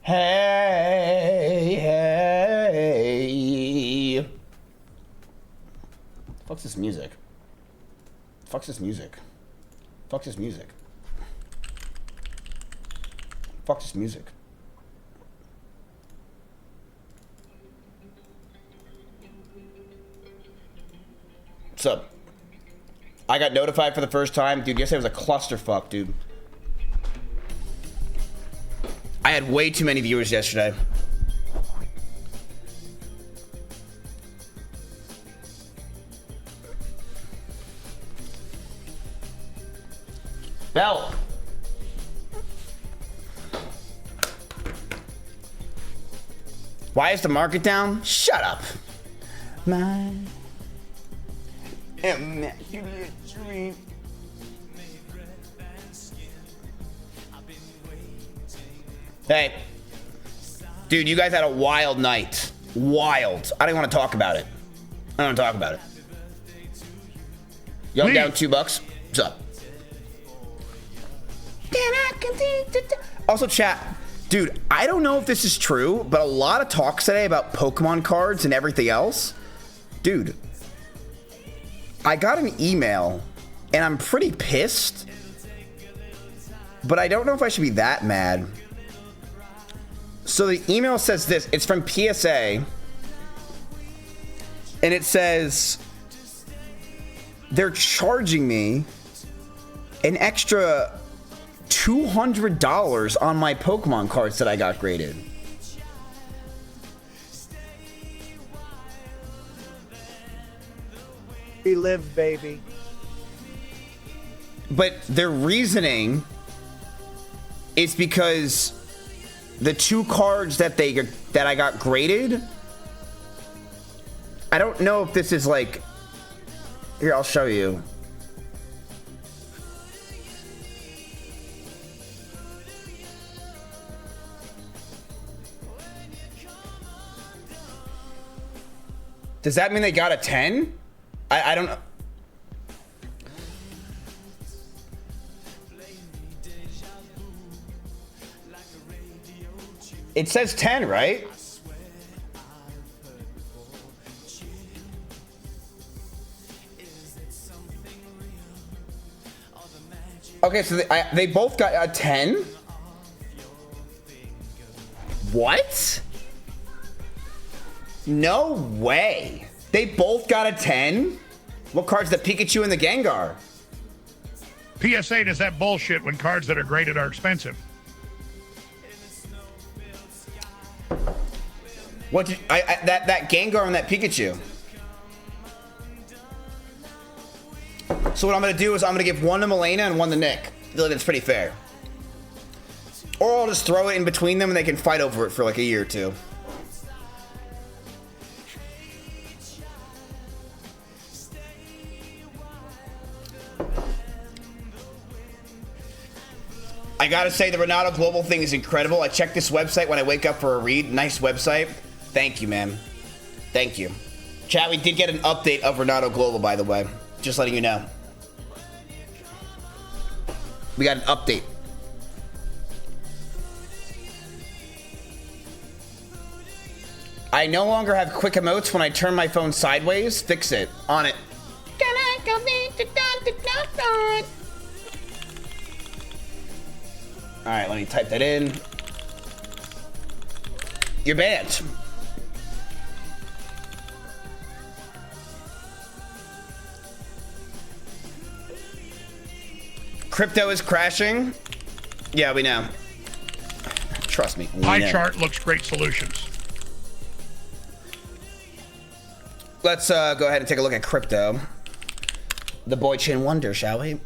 Hey, hey. Fuck's this music? Fuck's this music? Fuck's this music? Fuck this music. What's up? I got notified for the first time. Dude, yesterday was a clusterfuck, dude. I had way too many viewers yesterday. Bell. Why is the market down? Shut up. My immaculate dream. Hey, dude, you guys had a wild night. Wild. I don't want to talk about it. I don't want to talk about it. Yo, I'm down $2. What's up? Also, chat. Dude, I don't know if this is true, but a lot of talks today about Pokemon cards and everything else. Dude, I got an email, and I'm pretty pissed, but I don't know if I should be that mad. So the email says this. It's from PSA, and it says they're charging me an extra $200 on my Pokemon cards that I got graded. We live, baby. But their reasoning is because the 2 cards that I got graded, I don't know if this is like, here, I'll show you. Does that mean they got a 10? I don't know. It says 10, right? Okay, so they both got a 10? What? No way. They both got a 10? What cards? The Pikachu and the Gengar? PSA does that bullshit when cards that are graded are expensive. What did that Gengar and that Pikachu? So what I'm gonna do is I'm gonna give one to Milena and one to Nick. I feel like that's pretty fair. Or I'll just throw it in between them and they can fight over it for like a year or two. I gotta say, the Renato Global thing is incredible. I check this website when I wake up for a read. Nice website. Thank you, man. Thank you. Chat, we did get an update of Renato Global, by the way. Just letting you know. We got an update. I no longer have quick emotes when I turn my phone sideways. Fix it. On it. All right, let me type that in. You're banned. Crypto is crashing. Yeah, we know. Trust me. Pie chart looks great solutions. Let's go ahead and take a look at crypto. The boy chin wonder, shall we?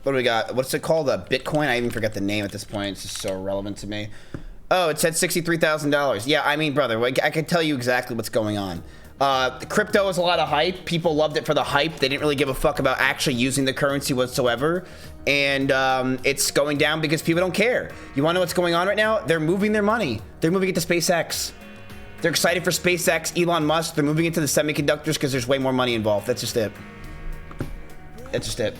What do we got? What's it called? Bitcoin? I even forget the name at this point. It's just so irrelevant to me. Oh, it said $63,000. Yeah, I mean, brother, I can tell you exactly what's going on. Crypto is a lot of hype. People loved it for the hype. They didn't really give a fuck about actually using the currency whatsoever. And it's going down because people don't care. You want to know what's going on right now? They're moving their money. They're moving it to SpaceX. They're excited for SpaceX, Elon Musk. They're moving it to the semiconductors because there's way more money involved. That's just it. That's just it.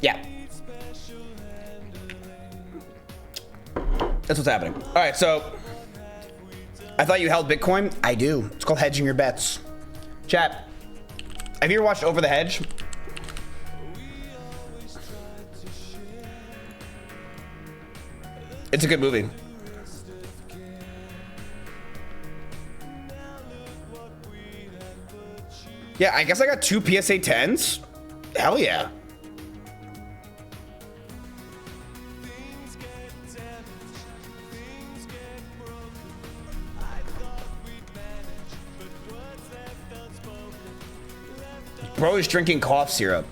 Yeah. That's what's happening. All right, so I thought you held Bitcoin. I do. It's called hedging your bets. Chat, have you ever watched Over the Hedge? It's a good movie. Yeah, I guess I got 2 PSA 10s. Hell yeah. Bro is drinking cough syrup.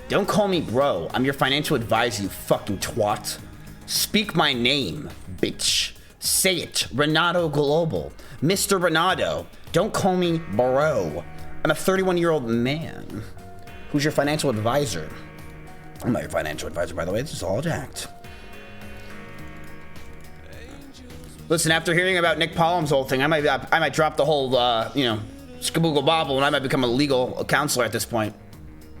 Don't call me bro. I'm your financial advisor, you fucking twat. Speak my name, bitch. Say it. Renato Global. Mr. Renato. Don't call me bro. I'm a 31-year-old man. Who's your financial advisor? I'm not your financial advisor, by the way. This is all jacked. Listen, after hearing about Nick Pollum's whole thing, I might drop the whole, skaboogle bobble, and I might become a legal counselor at this point.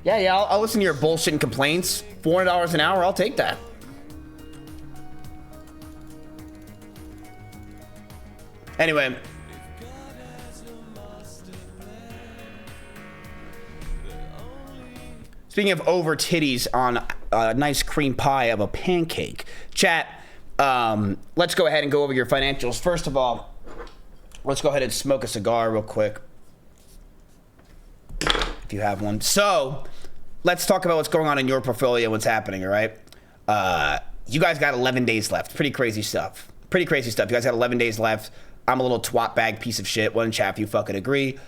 Yeah, I'll listen to your bullshit and complaints. $400 an hour, I'll take that. Anyway. Speaking of over titties on a nice cream pie of a pancake. Chat, let's go ahead and go over your financials. First of all, let's go ahead and smoke a cigar real quick. If you have one. So, let's talk about what's going on in your portfolio, what's happening, all right? You guys got 11 days left. Pretty crazy stuff. You guys got 11 days left. I'm a little twat bag piece of shit. One chat if you fucking agree.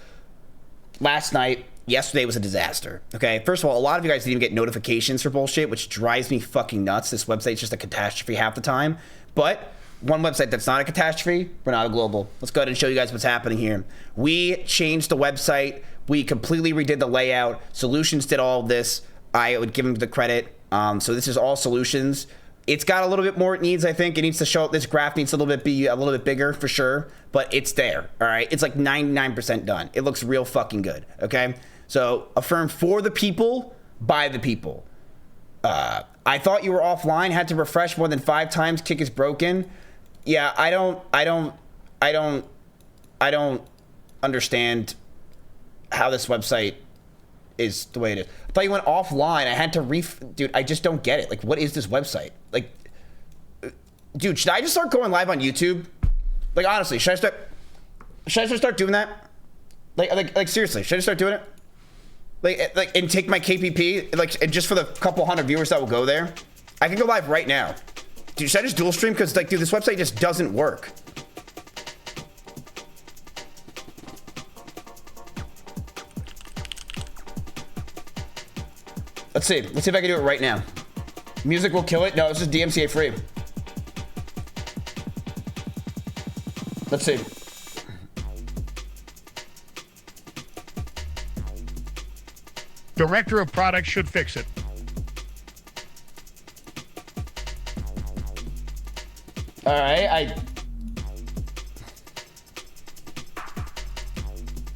Yesterday was a disaster, okay? First of all, a lot of you guys didn't even get notifications for bullshit, which drives me fucking nuts. This website's just a catastrophe half the time. But one website that's not a catastrophe, Renato Global. Let's go ahead and show you guys what's happening here. We changed the website. We completely redid the layout. Solutions did all of this. I would give them the credit. So this is all Solutions. It's got a little bit more it needs, I think. It needs to show up. This graph needs to be a little bit bigger for sure, but it's there, all right? It's like 99% done. It looks real fucking good, okay? So a firm for the people, by the people. I thought you were offline, had to refresh more than 5 times, kick is broken. Yeah, I don't understand how this website is the way it is. I thought you went offline. I had to dude, I just don't get it. Like, what is this website? Like, dude, should I just start going live on YouTube? Like, honestly, should I just start doing that? Like seriously, should I just start doing it? Like, and take my KPP, and just for the couple hundred viewers that will go there, I can go live right now. Dude, should I just dual stream? Because, like, dude, this website just doesn't work. Let's see if I can do it right now. Music will kill it. No, this is DMCA free. Let's see. Director of product should fix it. All right,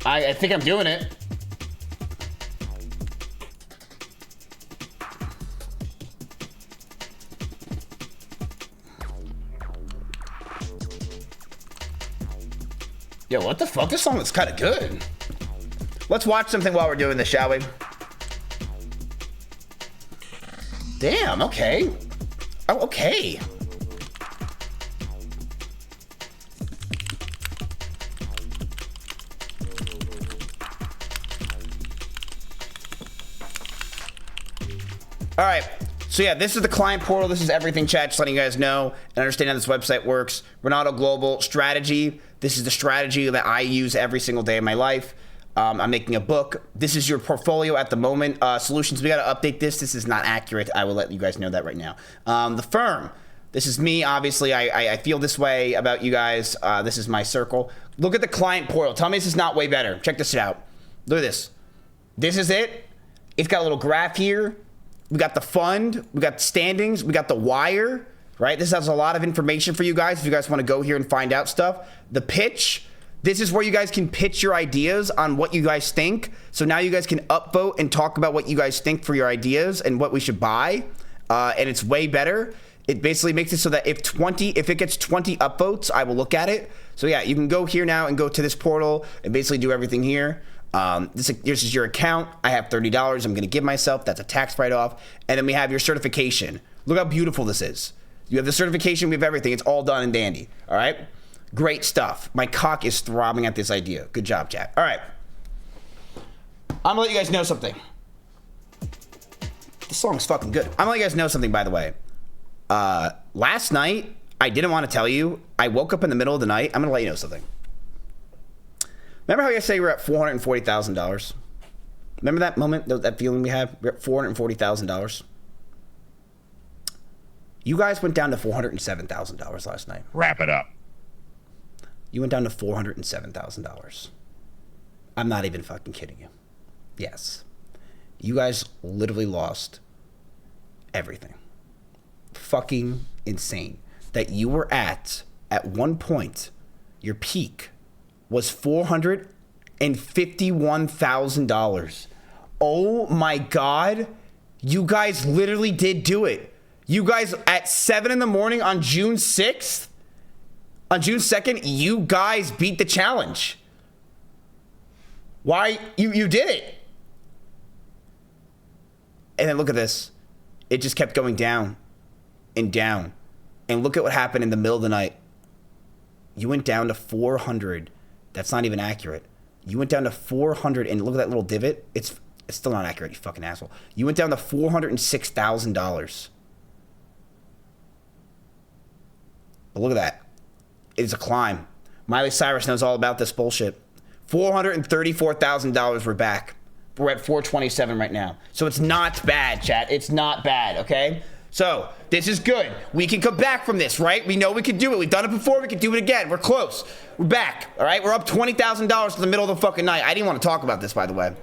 I think I'm doing it. Yo, what the fuck? This song is kind of good. Let's watch something while we're doing this, shall we? Damn, okay. Oh, okay. All right. So yeah, this is the client portal. This is everything, chat. Just letting you guys know and understand how this website works. Renato Global strategy. This is the strategy that I use every single day of my life. I'm making a book. This is your portfolio at the moment. Solutions, we got to update this. This is not accurate. I will let you guys know that right now. The firm. This is me. Obviously, I feel this way about you guys. This is my circle. Look at the client portal. Tell me this is not way better. Check this out. Look at this. This is it. It's got a little graph here. We got the fund, we got the standings, we got the wire, right? This has a lot of information for you guys if you guys want to go here and find out stuff. The pitch, this is where you guys can pitch your ideas on what you guys think. So now you guys can upvote and talk about what you guys think for your ideas and what we should buy. And it's way better. It basically makes it so that if it gets 20 upvotes, I will look at it. So yeah, you can go here now and go to this portal and basically do everything here. This is your account. I have $30 I'm going to give myself. That's a tax write-off. And then we have your certification. Look how beautiful this is. You have the certification. We have everything. It's all done and dandy. All right? Great stuff. My cock is throbbing at this idea. Good job, chat. All right. I'm going to let you guys know something. This song's fucking good. I'm going to let you guys know something, by the way. Last night, I didn't want to tell you. I woke up in the middle of the night. I'm going to let you know something. Remember how yesterday we were at $440,000? Remember that moment, that feeling we had? We're at $440,000. You guys went down to $407,000 last night. Wrap it up. You went down to $407,000. I'm not even fucking kidding you. Yes. You guys literally lost everything. Fucking insane. That you were at one point, your peak was $451,000. Oh my God. You guys literally did do it. You guys at 7 in the morning on June 6th, on June 2nd, you guys beat the challenge. Why? You did it. And then look at this. It just kept going down and down. And look at what happened in the middle of the night. You went down to 400. That's not even accurate. You went down to 400, and look at that little divot. It's still not accurate, you fucking asshole. You went down to $406,000. But look at that. It's a climb. Miley Cyrus knows all about this bullshit. $434,000 we're back. We're at 427 right now. So it's not bad, chat. It's not bad, okay? So this is good. We can come back from this, right? We know we can do it. We've done it before. We can do it again. We're close. We're back, all right? We're up $20,000 to the middle of the fucking night. I didn't want to talk about this, by the way.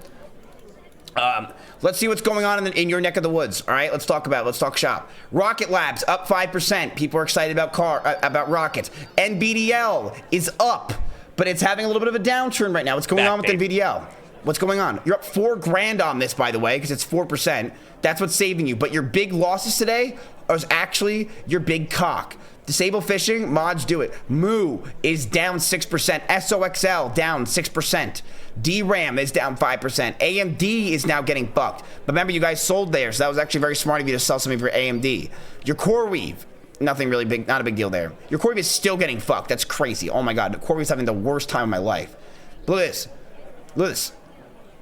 Let's see what's going on in your neck of the woods, all right? Let's talk shop. Rocket Labs up 5%. People are excited about rockets. NBDL is up, but it's having a little bit of a downturn right now. What's going on with NVDL? What's going on? You're up $4,000 on this, by the way, because it's 4%. That's what's saving you. But your big losses today are actually your big cock. Disable fishing, mods do it. Moo is down 6%. SOXL down 6%. DRAM is down 5%. AMD is now getting fucked. But remember, you guys sold there, so that was actually very smart of you to sell some of your AMD. Your CoreWeave, nothing really big, not a big deal there. Your CoreWeave is still getting fucked. That's crazy. Oh my God, CoreWeave's having the worst time of my life. Look at this. Look at this.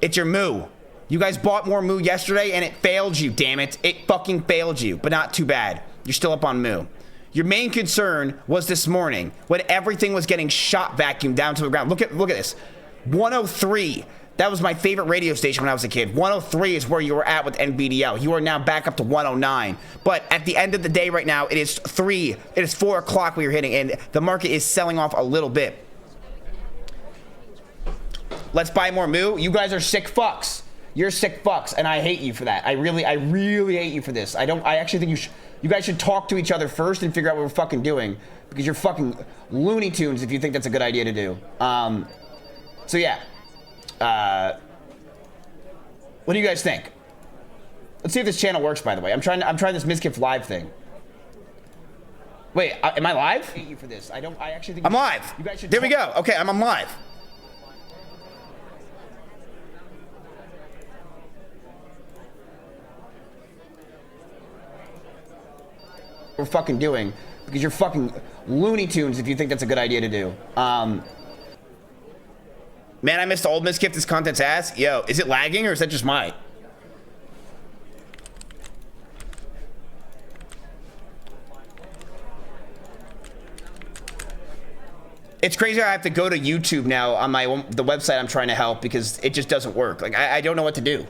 It's your Moo. You guys bought more Moo yesterday and it failed you, damn it. It fucking failed you, but not too bad. You're still up on Moo. Your main concern was this morning when everything was getting shot vacuumed down to the ground. Look at this. 103. That was my favorite radio station when I was a kid. 103 is where you were at with NBDL. You are now back up to 109. But at the end of the day right now, it is 4 o'clock we are hitting, and the market is selling off a little bit. Let's buy more Moo. You guys are sick fucks. You're sick fucks, and I hate you for that. I really hate you for this. I actually think you guys should talk to each other first and figure out what we're fucking doing, because you're fucking Looney Tunes if you think that's a good idea to do. So yeah. What do you guys think? Let's see if this channel works, by the way. I'm trying this Mizkif live thing. Wait, am I live? I hate you for this. I actually think I'm live. You guys should. There we go. Okay, I'm live. We're fucking doing, because you're fucking Looney Tunes if you think that's a good idea to do. Man, I missed the old Mizkif. This content's ass. Yo, is it lagging or is that just my? It's crazy. I have to go to YouTube now on the website I'm trying to help because it just doesn't work. Like I don't know what to do.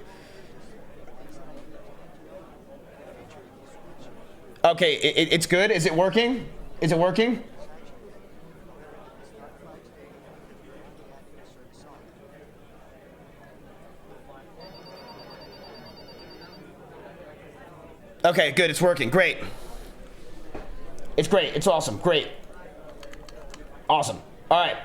Okay, it's good. Is it working? Is it working? Okay, good. It's working. Great. It's great. It's awesome. Great. Awesome. All right.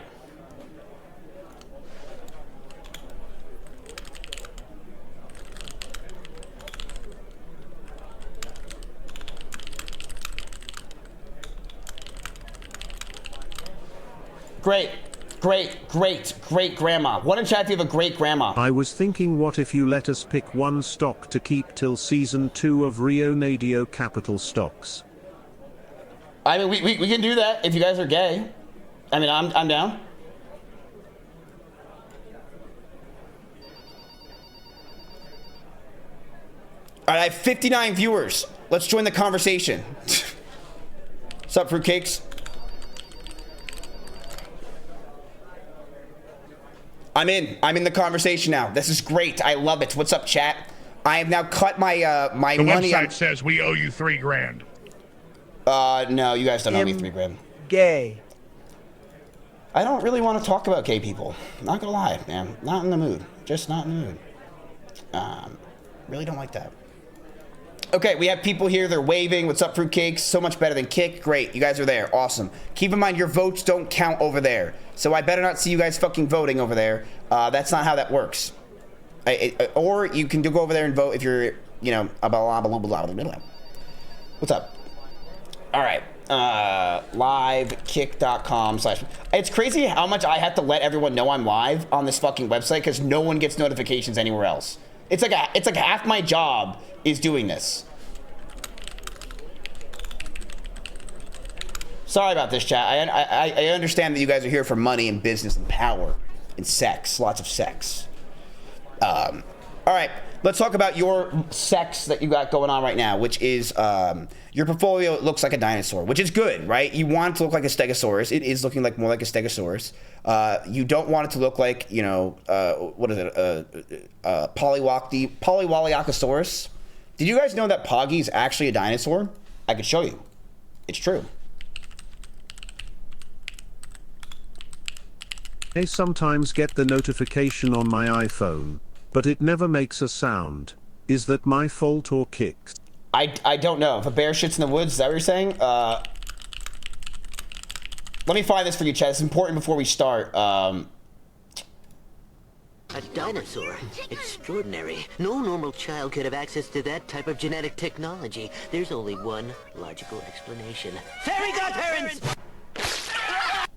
Great. Great grandma. What in chat if you have a great grandma? I was thinking, what if you let us pick one stock to keep till season 2 of Rio Nadio Capital Stocks? I mean, we can do that if you guys are gay. I mean, I'm down. All right, I have 59 viewers. Let's join the conversation. What's up, fruitcakes? I'm in the conversation now. This is great. I love it. What's up, chat? I have now cut my my money. The website says we owe you $3,000. No, you guys don't owe me $3,000. Gay. I don't really want to talk about gay people. Not gonna lie, man. Not in the mood. Just not in the mood. Really don't like that. Okay, we have people here. They're waving. What's up, fruitcakes? So much better than Kick. Great, you guys are there. Awesome. Keep in mind, your votes don't count over there. So I better not see you guys fucking voting over there. That's not how that works. Or you can go over there and vote if you're, you know, blah, blah, blah, blah, blah, blah. What's up? All right. Livekick.com/. It's crazy how much I have to let everyone know I'm live on this fucking website because no one gets notifications anywhere else. It's like half my job is doing this. Sorry about this, chat. I understand that you guys are here for money and business and power and sex, lots of sex. All right, let's talk about your sex that you got going on right now, which is your portfolio looks like a dinosaur, which is good, right? You want it to look like a stegosaurus. It is looking like more like a stegosaurus. You don't want it to look like, you know, what is it, Polywalliacosaurus. Did you guys know that Poggy is actually a dinosaur? I could show you. It's true. I sometimes get the notification on my iPhone, but it never makes a sound. Is that my fault or Kick's? I don't know. If a bear shits in the woods, is that what you're saying? Let me find this for you, Chad. It's important before we start. A dinosaur. Extraordinary. No normal child could have access to that type of genetic technology. There's only one logical explanation. Fairy godparents!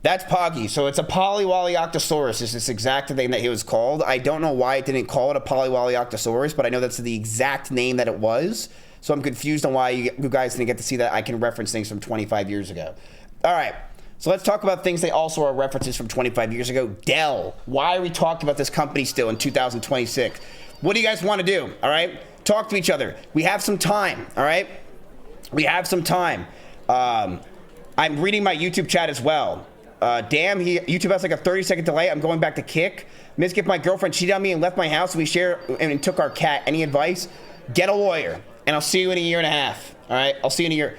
That's Poggy. So it's a Polywallioctosaurus is this exact thing that he was called. I don't know why it didn't call it a Polywallioctosaurus, but I know that's the exact name that it was. So I'm confused on why you guys didn't get to see that. I can reference things from 25 years ago. All right. So let's talk about things that also are references from 25 years ago. Dell. Why are we talking about this company still in 2026? What do you guys want to do? All right. Talk to each other. We have some time. All right. We have some time. I'm reading my YouTube chat as well. Damn, YouTube has like a 30-second delay. I'm going back to Kick. Mizkif, my girlfriend cheated on me and left my house. We share and took our cat. Any advice? Get a lawyer, and I'll see you in a year and a half. All right, I'll see you in a year.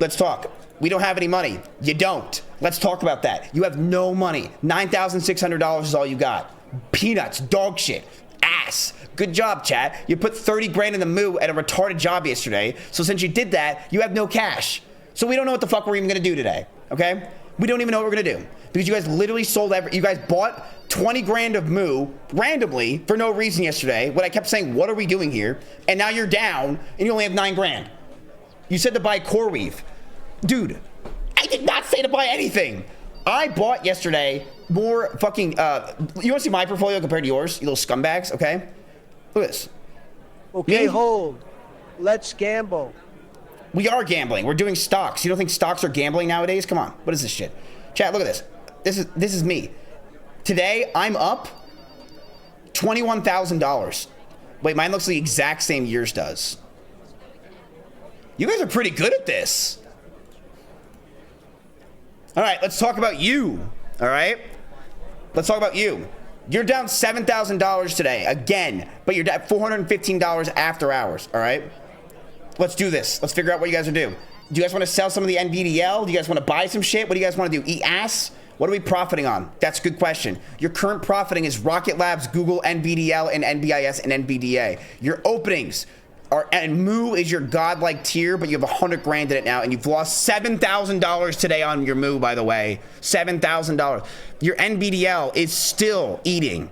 Let's talk. We don't have any money. You don't. Let's talk about that. You have no money. $9,600 is all you got. Peanuts, dog shit, ass. Good job, chat. You put 30 grand in the moo at a retarded job yesterday. So since you did that, you have no cash. So we don't know what the fuck we're even gonna do today. Okay? We don't even know what we're gonna do because you guys literally sold you guys bought 20 grand of moo randomly for no reason yesterday. When I kept saying, what are we doing here? And now you're down and you only have 9 grand. You said to buy CoreWeave. Dude, I did not say to buy anything. I bought yesterday more fucking, you wanna see my portfolio compared to yours, you little scumbags, okay? Look at this. Okay, hold. Let's gamble. We are gambling. We're doing stocks. You don't think stocks are gambling nowadays? Come on. What is this shit? Chat, look at this. This is me. Today, I'm up $21,000. Wait, mine looks the exact same yours does. You guys are pretty good at this. All right, let's talk about you. All right? Let's talk about you. You're down $7,000 today, again, but you're down $415 after hours, all right? Let's do this. Let's figure out what you guys are doing. Do you guys want to sell some of the NVDL? Do you guys want to buy some shit? What do you guys want to do? Eat ass? What are we profiting on? That's a good question. Your current profiting is Rocket Labs, Google, NVDL, and NBIS, and NVDA. Your openings are, and Moo is your godlike tier, but you have 100 grand in it now, and you've lost $7,000 today on your Moo, by the way. $7,000. Your NVDL is still eating.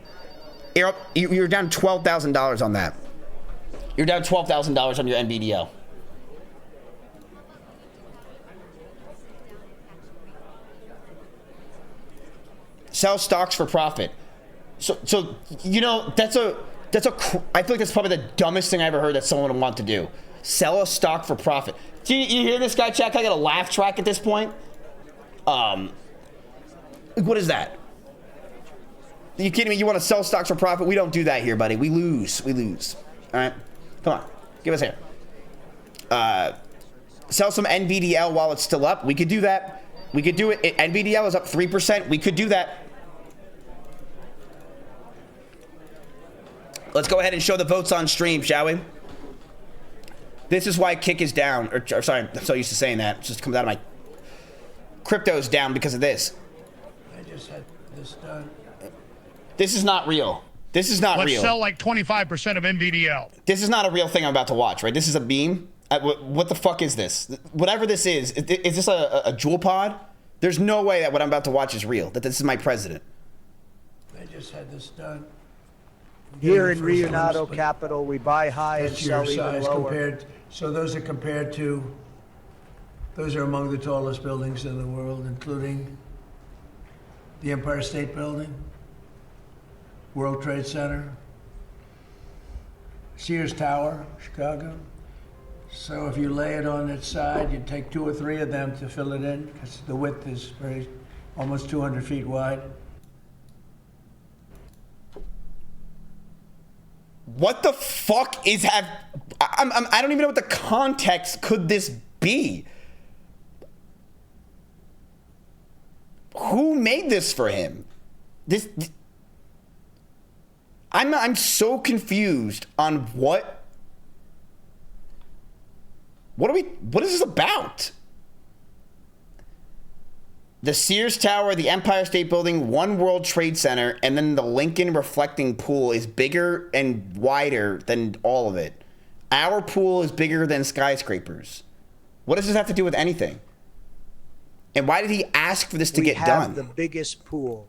You're down $12,000 on that. You're down $12,000 on your NVDL. Sell stocks for profit. So you know, I feel like that's probably the dumbest thing I ever heard that someone would want to do. Sell a stock for profit. Do you hear this guy, chat? I got a laugh track at this point. What is that? Are you kidding me? You want to sell stocks for profit? We don't do that here, buddy. We lose. We lose. All right? Come on. Give us here. Sell some NVDL while it's still up. We could do that. We could do it. NVDL is up 3%. We could do that. Let's go ahead and show the votes on stream, shall we? This is why Kick is down. Or sorry, I'm so used to saying that. It just comes out of my... Crypto's down because of this. I just had this done. This is not real. This is not real. Let's sell like 25% of NVDL. This is not a real thing I'm about to watch, right? This is a beam. What the fuck is this? Whatever this is this a jewel pod? There's no way that what I'm about to watch is real, that this is my president. I just had this done. Here in Rio Nado Capital, we buy high and sell even lower. So those are compared to, those are among the tallest buildings in the world, including the Empire State Building, World Trade Center, Sears Tower, Chicago. So if you lay it on its side, you take 2 or 3 of them to fill it in, because the width is almost 200 feet wide. What the fuck is I don't even know what the context could this be. Who made this for him? I'm so confused on what is this about? The Sears Tower, the Empire State Building, One World Trade Center, and then the Lincoln reflecting pool is bigger and wider than all of it. Our pool is bigger than skyscrapers. What does this have to do with anything? And why did he ask for this to get done? We have the biggest pool.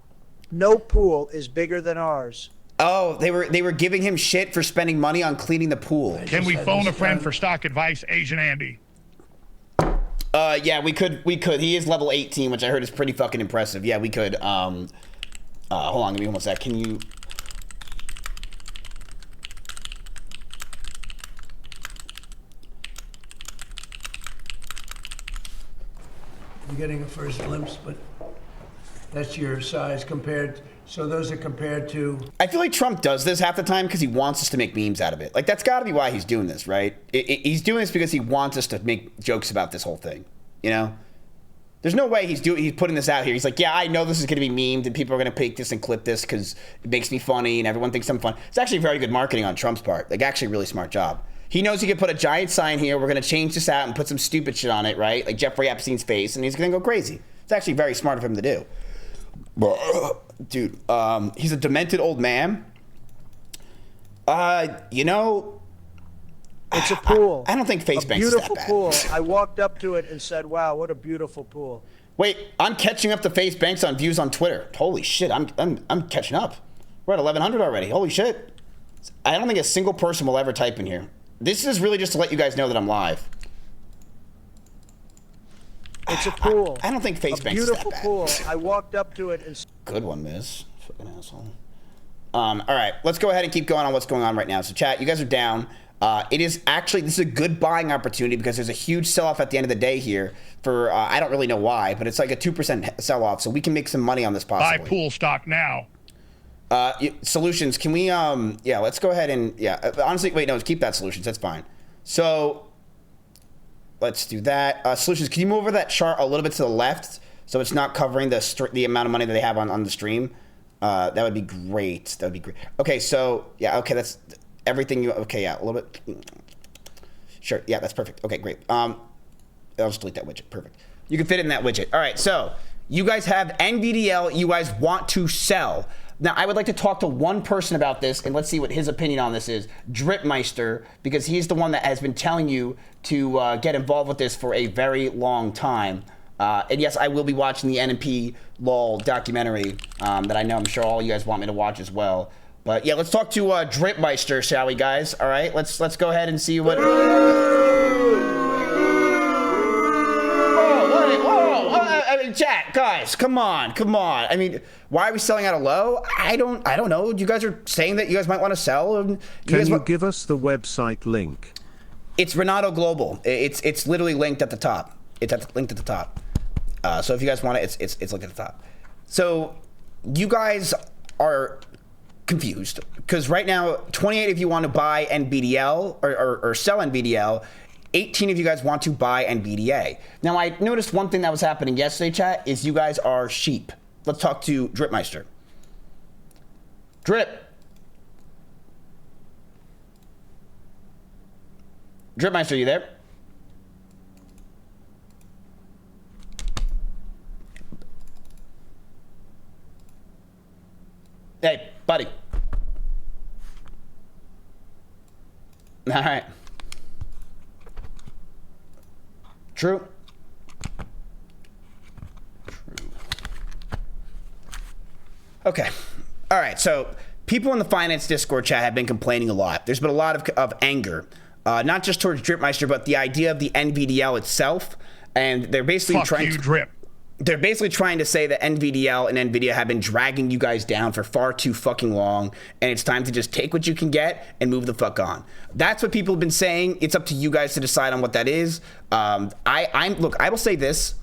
No pool is bigger than ours. Oh, they were giving him shit for spending money on cleaning the pool. Can we phone a friend for stock advice, Asian Andy? Yeah, we could. He is level 18, which I heard is pretty fucking impressive. Yeah, we could. Hold on, give me 1 sec. Can you? I'm getting a first glimpse, but that's your size compared. So those are compared to. I feel like Trump does this half the time because he wants us to make memes out of it. Like, that's got to be why he's doing this, right? He's doing this because he wants us to make jokes about this whole thing. You know, there's no way he's putting this out here. He's like, yeah, I know this is going to be memed and people are going to pick this and clip this because it makes me funny and everyone thinks I'm fun. It's actually very good marketing on Trump's part. Like, actually a really smart job. He knows he could put a giant sign here. We're going to change this out and put some stupid shit on it, right? Like Jeffrey Epstein's face, and he's going to go crazy. It's actually very smart of him to do. Dude, he's a demented old man. You know, it's a pool. I don't think face banks is that bad. Beautiful pool. I walked up to it and said, "Wow, what a beautiful pool." Wait, I'm catching up to face banks on views on Twitter. Holy shit, I'm catching up. We're at 1100 already. Holy shit. I don't think a single person will ever type in here. This is really just to let you guys know that I'm live. It's a pool. I don't think face banks is that bad. Beautiful pool. I walked up to it and. Good one, Miz. Fucking asshole. All right, let's go ahead and keep going on what's going on right now. So, chat, you guys are down. This is a good buying opportunity because there's a huge sell-off at the end of the day here for, I don't really know why, but it's like a 2% sell-off, so we can make some money on this possibly. Buy pool stock now. Solutions, can we, yeah, let's go ahead and, yeah, honestly, wait, no, keep that Solutions, that's fine. So, let's do that. Solutions, can you move over that chart a little bit to the left so it's not covering the amount of money that they have on the stream? That would be great. That would be great. Okay, so, yeah, okay, that's everything you, okay, yeah, a little bit. Sure, yeah, that's perfect. Okay, great. I'll just delete that widget, perfect. You can fit it in that widget. All right, so you guys have NVDL you guys want to sell. Now, I would like to talk to one person about this, and let's see what his opinion on this is. Dripmeister, because he's the one that has been telling you to get involved with this for a very long time. And yes, I will be watching the NMP LOL documentary that I know I'm sure all you guys want me to watch as well. But yeah, let's talk to Dripmeister, shall we, guys? All right, let's go ahead and see what. chat, guys, come on. I mean, why are we selling out a low? I don't know. You guys are saying that you guys might want to sell. Can you give us the website link? It's Renato Global. It's literally linked at the top. Linked at the top. So if you guys want it, it's linked at the top. So you guys are confused because right now 28 if you want to buy NBDL or sell NBDL, 18 if you guys want to buy NBDA. Now I noticed one thing that was happening yesterday, chat, is you guys are sheep. Let's talk to Dripmeister. Dripmeister, you there? Hey, buddy. All right. True. Okay. All right. So people in the finance Discord chat have been complaining a lot. There's been a lot of anger, not just towards Dripmeister, but the idea of the NVDL itself. And they're basically They're basically trying to say that NVDL and NVIDIA have been dragging you guys down for far too fucking long, and it's time to just take what you can get and move the fuck on. That's what people have been saying. It's up to you guys to decide on what that is. Look, I will say this.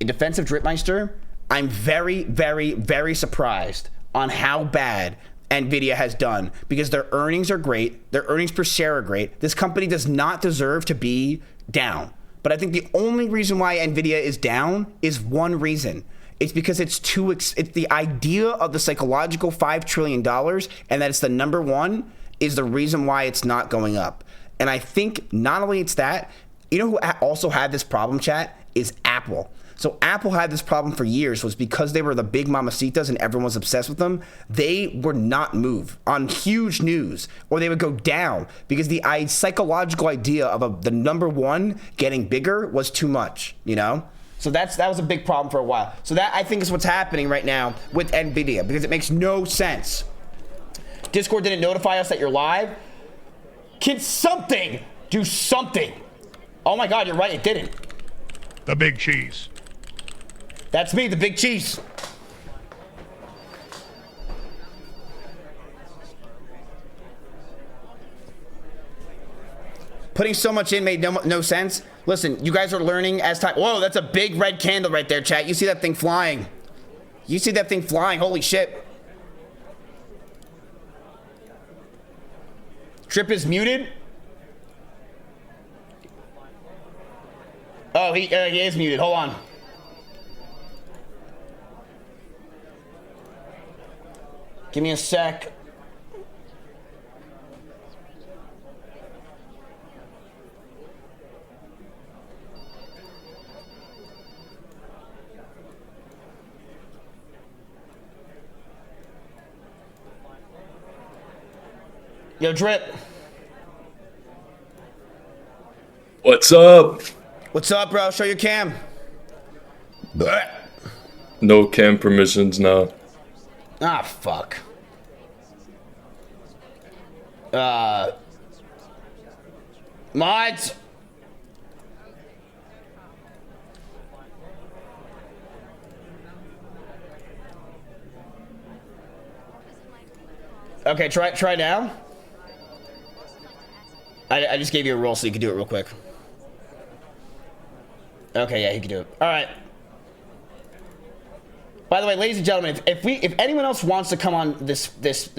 In defense of Dripmeister, I'm very, very, very surprised on how bad NVIDIA has done because their earnings are great. Their earnings per share are great. This company does not deserve to be down. But I think the only reason why NVIDIA is down is one reason. It's because it's the idea of the psychological $5 trillion and that it's the number one is the reason why it's not going up. And I think not only it's that, you know who also had this problem, chat, is Apple. So Apple had this problem for years was because they were the big mamacitas and everyone was obsessed with them. They would not move on huge news or they would go down because the psychological idea of the number one getting bigger was too much, you know? So that was a big problem for a while. So that I think is what's happening right now with NVIDIA because it makes no sense. Discord didn't notify us that you're live. Can something do something? Oh my God, you're right, it didn't. The big cheese. That's me, the big cheese. Putting so much in made no sense. Listen, you guys are learning as time. Whoa, that's a big red candle right there, chat. You see that thing flying? You see that thing flying? Holy shit. Trip is muted. Oh, he is muted. Hold on. Give me a sec. Yo, Drip. What's up? What's up, bro? Show your cam. Blech. No cam permissions now. Ah, fuck. Mods. Okay, try now. I just gave you a roll so you could do it real quick. Okay, yeah, he can do it. All right. By the way, ladies and gentlemen, if anyone else wants to come on this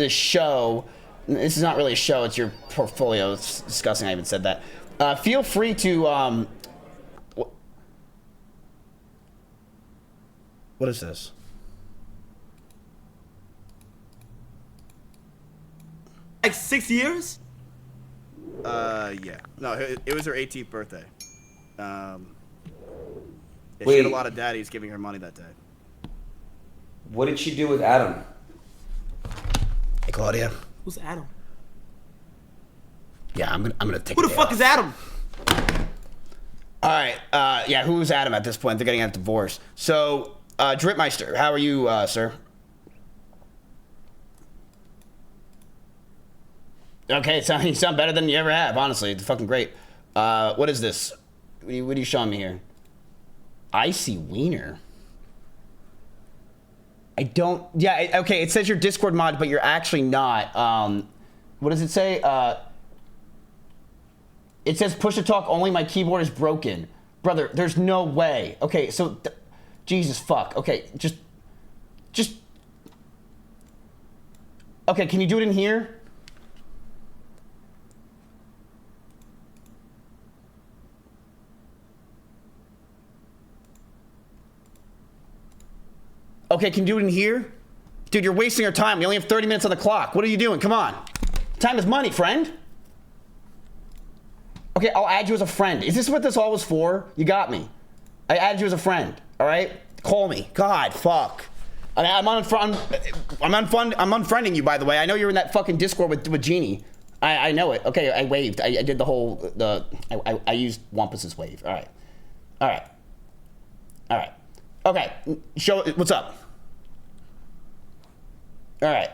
show, this is not really a show, it's your portfolio. It's disgusting I even said that. Feel free to what is this? Like 6 years? Yeah. No, it was her 18th birthday. She Wait. had a lot of daddies giving her money that day. What did she do with Adam? Hey, Claudia. Who's Adam? Yeah, I'm gonna take. Who the fuck is Adam? All right. Yeah, who's Adam at this point? They're getting a divorce. So, Dripmeister, how are you, sir? Okay, you sound better than you ever have. Honestly, it's fucking great. What is this? What are you showing me here? Icy wiener. I don't. Yeah. Okay. It says you're Discord mod, but you're actually not. What does it say? It says push to talk only. My keyboard is broken, brother. There's no way. Okay. So, Jesus fuck. Okay. Just. Okay. Can you do it in here? Okay, can you do it in here? Dude, you're wasting our time. We only have 30 minutes on the clock. What are you doing? Come on. Time is money, friend. Okay, I'll add you as a friend. Is this what this all was for? You got me. I added you as a friend, all right? Call me. God, fuck. I'm unfriending you, by the way. I know you're in that fucking Discord with Genie. I know it. Okay, I waved. I did the whole, I used Wampus's wave. All right. All right. All right. Okay, show, what's up? All right.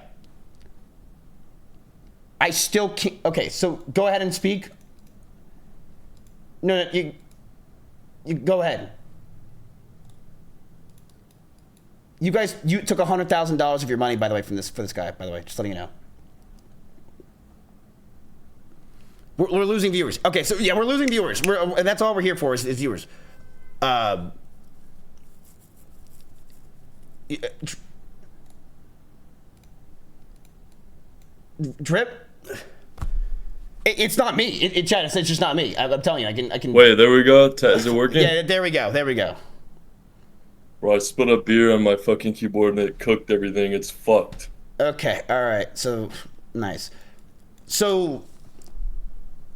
I still can't, okay, so go ahead and speak. No, you go ahead. You guys, you took $100,000 of your money, by the way, for this guy, by the way, just letting you know. We're losing viewers. Okay, so yeah, we're losing viewers. That's all we're here for is viewers. Drip? It's not me. Chad, it's just not me. I'm telling you, I can. Wait, there we go. Is it working? Yeah, there we go. There we go. Bro, I spilled a beer on my fucking keyboard and it cooked everything. It's fucked. Okay, all right. So, nice. So,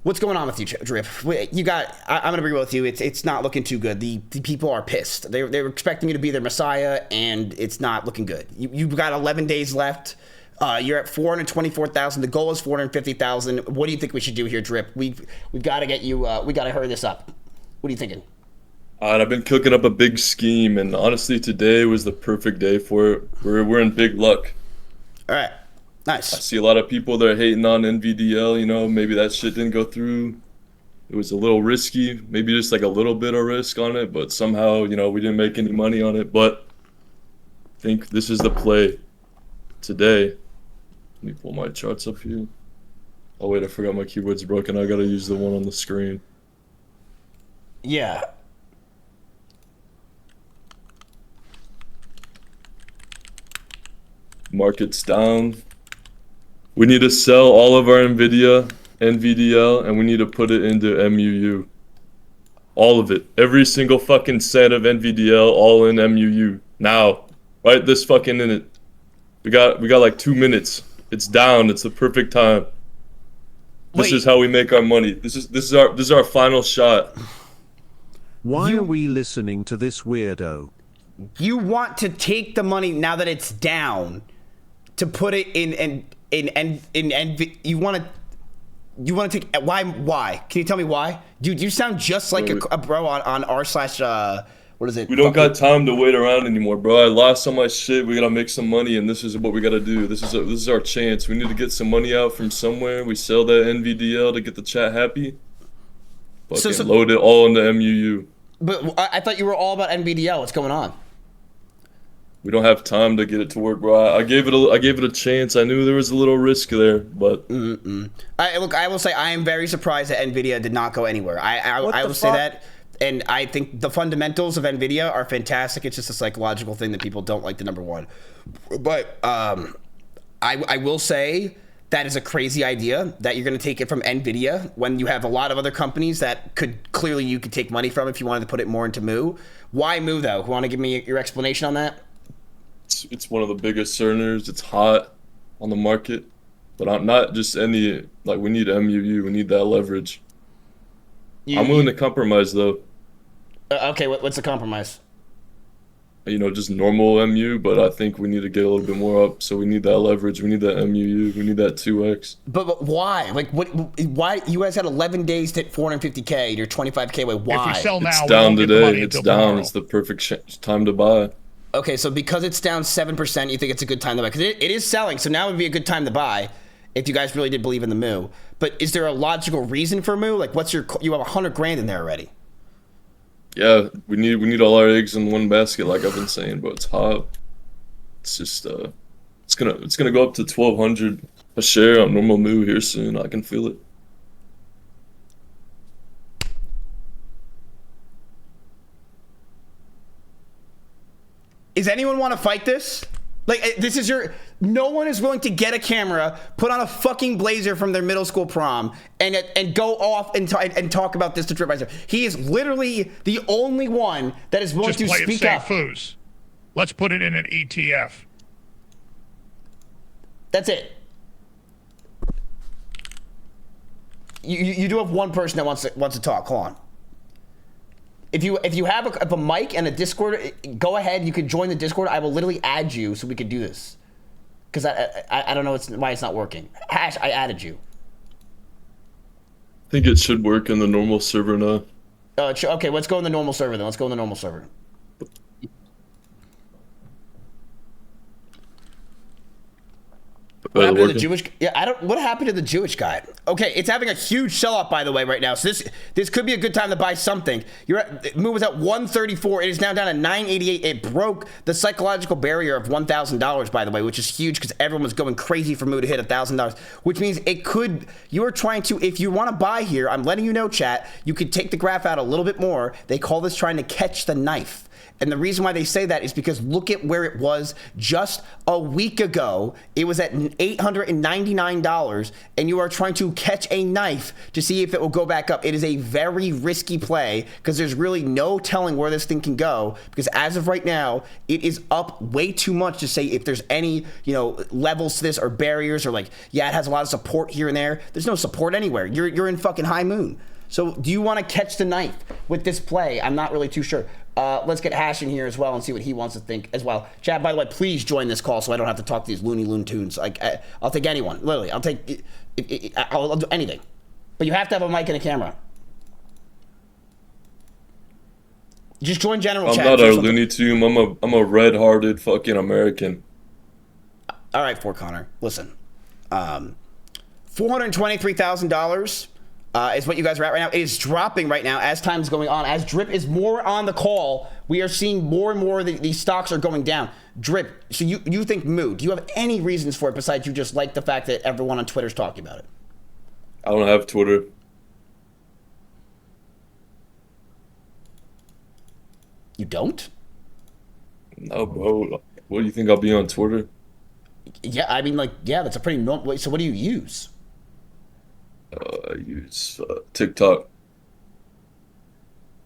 what's going on with you, Drip? You got. I'm gonna be real with you. It's not looking too good. The people are pissed. They were expecting you to be their messiah, and it's not looking good. You've got 11 days left. You're at 424,000. The goal is 450,000. What do you think we should do here, Drip? We've got to get you. We got to hurry this up. What are you thinking? I've been cooking up a big scheme, and honestly, today was the perfect day for it. We're in big luck. All right, nice. I see a lot of people that are hating on NVDL. You know, maybe that shit didn't go through. It was a little risky, maybe just like a little bit of risk on it, but somehow, you know, we didn't make any money on it. But I think this is the play today. Let me pull my charts up here. Oh wait, I forgot my keyboard's broken. I gotta use the one on the screen. Yeah. Market's down. We need to sell all of our NVIDIA, NVDL, and we need to put it into MUU. All of it. Every single fucking cent of NVDL, all in MUU. Now. Right this fucking minute. We got like 2 minutes. It's down. It's the perfect time. This is how we make our money. This is our final shot. Why are we listening to this weirdo? You want to take the money now that it's down to put it in you want to take why? Can you tell me why? Dude, you sound just like a bro on r slash what is it? We don't got time to wait around anymore, bro. I lost all my shit. We gotta make some money, and this is what we gotta do. This is our chance. We need to get some money out from somewhere. We sell that NVDL to get the chat happy. Fucking load it all into MUU. But I thought you were all about NVDL. What's going on? We don't have time to get it to work, bro. I gave it a chance. I knew there was a little risk there, but look, I will say I am very surprised that NVIDIA did not go anywhere. I will say that, and I think the fundamentals of NVIDIA are fantastic. It's just a psychological thing that people don't like the number one. But I will say that is a crazy idea that you're going to take it from NVIDIA when you have a lot of other companies that you could take money from if you wanted to put it more into Moo. Why Moo though? Want to give me your explanation on that? It's one of the biggest cerners. It's hot on the market, but I'm not just any, like, we need MUU. We need that leverage. I'm willing to compromise though. Okay, what's the compromise? You know, just normal MU, but I think we need to get a little bit more up. So we need that leverage. We need that MUU. We need that 2x. But why? Like, why? You guys had 11 days to hit 450K. You're 25K away. Why? If we sell now, it's we down won't get the today. money It's until down. tomorrow. It's the perfect time to buy. Okay, so because it's down 7%, you think it's a good time to buy? Because it is selling, so now would be a good time to buy if you guys really did believe in the Moo. But is there a logical reason for Moo? Like, you have 100 grand in there already. Yeah, we need all our eggs in one basket, like I've been saying, but it's hot. It's just it's gonna go up to 1,200 a share on normal move here soon. I can feel it. Does anyone want to fight this? Like, this is no one is willing to get a camera, put on a fucking blazer from their middle school prom, and go off and talk about this to TripAdvisor. He is literally the only one that is willing to speak up. Foos. Let's put it in an ETF. That's it. You do have one person that wants to talk. Hold on. If you have a mic and a Discord, go ahead. You can join the Discord. I will literally add you so we can do this. Because I don't know why it's not working. Hash, I added you. I think it should work in the normal server now. Okay, let's go in the normal server then. Let's go in the normal server. What happened to the Jewish? Yeah, what happened to the Jewish guy? Okay, it's having a huge sell-off, by the way, right now. So this could be a good time to buy something. Move was at 134. It is now down to 988. It broke the psychological barrier of $1,000, by the way, which is huge because everyone was going crazy for Moo to hit $1,000, which means it could. You are trying to, if you want to buy here, I'm letting you know, chat. You could take the graph out a little bit more. They call this trying to catch the knife. And the reason why they say that is because look at where it was just a week ago. It was at $899, and you are trying to catch a knife to see if it will go back up. It is a very risky play because there's really no telling where this thing can go, because as of right now, it is up way too much to say if there's any, levels to this or barriers or it has a lot of support here and there. There's no support anywhere. You're in fucking high moon. So do you want to catch the knife with this play? I'm not really too sure. Let's get Hash in here as well and see what he wants to think as well. Chad, by the way, please join this call so I don't have to talk to these Looney Loon tunes. I'll take anyone, literally. I'll do anything. But you have to have a mic and a camera. Just join general chat. I'm not a Looney Tune. I'm a red-hearted fucking American. All right, Fort Connor. Listen, $423,000. Is what you guys are at right now. It is dropping right now as time's going on. As Drip is more on the call, we are seeing more and more of these stocks are going down. Drip, so you think Moo, do you have any reasons for it besides you just like the fact that everyone on Twitter's talking about it? I don't have Twitter. You don't? No, bro. What do you think I'll be on Twitter? Yeah, I mean, that's a pretty normal. So what do you use? I use TikTok.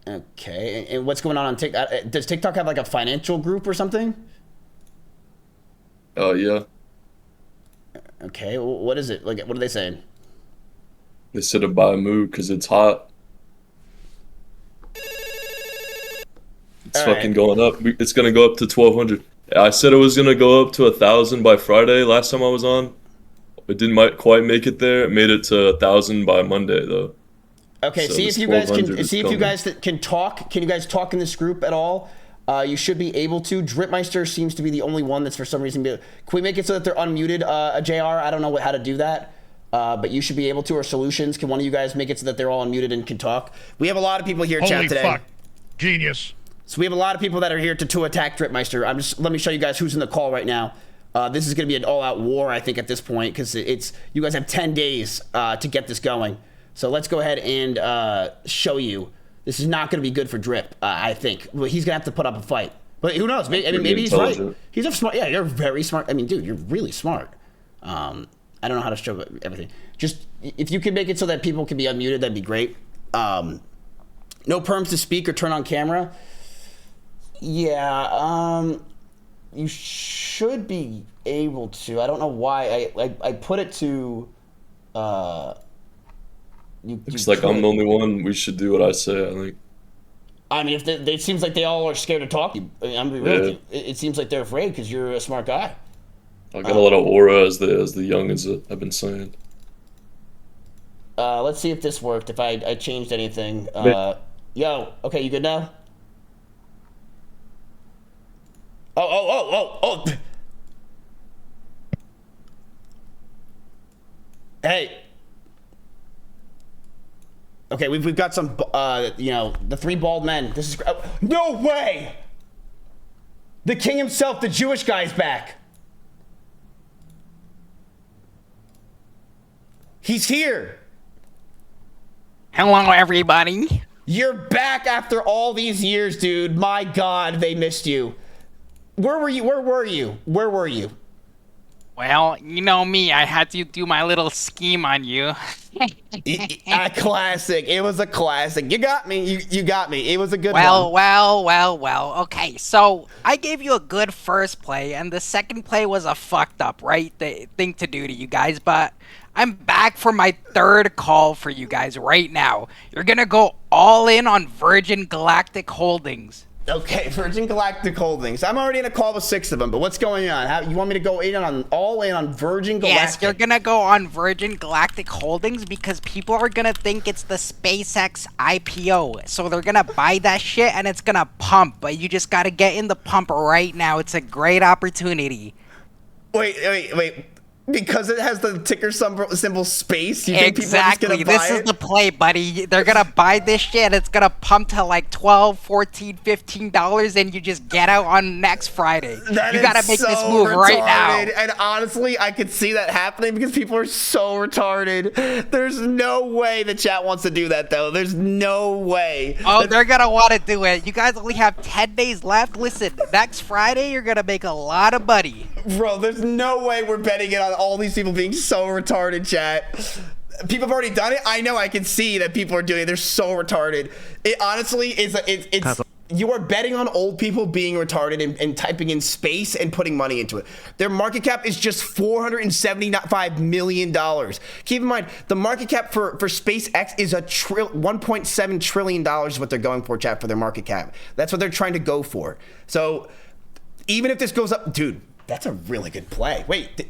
Okay, and what's going on TikTok? Does TikTok have a financial group or something? Yeah. Okay, what is it? What are they saying? They said to buy a Moo because it's hot. It's fucking going up. It's gonna go up to 1,200. I said it was gonna go up to 1,000 by Friday last time I was on. It didn't quite make it there. It made it to 1,000 by Monday though. Okay, so see if you guys can talk. Can you guys talk in this group at all? You should be able to. Dripmeister seems to be the only one that's for some reason. Can we make it so that they're unmuted? JR, I don't know how to do that, but you should be able to. Or Solutions, can one of you guys make it so that they're all unmuted and can talk? We have a lot of people here in chat today. Holy fuck, genius! So we have a lot of people that are here to attack Dripmeister. Let me show you guys who's in the call right now. This is going to be an all-out war, I think, at this point, because you guys have 10 days to get this going. So let's go ahead and show you. This is not going to be good for Drip, I think. Well, he's going to have to put up a fight. But who knows? Maybe he's right. He's a smart. Yeah, you're very smart. I mean, dude, you're really smart. I don't know how to show everything. Just if you can make it so that people can be unmuted, that'd be great. No perms to speak or turn on camera. Yeah. You should be able to. I don't know why. I put it to. Looks like I'm the only one. We should do what I say, I think. I mean, it seems like they all are scared to talk to you. I mean, I'm gonna be real with you. It seems like they're afraid because you're a smart guy. I got a lot of aura, as the youngins have been saying. Let's see if this worked. If I changed anything. Yo, okay, you good now? Oh. Hey. Okay, we've got some, the three bald men. This is, no way! The king himself, the Jewish guy's back. He's here. Hello, everybody. You're back after all these years, dude. My God, they missed you. Where were you? Where were you? Where were you? Well, you know me. I had to do my little scheme on you. A classic. It was a classic. You got me. You got me. It was a good well, one. Okay, so I gave you a good first play, and the second play was a fucked up, right? The thing to do to you guys, but I'm back for my third call for you guys right now. You're gonna go all in on Virgin Galactic Holdings. Okay, Virgin Galactic Holdings. I'm already in a call with 6 of them, but what's going on? You want me to go all in on Virgin Galactic? Yes, you're gonna go on Virgin Galactic Holdings because people are gonna think it's the SpaceX IPO. So they're gonna buy that shit and it's gonna pump, but you just gotta get in the pump right now. It's a great opportunity. Wait. Because it has the ticker symbol space, you think people are just gonna buy this is the play, buddy. They're gonna buy this shit. It's gonna pump to like $12, $14, $15, and you just get out on next Friday. You gotta make this move right now. And honestly, I could see that happening because people are so retarded. There's no way the chat wants to do that, though. There's no way. Oh, they're gonna want to do it. You guys only have 10 days left. Listen, next Friday, you're gonna make a lot of money. Bro, there's no way we're betting it on all these people being so retarded, chat. People have already done it. I know. I can see that people are doing it. They're so retarded. It honestly is. It's you are betting on old people being retarded and typing in space and putting money into it. Their market cap is just $475 million. Keep in mind, the market cap for SpaceX is $1.7 trillion is what they're going for, chat, for their market cap. That's what they're trying to go for. So even if this goes up, dude, that's a really good play. Wait,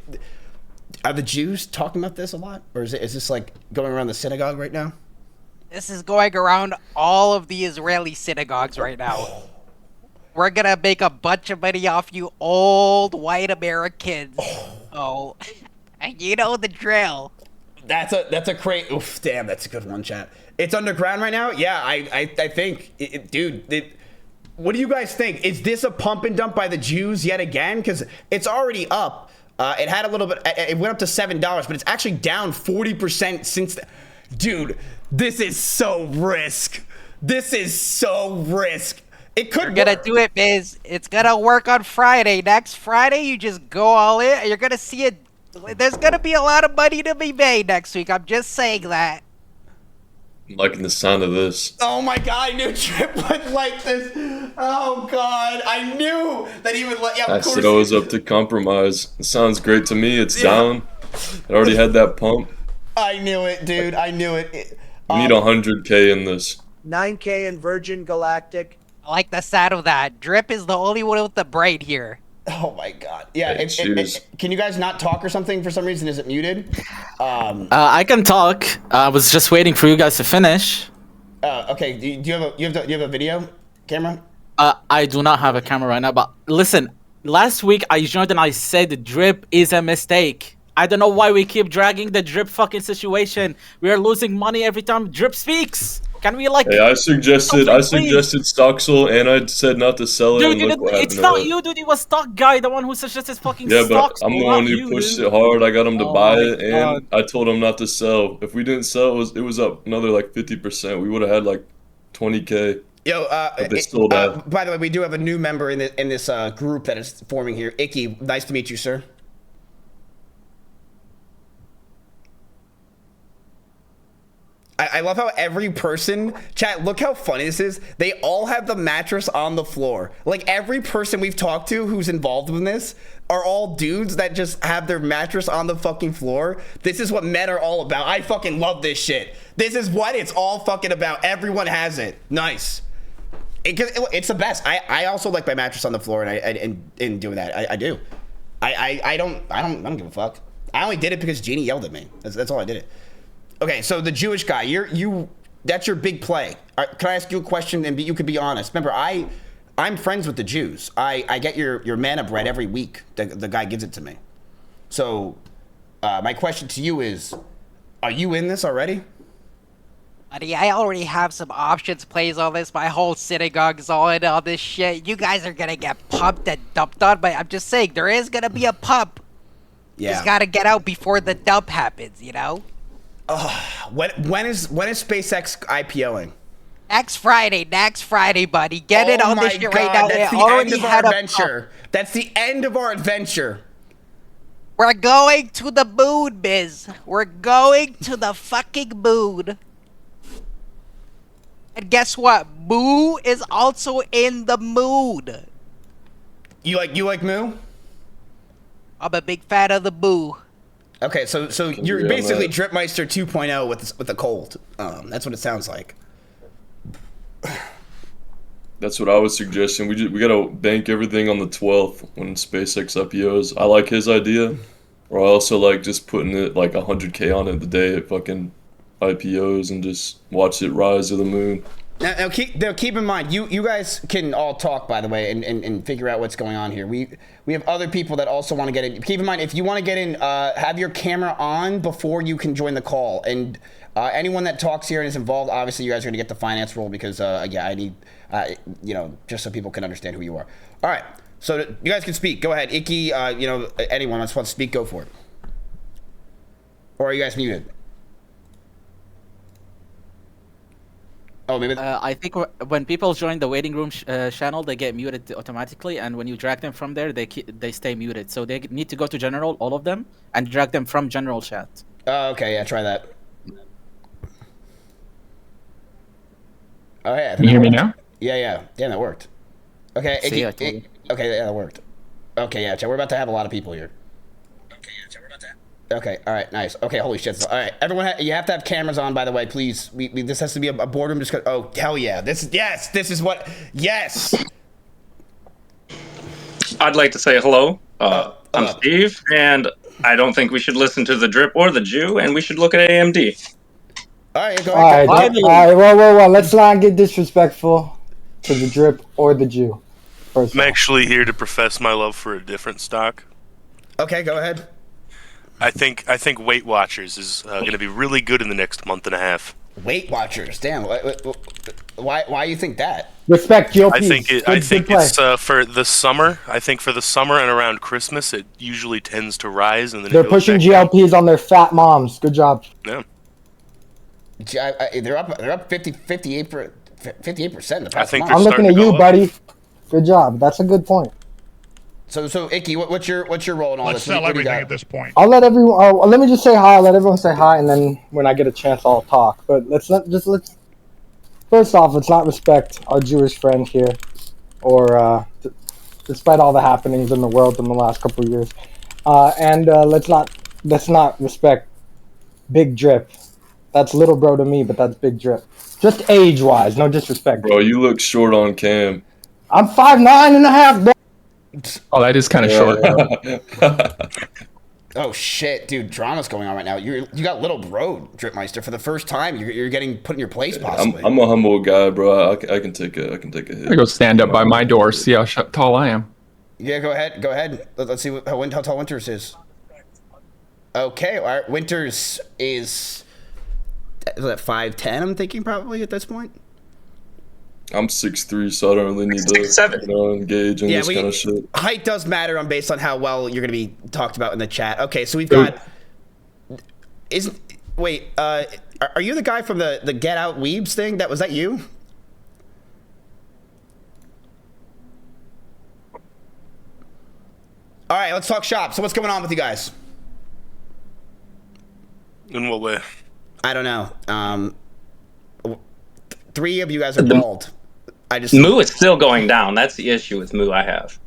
are the Jews talking about this a lot? Or is this like going around the synagogue right now? This is going around all of the Israeli synagogues right now. We're gonna make a bunch of money off you old white Americans. Oh, you know the drill. That's a great, oof, damn, that's a good one, chat. It's underground right now? Yeah, I think, dude, what do you guys think? Is this a pump and dump by the Jews yet again? Because it's already up. It had a little bit, it went up to $7, but it's actually down 40% since, dude, this is so risk. This is so risk. It could You're gonna do it, Biz. It's gonna work on Friday. Next Friday, you just go all in, and you're gonna see it. There's gonna be a lot of money to be made next week. I'm just saying that. I'm liking the sound of this. Oh my God, I knew Trip would like this. Oh God, I knew that he would like, yeah, of I course. said I was up to compromise. It sounds great to me. It's down. It already had that pump. I knew it, dude. I knew it. We need 100K in this. 9K in Virgin Galactic. I like the sound of that. Drip is the only one with the braid here. Oh my God. Yeah. Hey, can you guys not talk or something for some reason? Is it muted? I can talk. I was just waiting for you guys to finish. Okay. Do you have a video camera? I do not have a camera right now, but listen, last week I joined and I said the drip is a mistake. I don't know why we keep dragging the drip fucking situation. We are losing money every time drip speaks. Can we like? Hey, I suggested Stocksel, and I said not to sell it. Dude, and look what it's happened not you, dude. It was Stock Guy, the one who suggested fucking yeah, Stocksel. but I'm the one who pushed it hard. I got him to buy it, and I told him not to sell. If we didn't sell, it was up another like 50%. We would have had like 20K. Yo, but they still died. By the way, we do have a new member in this group that is forming here. Icky, nice to meet you, sir. I love how every person, chat, look how funny this is. They all have the mattress on the floor. Like every person we've talked to who's involved in this are all dudes that just have their mattress on the fucking floor. This is what men are all about. I fucking love this shit. This is what it's all fucking about. Everyone has it. Nice. It's the best. I also like my mattress on the floor and doing that. I do. I don't give a fuck. I only did it because Jeannie yelled at me. That's all I did it. Okay, so the Jewish guy, that's your big play. Can I ask you a question and you could be honest? Remember, I'm friends with the Jews. I get your manna bread every week. The guy gives it to me. So my question to you is, are you in this already? Buddy, I already have some options plays on this. My whole synagogue's all in on this shit. You guys are gonna get pumped and dumped on, but I'm just saying, there is gonna be a pump. Yeah. Just gotta get out before the dump happens, you know? When is SpaceX IPOing? Next Friday, buddy. Get it on this shit right now. That's They the already end of had our a adventure. That's the end of our adventure. We're going to the moon, Biz. We're going to the fucking moon. And guess what? Moo is also in the mood. You like Moo? I'm a big fan of the moo. Okay, so you're basically Dripmeister 2.0 with the cold. That's what it sounds like. That's what I was suggesting. We gotta bank everything on the 12th when SpaceX IPOs. I like his idea. Or I also like just putting it like 100K on it the day it fucking IPOs and just watch it rise to the moon. Now keep in mind, you guys can all talk, by the way, and figure out what's going on here. We have other people that also want to get in. Keep in mind, if you want to get in, have your camera on before you can join the call. And anyone that talks here and is involved, obviously you guys are going to get the finance role because, yeah, I need, just so people can understand who you are. All right, so you guys can speak. Go ahead. Icky, anyone wants to speak, go for it. Or are you guys muted? Oh, maybe. I think when people join the waiting room channel, they get muted automatically, and when you drag them from there, they stay muted. So they need to go to general, all of them, and drag them from general chat. Oh, okay, yeah, try that. Oh yeah. Can you hear me now? Yeah, that worked. Okay, See, okay, yeah, that worked. Okay, yeah, we're about to have a lot of people here. Okay, all right, nice. Okay, holy shit. All right, everyone, you have to have cameras on, by the way, please. This has to be a boardroom discussion. Oh, hell yeah. This is what, yes. I'd like to say hello. I'm Steve, and I don't think we should listen to the Drip or the Jew, and we should look at AMD. All right, go ahead. All right, whoa. Let's not get disrespectful to the Drip or the Jew. I'm actually here to profess my love for a different stock. Okay, go ahead. I think Weight Watchers is going to be really good in the next month and a half. Weight Watchers, damn. Why you think that? Respect GOP. I think it's for the summer. I think for the summer and around Christmas, it usually tends to rise, and then they're pushing GLPs on their fat moms. Good job. Yeah. They're up 58%. I think I'm looking at you, buddy. Good job. That's a good point. So Icky, what's your role in all this? Let's sell everything at this point. I'll let everyone. Let me just say hi. I'll let everyone say hi, and then when I get a chance, I'll talk. But let's. First off, let's not respect our Jewish friend here, or despite all the happenings in the world in the last couple of years, and let's not respect Big Drip. That's little bro to me, but that's Big Drip. Just age-wise, no disrespect. Bro, you look short on cam. I'm 5'9.5", bro. Oh, that is kind of short. Oh shit, dude! Drama's going on right now. You got little bro Dripmeister for the first time. You're getting put in your place, possibly. I'm a humble guy, bro. I can take a hit. I go stand up by my door, see how tall I am. Yeah, go ahead. Let's see how tall Winters is. Okay, all right. Winters is that 5'10"? I'm thinking probably at this point. I'm 6'3", so I don't really need to engage in this kind of shit. Height does matter based on how well you're going to be talked about in the chat. Okay, so we've got... are you the guy from the Get Out Weebs thing? Was that you? All right, let's talk shop. So what's going on with you guys? In what way? I don't know. 3 of you guys are bald. Moo is still going down. That's the issue with Moo I have.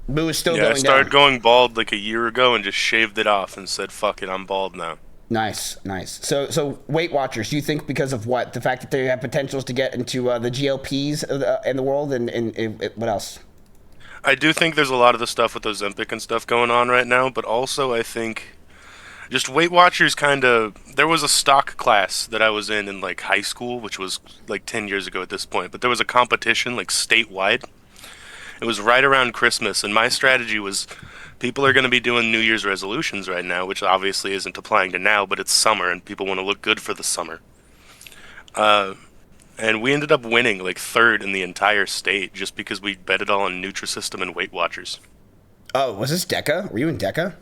Moo is still going down. I started going bald like a year ago and just shaved it off and said, fuck it, I'm bald now. Nice. So Weight Watchers, do you think because of what? The fact that they have potentials to get into the GLPs in the world and what else? I do think there's a lot of the stuff with Ozempic and stuff going on right now, but also I think... Just Weight Watchers there was a stock class that I was in like high school, which was like 10 years ago at this point, but there was a competition like statewide. It was right around Christmas, and my strategy was people are going to be doing New Year's resolutions right now, which obviously isn't applying to now, but it's summer and people want to look good for the summer. And we ended up winning like third in the entire state just because we bet it all on Nutrisystem and Weight Watchers. Oh, was this DECA? Were you in DECA?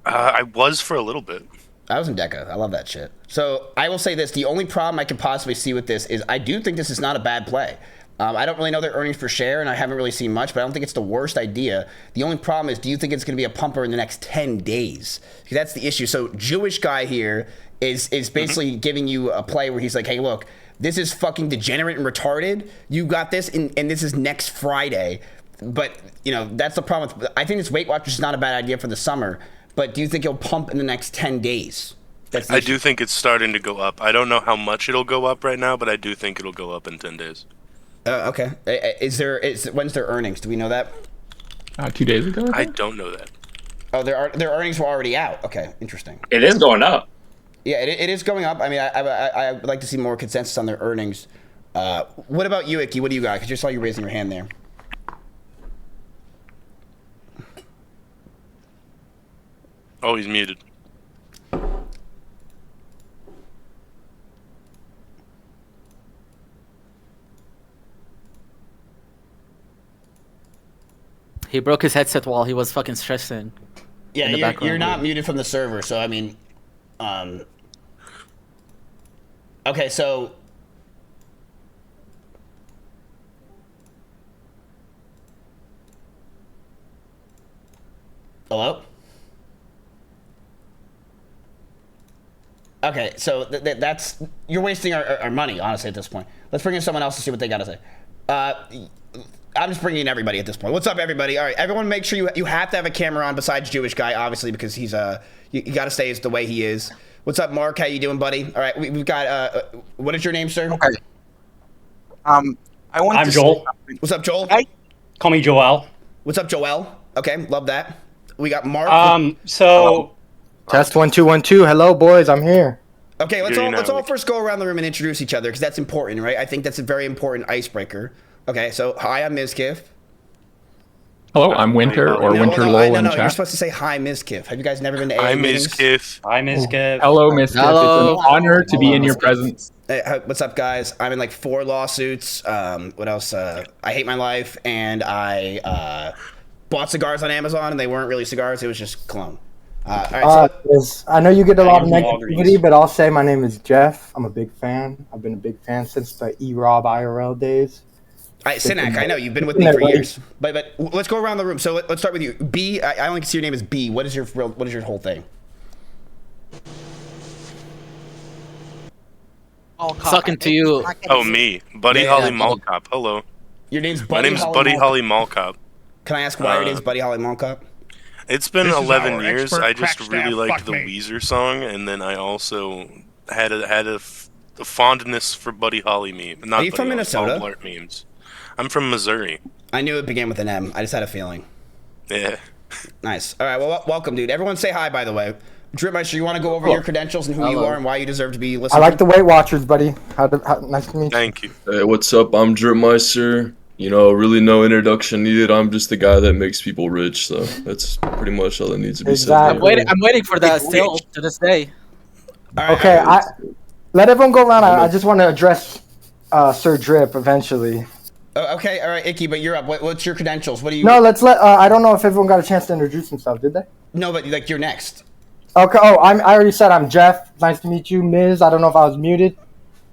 I was for a little bit. I was in DECA. I love that shit. So I will say this. The only problem I could possibly see with this is I do think this is not a bad play. I don't really know their earnings per share, and I haven't really seen much, but I don't think it's the worst idea. The only problem is, do you think it's going to be a pumper in the next 10 days? Because that's the issue. So Jewish guy here is basically giving you a play where he's like, hey, look, this is fucking degenerate and retarded. You got this, and this is next Friday. But, that's the problem. I think this Weight Watchers is not a bad idea for the summer. But do you think it'll pump in the next 10 days? I do think it's starting to go up. I don't know how much it'll go up right now, but I do think it'll go up in 10 days. Okay. When's their earnings? Do we know that? 2 days ago? I don't know that. Oh, their earnings were already out. Okay, interesting. It is going up. Yeah, it is going up. I mean, I would like to see more consensus on their earnings. What about you, Icky? What do you got? Because I saw you raising your hand there. Oh, he's muted. He broke his headset while he was fucking stressing. Yeah, you're not muted from the server, so I mean, okay, so hello? Okay, so that's you're wasting our money, honestly, at this point. Let's bring in someone else to see what they got to say. I'm just bringing in everybody at this point. What's up, everybody? All right, everyone, make sure you have to have a camera on besides Jewish guy, obviously, because he's you got to stay the way he is. What's up, Mark? How you doing, buddy? All right, we've got what is your name, sir? Okay. I'm Joel. What's up, Joel? Hi. Call me Joel. What's up, Joel? Okay, love that. We got Mark. Test 1 2 1 2. Hello, boys. I'm here. Okay, let's all first go around the room and introduce each other because that's important, right? I think that's a very important icebreaker. Okay, so hi, I'm Mizkif. Hello, I'm Winter or Winter Lol in chat. You're supposed to say hi, Mizkif. Have you guys never been to AA I'm meetings? Mizkif. Hi, Mizkif. Hello, Mizkif. It's an honor to be in your presence. Hey, what's up, guys? I'm in like 4 lawsuits. What else? I hate my life, and I bought cigars on Amazon, and they weren't really cigars. It was just cologne. All right, I know you get a lot of negativity, but I'll say my name is Jeff. I'm a big fan. I've been a big fan since the E-Rob IRL days. Sinak, I know you've been with me for years, but let's go around the room. So let's start with you. B, I only see your name as B. What is your whole thing? Sucking to you. Oh, me, Buddy Holly Mall Cop. Hello. Your name's Buddy. My name's Buddy Holly Mall Cop. Can I ask why your name's Buddy Holly Mall Cop? It's been 11 years. I just really liked the Weezer song, and then I also had a fondness for Buddy Holly meme. Are you from Minnesota? Blart memes. I'm from Missouri. I knew it began with an M. I just had a feeling. Yeah. Nice. All right. Well, welcome, dude. Everyone say hi, by the way. Dripmeister, you want to go over your credentials and who you are and why you deserve to be listened I like the Weight Watchers, buddy. Nice to meet you. Thank you. Hey, what's up? I'm Dripmeister. Really no introduction needed. I'm just the guy that makes people rich, so that's pretty much all that needs to be said. I'm waiting for that still to this day. Okay, let everyone go around. I just want to address Sir Drip eventually. Okay, all right, Icky, but you're up. What's your credentials? What do you? No, let's let. I don't know if everyone got a chance to introduce themselves. Did they? No, but like you're next. Okay. Oh, I already said I'm Jeff. Nice to meet you, Miz. I don't know if I was muted.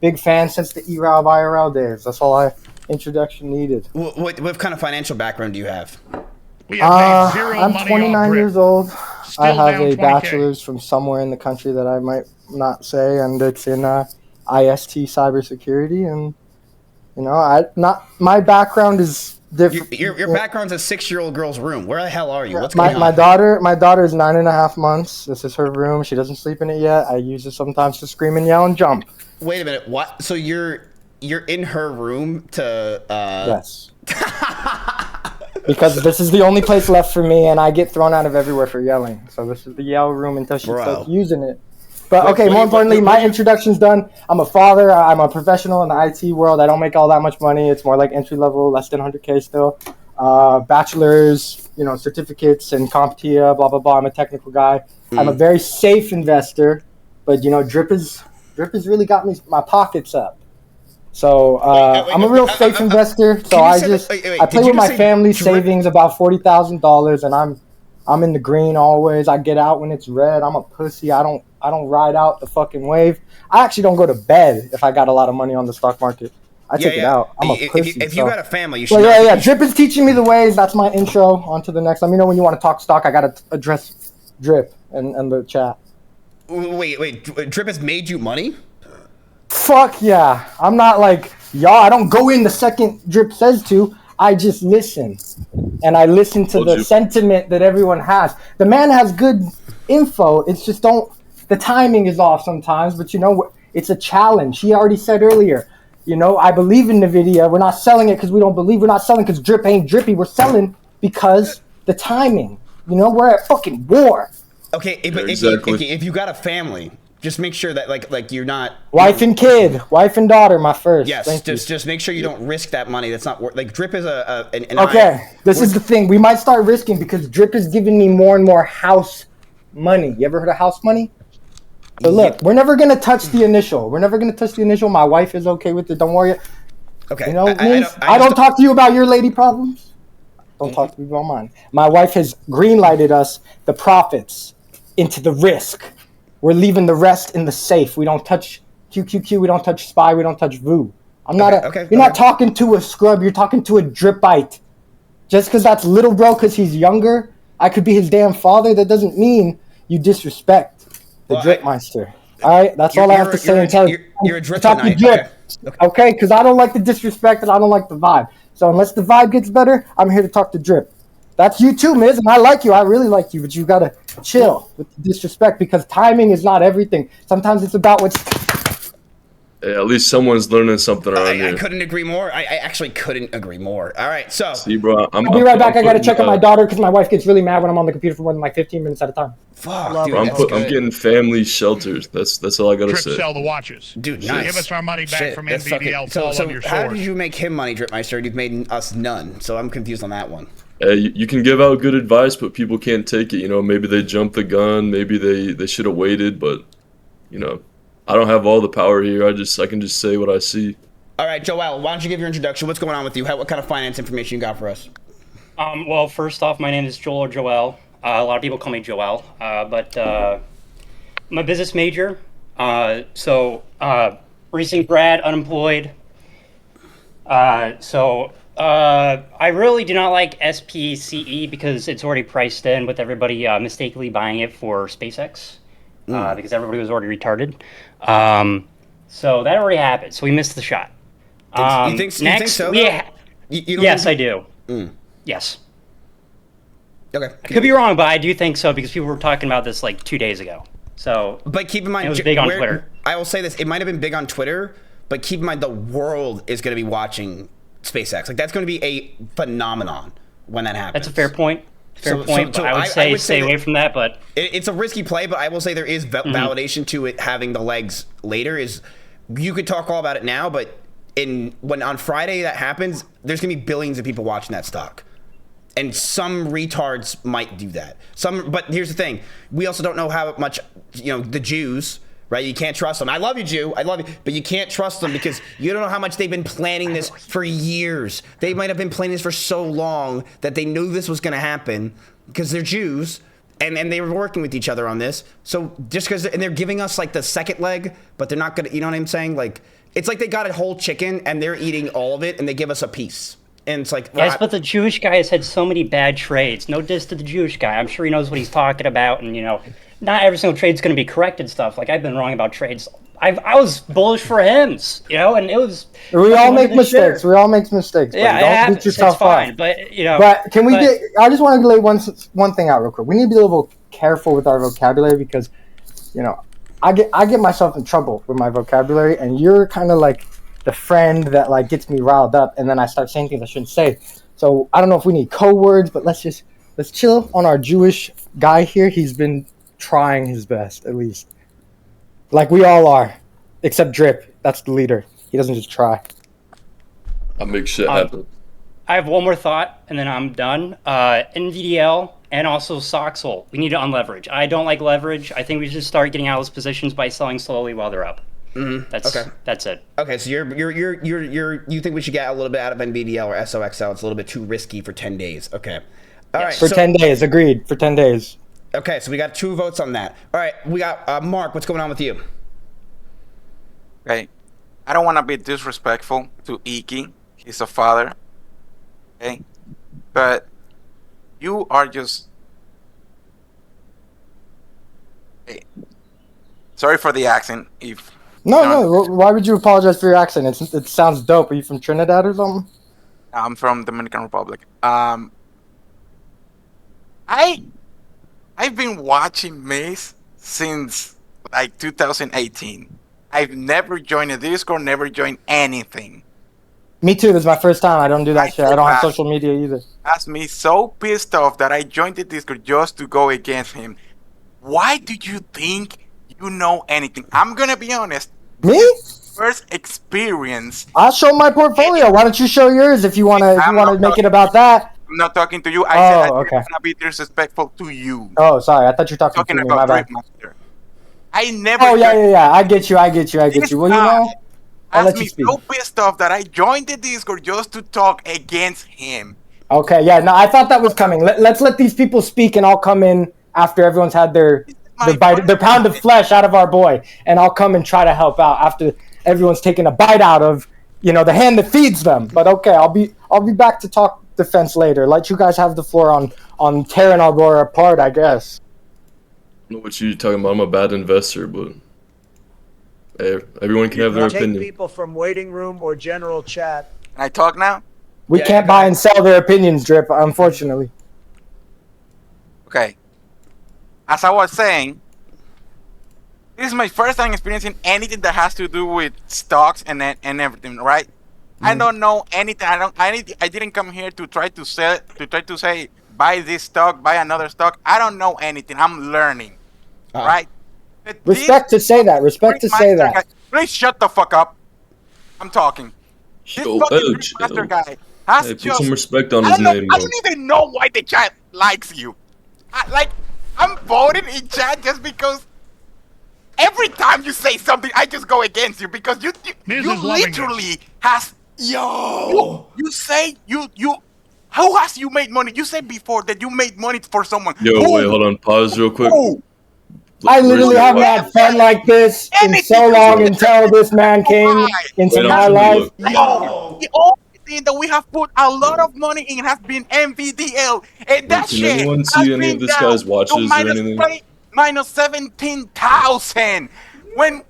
Big fan since the E-Rob IRL days. That's all introduction needed. What kind of financial background do you have? I'm 29 years old. I have a bachelor's from somewhere in the country that I might not say, and it's in IST cybersecurity. And my background is different. Your background's a 6-year-old girl's room. Where the hell are you? What's going on? My daughter is 9.5 months. This is her room. She doesn't sleep in it yet. I use it sometimes to scream and yell and jump. Wait a minute. What? So you're in her room to? Yes. Because this is the only place left for me, and I get thrown out of everywhere for yelling. So this is the yell room until she starts using it. But okay, more importantly, my introduction's done. I'm a father. I'm a professional in the IT world. I don't make all that much money. It's more like entry level, less than 100K still. Bachelor's, certificates and CompTIA, blah blah blah. I'm a technical guy. I'm a very safe investor, but Drip is Drip has really got my pockets up. So I'm a real safe investor. So I play with my family savings about $40,000, and I'm in the green always. I get out when it's red. I'm a pussy. I don't ride out the fucking wave. I actually don't go to bed if I got a lot of money on the stock market. I take it out. I'm a pussy. If you got a family, you should. Yeah. Drip is teaching me the ways. That's my intro. On to the next. Let me know when you want to talk stock. I gotta address Drip and the chat. Wait. Drip has made you money? Fuck yeah. I'm not like y'all. I don't go in the second Drip says to. I just listen, and I listen to the sentiment that everyone has. The man has good info. It's just the timing is off sometimes. But you know, it's a challenge. He already said earlier. You know, I believe in NVIDIA. We're not selling it because we don't believe. We're not selling because Drip ain't drippy. We're selling because the timing. You know, we're at fucking war. Okay, but if you got a family, just make sure that like you're not wife and kid, wife and daughter. My first. Yes, just make sure you don't risk that money. That's not like Drip is this is the thing. We might start risking because Drip is giving me more and more house money. You ever heard of house money? So look, we're never gonna touch the initial. My wife is okay with it. Don't worry. Okay. You know, I don't talk to you about your lady problems. Don't talk to me about mine. My wife has green-lighted us the profits into the risk. We're leaving the rest in the safe. We don't touch QQQ. We don't touch SPY. We don't touch VOO. You're not talking to a scrub. You're talking to a dripite. Just because that's little bro, because he's younger, I could be his damn father. That doesn't mean you disrespect the Dripmeister. All right, that's all I have to say. You're a drip tonight. Drip. Okay, because I don't like the disrespect and I don't like the vibe. So unless the vibe gets better, I'm here to talk to Drip. That's you too, Miz, and I like you. I really like you, but you gotta chill with the disrespect because timing is not everything. Sometimes it's about what's. Hey, at least someone's learning something around here. I couldn't agree more. I actually couldn't agree more. All right, so. See, bro, I'll be right back. I gotta check on my daughter because my wife gets really mad when I'm on the computer for more than like 15 minutes at a time. Fuck, dude, I'm getting family shelters. That's all I gotta say. Sell the watches, dude. Nice. Give us our money back from NVDL. So how did you make him money, Dripmeister? You've made us none. So I'm confused on that one. You can give out good advice, but people can't take it. You know, maybe they jumped the gun. Maybe they should have waited. But you know, I don't have all the power here. I can just say what I see. All right, Joel, why don't you give your introduction? What's going on with you? What kind of finance information you got for us? Well, first off, my name is Joel or Joel. A lot of people call me Joel, but I'm a business major. Recent grad, unemployed. I really do not like SPCE because it's already priced in with everybody mistakenly buying it for SpaceX because everybody was already retarded. So that already happened. So we missed the shot. You think so? Yes, I do. Yes. Okay. I could be wrong, but I do think so because people were talking about this like 2 days ago. So, but keep in mind, it was big on Twitter. I will say this: it might have been big on Twitter, but keep in mind the world is going to be watching SpaceX. Like that's going to be a phenomenon when that happens. That's a fair point. But I would say stay away from that. But it's a risky play. But I will say there is validation to it having the legs later. Is you could talk all about it now, but when on Friday that happens, there's going to be billions of people watching that stock. And some retards might do that. But here's the thing: we also don't know how much, the Jews, right? You can't trust them. I love you, Jew. I love you, but you can't trust them because you don't know how much they've been planning this for years. They might have been planning this for so long that they knew this was going to happen because they're Jews and they were working with each other on this. So just because they're giving us like the second leg, but they're not gonna. You know what I'm saying? Like it's like they got a whole chicken and they're eating all of it and they give us a piece. And it's like, yes, but the Jewish guy has had so many bad trades. No diss to the Jewish guy. I'm sure he knows what he's talking about, and not every single trade's going to be correct and stuff. Like I've been wrong about trades. I was bullish for HIMS, and it was. We all make mistakes. We all make mistakes. Yeah, don't beat yourself it's fine. up. But But can we get? I just want to lay one thing out real quick. We need to be a little careful with our vocabulary because, I get myself in trouble with my vocabulary, and you're kind of like the friend that like gets me riled up, and then I start saying things I shouldn't say. So I don't know if we need code words, but let's chill on our Jewish guy here. He's been trying his best, at least, like we all are, except Drip. That's the leader. He doesn't just try. I make shit happen. I have one more thought, and then I'm done. NVDL and also Soxel. We need to unleverage. I don't like leverage. I think we should start getting out of those positions by selling slowly while they're up. That's it. Okay, so you think we should get a little bit out of NVDL or SOXL? It's a little bit too risky for 10 days. Okay. All right. For 10 days, agreed. For 10 days. Okay, so we got 2 votes on that. All right, we got Mark. What's going on with you? Okay, I don't want to be disrespectful to Iki. He's a father. Okay, but you are just. Hey, sorry for the accent. If No. Why would you apologize for your accent? It sounds dope. Are you from Trinidad or something? I'm from Dominican Republic. I've been watching Maze since like 2018. I've never joined a Discord, never joined anything. Me too. This is my first time. I don't do that shit. I don't have social media either. Has me so pissed off that I joined the Discord just to go against him. Why do you think you know anything? I'm gonna be honest. Me? First experience. I'll show my portfolio. Why don't you show yours if you wanna make it about that? I'm not talking to you. I said I okay. didn't want to be disrespectful to you. Oh, sorry. I thought you were talking to me. My bad. I never. Oh yeah. I get you. Well, you know, I'll let you speak. So pissed off that I joined the Discord just to talk against him. Okay, yeah. No, I thought that was coming. Let's let these people speak, and I'll come in after everyone's had their pound of flesh out of our boy, and I'll come and try to help out after everyone's taken a bite out of, the hand that feeds them. But okay, I'll be back to talk defense later. Let you guys have the floor on tearing Aurora apart, I guess. I don't know what you're talking about. I'm a bad investor, but hey, everyone can have their opinion. Take people from waiting room or general chat. Can I talk now? We can't buy and sell their opinions, Drip, unfortunately. Okay. As I was saying, this is my first time experiencing anything that has to do with stocks and everything, right? I don't know anything. I didn't come here to try to sell, to say buy this stock, buy another stock. I don't know anything. I'm learning, right? But Respect to say that. Please shut the fuck up. I'm talking. This fucking master guy has Hey, put some respect on his name, I bro. don't even know why the chat likes you. I'm voting in chat just because every time you say something, I just go against you because you literally has you say you how has you made money? You said before that you made money for someone. Yo, wait, hold on. Pause real quick. I literally haven't had fun like this in so long until this man came into my life. The only thing that we have put a lot of money in has been MVDL, and that Can shit anyone has see any been of this down guy's watches to or anything? minus 17,000. When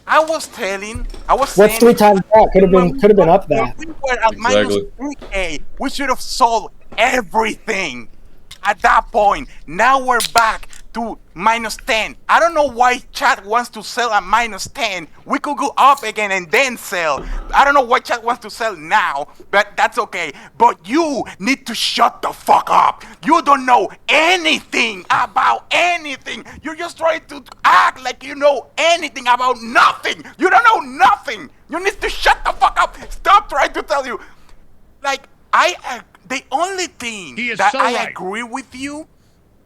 I was saying, What's 3 times that? Could have been up there. we were at minus 3K. We should have sold everything at that point. Now we're back to minus 10. I don't know why chat wants to sell at minus 10. We could go up again and then sell. I don't know why chat wants to sell now, but that's okay. But you need to shut the fuck up. You don't know anything about anything. You're just trying to act like you know anything about nothing. You don't know nothing. You need to shut the fuck up. Stop trying to tell you. The only thing that I agree with you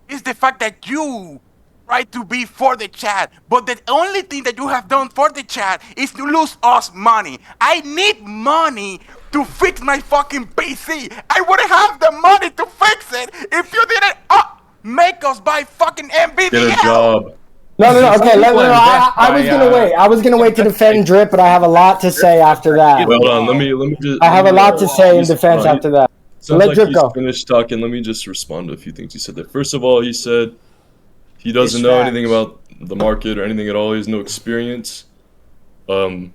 is the fact that you try to be for the chat, but the only thing that you have done for the chat is to lose us money. I need money to fix my fucking PC. I wouldn't have the money to fix it if you didn't make us buy fucking NVIDIA. Get a job. No. Okay, I was gonna wait to defend Drip, but I have a lot to say after that. Hold on, let me just. I have a lot to say in defense after that. So let Drip go. Finished talking. Let me just respond to a few things he said there. First of all, he said he doesn't know anything about the market or anything at all. He has no experience. We're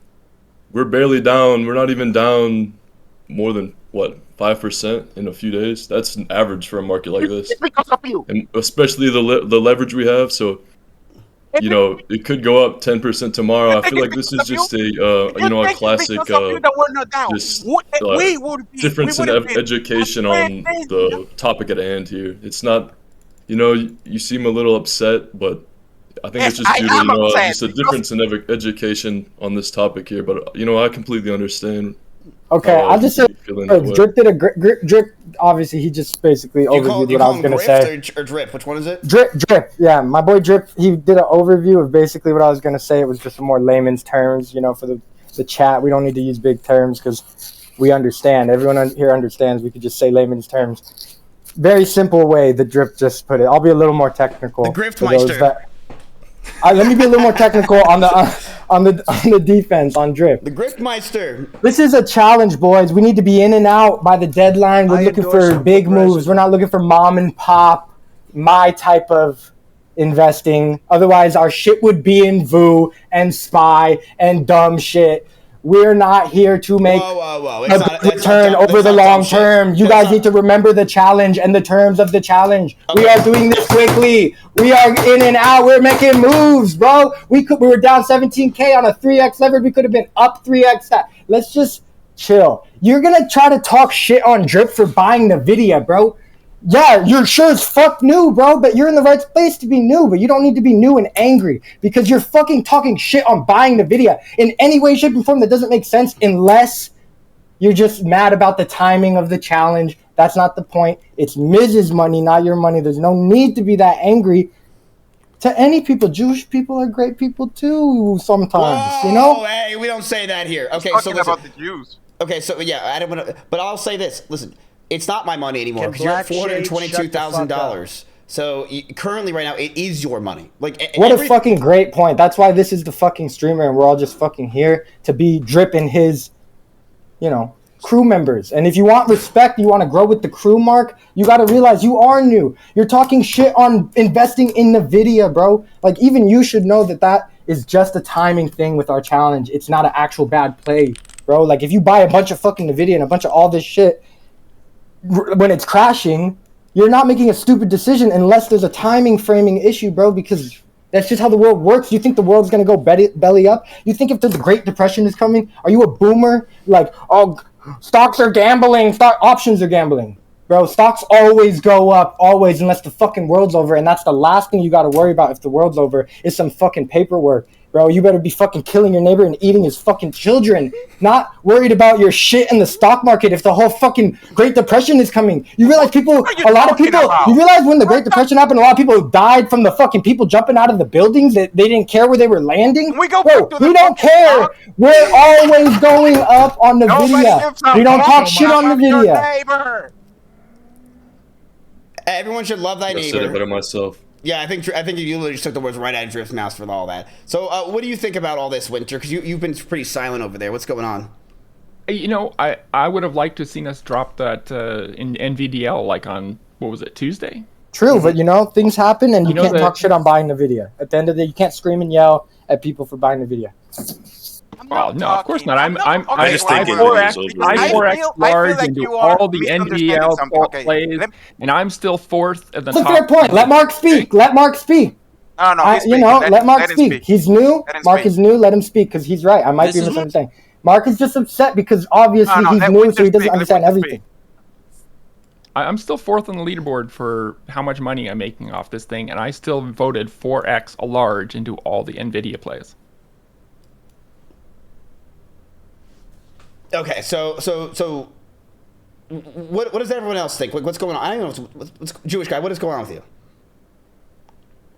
barely down. We're not even down more than 5% in a few days. That's an average for a market like this. It's because of you. And especially the leverage we have. So, it could go up 10% tomorrow. I feel like this is just a classic difference in education on the topic at hand here. It's not, you seem a little upset, but I think it's just due to just a difference in education on this topic here. But I completely understand. Okay, I'll just say Drip did obviously he just basically You overviewed what I was gonna say. Or Drip? Which one is it? Drip, yeah, my boy Drip. He did an overview of basically what I was gonna say. It was just more layman's terms, you know, for the chat. We don't need to use big terms because we understand. Everyone here understands. We could just say layman's terms. Very simple way the Drip just put it. I'll be a little more technical. The Griftmeister. Let me be a little more technical on the defense on Drip. The Griftmeister. This is a challenge, boys. We need to be in and out by the deadline. We're looking for big moves. We're not looking for mom and pop, my type of investing. Otherwise, our shit would be in VOO and SPY and dumb shit. We're not here to make a return over the long term. You guys need to remember the challenge and the terms of the challenge. Okay. We are doing this quickly. We are in and out. We're making moves, bro. We were down 17K on a 3x leverage. We could have been up 3x that. Let's just chill. You're going to try to talk shit on Drip for buying NVIDIA, bro. Yeah, you're sure as fuck new, bro, but you're in the right place to be new, but you don't need to be new and angry because you're fucking talking shit on buying NVIDIA in any way, shape, or form that doesn't make sense unless you're just mad about the timing of the challenge. That's not the point. It's Miz's money, not your money. There's no need to be that angry to any people. Jewish people are great people too sometimes, you know? Hey, we don't say that here. Okay, so listen. About the Jews. Okay, so yeah, I don't want to, but I'll say this. Listen. It's not my money anymore because you're at $422,000. So currently, right now, it is your money. Like, what a fucking great point. That's why this is the fucking streamer, and we're all just fucking here to be Drip and his, you know, crew members. And if you want respect, you want to grow with the crew, Mark, you got to realize you are new. You're talking shit on investing in NVIDIA, bro. Like, even you should know that is just a timing thing with our challenge. It's not an actual bad play, bro. Like, if you buy a bunch of fucking NVIDIA and a bunch of all this shit, when it's crashing, you're not making a stupid decision unless there's a timing framing issue, bro, because that's just how the world works. You think the world's going to go belly up? You think if the Great Depression is coming, are you a boomer? Like, oh, stocks are gambling, stock options are gambling. Bro, stocks always go up, always, unless the fucking world's over, and that's the last thing you got to worry about if the world's over is some fucking paperwork. Bro, you better be fucking killing your neighbor and eating his fucking children. Not worried about your shit in the stock market if the whole fucking Great Depression is coming. You realize you realize when the Great Depression happened, a lot of people died from the fucking people jumping out of the buildings that they didn't care where they were landing? We don't care. We're always going up on NVIDIA. We don't talk shit on NVIDIA. Everyone should love thy neighbor. I said it better myself. Yeah, I think you literally just took the words right out of Drift's mouth for all that. So, what do you think about all this, Winter? Because you've been pretty silent over there. What's going on? You know, I would have liked to have seen us drop that in NVDL like on, what was it, Tuesday? True, but you know, things happen and you can't talk shit on buying NVIDIA. At the end of the day, you can't scream and yell at people for buying NVIDIA. Well, no, of course not. I just think I 4x large and do all the NVL plays, and I'm still fourth at the top. That's a fair point. Let Mark speak. Let Mark speak. No, let Mark speak. He's new. Mark is new. Let him speak because he's right. I might be misunderstanding. Mark is just upset because obviously he's new, so he doesn't understand everything. I'm still fourth on the leaderboard for how much money I'm making off this thing, and I still voted 4x a large and do all the NVIDIA plays. Okay, so what does everyone else think? What's going on? I don't know. What's Jewish guy, what is going on with you?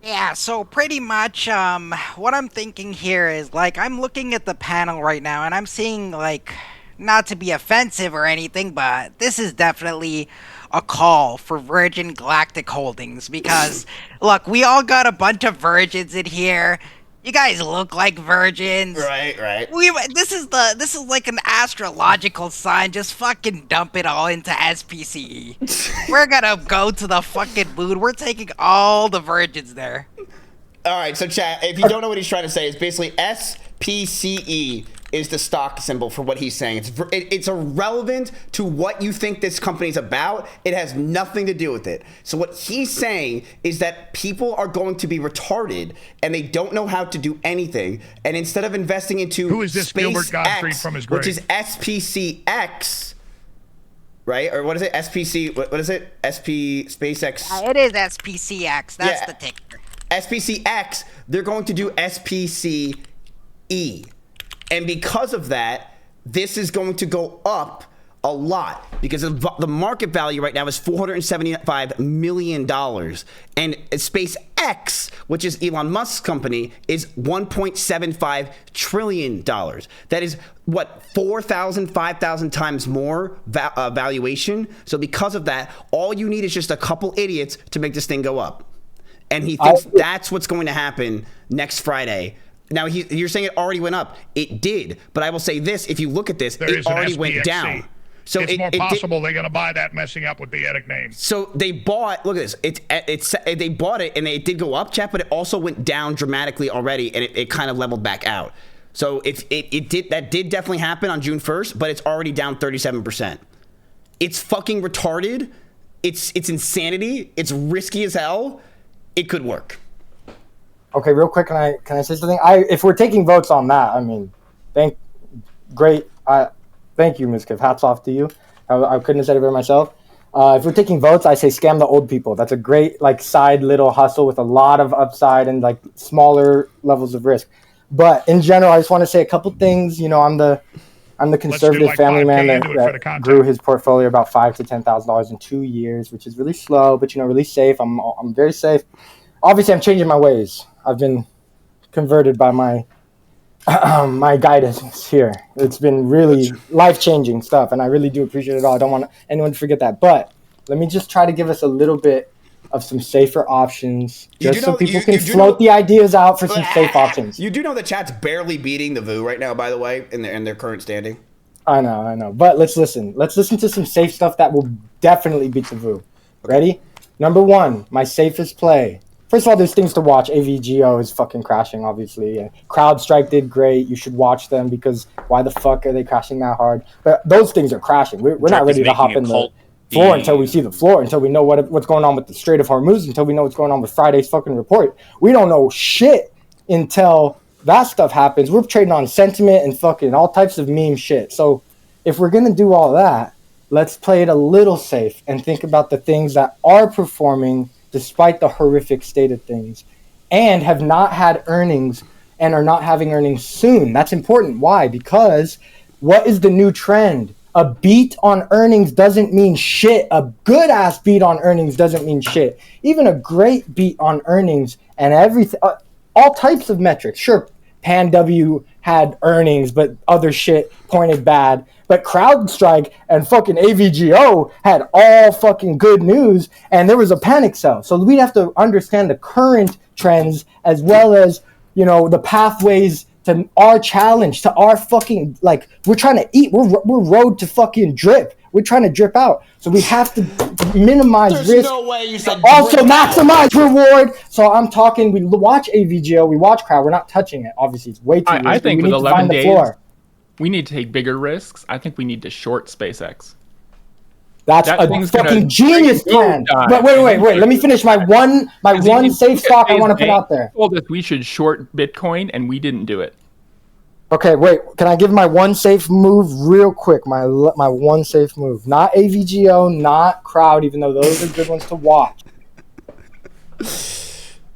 Yeah, so pretty much what I'm thinking here is, like, I'm looking at the panel right now and I'm seeing, like, not to be offensive or anything, but this is definitely a call for Virgin Galactic Holdings because, look, we all got a bunch of virgins in here. You guys look like virgins. Right. This is like an astrological sign. Just fucking dump it all into SPCE. We're gonna go to the fucking moon. We're taking all the virgins there. All right, so chat, if you don't know what he's trying to say, it's basically SPCE is the stock symbol for what he's saying. It's irrelevant to what you think this company's about. It has nothing to do with it. So what he's saying is that people are going to be retarded and they don't know how to do anything. And instead of investing into who is this Gilbert Gottfried from his grave? Which is SPCX, right? Or what is it? SPC? What is it? SpaceX? It is SPCX. That's the ticker. SPCX. They're going to do SPCE. And because of that, this is going to go up A lot, because the market value right now is $475 million. And SpaceX, which is Elon Musk's company, is $1.75 trillion. That is, what, 4,000, 5,000 times more valuation? So because of that, all you need is just a couple idiots to make this thing go up. And he thinks that's what's going to happen next Friday. Now, you're saying it already went up. It did. But I will say this, if you look at this, it already went down. So it's more possible they're going to buy that messing up with the Etic name. So they bought, look at this, they bought it and it did go up, chat, but it also went down dramatically already and it kind of leveled back out. So that did definitely happen on June 1st, but it's already down 37%. It's fucking retarded. It's insanity. It's risky as hell. It could work. Okay, real quick, can I say something? If we're taking votes on that, I mean, thank you, Mizkif. Hats off to you. I couldn't have said it better myself. If we're taking votes, I say scam the old people. That's a great side little hustle with a lot of upside and smaller levels of risk. But in general, I just want to say a couple things. I'm the conservative family man that grew his portfolio about $5,000 to $10,000 in 2 years, which is really slow, but really safe. I'm very safe. Obviously, I'm changing my ways. I've been converted by my my guidance here. It's been really life-changing stuff, and I really do appreciate it all. I don't want anyone to forget that. But let me just try to give us a little bit of some safer options, just so people can float the ideas out for some safe options. You do know the chat's barely beating the VOO right now, by the way, in their current standing. I know. But let's listen. Let's listen to some safe stuff that will definitely beat the VOO. Okay. Ready? Number 1, my safest play. First of all, there's things to watch. AVGO is fucking crashing, obviously. And CrowdStrike did great. You should watch them because why the fuck are they crashing that hard? But those things are crashing. We're not ready to hop in the floor until we see the floor, until we know what's going on with the Strait of Hormuz, until we know what's going on with Friday's fucking report. We don't know shit until that stuff happens. We're trading on sentiment and fucking all types of meme shit. So if we're going to do all that, let's play it a little safe and think about the things that are performing despite the horrific state of things, and have not had earnings and are not having earnings soon. That's important. Why? Because what is the new trend? A beat on earnings doesn't mean shit. A good-ass beat on earnings doesn't mean shit. Even a great beat on earnings and everything, all types of metrics. Sure, PanW had earnings, but other shit pointed bad. But CrowdStrike and fucking AVGO had all fucking good news, and there was a panic sell. So we have to understand the current trends as well as, the pathways to our challenge, to our fucking, we're trying to eat. We're road to fucking drip. We're trying to drip out. So we have to minimize risk. There's no way you said also maximize reward. So I'm talking, we watch AVGO, we watch Crowd. We're not touching it. Obviously, it's way too risky. I think with 11 days, we need to take bigger risks. I think we need to short SpaceX. That's a fucking genius plan. But wait. Let me finish my one safe stock I want to put out there. Told us we should short Bitcoin, and we didn't do it. Okay, wait. Can I give my one safe move real quick? My one safe move. Not AVGO, not Crowd, even though those are good ones to watch.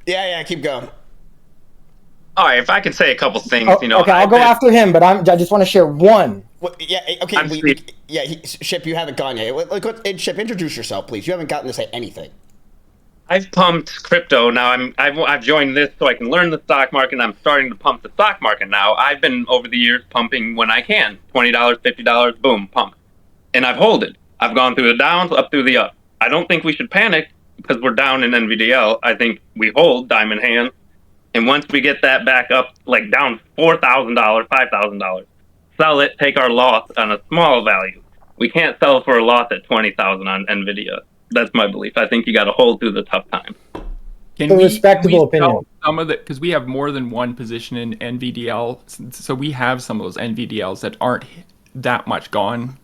Yeah, keep going. All right, if I could say a couple things, Okay, I'll go after him, but I just want to share one. Well, yeah, okay. Ship, you haven't gone yet. Ship, introduce yourself, please. You haven't gotten to say anything. I've pumped crypto. Now I've joined this so I can learn the stock market. And I'm starting to pump the stock market now. I've been over the years pumping when I can. $20, $50, boom, pump. And I've holded. I've gone through the downs, up through the up. I don't think we should panic because we're down in NVDL. I think we hold diamond hands. And once we get that back up, down $4,000, $5,000, sell it, take our loss on a small value. We can't sell for a loss at $20,000 on NVIDIA. That's my belief. I think you got to hold through the tough times. Can we opinion. Some of it, because we have more than one position in NVDL, so we have some of those NVDLs that aren't that much gone,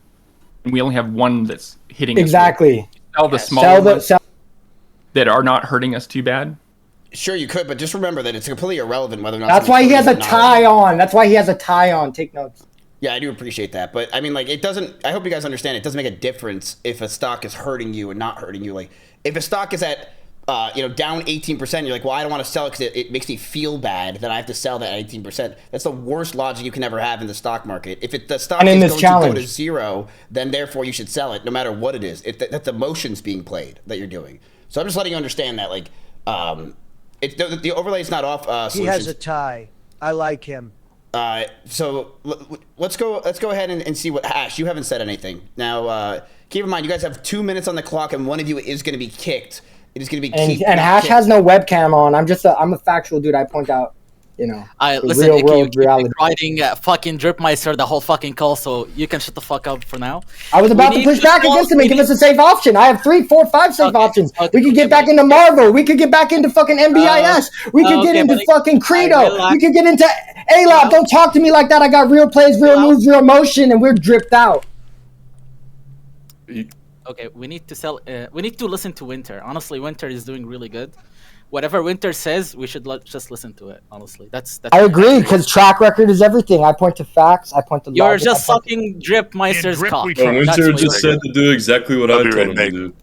and we only have one that's hitting exactly. us. Sell the smaller ones that are not hurting us too bad. Sure, you could, but just remember that it's completely irrelevant whether or not. That's why he has a tie on. That's why he has a tie on. Take notes. Yeah, I do appreciate that, but I mean, it doesn't. I hope you guys understand. It doesn't make a difference if a stock is hurting you and not hurting you. If a stock is at down 18%. You're like, well, I don't want to sell it because it makes me feel bad that I have to sell that at 18%. That's the worst logic you can ever have in the stock market. If the stock is going to go to zero, then therefore you should sell it no matter what it is. That's emotions being played that you're doing. So I'm just letting you understand that, like, the overlay is not off. He has a tie. I like him. So let's go ahead and see what Hash. You haven't said anything. Now, keep in mind, you guys have 2 minutes on the clock, and one of you is going to be kicked. It is going to be and Hash has no webcam on. I'm a factual dude. I point out, listen, real world reality. Riding fucking Dripmeister the whole fucking call, so you can shut the fuck up for now. I was about to push back against him and give us a safe option. I have 3, 4, 5 safe options. We could get back into Marvel. We could get back into fucking MBIS. We could get into fucking Credo. We could get into A-Lab. Don't talk to me like that. I got real plays, real moves, real emotion, and we're dripped out. Okay, we need to sell. We need to listen to Winter. Honestly, Winter is doing really good. Whatever Winter says, we should just listen to it. Honestly, that's. I agree, because track record is everything. I point to facts. I point to. You're just sucking Dripmeister's cock. Winter just said to do exactly what I told him to do.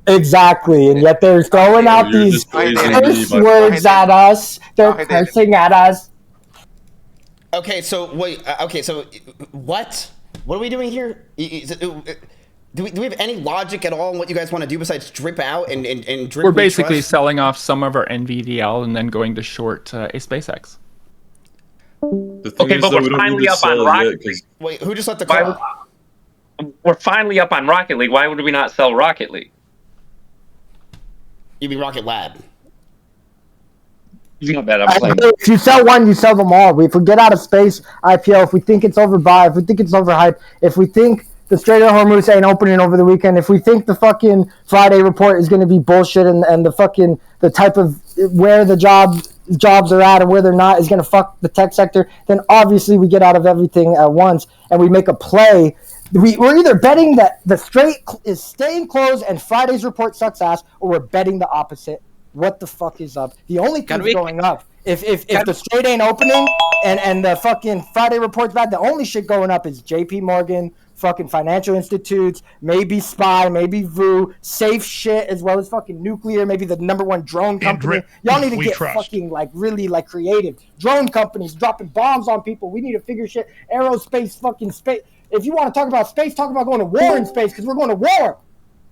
Exactly, and yet they're throwing out these curse words at us. They're cursing at us. Okay, so wait. Okay, so what? What are we doing here? Do we have any logic at all in what you guys want to do besides drip out and drip? We're basically selling off some of our NVDL and then going to short a SpaceX. Okay, but we're finally up on Rocket League. Wait, who just let the call? We're finally up on Rocket League. Why would we not sell Rocket League? You mean Rocket Lab? You bet I'm playing. If you sell one, you sell them all. If we get out of space IPO, if we think it's overbuy, if we think it's overhyped, if we think the Strait of Hormuz ain't opening over the weekend, if we think the fucking Friday report is going to be bullshit and the type of where the jobs are at and where they're not is going to fuck the tech sector, then obviously we get out of everything at once and we make a play. We're either betting that the Strait is staying closed and Friday's report sucks ass, or we're betting the opposite. What the fuck is up? The only thing's going up. If the Strait ain't opening and the fucking Friday report's bad, the only shit going up is JP Morgan, fucking financial institutes, maybe SPY, maybe VOO, safe shit, as well as fucking nuclear, maybe the #1 drone company. Y'all need to get fucking really creative. Drone companies dropping bombs on people. We need to figure shit. Aerospace, fucking space. If you want to talk about space, talk about going to war in space, because we're going to war.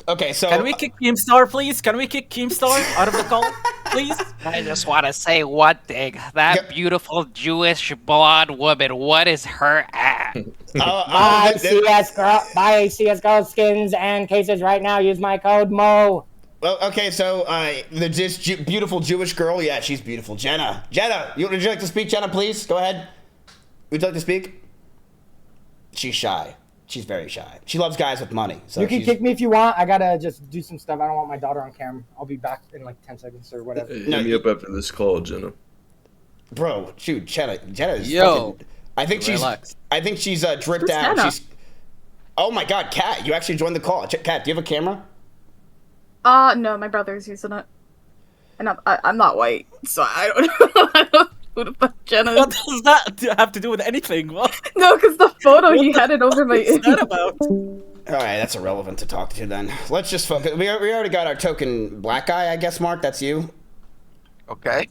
Okay, so can we kick Keemstar, please? Can we kick Keemstar out of the call, please? I just want to say one thing. That beautiful Jewish blonde woman, what is her at? Buy CSGO skins and cases right now. Use my code MO. Well, okay, so this beautiful Jewish girl, yeah, she's beautiful. Jenna, would you like to speak, Jenna, please? Go ahead. Would you like to speak? She's shy. She's very shy. She loves guys with money. So you can kick me if you want. I gotta just do some stuff. I don't want my daughter on camera. I'll be back in 10 seconds or whatever. Hit me up after this call, Jenna. Bro, shoot, Jenna is fucking, I think she's dripped out. Jenna? Oh my God, Kat, you actually joined the call. Kat, do you have a camera? No, my brother's using it. And I'm not white, so I don't know. Who the fuck Jenna is. What does that have to do with anything? What? No, because the photo he had it over my. What's that about? All right, that's irrelevant to talk to then. Let's just focus. We already got our token black guy, I guess. Mark, that's you. Okay.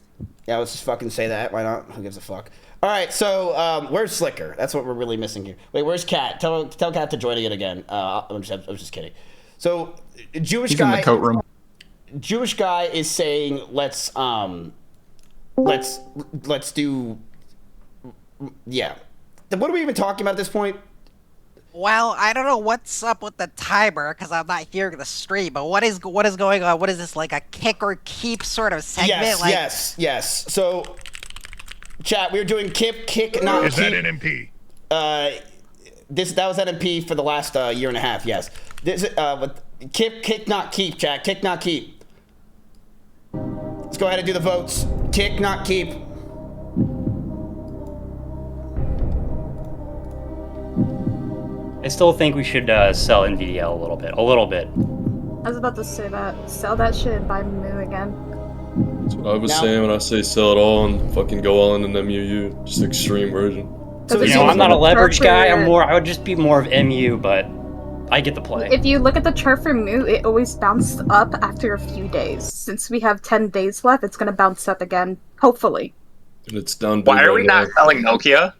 Yeah, let's just fucking say that. Why not? Who gives a fuck? All right, so where's Slicker? That's what we're really missing here. Wait, where's Kat? Tell Kat to join it again. I'm just kidding. So, Jewish He's guy. in the coat room. Jewish guy is saying let's do. Yeah. What are we even talking about at this point? Well, I don't know what's up with the timer because I'm not hearing the stream. But what is going on? What is this, like a kick or keep sort of segment? Yes. So, chat, we were doing kick, not keep. Is that NMP? That was NMP for the last year and a half. Yes. This kick, not keep. Chat, kick, not keep. Let's go ahead and do the votes. Kick, not keep. I still think we should sell NVDL a little bit. I was about to say that. Sell that shit and buy Moo again. That's what I was saying when I say sell it all and fucking go all in an MUU. Just extreme version. So, I'm not a leverage guy. I would just be more of MU, but I get the play. If you look at the chart for Moo, it always bounced up after a few days. since we have 10 days left, it's gonna bounce up again. Hopefully. And it's down. Why are we not selling Nokia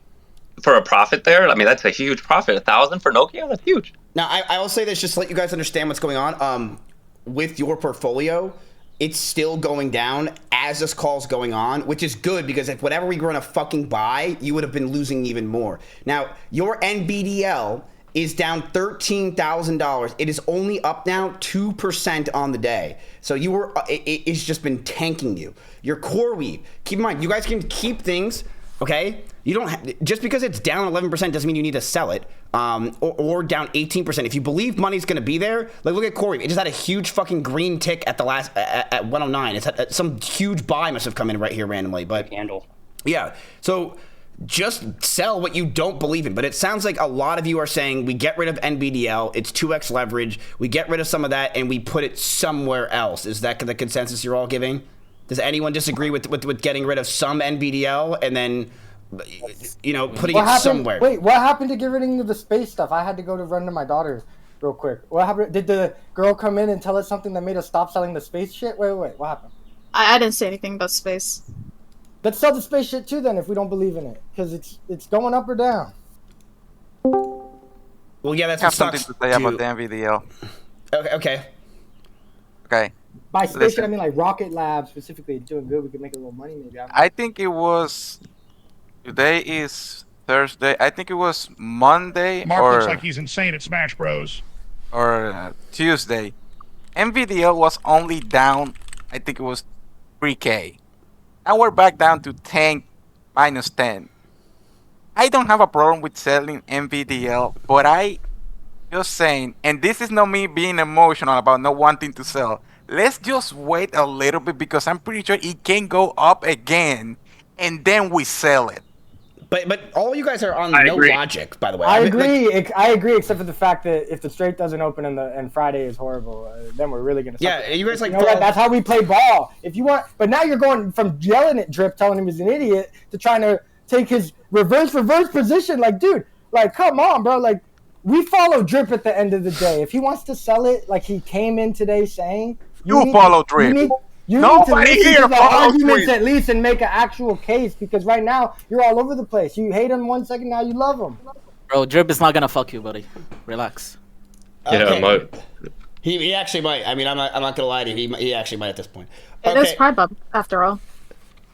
for a profit there? I mean, that's a huge profit. 1,000 for Nokia? That's huge. Now, I will say this just to let you guys understand what's going on. With your portfolio, it's still going down as this call's going on, which is good because if whatever we were gonna fucking buy, you would have been losing even more. Now, your NBDL is down $13,000. It is only up now 2% on the day. So it's just been tanking you. Your core weave, keep in mind, you guys can keep things, okay? You don't just because it's down 11% doesn't mean you need to sell it, or down 18%. If you believe money's gonna be there, like look at core weave. It just had a huge fucking green tick at the last at 109. It's had, some huge buy must have come in right here randomly, but handle. Yeah, so just sell what you don't believe in. But it sounds like a lot of you are saying we get rid of NBDL, it's 2x leverage, we get rid of some of that and we put it somewhere else. Is that the consensus you're all giving? Does anyone disagree with getting rid of some NBDL and then, you know, putting it somewhere? Wait, what happened to get rid of the space stuff? I had to go to run to my daughter's real quick. What happened? Did the girl come in and tell us something that made us stop selling the space shit? Wait, what happened? I didn't say anything about space. Let's sell the space shit too then if we don't believe in it. Because it's going up or down. Well, yeah, that's I have something to say about the NVDL. Okay. By space shit, I mean like Rocket Lab specifically doing good. We could make a little money maybe. I think it was... Today is Thursday. I think it was Monday Mark or... looks like he's insane at Smash Bros. Or Tuesday. NVDL was only down, I think it was 3K. Now we're back down to 10, minus 10. I don't have a problem with selling NVDL, but I just saying, and this is not me being emotional about not wanting to sell. Let's just wait a little bit because I'm pretty sure it can go up again, and then we sell it. But all you guys are on no logic, by the way. I agree. I agree, except for the fact that if the straight doesn't open and Friday is horrible, then we're really gonna. Yeah, you guys like. You know what? That's how we play ball. If you want, but now you're going from yelling at Drip, telling him he's an idiot, to trying to take his reverse position. Like, dude, like, come on, bro. Like, we follow Drip at the end of the day. If he wants to sell it, like he came in today saying, you follow Drip. You need to listen to the arguments at least and make an actual case because right now you're all over the place. You hate him 1 second, now you love him. Bro, Drip is not gonna fuck you, buddy. Relax. Yeah, Okay. I might. He actually might. I mean, I'm not gonna lie to you. He actually might at this point. It is Pride Bub, after all.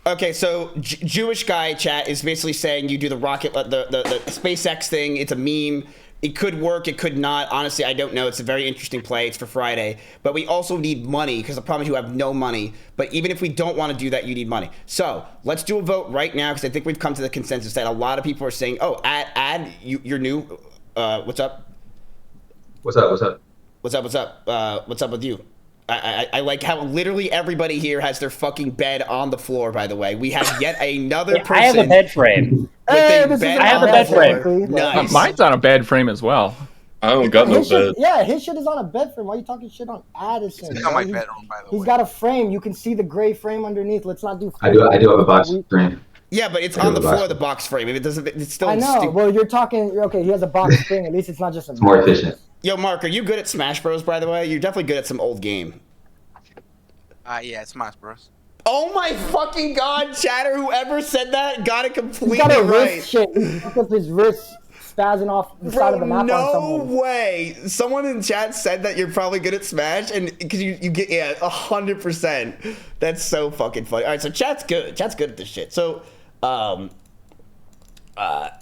Okay, so Jewish guy chat is basically saying you do the rocket, the SpaceX thing. It's a meme. It could work, it could not. Honestly, I don't know. It's a very interesting play. It's for Friday. But we also need money, because the problem is you have no money. But even if we don't want to do that, you need money. So let's do a vote right now, because I think we've come to the consensus that a lot of people are saying, oh, you're new. What's up? What's up? What's up? What's up? What's up? What's up with you? I like how literally everybody here has their fucking bed on the floor, by the way. We have yet another person. I have a bed frame. I have a bed frame. Nice. Mine's on a bed frame as well. I don't got no His bed. shit, his shit is on a bed frame. Why are you talking shit on Addison? It's on my bedroom, by the way. He's got a frame. You can see the gray frame underneath. Let's not do. I do have a box frame. Yeah, but it's on the floor of the box frame. If it doesn't, it's still. I know. Well, you're talking. Okay, he has a box frame. At least it's not just a. It's more efficient. Yo, Mark, are you good at Smash Bros? By the way, you're definitely good at some old game. Yeah, it's Smash Bros. Oh my fucking god, chatter! Whoever said that got it completely He's got a right. wrist shit. Look at his wrist spazzing off the side of the map on someone. No way! Someone in chat said that you're probably good at Smash, and because you get 100%. That's so fucking funny. All right, so chat's good. Chat's good at this shit. So,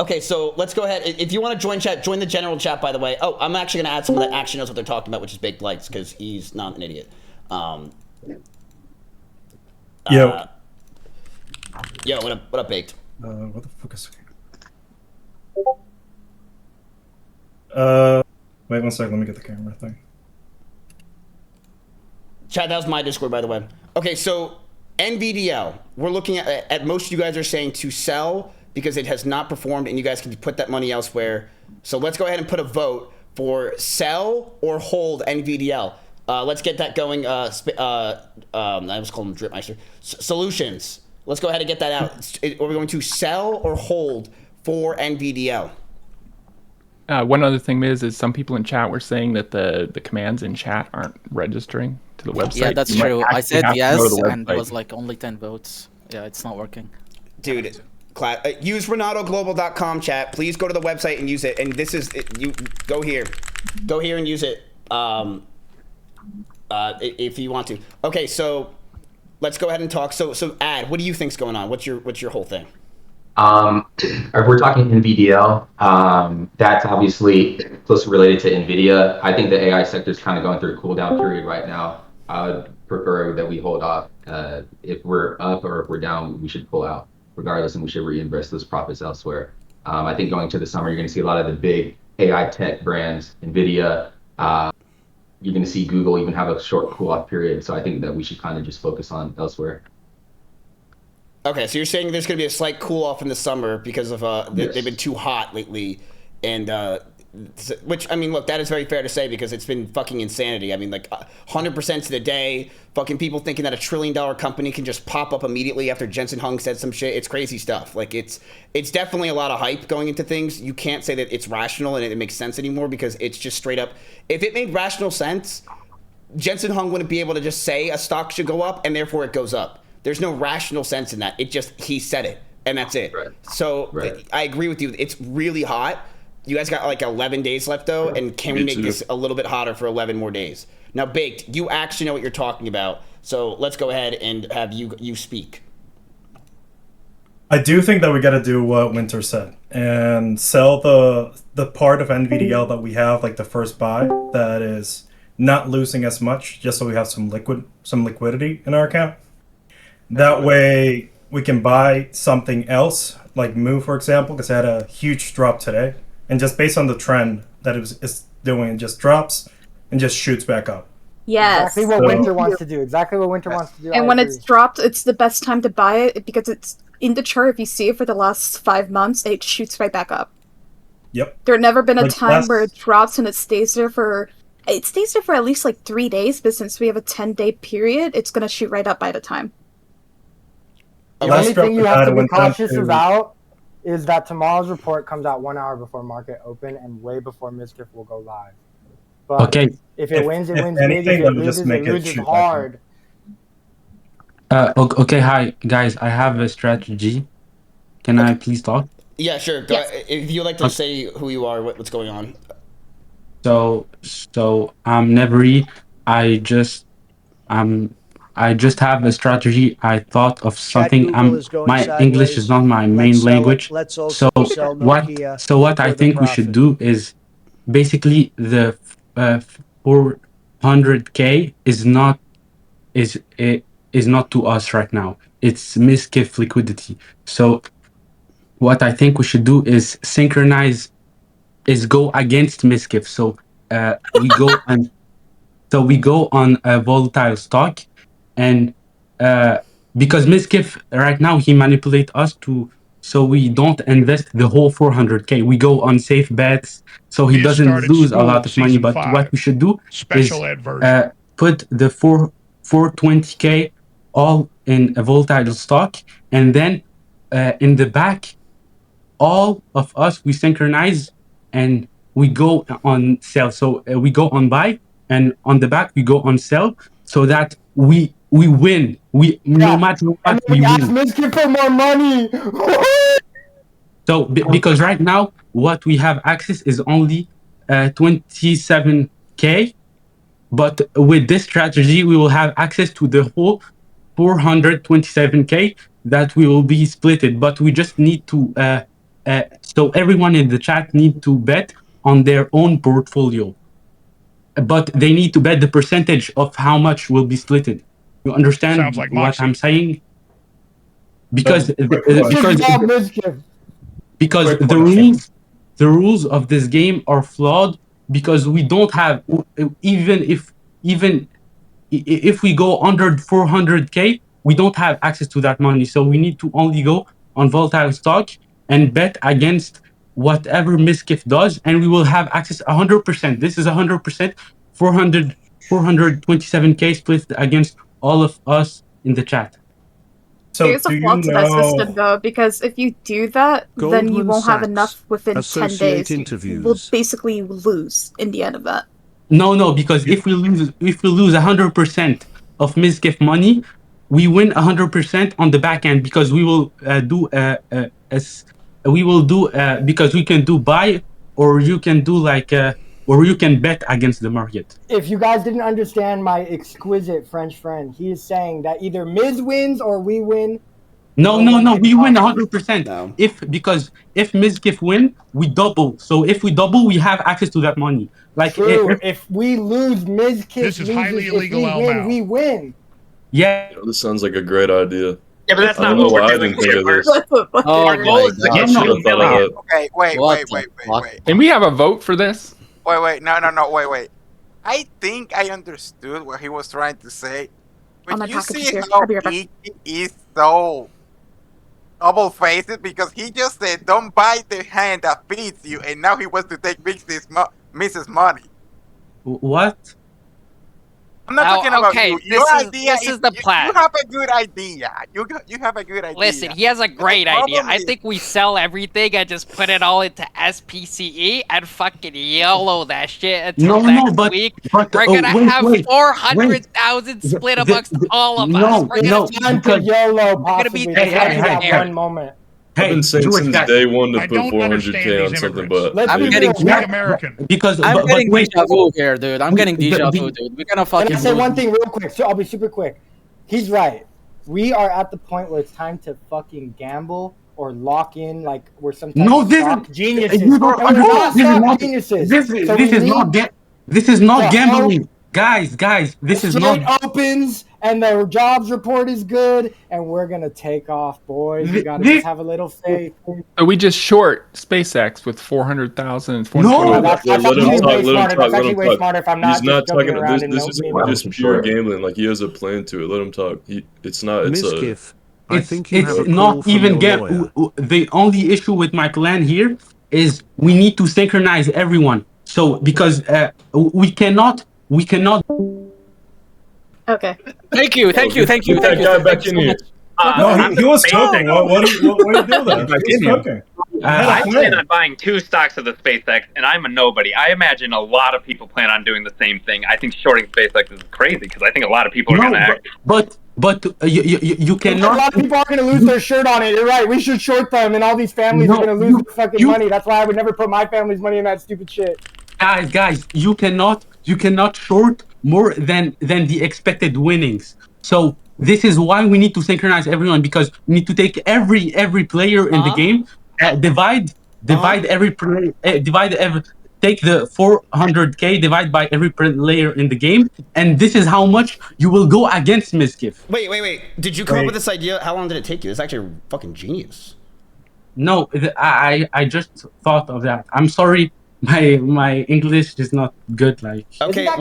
okay, so let's go ahead. If you want to join chat, join the general chat. By the way, oh, I'm actually gonna add someone that actually knows what they're talking about, which is Baked Lights, because he's not an idiot. Yo. Yo, what up, Baked? What the fuck is... wait 1 second, let me get the camera thing. Chat, that was my Discord, by the way. Okay, so NVDL, we're looking at most of you guys are saying to sell because it has not performed and you guys can put that money elsewhere. So let's go ahead and put a vote for sell or hold NVDL. Let's get that going. I was calling him Dripmeister. Solutions. Let's go ahead and get that out. Are we going to sell or hold for NVDL? One other thing is some people in chat were saying that the commands in chat aren't registering to the website. Yeah, that's You might true. I actually said have to go to yes, the and it website. was like only 10 votes. Yeah, it's not working. Dude, use RenatoGlobal.com chat. Please go to the website and use it. And this is you go here and use it if you want to. Okay, so let's go ahead and talk. So Ad, what do you think's going on? What's your whole thing? If we're talking NVDL, that's obviously closely related to NVIDIA. I think the AI sector is kind of going through a cool down period right now. I would prefer that we hold off. If we're up or if we're down, we should pull out regardless, and we should reinvest those profits elsewhere. I think going to the summer, you're going to see a lot of the big AI tech brands, NVIDIA. You're going to see Google even have a short cool off period. So I think that we should kind of just focus on elsewhere. Okay, so you're saying there's going to be a slight cool off in the summer because of they've been too hot lately, and which I mean, look, that is very fair to say because it's been fucking insanity. I mean, like 100% to the day, fucking people thinking that $1 trillion company can just pop up immediately after Jensen Huang said some shit. It's crazy stuff. Like it's definitely a lot of hype going into things. You can't say that it's rational and it makes sense anymore because it's just straight up. If it made rational sense, Jensen Huang wouldn't be able to just say a stock should go up and therefore it goes up. There's no rational sense in that. It just, he said it, and that's it. Right. So I agree with you. It's really hot. You guys got like 11 days left, though, and can we make this a little bit hotter for 11 more days? Now, Baked, you actually know what you're talking about, so let's go ahead and have you speak. I do think that we got to do what Winter said and sell the part of NVDL that we have, like the first buy, that is not losing as much, just so we have some liquidity in our account. That way we can buy something else, like Moo, for example, because it had a huge drop today. And just based on the trend that it's doing, it just drops and just shoots back up. Yes. Exactly what Winter wants to do. Exactly what Winter wants to do. And when it's dropped, it's the best time to buy it because it's in the chart. If you see it for the last 5 months, it shoots right back up. Yep. There never been a time where it drops and it stays there for at least like 3 days, but since we have a 10-day period, it's going to shoot right up by the time. The only thing you have to be cautious about is that tomorrow's report comes out 1 hour before market open and way before Mizkif will go live. But if it wins, it wins big. If it loses hard. Okay, hi guys. I have a strategy. Can I please talk? Yeah, sure. Go, if you'd like to say who you are, what's going on. So I'm Nevery. I just have a strategy. I thought of something. My English is not my main language. So what I think we should do is basically the 400K is not to us right now. It's Mizkif liquidity. So what I think we should do is go against Mizkif. So we go on a volatile stock. And because Mizkif right now he manipulate us so we don't invest the whole 400K. We go on safe bets so he doesn't lose a lot of money. But what we should do is put the 420K all in a volatile stock, and then in the back, all of us we synchronize and we go on sell. So we go on buy, and on the back we go on sell, so that we win. No matter what, we win. Mizkif for more money. So because right now what we have access is only 27K, but with this strategy we will have access to the whole 427K that we will be splitted. But we just need to so everyone in the chat need to bet on their own portfolio, but they need to bet the percentage of how much will be splitted. You understand what I'm saying? Because the rules of this game are flawed, because we don't have, even if we go under 400K, we don't have access to that money. So we need to only go on volatile stock and bet against whatever Mizkif does, and we will have access 100%. This is 100%, 427K split against all of us in the chat. So there's a flaw to that system though, because if you do that, then you Goldman won't have Sachs, enough within 10 Associate days. Interviews. We'll basically lose in the end of that. No, because if we lose 100% of Mizkif money, we win 100% on the back end because we will because we can do buy, or you can do or you can bet against the market. If you guys didn't understand my exquisite French friend, he is saying that either Miz wins or we win. No, we win 100%. Because if Mizkif win, we double. So if we double, we have access to that money. Like True. If we lose, Mizkif This is highly illegal, if we win, we win. Yeah. This sounds like a great idea. Yeah, but that's I don't not know what why I we're doing didn't think of here. this. Our goal is to get I should have 2 thought of million. that. Okay, wait. Can we have a vote for this? Wait. No, wait. I think I understood what he was trying to say. But my you package is see here. how I'll be right back. he is so double-faced because he just said, don't bite the hand that feeds you, and now he wants to take Mrs. money. What? I'm not talking about you. Your idea this is the plan. You have a good idea. You have a good idea. Listen, he has a great problem idea. I is- think we sell everything and just put it all into SPCE and fucking YOLO that shit until next week. We're gonna have 400,000 split amongst all of us. We're gonna Time to YOLO, We're gonna be possibly. hey, one moment. I've been saying Jewish since guy. day one to I put don't 400K on something, but Let's I be didn't. real. Make American. Because I'm getting wait, deja vu here, dude. I'm getting deja vu, dude. We're gonna fucking Can I say lose. one thing real quick? So I'll be super quick. He's right. We are at the point where it's time to fucking gamble or lock in, like we're some type of stock geniuses. You don't And we're not this is stock not geniuses. This So is we not need this is not to gambling, guys. This is straight not. opens and the jobs report is good, and we're gonna take off, boys. We gotta just have a little faith. So we just short SpaceX with 400,000. No, that's Let him actually talk. way Let him smarter. talk. That's Let actually him way talk. smarter if I'm He's not not just joking talking. around This and is no just pure gambling. Like he has a plan to it. Let him talk. It's not. It's Mizkif, I think you have a It's call not from even your lawyer. the only issue with my plan here is we need to synchronize everyone. So because we cannot. Okay. Thank you. Get that guy back in here. No, he was talking. What do you do that? He was talking. I plan on buying 2 stocks of the SpaceX, and I'm a nobody. I imagine a lot of people plan on doing the same thing. I think shorting SpaceX is crazy because I think a lot of people are going to act. But you A cannot. lot of people are gonna lose their shirt on it. You're right. We should short them, and all these families are gonna lose their fucking money. That's why I would never put my family's money in that stupid shit. Guys, you cannot short more than the expected winnings. So this is why we need to synchronize everyone, because we need to take every player in the game, divide every player, take the 400K, divide by every player in the game, and this is how much you will go against Mizkif. Wait. Did you come up with this idea? How long did it take you? It's actually fucking genius. No, I just thought of that. I'm sorry. My English is not good. Like Okay, so I'm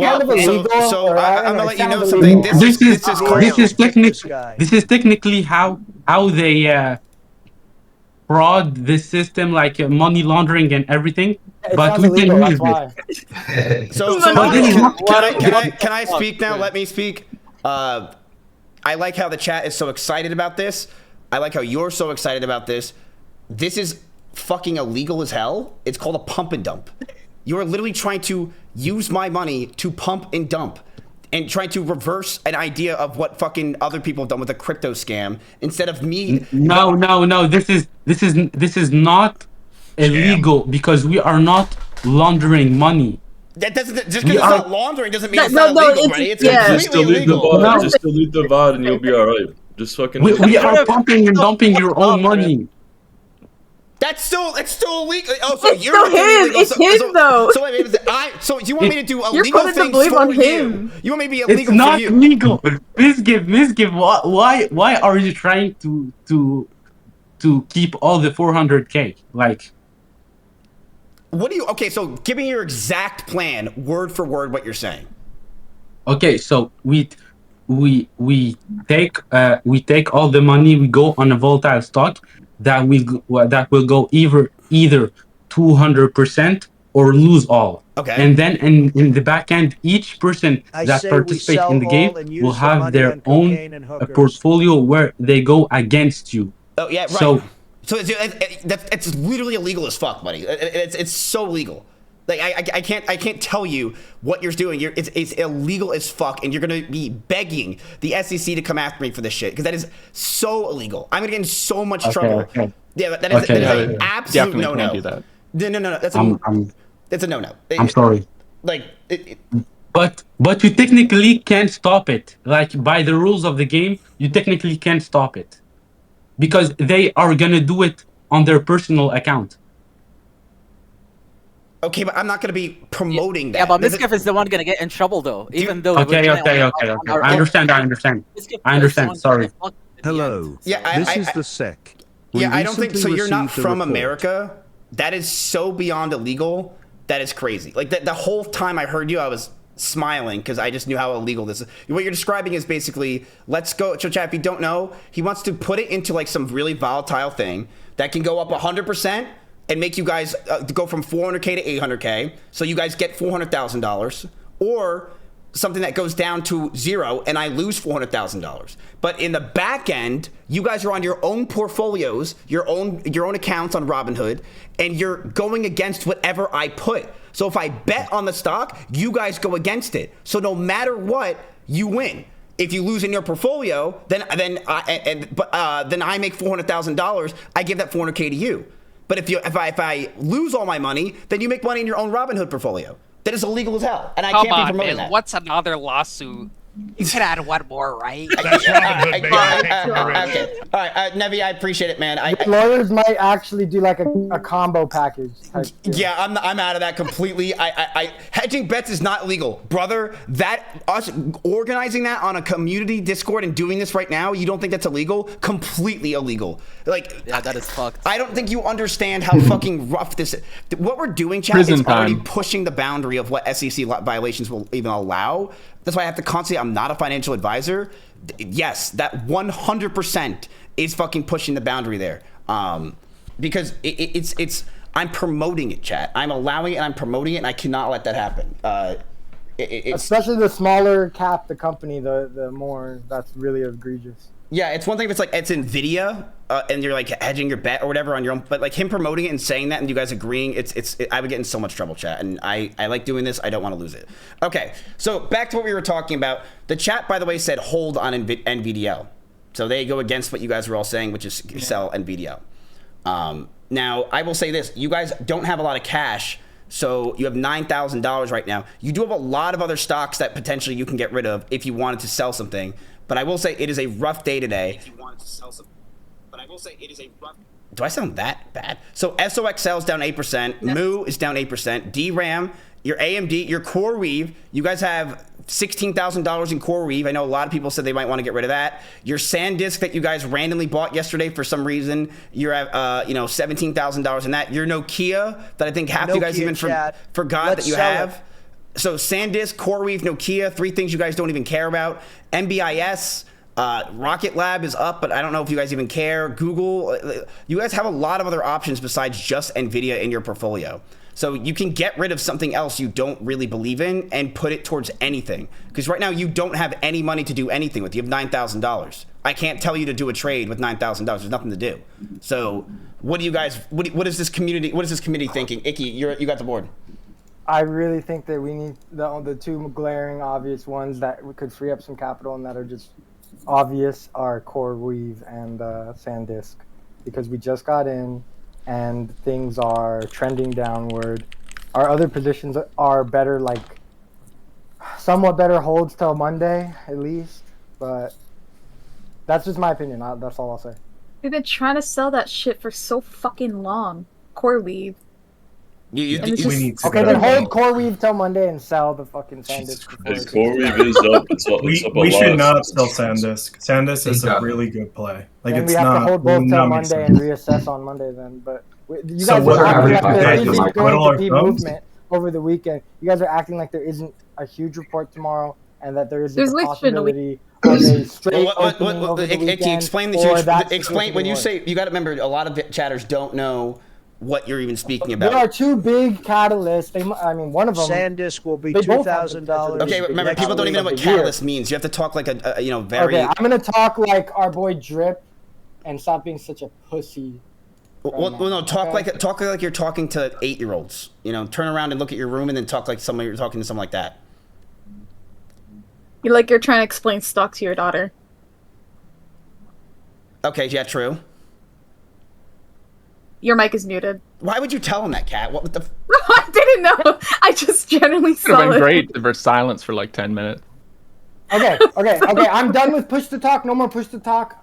gonna let you know something. This is technically how they fraud this system, like money laundering and everything. But we can use it. Can I speak now? Let me speak. I like how the chat is so excited about this. I like how you're so excited about this. This is fucking illegal as hell. It's called a pump and dump. You're literally trying to use my money to pump and dump and trying to reverse an idea of what fucking other people have done with a crypto scam instead of me. No. This is not illegal because we are not laundering money. That doesn't just because it's not laundering doesn't mean it's not illegal, right? It's Just completely delete the illegal. VOD. Just delete the VOD and you'll be alright. Just fucking. We are pumping and dumping your own money. It's still illegal. Oh, so It's you're still doing him. illegal. It's him, though. So you want me to do You're illegal putting the things blame for on you? him. You want me to be It's illegal not for you? legal. Mizkif, why are you trying to keep all the 400K? Like, What do you? Okay, so give me your exact plan, word for word, what you're saying. okay, so we take all the money, we go on a volatile stock that will go either 200% or lose all. Okay. And then in the back end, each person I that say we participates sell in the game all and will use the have money their on own cocaine and hookers. portfolio where they go against you. Oh yeah, right. So So it's literally illegal as fuck, buddy. It's so legal. Like I can't tell you what you're doing. It's illegal as fuck, and you're gonna be begging the SEC to come after me for this shit because that is so illegal. I'm gonna get in so much trouble. Okay. Yeah, that is an absolute Definitely no can't no. do that. No. That's a no no. I'm sorry. Like But you technically can't stop it. Like by the rules of the game, you technically can't stop it because they are gonna do it on their personal account. Okay, but I'm not gonna be promoting that. Yeah, but Mizkif is the one gonna get in trouble though, even though. Okay. I understand. Sorry. Hello. Yeah, this is the sec. We Yeah, I don't think so. recently You're not received a from report. America. That is so beyond illegal. That is crazy. Like the whole time I heard you, I was smiling because I just knew how illegal this is. What you're describing is basically, let's go. So, chat, if you don't know, he wants to put it into like some really volatile thing that can go up 100% and make you guys go from 400K to 800K. So you guys get $400,000, or something that goes down to zero and I lose $400,000. But in the back end, you guys are on your own portfolios, your own accounts on Robinhood, and you're going against whatever I put. So if I bet on the stock, you guys go against it. So no matter what, you win. If you lose in your portfolio, then I make $400,000. I give that $400K to you. But if I lose all my money, then you make money in your own Robinhood portfolio. That is illegal as hell, and I can't be promoting man. that. What's another lawsuit? You can add one more, right? That's Robinhood, baby. Okay. All right, Nevi, I appreciate it, man. Lawyers might actually do like a combo package. Yeah, I'm out of that completely. Hedging bets is not illegal, brother. That us organizing that on a community Discord and doing this right now, you don't think that's illegal? Completely illegal. Like, yeah, that is fucked. I don't think you understand how fucking rough this is. What we're doing, chat, is already pushing the boundary of what SEC violations will even allow. That's why I have to constantly, I'm not a financial advisor. Yes, that 100% is fucking pushing the boundary there. Because it's I'm promoting it, chat. I'm allowing it and I'm promoting it, and I cannot let that happen. Especially the smaller cap the company, the more that's really egregious. Yeah, it's one thing if it's like it's NVIDIA and you're like hedging your bet or whatever on your own, but like him promoting it and saying that and you guys agreeing, I would get in so much trouble, chat, and I like doing this. I don't want to lose it. Okay, so back to what we were talking about. The chat, by the way, said hold on NVDL. So they go against what you guys were all saying, which is sell NVDL. Now, I will say this. You guys don't have a lot of cash, so you have $9,000 right now. You do have a lot of other stocks that potentially you can get rid of if you wanted to sell something. But I will say it is a rough day today. If you wanted to sell something. But I will say it is a rough. Do I sound that bad? So SOXL is down 8%. Moo is down 8%. DRAM, your AMD, your Core Weave. You guys have $16,000 in Core Weave. I know a lot of people said they might want to get rid of that. Your SanDisk that you guys randomly bought yesterday for some reason, you're at $17,000 in that. Your Nokia that I think half you guys even forgot that you have. So SanDisk, CoreWeave, Nokia, 3 things you guys don't even care about. MBIS, Rocket Lab is up, but I don't know if you guys even care. Google, you guys have a lot of other options besides just NVIDIA in your portfolio. So you can get rid of something else you don't really believe in and put it towards anything. Because right now you don't have any money to do anything with. You have $9,000. I can't tell you to do a trade with $9,000. There's nothing to do. So what do you guys? What is this community thinking? Icky, you got the board. I really think that we need the two glaring obvious ones that we could free up some capital and that are just obvious are Core Weave and SanDisk, because we just got in and things are trending downward. Our other positions are better, like somewhat better holds till Monday at least, but that's just my opinion. That's all I'll say. We've been trying to sell that shit for so fucking long. Core Weave. Okay, then hold Core Weave till Monday and sell the fucking SanDisk. Core Weave is up. It's up we should not sell SanDisk. SanDisk is a really good play. Like, then it's we have not, to hold both till Monday and reassess on Monday then. But you So guys what are are acting like there we isn't going going to to be thumbs? movement over the weekend. You guys are acting like there isn't a huge report tomorrow and that there isn't There's a like possibility of a straight opening over the Icky, weekend. explain or the that explain when you say, you got to remember, a lot of chatters don't know what you're even speaking There about. are two big catalysts. I mean, one of them. SanDisk will be they both have $2,000. Okay, but remember, people don't even know what catalyst means. You have to talk like a very. Okay, I'm gonna talk like our boy Drip, and stop being such a pussy. Well, no, talk like you're talking to 8-year-olds. You know, turn around and look at your room, and then talk like you're talking to someone like that. You're trying to explain stock to your daughter. Okay, yeah, true. Your mic is muted. Why would you tell him that, Kat? What the? I didn't know. I just generally It would have saw been it. great for silence for like 10 minutes. Okay. I'm done with push to talk. No more push to talk.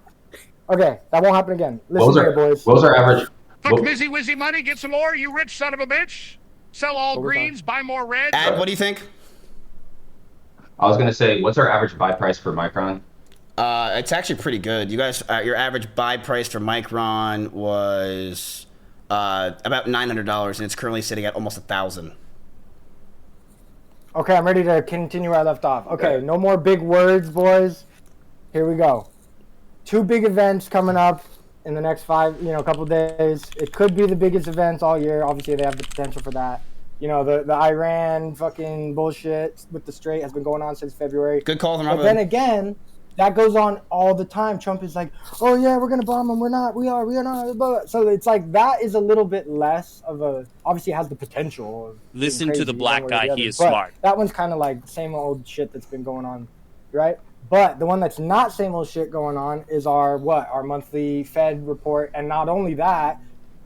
Okay, that won't happen again. Listen here, boys. What was our average? Fuck Mizzy Wizzy money, get some more, you rich son of a bitch. Sell all greens, buy more reds. Ad, what do you think? I was gonna say, what's our average buy price for Micron? It's actually pretty good. You guys, your average buy price for Micron was about $900, and it's currently sitting at almost $1,000. Okay, I'm ready to continue where I left off. Okay, no more big words, boys. Here we go. 2 big events coming up in the next couple days. It could be the biggest events all year. Obviously, they have the potential for that. You know, the Iran fucking bullshit with the Strait has been going on since February. Good call, But then again, that goes on all the time. Trump is like, oh yeah, we're going to bomb them. We're not. We are not. But so it's like that is a little bit less of a, obviously it has the potential. Of Listen to the black guy. He is but smart. That one's kind of like the same old shit that's been going on, right? But the one that's not same old shit going on is our monthly Fed report. And not only that,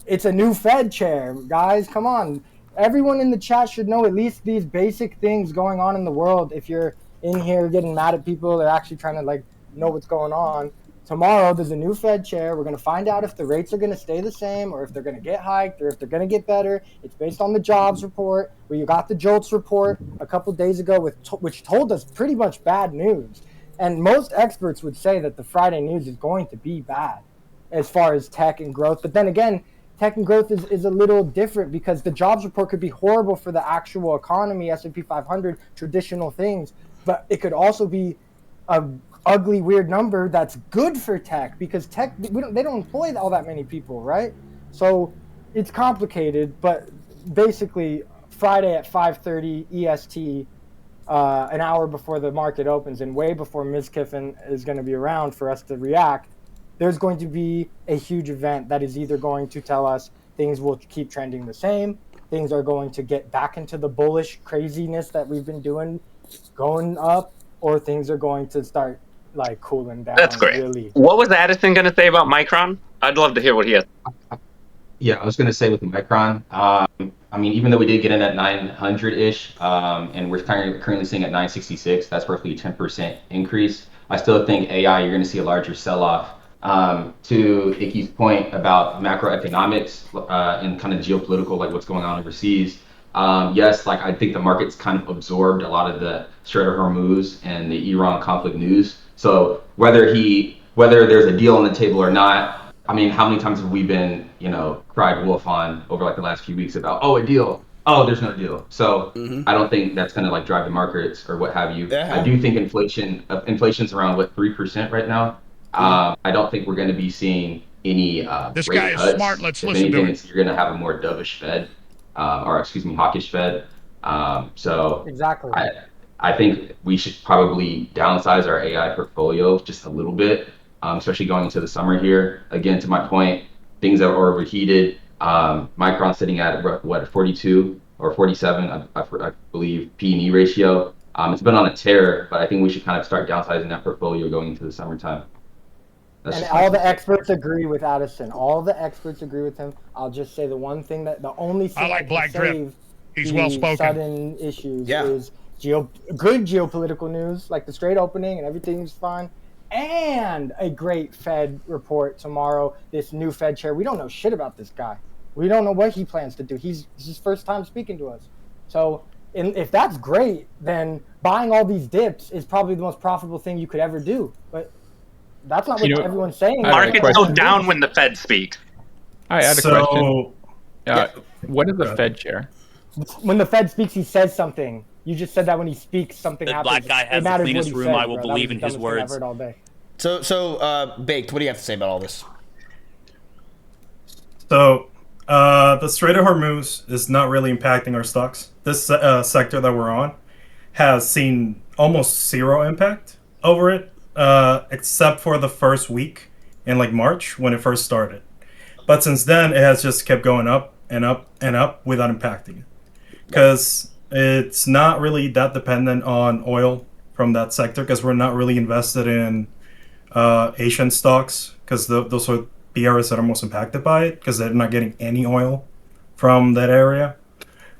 it's a new Fed chair. Guys, come on. Everyone in the chat should know at least these basic things going on in the world. If you're in here getting mad at people, they're actually trying to know what's going on. Tomorrow, there's a new Fed chair. We're going to find out if the rates are going to stay the same or if they're going to get hiked or if they're going to get better. It's based on the jobs report. You got the JOLTS report a couple days ago, which told us pretty much bad news. And most experts would say that the Friday news is going to be bad as far as tech and growth. But then again, tech and growth is a little different because the jobs report could be horrible for the actual economy, S&P 500, traditional things. But it could also be a ugly, weird number that's good for tech because tech, they don't employ all that many people, right? So it's complicated, but basically Friday at 5:30 EST, an hour before the market opens and way before Mizkif is going to be around for us to react, there's going to be a huge event that is either going to tell us things will keep trending the same, things are going to get back into the bullish craziness that we've been doing, going up, or things are going to start cooling down. That's great. Really. What was Addison going to say about Micron? I'd love to hear what he has. Yeah, I was going to say with Micron, I mean, even though we did get in at 900-ish, and we're currently seeing at 966, that's roughly a 10% increase. I still think AI, you're going to see a larger sell-off. To Icky's point about macroeconomics and kind of geopolitical, like what's going on overseas, yes, I think the market's kind of absorbed a lot of the Strait of Hormuz and the Iran conflict news. So whether there's a deal on the table or not, I mean, how many times have we been, cried wolf on over the last few weeks about, a deal, there's no deal. So I don't think that's going to drive the markets or what have you. Yeah. I do think inflation's around 3% right now. I don't think we're going to be seeing any This rate guy is cuts. smart. Let's If listen to anything, him. you're going to have a more dovish Fed, hawkish Fed. So exactly. I think we should probably downsize our AI portfolio just a little bit, especially going into the summer here. Again, to my point, things that are overheated. Micron sitting at 42 or 47, I believe, P/E ratio. It's been on a tear, but I think we should kind of start downsizing that portfolio going into the summertime. And all the experts agree with Addison. All the experts agree with him. I'll just say the one thing the only thing I like that Black can Drip. save He's the well-spoken. sudden issues is good geopolitical news, like the Strait opening and everything's fine, and a great Fed report tomorrow. This new Fed chair. We don't know shit about this guy. We don't know what he plans to do. This is his first time speaking to us. So if that's great, then buying all these dips is probably the most profitable thing you could ever do. But that's not what everyone's saying. Markets go down when the Fed speaks. I had a question. What is the Fed chair? When the Fed speaks, he says something. You just said that when he speaks, something The happens. black guy has It the matters cleanest what he room. says, I will bro. That believe was in the his dumbest thing I've words. heard all day. So, Baked, what do you have to say about all this? So, The Strait of Hormuz is not really impacting our stocks. This sector that we're on has seen almost zero impact over it, except for the first week in like March when it first started. But since then, it has just kept going up and up and up without impacting it. Because it's not really that dependent on oil from that sector, because we're not really invested in Asian stocks, because those are the areas that are most impacted by it, because they're not getting any oil from that area.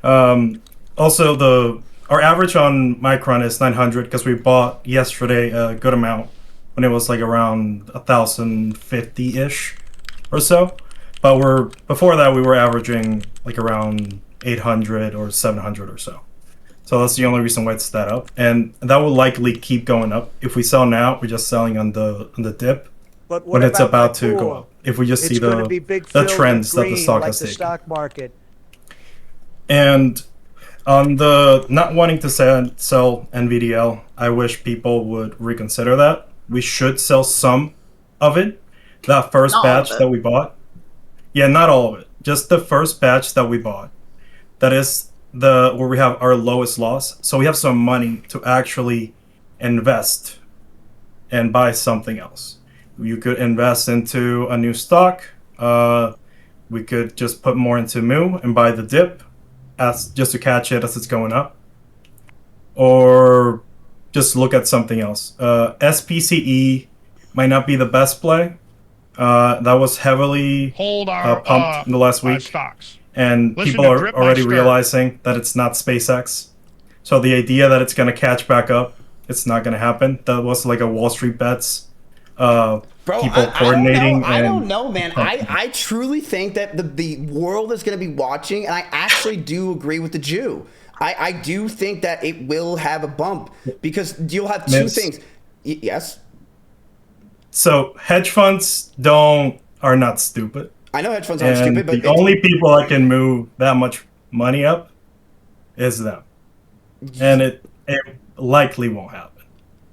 Also, our average on Micron is 900, because we bought yesterday a good amount when it was like around 1,050-ish or so. But before that, we were averaging like around 800 or 700 or so. So that's the only reason why it's that up, and that will likely keep going up. If we sell now, we're just selling on the dip But when it's about to go up. If we just see the trends that the stock has taken. Stock market. And on the not wanting to sell NVDL, I wish people would reconsider that. We should sell some of it. That first batch that we bought. Yeah, not all of it. Just the first batch that we bought. That is where we have our lowest loss. So we have some money to actually invest and buy something else. You could invest into a new stock. We could just put more into Mu and buy the dip just to catch it as it's going up. Or just look at something else. SPCE might not be the best play. That was heavily pumped in the last week. Stocks. And Listen people to are Drip already Monster. realizing that it's not SpaceX. So the idea that it's going to catch back up, it's not going to happen. That was like a Wall Street bets. People coordinating. I don't know, man. I truly think that the world is going to be watching, and I actually do agree with the Jew. I do think that it will have a bump, because you'll have two things. Yes? So hedge funds are not stupid. I know hedge funds aren't stupid, but the only people that can move that much money up is them, and it likely won't happen.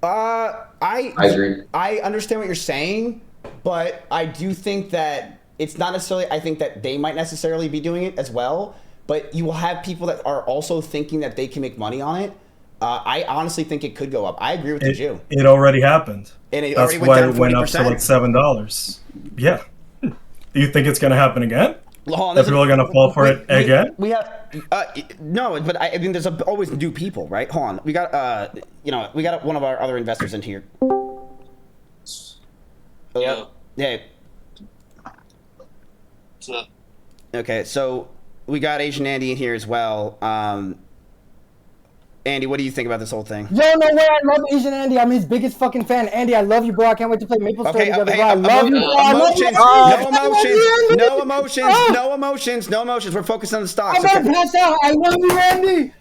I agree. I understand what you're saying, but I do think that it's not necessarily. I think that they might necessarily be doing it as well, but you will have people that are also thinking that they can make money on it. I honestly think it could go up. I agree with the Jew. It already happened. And it That's already why went down it went up 40%. to like $7. Yeah. Do you think it's going to happen again? Hold on, That people are going to fall for it again? We have no, but I mean, there's always new people, right? Hold on, we got we got one of our other investors in here. Yeah. Hey. What's up? Okay, so we got Asian Andy in here as well. Andy, what do you think about this whole thing? Yo, no way, I love Asian Andy. I'm his biggest fucking fan. Andy, I love you, bro. I can't wait to play Maple Story together, bro. I love you, bro. I love you. No emotions. We're focused on the stocks. I'm gonna pass out. I love you, Andy.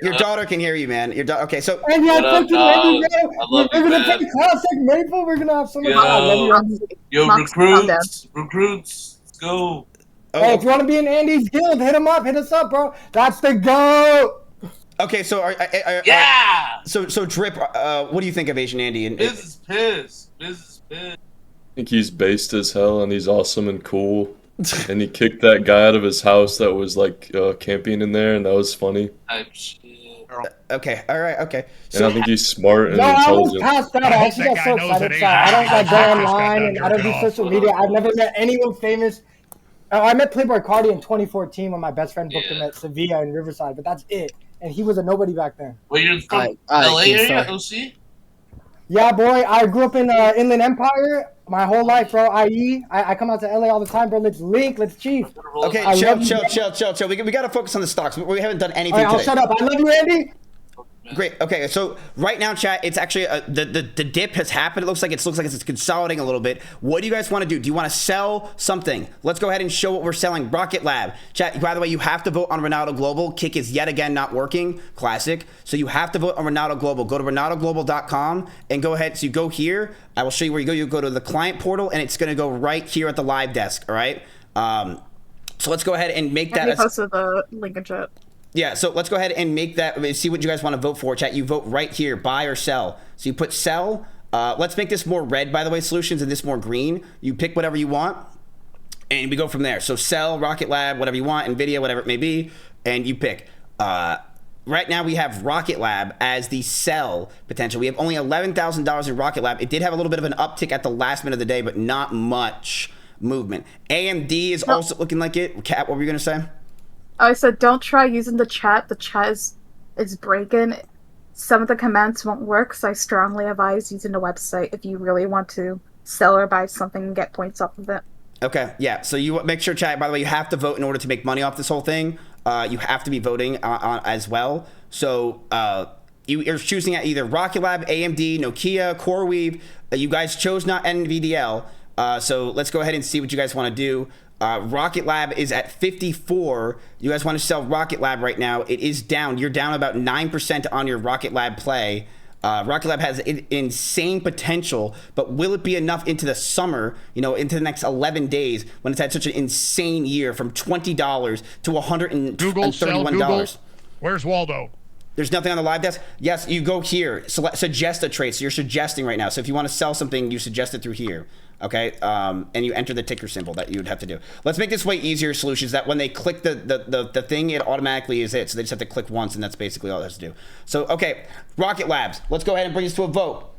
Your daughter can hear you, man. Okay, so Andy, I fucking love you, bro. We're gonna play classic Maple. We're gonna have so much fun. I love you, Andy. Yo, recruits, let's go. Hey, if you want to be in Andy's guild, hit him up. Hit us up, bro. That's the GOAT. Okay, so so Drip, what do you think of Asian Andy? Business piss. I think he's based as hell, and he's awesome and cool. And he kicked that guy out of his house that was like camping in there, and that was funny. Okay, all right, okay. And I think he's smart and No, I was intelligent. past that. I actually got so excited. So I don't like go online and I don't do social media. I've never met anyone famous. I met Playboy Cardi in 2014 when my best friend booked him at Sevilla in Riverside, but that's it. And he was a nobody back then. Well, you're from LA area, OC? Yeah, boy. I grew up in Inland Empire my whole life, bro. I come out to LA all the time, bro. Let's link. Let's chief. Okay, chill. We got to focus on the stocks. We haven't done anything All right, today. I'll shut up. I love you, Andy. Great. Okay, so right now, chat, it's actually the dip has happened. It looks like it's consolidating a little bit. What do you guys want to do? Do you want to sell something? Let's go ahead and show what we're selling. Rocket Lab. Chat, by the way, you have to vote on Ronaldo Global. Kick is yet again not working. Classic. So you have to vote on Ronaldo Global. Go to ronaldoglobal.com and go ahead. So you go here. I will show you where you go. You go to the client portal, and it's going to go right here at the live desk. All right. So let's go ahead and make that. I posted the link in chat. Yeah, so let's go ahead and make that, see what you guys want to vote for, chat. You vote right here, buy or sell. So you put sell. Let's make this more red, by the way, solutions, and this more green. You pick whatever you want. and we go from there. So sell, Rocket Lab, whatever you want, NVIDIA, whatever it may be, and you pick. Right now we have Rocket Lab as the sell potential. We have only $11,000 in Rocket Lab. It did have a little bit of an uptick at the last minute of the day, but not much movement. AMD is also looking like it. Kat, what were you going to say? I said don't try using the chat. The chat is breaking. Some of the commands won't work, so I strongly advise using the website if you really want to sell or buy something and get points off of it. Okay, yeah. So you make sure, chat, by the way, you have to vote in order to make money off this whole thing. You have to be voting on as well. So you're choosing at either Rocket Lab, AMD, Nokia, CoreWeave. You guys chose not NVDL. So let's go ahead and see what you guys want to do. Rocket Lab is at 54. You guys want to sell Rocket Lab right now. It is down. You're down about 9% on your Rocket Lab play. Rocket Lab has insane potential, but will it be enough into the summer, into the next 11 days when it's had such an insane year from $20 to $131? Google, sell Google. Where's Waldo? There's nothing on the live desk. Yes, you go here, suggest a trade. So you're suggesting right now. So if you want to sell something, you suggest it through here. Okay, and you enter the ticker symbol that you would have to do. Let's make this way easier. Solutions that when they click the thing, it automatically is it. So they just have to click once, and that's basically all it has to do. So okay, Rocket Labs. Let's go ahead and bring this to a vote.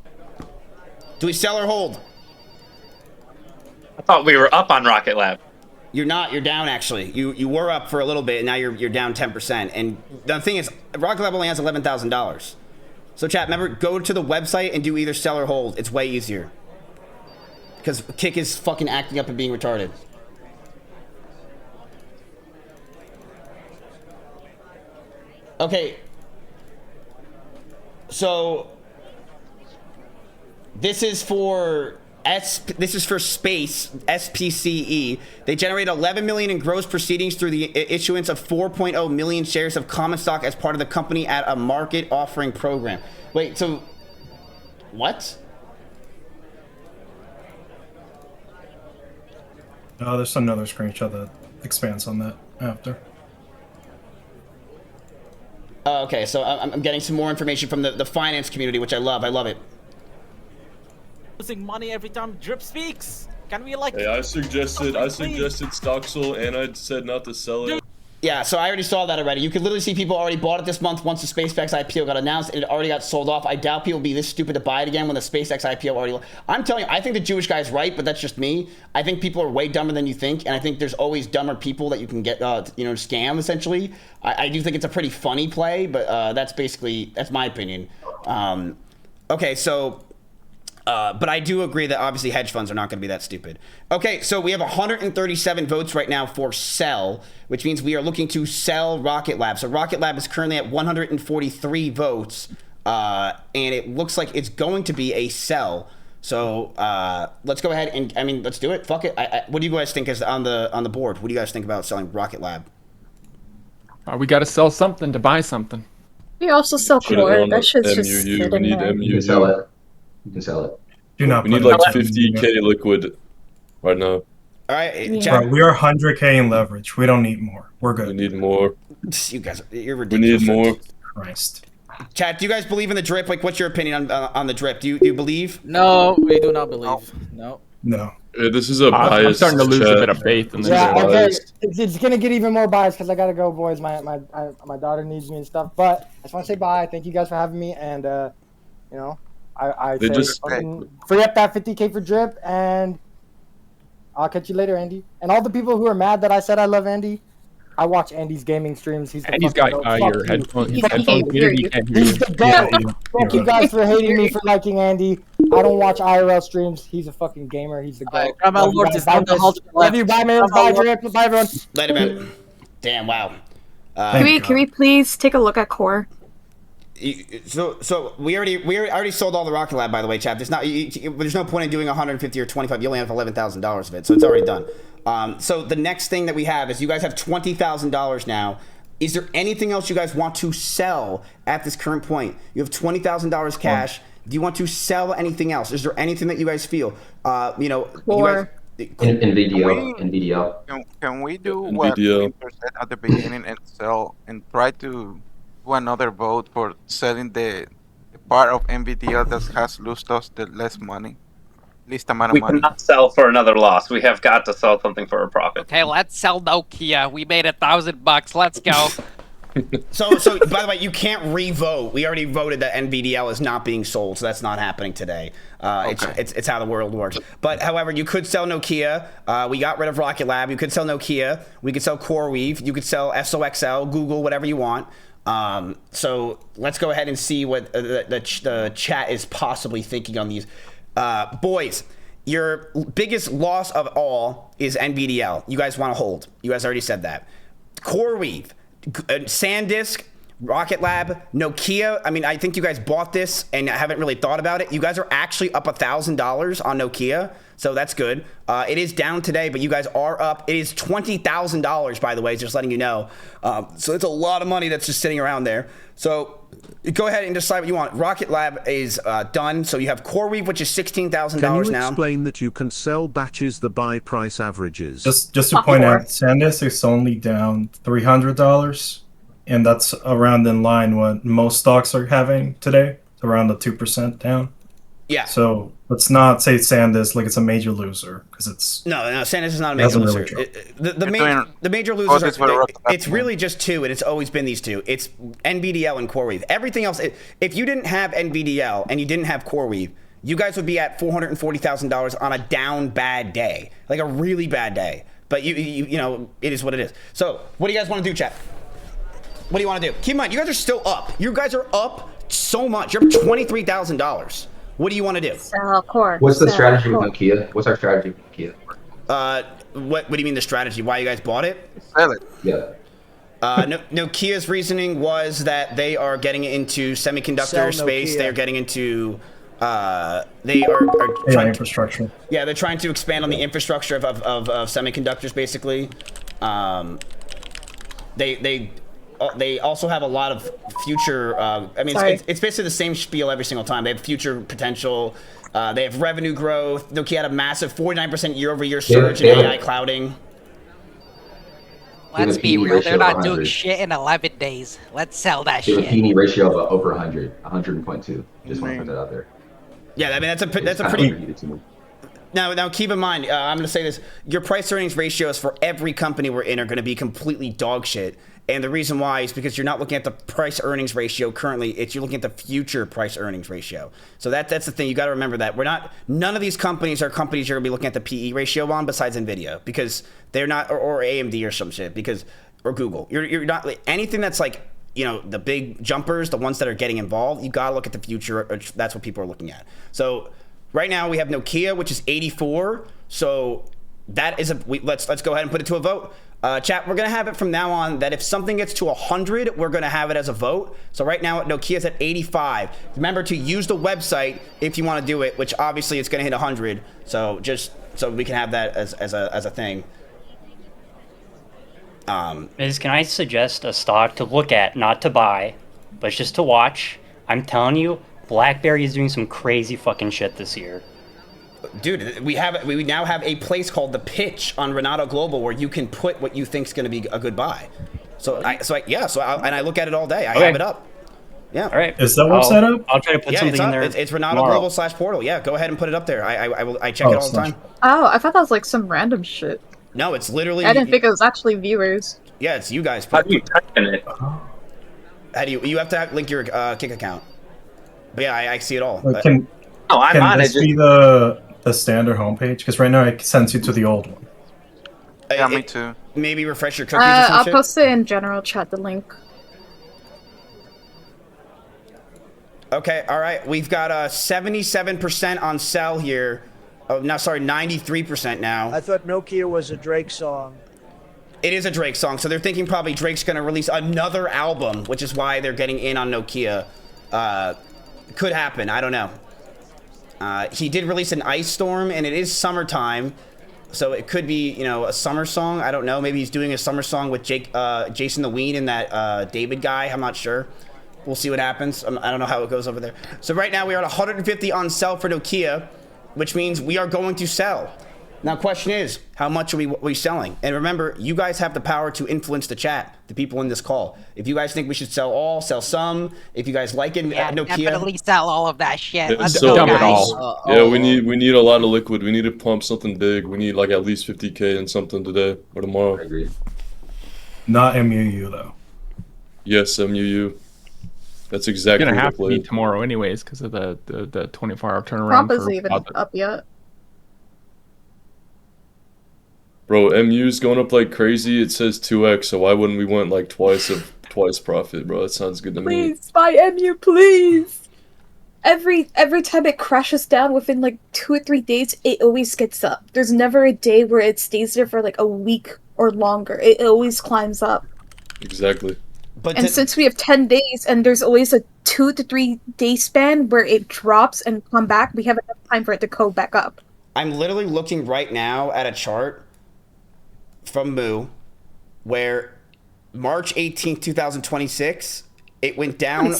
Do we sell or hold? I thought we were up on Rocket Lab. You're not. You're down actually. You were up for a little bit, and now you're down 10%. And the thing is, Rocket Lab only has $11,000. So chat, remember, go to the website and do either sell or hold. It's way easier. Because Kick is fucking acting up and being retarded. Okay. So this is for Space, SPCE. They generate 11 million in gross proceedings through the issuance of 4.0 million shares of common stock as part of the company at a market offering program. Wait, so what? There's another screenshot that expands on that after. Okay, so I'm getting some more information from the finance community, which I love. I love it. Losing money every time Drip speaks. Can we like? Hey, I suggested Stoxel, and I said not to sell it. Yeah, so I already saw that already. You could literally see people already bought it this month once the SpaceX IPO got announced, and it already got sold off. I doubt people will be this stupid to buy it again when the SpaceX IPO already. I'm telling you, I think the Jewish guy's right, but that's just me. I think people are way dumber than you think, and I think there's always dumber people that you can get, scam essentially. I do think it's a pretty funny play, but that's my opinion. Okay, so. But I do agree that obviously hedge funds are not going to be that stupid. Okay, so we have 137 votes right now for sell, which means we are looking to sell Rocket Lab. So Rocket Lab is currently at 143 votes, and it looks like it's going to be a sell. So let's go ahead and, let's do it. Fuck it. What do you guys think is on the board? What do you guys think about selling Rocket Lab? We got to sell something to buy something. We also sell core. That shit's just sitting there. You can sell it. You can sell it. Do not. We need like 50k liquid right now. All right, Bro, we are 100k in leverage. We don't need more. We're good. We need more. You guys, you're ridiculous. We need more. Christ. Chat, do you guys believe in the drip? Like, what's your opinion on the drip? Do you believe? No, we do not believe. No. No. This is a bias. I'm starting to lose a bit of faith in this. Yeah, okay. It's gonna get even more biased because I gotta go, boys. My daughter needs me and stuff. But I just want to say bye. Thank you guys for having me, and I say free up that 50k for drip, and I'll catch you later, Andy. And all the people who are mad that I said I love Andy, I watch Andy's gaming streams. Andy's got your headphones. He's the goat. Thank you guys for hating me for liking Andy. I don't watch IRL streams. He's a fucking gamer. He's the goat. Love you. Bye, man. Bye, drip. Bye, everyone. Later, man. Damn, wow. Can we please take a look at core? So we already sold all the Rocket Lab, by the way, chap. There's no point in doing 150 or 25. You only have $11,000 of it, so it's already done. So the next thing that we have is you guys have $20,000 now. Is there anything else you guys want to sell at this current point? You have $20,000 cash. Do you want to sell anything else? Is there anything that you guys feel? NVDL. Can we do what Winter said at the beginning and sell and try to do another vote for selling the part of NVDL that has lost us the less money? Least amount of We money. cannot sell for another loss. We have got to sell something for a profit. Okay, let's sell Nokia. We made $1,000. Let's go. So by the way, you can't re-vote. We already voted that NVDL is not being sold, so that's not happening today. It's how the world works. But however, you could sell Nokia. We got rid of Rocket Lab. You could sell Nokia. We could sell CoreWeave. You could sell SOXL, Google, whatever you want. So let's go ahead and see what the chat is possibly thinking on these. Boys, your biggest loss of all is NVDL. You guys want to hold. You guys already said that. CoreWeave. SanDisk, Rocket Lab, Nokia. I mean, I think you guys bought this and haven't really thought about it. You guys are actually up $1,000 on Nokia, so that's good. It is down today, but you guys are up. It is $20,000, by the way, just letting you know. So it's a lot of money that's just sitting around there. So go ahead and decide what you want. Rocket Lab is done. So you have CoreWeave, which is $16,000 now. Can you explain that you can sell batches the buy price averages? Just to point out, SanDisk is only down $300, and that's around in line what most stocks are having today. It's around the 2% down. Yeah. So let's not say SanDisk like it's a major loser, because it's no, SanDisk is not a major loser. The major losers are it's really just two, and it's always been these two. It's NVDL and CoreWeave. Everything else, if you didn't have NVDL and you didn't have CoreWeave, you guys would be at $440,000 on a down bad day, like a really bad day. But you know, it is what it is. So what do you guys want to do, chat? What do you want to do? Keep in mind, you guys are still up. You guys are up so much. You're up $23,000. What do you want to do? Sell core. What's the strategy with Nokia? What's our strategy with Nokia? What do you mean the strategy? Why you guys bought it? Sell it. Yeah. Nokia's reasoning was that they are getting into semiconductor space. They're getting into they are trying infrastructure. Yeah, they're trying to expand on the infrastructure of semiconductors, basically. They also have a lot of future. I mean, it's basically the same spiel every single time. They have future potential. They have revenue growth. Nokia had a massive 49% year-over-year surge in AI clouding. Let's be real. They're not doing shit in 11 days. Let's sell that shit. They have a P/E ratio of over 100, 100.2. Just want to put that out there. Yeah, I mean that's a pretty. Now keep in mind, I'm going to say this: your price earnings ratios for every company we're in are going to be completely dog shit. And the reason why is because you're not looking at the price earnings ratio currently, you're looking at the future price earnings ratio. So that's the thing. You got to remember that none of these companies are companies you're going to be looking at the PE ratio on besides Nvidia, because they're not, or AMD or some shit, or Google. You're not anything that's like, you know, the big jumpers, the ones that are getting involved. You got to look at the future. That's what people are looking at. So right now we have Nokia, which is 84. So that is let's go ahead and put it to a vote. Chat, we're going to have it from now on that if something gets to 100, we're going to have it as a vote. So right now, Nokia's at 85. Remember to use the website if you want to do it, which obviously it's going to hit 100. So just so we can have that as a thing. Miz, can I suggest a stock to look at, not to buy, but just to watch? I'm telling you, BlackBerry is doing some crazy fucking shit this year. Dude, we now have a place called The Pitch on Renato Global where you can put what you think is going to be a good buy. I look at it all day. I have it up. Yeah. All right. Is that website up? I'll try to put something in there. It's Renato Global /portal. Yeah, go ahead and put it up there. I check it all the time. Oh, I thought that was like some random shit. No, it's literally. I didn't think it was actually viewers. Yeah, it's you guys. How do you type in it? How do you have to link your Kick account? But yeah, I see it all. Can this be the standard homepage? Because right now it sends you to the old one. Yeah, me too. Maybe refresh your cookies or some I'll shit? post it in general chat, the link. Okay, all right. We've got 77% on sell here. Oh, no, sorry, 93% now. I thought Nokia was a Drake song. It is a Drake song, so they're thinking probably Drake's going to release another album, which is why they're getting in on Nokia. Could happen. I don't know. He did release an Ice Storm, and it is summertime, so it could be, you know, a summer song. I don't know. Maybe he's doing a summer song with Jason the Ween and that David guy. I'm not sure. We'll see what happens. I don't know how it goes over there. So right now we are at 150 on sell for Nokia, which means we are going to sell. Now, question is, how much are we selling? And remember, you guys have the power to influence the chat, the people in this call. If you guys think we should sell all, sell some. If you guys like it, Yeah, Nokia. definitely sell all of that shit. Yeah, Let's so go, dump it guys. all. Yeah, we need a lot of liquid. We need to pump something big. We need like at least 50K and something today or tomorrow. I agree. Not MUU though. Yes, MUU. That's exactly It's gonna what have I to be played. tomorrow anyways because of the 24-hour turnaround. Prompt for isn't even deposit. up yet. Bro, MU's going up like crazy. It says 2x, so why wouldn't we want like twice profit, bro? That sounds good to me. Please buy MU, please. Every time it crashes down within like 2 or 3 days, it always gets up. There's never a day where it stays there for like a week or longer. It always climbs up. Exactly. And since we have 10 days and there's always a 2 to 3 day span where it drops and come back, we have enough time for it to go back up. I'm literally looking right now at a chart from Moo where March 18th, 2026, it went down.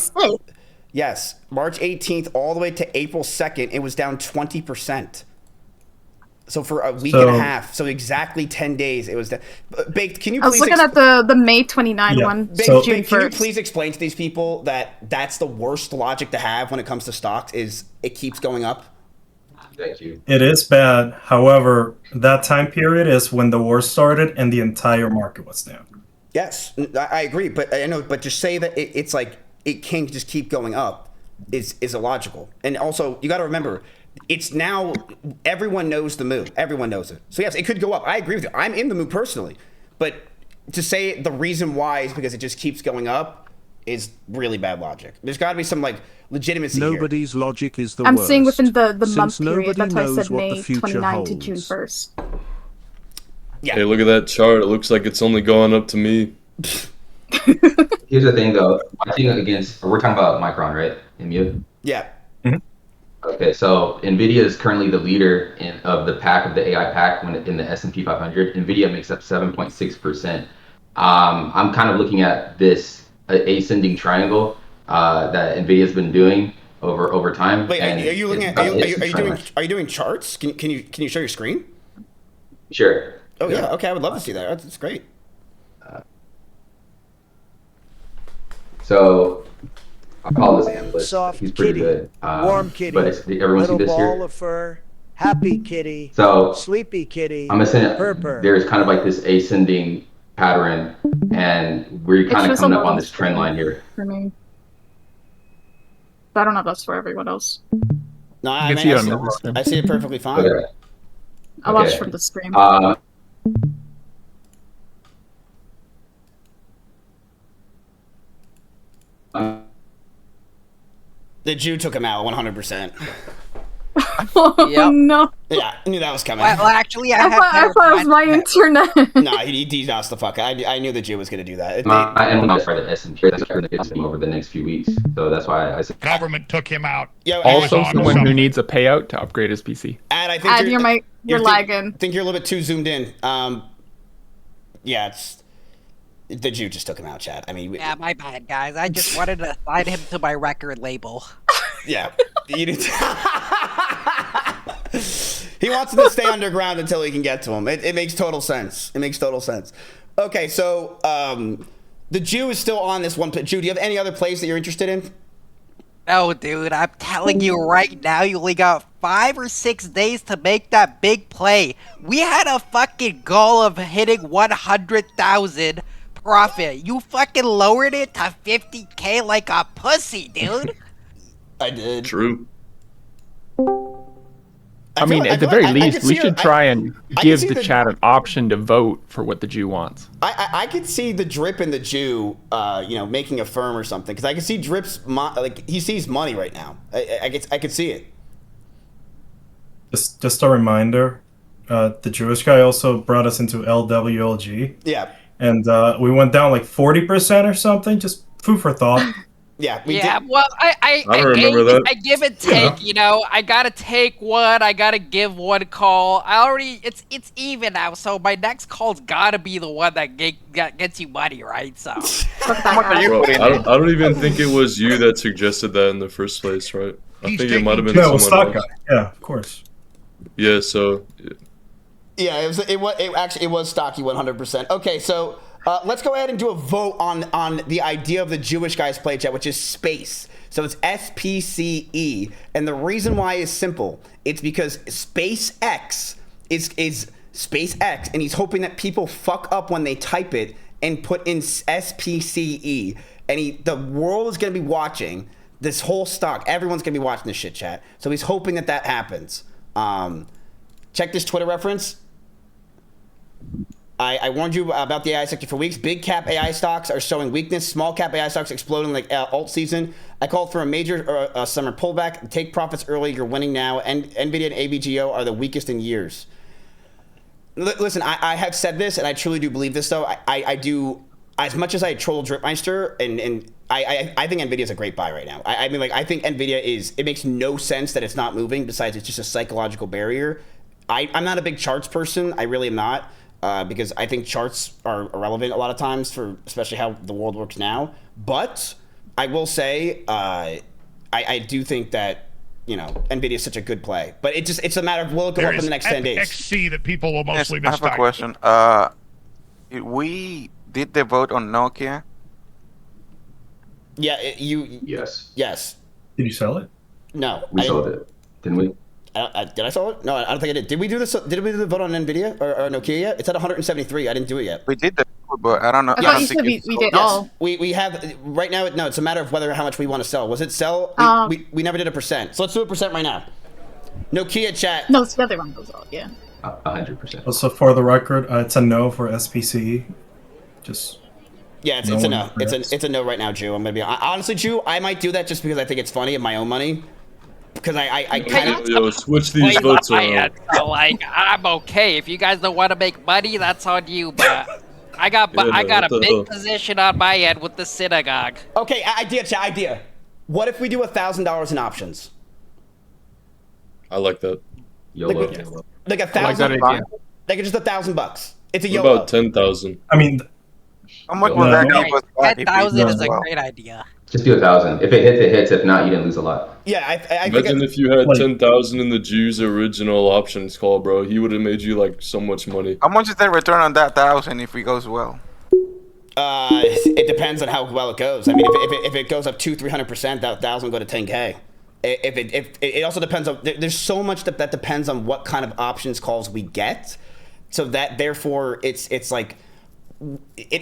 Yes, March 18th all the way to April 2nd, it was down 20%. So for a week and a half, so exactly 10 days, it was down. Baked, can you please... I was looking at the May 29 one, Baked, June 1st. can you please explain to these people that that's the worst logic to have when it comes to stocks, is it keeps going up? Thank you. It is bad. However, that time period is when the war started and the entire market was down. Yes, I agree, but I know. But just say that it's like it can't just keep going up is illogical. And also, you got to remember, it's now everyone knows the move. Everyone knows it. So yes, it could go up. I agree with you. I'm in the move personally, but to say the reason why is because it just keeps going up is really bad logic. There's got to be some like legitimacy here. Nobody's logic is the I'm worst. seeing within the month Since period. That's why I nobody said knows what May the future 29 to holds. June 1st. Yeah. Hey, look at that chart. It looks like it's only going up to me. Here's the thing, though. I think against, we're talking about Micron, right? MU? Yeah. Okay, so NVIDIA is currently the leader of the pack, of the AI pack, in the S&P 500. NVIDIA makes up 7.6%. I'm kind of looking at this ascending triangle that NVIDIA's been doing over time. Wait, and are you looking at? Are you doing charts? Can you show your screen? Sure. Oh yeah. Okay, I would love to see that. That's great. So I'll call this analyst. Soft He's pretty kitty, good. warm kitty, But everyone see little this ball here? of fur, happy kitty, So sleepy kitty, I'm saying purr. there's kind of like this ascending pattern, and we're kind of just coming a up on little this trend line here. For me. But I don't know if that's for everyone else. No, You can see it on the screen. I see it perfectly fine. Okay. I watched from the stream. The Jew took him out 100%. Oh no. Yeah, I knew that was coming. Well, actually, I thought it was my internet. Nah, he doused the fuck. I knew the Jew was going to do that. And I'm going to try to S&P over the next few weeks. So that's why I said. Government took him out. Also, someone who needs a payout to upgrade his PC. And I think Ad, you're lagging. I think you're a little bit too zoomed in. Yeah, it's the Jew just took him out, Chad. I mean, Yeah, my bad, guys. I just wanted to sign him to my record label. Yeah, you did. He wants him to stay underground until he can get to him. It makes total sense. It makes total sense. Okay, so the Jew is still on this one. Jew, do you have any other plays that you're interested in? No, dude, I'm telling you right now, you only got 5 or 6 days to make that big play. We had a fucking goal of hitting 100,000 profit. You fucking lowered it to 50K like a pussy, dude. I did. True. I mean, at the very least, we should try and give the chat an option to vote for what the Jew wants. I could see the Drip and the Jew, making a firm or something, because I could see Drip's he sees money right now. I could see it. Just a reminder, the Jewish guy also brought us into LWLG. Yeah. And we went down like 40% or something. Just food for thought. Yeah, well, I remember that. I give and take, I gotta take one, I gotta give one call. It's even now, so my next call's gotta be the one that gets you money, right? So. Bro, I don't even think it was you that suggested that in the first place, right? I think it might have been No, it was someone that else. guy. Yeah, of course. Yeah, so Yeah, it was stocky 100%. Okay, so let's go ahead and do a vote on the idea of the Jewish guys play chat, which is space. So it's SPCE, and the reason why is simple. It's because SpaceX is SpaceX, and he's hoping that people fuck up when they type it and put in SPCE, and the world is going to be watching this whole stock. Everyone's going to be watching this shit chat. So he's hoping that happens. Check this Twitter reference. I warned you about the AI sector for weeks. Big cap AI stocks are showing weakness. Small cap AI stocks exploding like alt season. I called for a major summer pullback. Take profits early. You're winning now. And NVIDIA and ABGO are the weakest in years. Listen, I have said this, and I truly do believe this, though. I do, as much as I troll Dripmeister, and I think NVIDIA is a great buy right now. I mean, like, I think NVIDIA it makes no sense that it's not moving, besides it's just a psychological barrier. I'm not a big charts person. I really am not. Because I think charts are irrelevant a lot of times for especially how the world works now. But I will say I do think that, NVIDIA is such a good play. But it's a matter of will it go up in the next 10 days. XC that people will mostly I have a question. We did the vote on Nokia. Yeah, Yes. Yes. Did you sell it? No. We sold it, didn't we? Did I sell it? No, I don't think I did. Did we do this? Did we do the vote on NVIDIA or Nokia yet? It's at 173. I didn't do it yet. We did the vote, but I don't know. I thought you said we did all. We have right now. No, it's a matter of how much we want to sell. Was it sell? We never did a percent. So let's do a percent right now. Nokia chat. No, it's the other one goes all. Yeah. 100%. So for the record, it's a no for SPCE. Just. Yeah, it's a no. It's a no right now, Jew. I'm gonna be honestly, Jew. I might do that just because I think it's funny of my own money. Because I kind of switch these votes around. So, like, I'm okay. If you guys don't want to make money, that's on you. But I got a big position on my end with the synagogue. Okay, idea. What if we do $1,000 in options? I like that. YOLO. Like $1,000. Like just $1,000. It's a YOLO. About 10,000. I mean, how much was that give us? 10,000 is a great idea. Just do 1,000. If it hits, it hits. If not, you didn't lose a lot. Yeah, I imagine if you had 10,000 in the Jew's original options call, bro. He would have made you like so much money. How much is the return on that 1,000 if it goes well? It depends on how well it goes. I mean, if it goes up 200-300%, that 1,000 will go to 10K. If it also depends on. There's so much that depends on what kind of options calls we get. So that therefore it's like.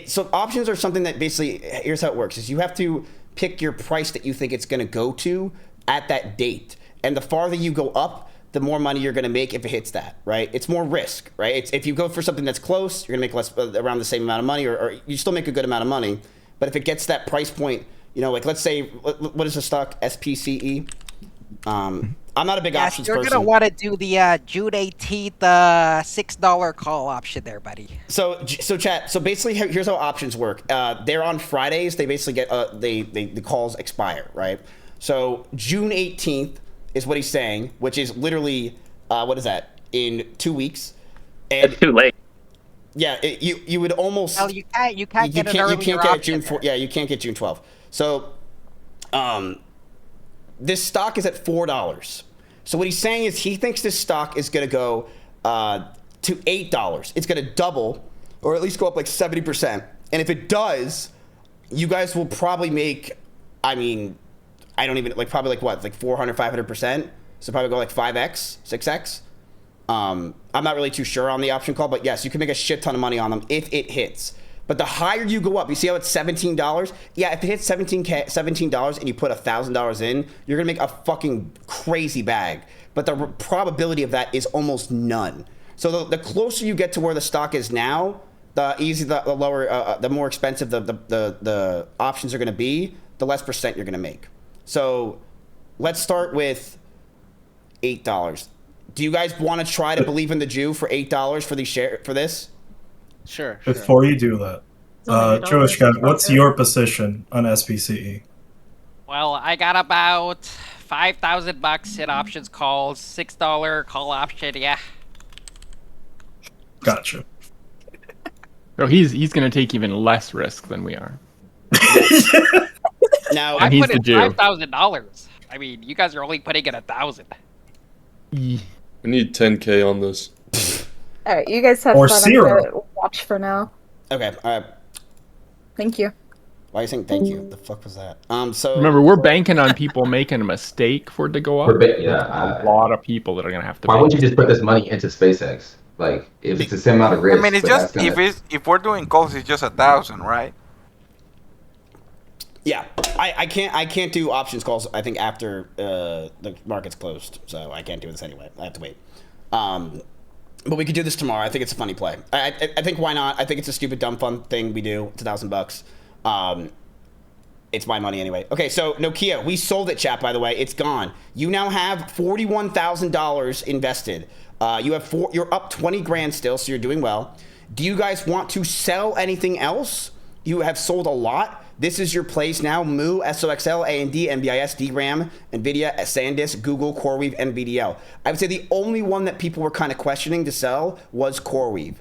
So options are something that basically, here's how it works, is you have to pick your price that you think it's going to go to at that date. And the farther you go up, the more money you're going to make if it hits that, right? It's more risk, right? If you go for something that's close, you're going to make around the same amount of money, or you still make a good amount of money. But if it gets that price point, like let's say, what is the stock? SPCE? I'm not a big options person. You're going to want to do the June 18th $6 call option there, buddy. So chat. So basically, here's how options work. They're on Fridays. They basically get the calls expire, right? So June 18th is what he's saying, which is literally what is that, in 2 weeks? And it's too late. Yeah, you would almost. Well, you can't get an earlier get option June 4th. Yeah, you can't get June 12th. So, this stock is at $4. So what he's saying is he thinks this stock is going to go to $8. It's going to double, or at least go up like 70%. And if it does, you guys will probably make, I mean, I don't even, like probably like what, like 400, 500%? So probably go like 5x, 6x. I'm not really too sure on the option call, but yes, you can make a shit ton of money on them if it hits. But the higher you go up, you see how it's $17? Yeah, if it hits $17 and you put $1,000 in, you're gonna make a fucking crazy bag. But the probability of that is almost none. So the closer you get to where the stock is now, the lower, the more expensive the options are gonna be, the less percent you're gonna make. So let's start with $8. Do you guys want to try to believe in the Jew for $8 for this? Sure. Before you do that, Jewish guy, what's your position on SPCE? Well, I got about $5,000 in options calls, $6 call option. Yeah. Gotcha. So he's gonna take even less risk than we are. Now I he's put the in Jew. $5,000. I mean, you guys are only putting in 1,000. We need 10K on this. All right, you guys have Or fun. zero. I'm gonna watch for now. Okay, all right. Thank you. Why are you saying thank you? The fuck was that? So Remember, we're banking on people making a mistake for it to go up. Yeah, a lot of people that are gonna have to. Why make wouldn't you just put this money into SpaceX? Like, if it's the same amount of risk, I mean, it's but just that's gonna. if we're doing calls, it's just 1,000, right? yeah, I can't do options calls. I think after the market's closed, so I can't do this anyway. I have to wait. But we could do this tomorrow. I think it's a funny play. I think why not? I think it's a stupid, dumb, fun thing we do. It's $1,000. It's my money anyway. Okay, so Nokia, we sold it, chat. By the way, it's gone. You now have $41,000 invested. You're up 20 grand still, so you're doing well. Do you guys want to sell anything else? You have sold a lot. This is your place now. Moo, SOXL, AMD, NBIS, DRAM, NVIDIA, SanDisk, Google, CoreWeave, and VDL. I would say the only one that people were kind of questioning to sell was CoreWeave.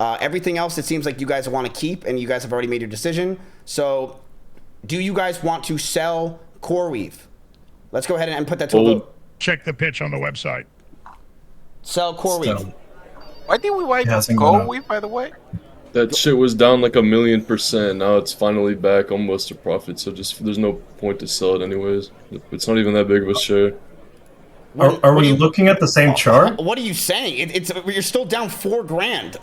Everything else, it seems like you guys want to keep, and you guys have already made your decision. So do you guys want to sell CoreWeave? Let's go ahead and put that to a vote. Check the pitch on the website. Sell CoreWeave. Why did we wipe CoreWeave, by the way? That shit was down like 1,000,000%. Now it's finally back almost to profit. So just there's no point to sell it anyways. It's not even that big of a share. Are we looking at the same chart? What are you saying? You're still down 4 grand.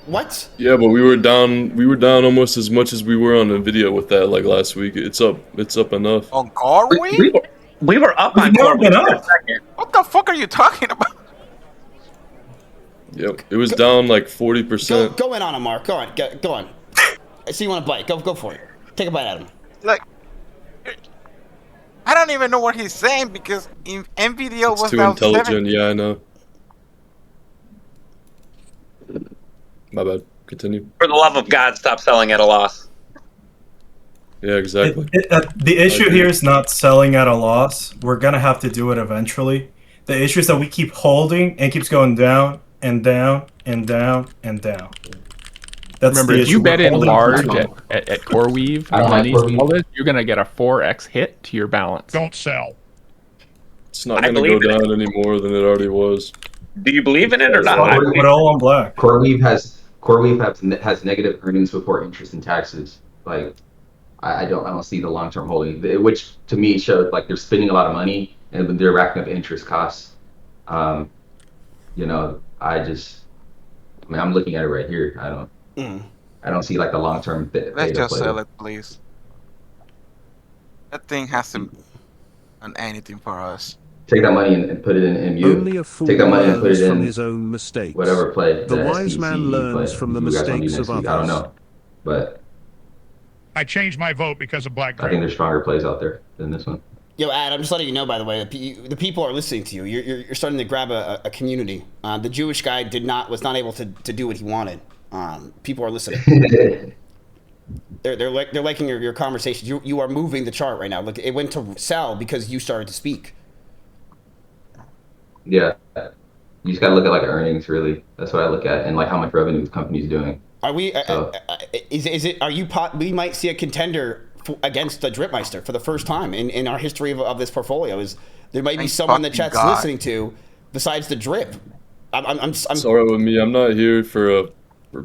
What? Yeah, but we were down almost as much as we were on Nvidia with that like last week. It's up enough. On CoreWeave? We were up on CoreWeave for a second. What the fuck are you talking about? Yep, it was down like 40%. Go in on him, Mark. Go on. Go on. I see you want a bite. Go for it. Take a bite at him. Like, I don't even know what he's saying because NVIDIA was It's too down intelligent. 70. Yeah, I know. My bad. Continue. For the love of God, stop selling at a loss. Yeah, exactly. The issue here is not selling at a loss. We're gonna have to do it eventually. The issue is that we keep holding and keeps going down and down and down and down. That's Remember, the if you issue. bet We're in holding large for at CoreWeave, I don't like CoreWeave. you're gonna get a 4x hit to your balance. Don't sell. It's not going to go down any more than it already was. Do you believe in it or not? Put all on black. CoreWeave has negative earnings before interest and taxes. Like, I don't see the long term holding, which to me showed like they're spending a lot of money and they're racking up interest costs. You know, I mean, I'm looking at it right here. I don't see like the long term. Let's just sell it, please. That thing hasn't done anything for us. Take that money and put it in MU. Only a fool Take that money and put learns it from in his own mistakes. whatever play. The wise SDC man learns play. from the You guys wanna do mistakes next of week, I don't others. know, but I changed my vote because of Black I think there's stronger plays out there than this one. Yo, Ad, I'm just letting you know, by the way, the people are listening to you. You're starting to grab a community. The Jewish guy was not able to do what he wanted. People are listening. they're liking your conversations. You are moving the chart right now. Look, it went to sell because you started to speak. Yeah, you just gotta look at like earnings. Really, that's what I look at, and like how much revenue the company's doing. Are we? Is it? Are you? We might see a contender against the Dripmeister for the first time in our history of this portfolio. Is there might be someone that chat's listening to besides the Drip? I'm Sorry with me. I'm not here for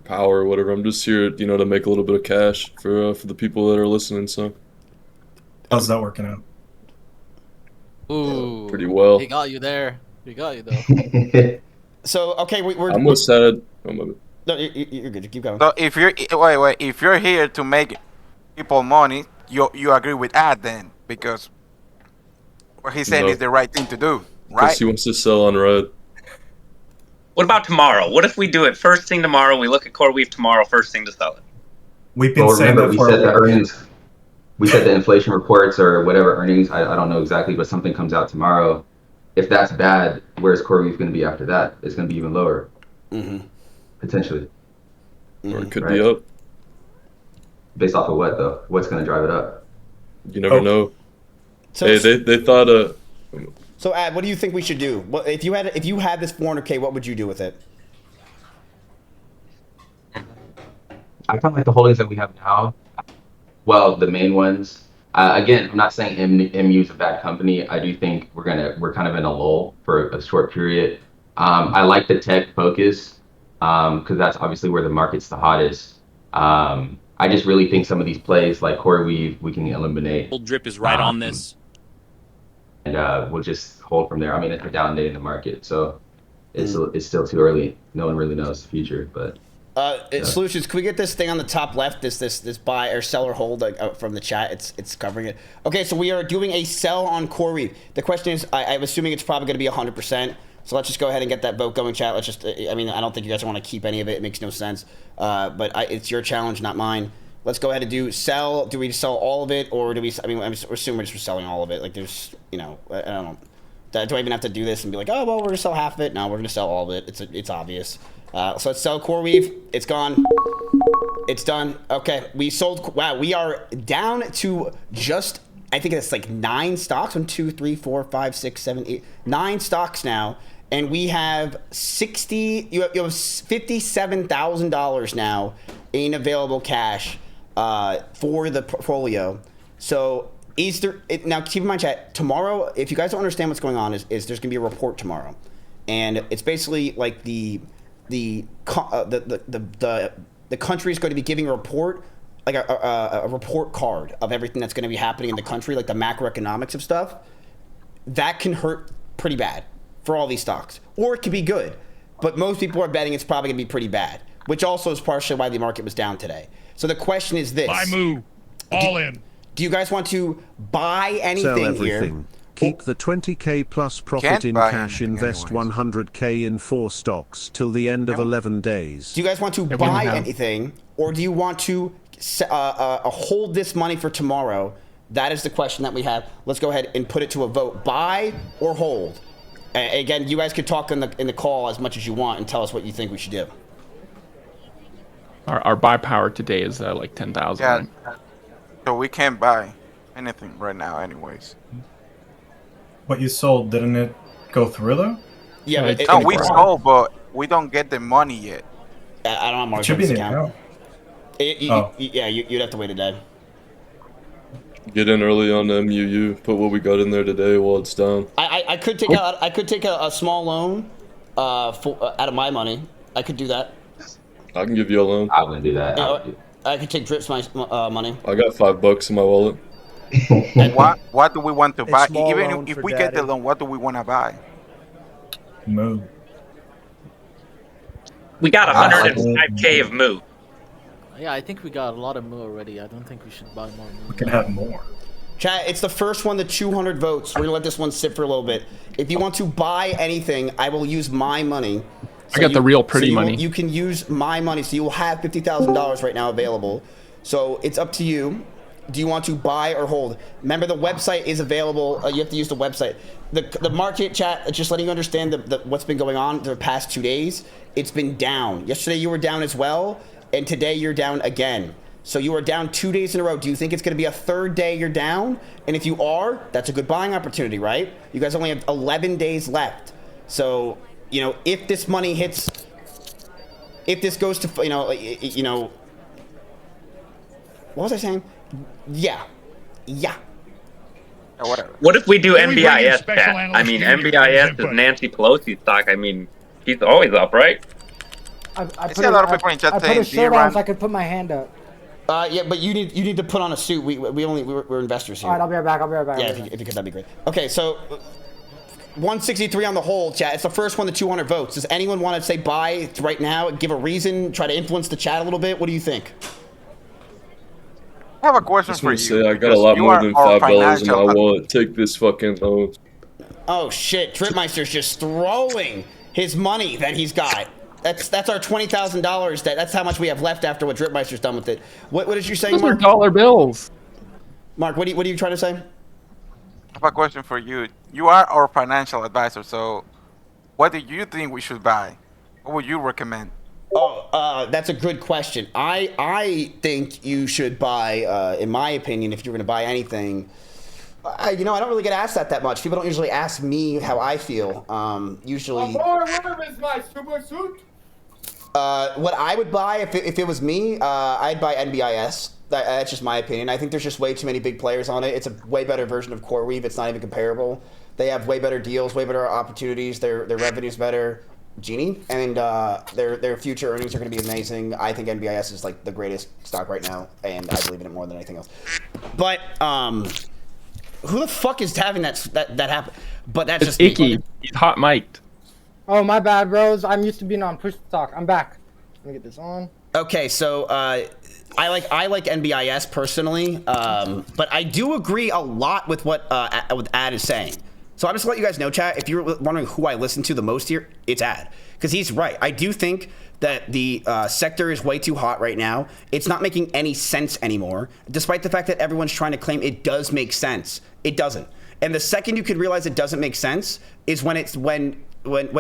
power or whatever. I'm just here, to make a little bit of cash for the people that are listening. So how's that working out? Ooh, pretty well. He got you there. He got you though. So okay, we're. I almost said. Oh my bad. No, you're good. Keep going. So if you're if you're here to make people money, you agree with Ad then because what he's saying No. is the right thing to do, Because right? he wants to sell on red. What about tomorrow? What if we do it first thing tomorrow? We look at CoreWeave tomorrow, first thing to sell it. We've been Well, saying remember, that we said the earnings. We said the inflation reports or whatever earnings. I don't know exactly, but something comes out tomorrow. If that's bad, where's CoreWeave going to be after that? It's going to be even lower, potentially. Or it could be up. Based off of what though? What's going to drive it up? You never know. So- Hey, they thought So, Ad, what do you think we should do? What if you had this 400K? What would you do with it? I kind of like the holdings that we have now. Well, the main ones. Again, I'm not saying MU is a bad company. I do think we're kind of in a lull for a short period. I like the tech focus. because that's obviously where the market's the hottest. I just really think some of these plays like Core Weave we can eliminate. Old Drip is right on this. And we'll just hold from there. I mean, it's a down day in the market, so it's still too early. No one really knows the future, but. Solutions. Can we get this thing on the top left? This buy or sell or hold from the chat. It's covering it. Okay, so we are doing a sell on CoreWeave. The question is, I'm assuming it's probably going to be 100%. So let's just go ahead and get that vote going, chat. Let's just. I mean, I don't think you guys want to keep any of it. It makes no sense. But it's your challenge, not mine. Let's go ahead and do sell. Do we sell all of it, or do we? I mean, I'm assuming we're just selling all of it. Like, there's, I don't know. Do I even have to do this and be like, oh well, we're gonna sell half of it? No, we're gonna sell all of it. It's obvious. So let's sell CoreWeave. It's gone. It's done. Okay, we sold. Wow, we are down to just, I think it's like 9 stocks. 1, 2, 3, 4, 5, 6, 7, 8, 9 stocks now, and we have 60. You have $57,000 now in available cash for the portfolio. So is there now? Keep in mind, chat. Tomorrow, if you guys don't understand what's going on, is there's gonna be a report tomorrow, and it's basically like the country is going to be giving a report, like a report card of everything that's going to be happening in the country, like the macroeconomics of stuff. That can hurt pretty bad for all these stocks, or it could be good. But most people are betting it's probably going to be pretty bad, which also is partially why the market was down today. So the question is this: buy move, all in. Do you guys want to buy anything Sell everything. here? Keep the 20k plus profit in cash, invest 100k in 4 stocks till the end of 11 days. Do you guys want to buy anything, or do you want to hold this money for tomorrow? That is the question that we have. Let's go ahead and put it to a vote. Buy or hold? Again, you guys could talk in the call as much as you want and tell us what you think we should do. Our buy power today is like 10,000. Yeah, right? so we can't buy anything right now anyways. What you sold, didn't it go through though? Yeah, no, we sold, but we don't get the money yet. I don't have more. It should be in the account. Yeah, you'd have to wait a day. Get in early on the MUU. Put what we got in there today while it's down. I could take a small loan out of my money. I could do that. I can give you a loan. I'm gonna do that. I could take Drip's money. I got $5 in my wallet. What do we want to buy? small Even loan if for we get the daddy. loan, what do we want to buy? Moo. We got 105k of Moo. Yeah, I think we got a lot of Moo already. I don't think we should buy more Moo. We can have more. Chat, it's the first one to 200 votes. We're gonna let this one sit for a little bit. If you want to buy anything, I will use my money. I got the real pretty money. You can use my money, so you will have $50,000 right now available. So it's up to you. Do you want to buy or hold? Remember, the website is available. You have to use the website. The market, chat, just letting you understand what's been going on the past 2 days. It's been down. Yesterday you were down as well, and today you're down again. So you are down 2 days in a row. Do you think it's going to be a third day you're down? And if you are, that's a good buying opportunity, right? You guys only have 11 days left. So, if this money hits, if this goes to, what was I saying? Yeah. Whatever. What if we do Can we bring in MBIS, special chat? I analyst mean, here to give MBIS his is input? Nancy Pelosi's stock. I mean, she's always up, right? I see a lot of people in chat I put saying a shirt on D-Ram. so I could put my hand up. Yeah, but you need to put on a suit. We're investors here. All right, I'll be right back. I'll be right back. Yeah, if you could, that'd be great. Okay, so 163 on the whole, chat. It's the first one to 200 votes. Does anyone want to say buy right now? Give a reason. Try to influence the chat a little bit. What do you think? I have a question Just for want you. to say I got a because lot you more are than our $5 in my financial wallet. Take this fucking loan. Oh shit! Dripmeister's just throwing his money that he's got. That's our $20,000. That's how much we have left after what Dripmeister's done with it. What is you saying, Those are Mark? dollar bills. Mark, what are you trying to say? I have a question for you. You are our financial advisor, so what do you think we should buy? What would you recommend? Oh, that's a good question. I think you should buy, in my opinion, if you're going to buy anything. I don't really get asked that much. People don't usually ask me how I feel. Usually. Where is my super suit? What I would buy if it was me, I'd buy NBIS. That's just my opinion. I think there's just way too many big players on it. It's a way better version of CoreWeave. It's not even comparable. They have way better deals, way better opportunities. Their revenue's better. Genie, and their future earnings are going to be amazing. I think NBIS is like the greatest stock right now, and I believe in it more than anything else. But who the fuck is having that happen? But that's It's just Icky. Me. He's hot mic'd. Oh, my bad, bros. I'm used to being on push talk. I'm back. Let me get this on. Okay, so I like NBIS personally, but I do agree a lot with what Ad is saying. So I'm just gonna let you guys know, chat. If you're wondering who I listen to the most here, it's Ad, because he's right. I do think that the sector is way too hot right now. It's not making any sense anymore, despite the fact that everyone's trying to claim it does make sense. It doesn't. And the second you could realize it doesn't make sense is when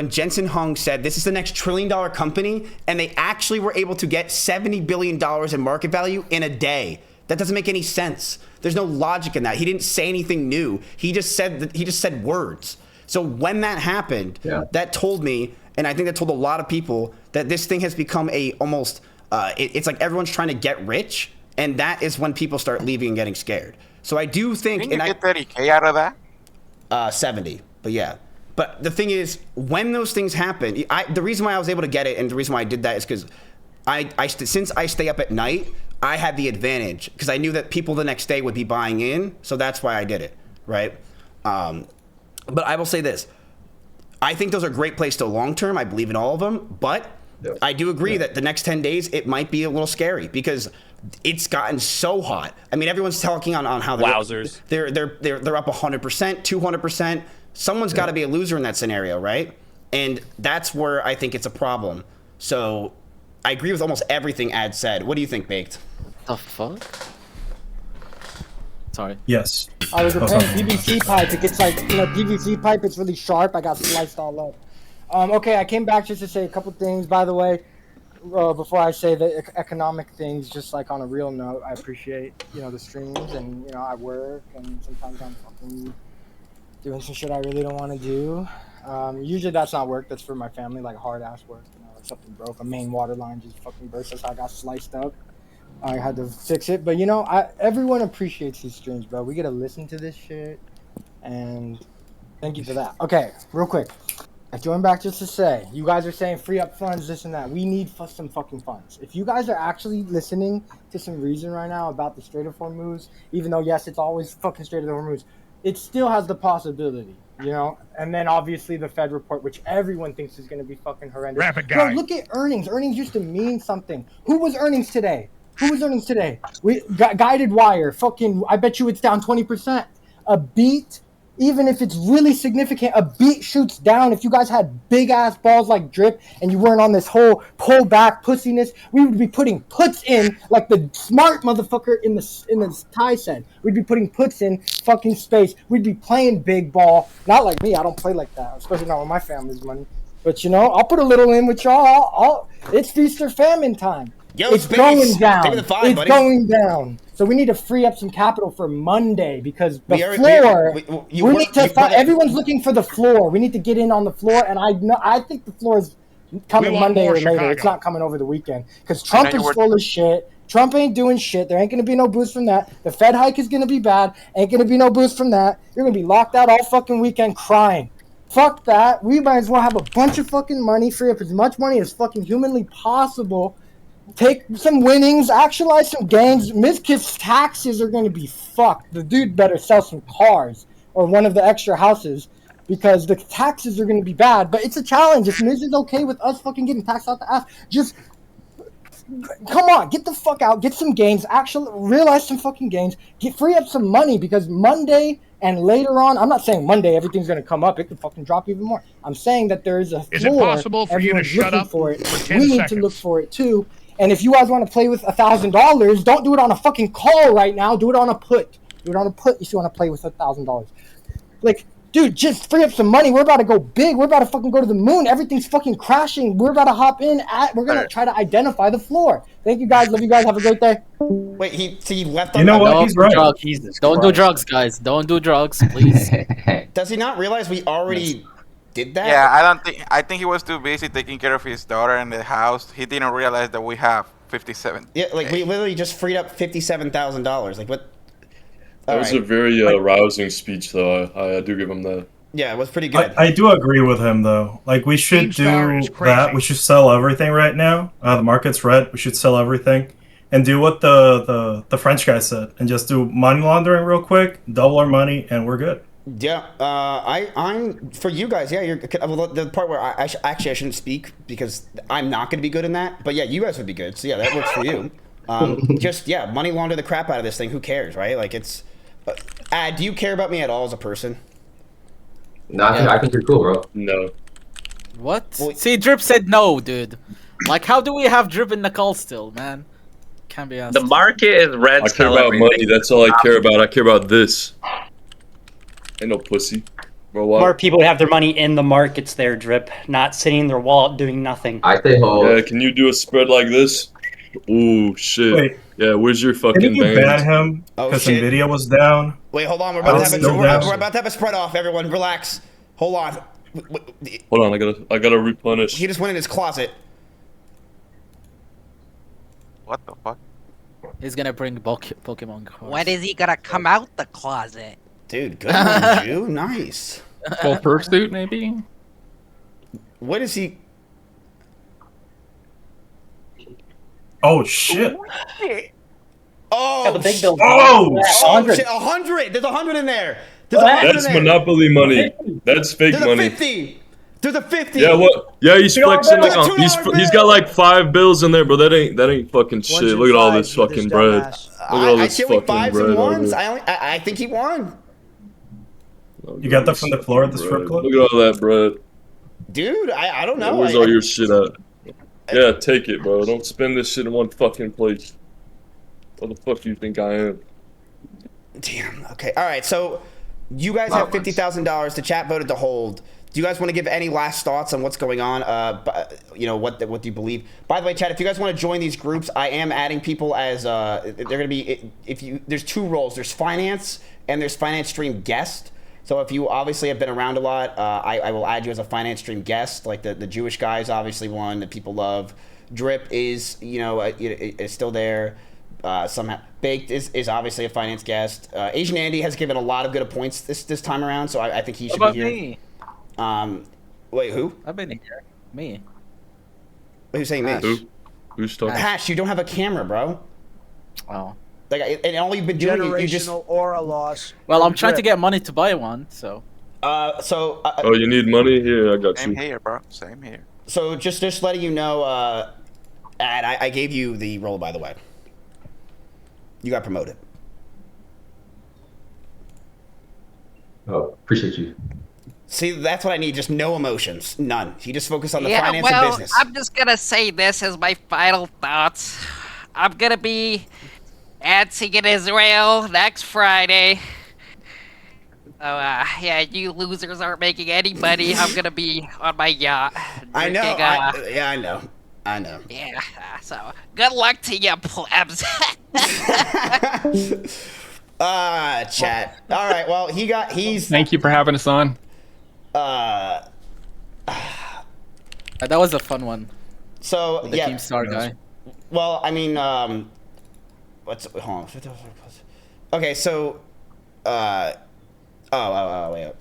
Jensen Huang said this is the next $1 trillion company, and they actually were able to get $70 billion in market value in a day. That doesn't make any sense. There's no logic in that. He didn't say anything new. He just said words. So when that happened, that told me, and I think that told a lot of people, that this thing has become it's like everyone's trying to get rich, and that is when people start leaving and getting scared. So I do think... Didn't you get 30K out of that? 70, but yeah. But the thing is, when those things happen, the reason why I was able to get it and the reason why I did that is because since I stay up at night, I had the advantage because I knew that people the next day would be buying in. So that's why I did it, right? But I will say this. I think those are great plays to long term. I believe in all of them. But I do agree that the next 10 days, it might be a little scary because it's gotten so hot. I mean, everyone's talking on how they're up 100%, 200%. Someone's got to be a loser in that scenario, right? And that's where I think it's a problem. So I agree with almost everything Ad said. What do you think, Baked? The fuck? Sorry. Yes. I was repairing PVC pipe. It gets like, PVC pipe, it's really sharp. I got sliced all up. Okay, I came back just to say a couple things. By the way, before I say the economic things, just like on a real note, I appreciate, the streams and, I work and sometimes I'm fucking doing some shit I really don't want to do. Usually that's not work. That's for my family, like hard ass work. Like something broke, a main water line just fucking burst. That's how I got sliced up. I had to fix it. But everyone appreciates these streams, bro. We get to listen to this shit, and thank you for that. Okay, real quick. I joined back just to say, you guys are saying free up funds, this and that. We need some fucking funds. If you guys are actually listening to some reason right now about the Strait of Hormuz, even though yes, it's always fucking Strait of Hormuz, it still has the possibility, And then obviously the Fed report, which everyone thinks is going to be fucking horrendous. Rapid guy. Bro, look at earnings. Earnings used to mean something. Who was earnings today? Guided Wire. Fucking, I bet you it's down 20%. A beat, even if it's really significant, a beat shoots down. If you guys had big ass balls like Drip and you weren't on this whole pull back pussiness, we would be putting puts in like the smart motherfucker in the tie said. We'd be putting puts in fucking space. We'd be playing big ball. Not like me. I don't play like that, especially not with my family's money. But I'll put a little in with y'all. It's feast or famine time. Yo, it's Space. going down. Take the five, it's buddy. going down. So we need to free up some capital for Monday because the floor. Everyone's looking for the floor. We need to get in on the floor, and I think the floor is coming Monday or later. Chicago. It's not coming over the weekend because Trump is full of shit. Trump ain't doing shit. There ain't going to be no boost from that. The Fed hike is going to be bad. Ain't going to be no boost from that. You're going to be locked out all fucking weekend crying. Fuck that. We might as well have a bunch of fucking money, free up as much money as fucking humanly possible. Take some winnings, actualize some gains. Mizkif's taxes are going to be fucked. The dude better sell some cars or one of the extra houses because the taxes are going to be bad. But it's a challenge. If Miz is okay with us fucking getting taxed out the ass, just come on, get the fuck out, get some gains, actually realize some fucking gains, free up some money because Monday and later on, I'm not saying Monday everything's going to come up. It could fucking drop even more. I'm saying that there is a floor. Is it possible for you to shut up for it. for 10 We need seconds? to look for it too. And if you guys want to play with $1,000, don't do it on a fucking call right now. Do it on a put. Do it on a put if you want to play with $1,000. Like, dude, just free up some money. We're about to go big. We're about to fucking go to the moon. Everything's fucking crashing. We're about to hop in. We're going to try to identify the floor. Thank you guys. Love you guys. Have a great day. Wait, he left You know what? Don't He's do right. drugs. Don't do drugs, guys. Don't do drugs, please. Does he not realize we already did that? Yeah, I think he was too busy taking care of his daughter in the house. He didn't realize that we have 57. Yeah, like we literally just freed up $57,000. Like what? That was a very rousing speech, though. I do give him that. Yeah, it was pretty good. I do agree with him though. Like we should do that. We should sell everything right now. The market's red. We should sell everything, and do what the French guy said, and just do money laundering real quick, double our money, and we're good. Yeah, I'm for you guys. Yeah, you're well, the part where I shouldn't speak because I'm not going to be good in that. But yeah, you guys would be good. So yeah, that works for you. Just money launder the crap out of this thing. Who cares, right? Like it's. Do you care about me at all as a person? No, I think you're cool, bro. No. What? See, Drip said no, dude. Like, how do we have Drip in the call still, man? Can't be asked. The market is red. I care about money. That's all I care about. I care about this. Ain't no pussy. Bro, what? More people have their money in the markets there, Drip, not sitting in their wallet doing nothing. I say hold. Yeah, can you do a spread like this? Ooh, shit. Wait. Yeah, where's your fucking Didn't you band? ban him because Nvidia was down? Wait, hold on. We're about to have a spread off. Everyone, relax. Hold on. Hold on, I gotta replenish. He just went in his closet. What the fuck? He's gonna bring Pokemon cards. When is he gonna come out the closet? Dude, good one, Jew. Nice. Full fursuit, maybe? What is he? Oh, shit. Oh, Yeah, the big bill. oh, shit. 100. There's 100 in there. There's 100 That's in there. Monopoly money. That's fake There's money. a 50. There's a 50. Yeah, what? Yeah, he's flexing. There's a He's got like 5 bills in there, but that ain't fucking shit. Look at all this fucking bread. Look at all I this see only fucking 5s bread. and over 1s. there. I think he won. You got that from the floor at the strip club? Look at all that bread. Dude, I don't know. Where's all your shit at? Yeah, take it, bro. Don't spend this shit in one fucking place. What the fuck do you think I am? Damn. Okay. All right. So you guys have $50,000. The chat voted to hold. Do you guys want to give any last thoughts on what's going on? You know, what do you believe? By the way, chat, if you guys want to join these groups, I am adding people as they're going to be. There's 2 roles. There's finance and there's finance stream guest. So if you obviously have been around a lot, I will add you as a finance stream guest. Like the Jewish guy is obviously one that people love. Drip is is still there. Somehow Baked is obviously a finance guest. Asian Andy has given a lot of good points this time around, so I think he should be here. Me? Wait, who? I've been here. Me. Who's saying me? Who? Who's talking? Hash, you don't have a camera, bro. Oh. Like, and all you've been doing, you just. Generational aura loss. Well, I'm trying to get money to buy one, so. Oh, you need money? Here, I got you. Same here, bro. Same here. So just letting you know, Ad, I gave you the role, by the way. You got promoted. Oh, appreciate you. See, that's what I need. Just no emotions. None. He just focused on the Yeah, finance well, and business. I'm just gonna say this as my final thoughts. I'm gonna be dancing in Israel next Friday. So, yeah, you losers aren't making any money. I'm gonna be on my yacht. I know. drinking, Yeah, I know. I know. Yeah, so good luck to you, plebs. Chat. All right. Well, he's. Thank you for having us on. That was a fun one. So With the yeah. Keemstar guy. Well, I mean, hold on. Okay, so, wait.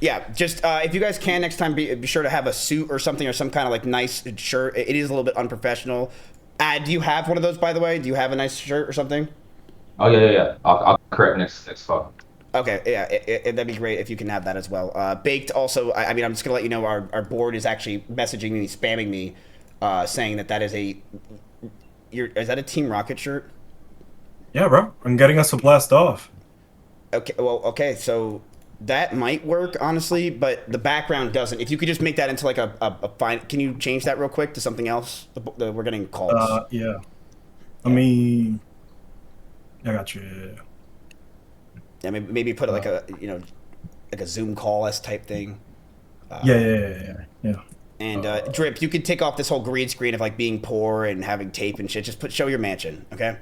Yeah, just if you guys can next time, be sure to have a suit or something or some kind of like nice shirt. It is a little bit unprofessional. Do you have one of those, by the way? Do you have a nice shirt or something? Oh yeah. I'll correct next fall. Okay, yeah, that'd be great if you can have that as well. Baked also, I mean, I'm just gonna let you know our board is actually messaging me, spamming me, saying that is is that a Team Rocket shirt? Yeah, bro. I'm getting us a blast off. Okay, well, okay, so that might work, honestly, but the background doesn't. If you could just make that into like a fine, can you change that real quick to something else? We're getting calls. Yeah. Let me. I got you. Yeah, maybe put like like a Zoom call-s type thing. Yeah. And Drip, you could take off this whole green screen of like being poor and having tape and shit. Just show your mansion, okay?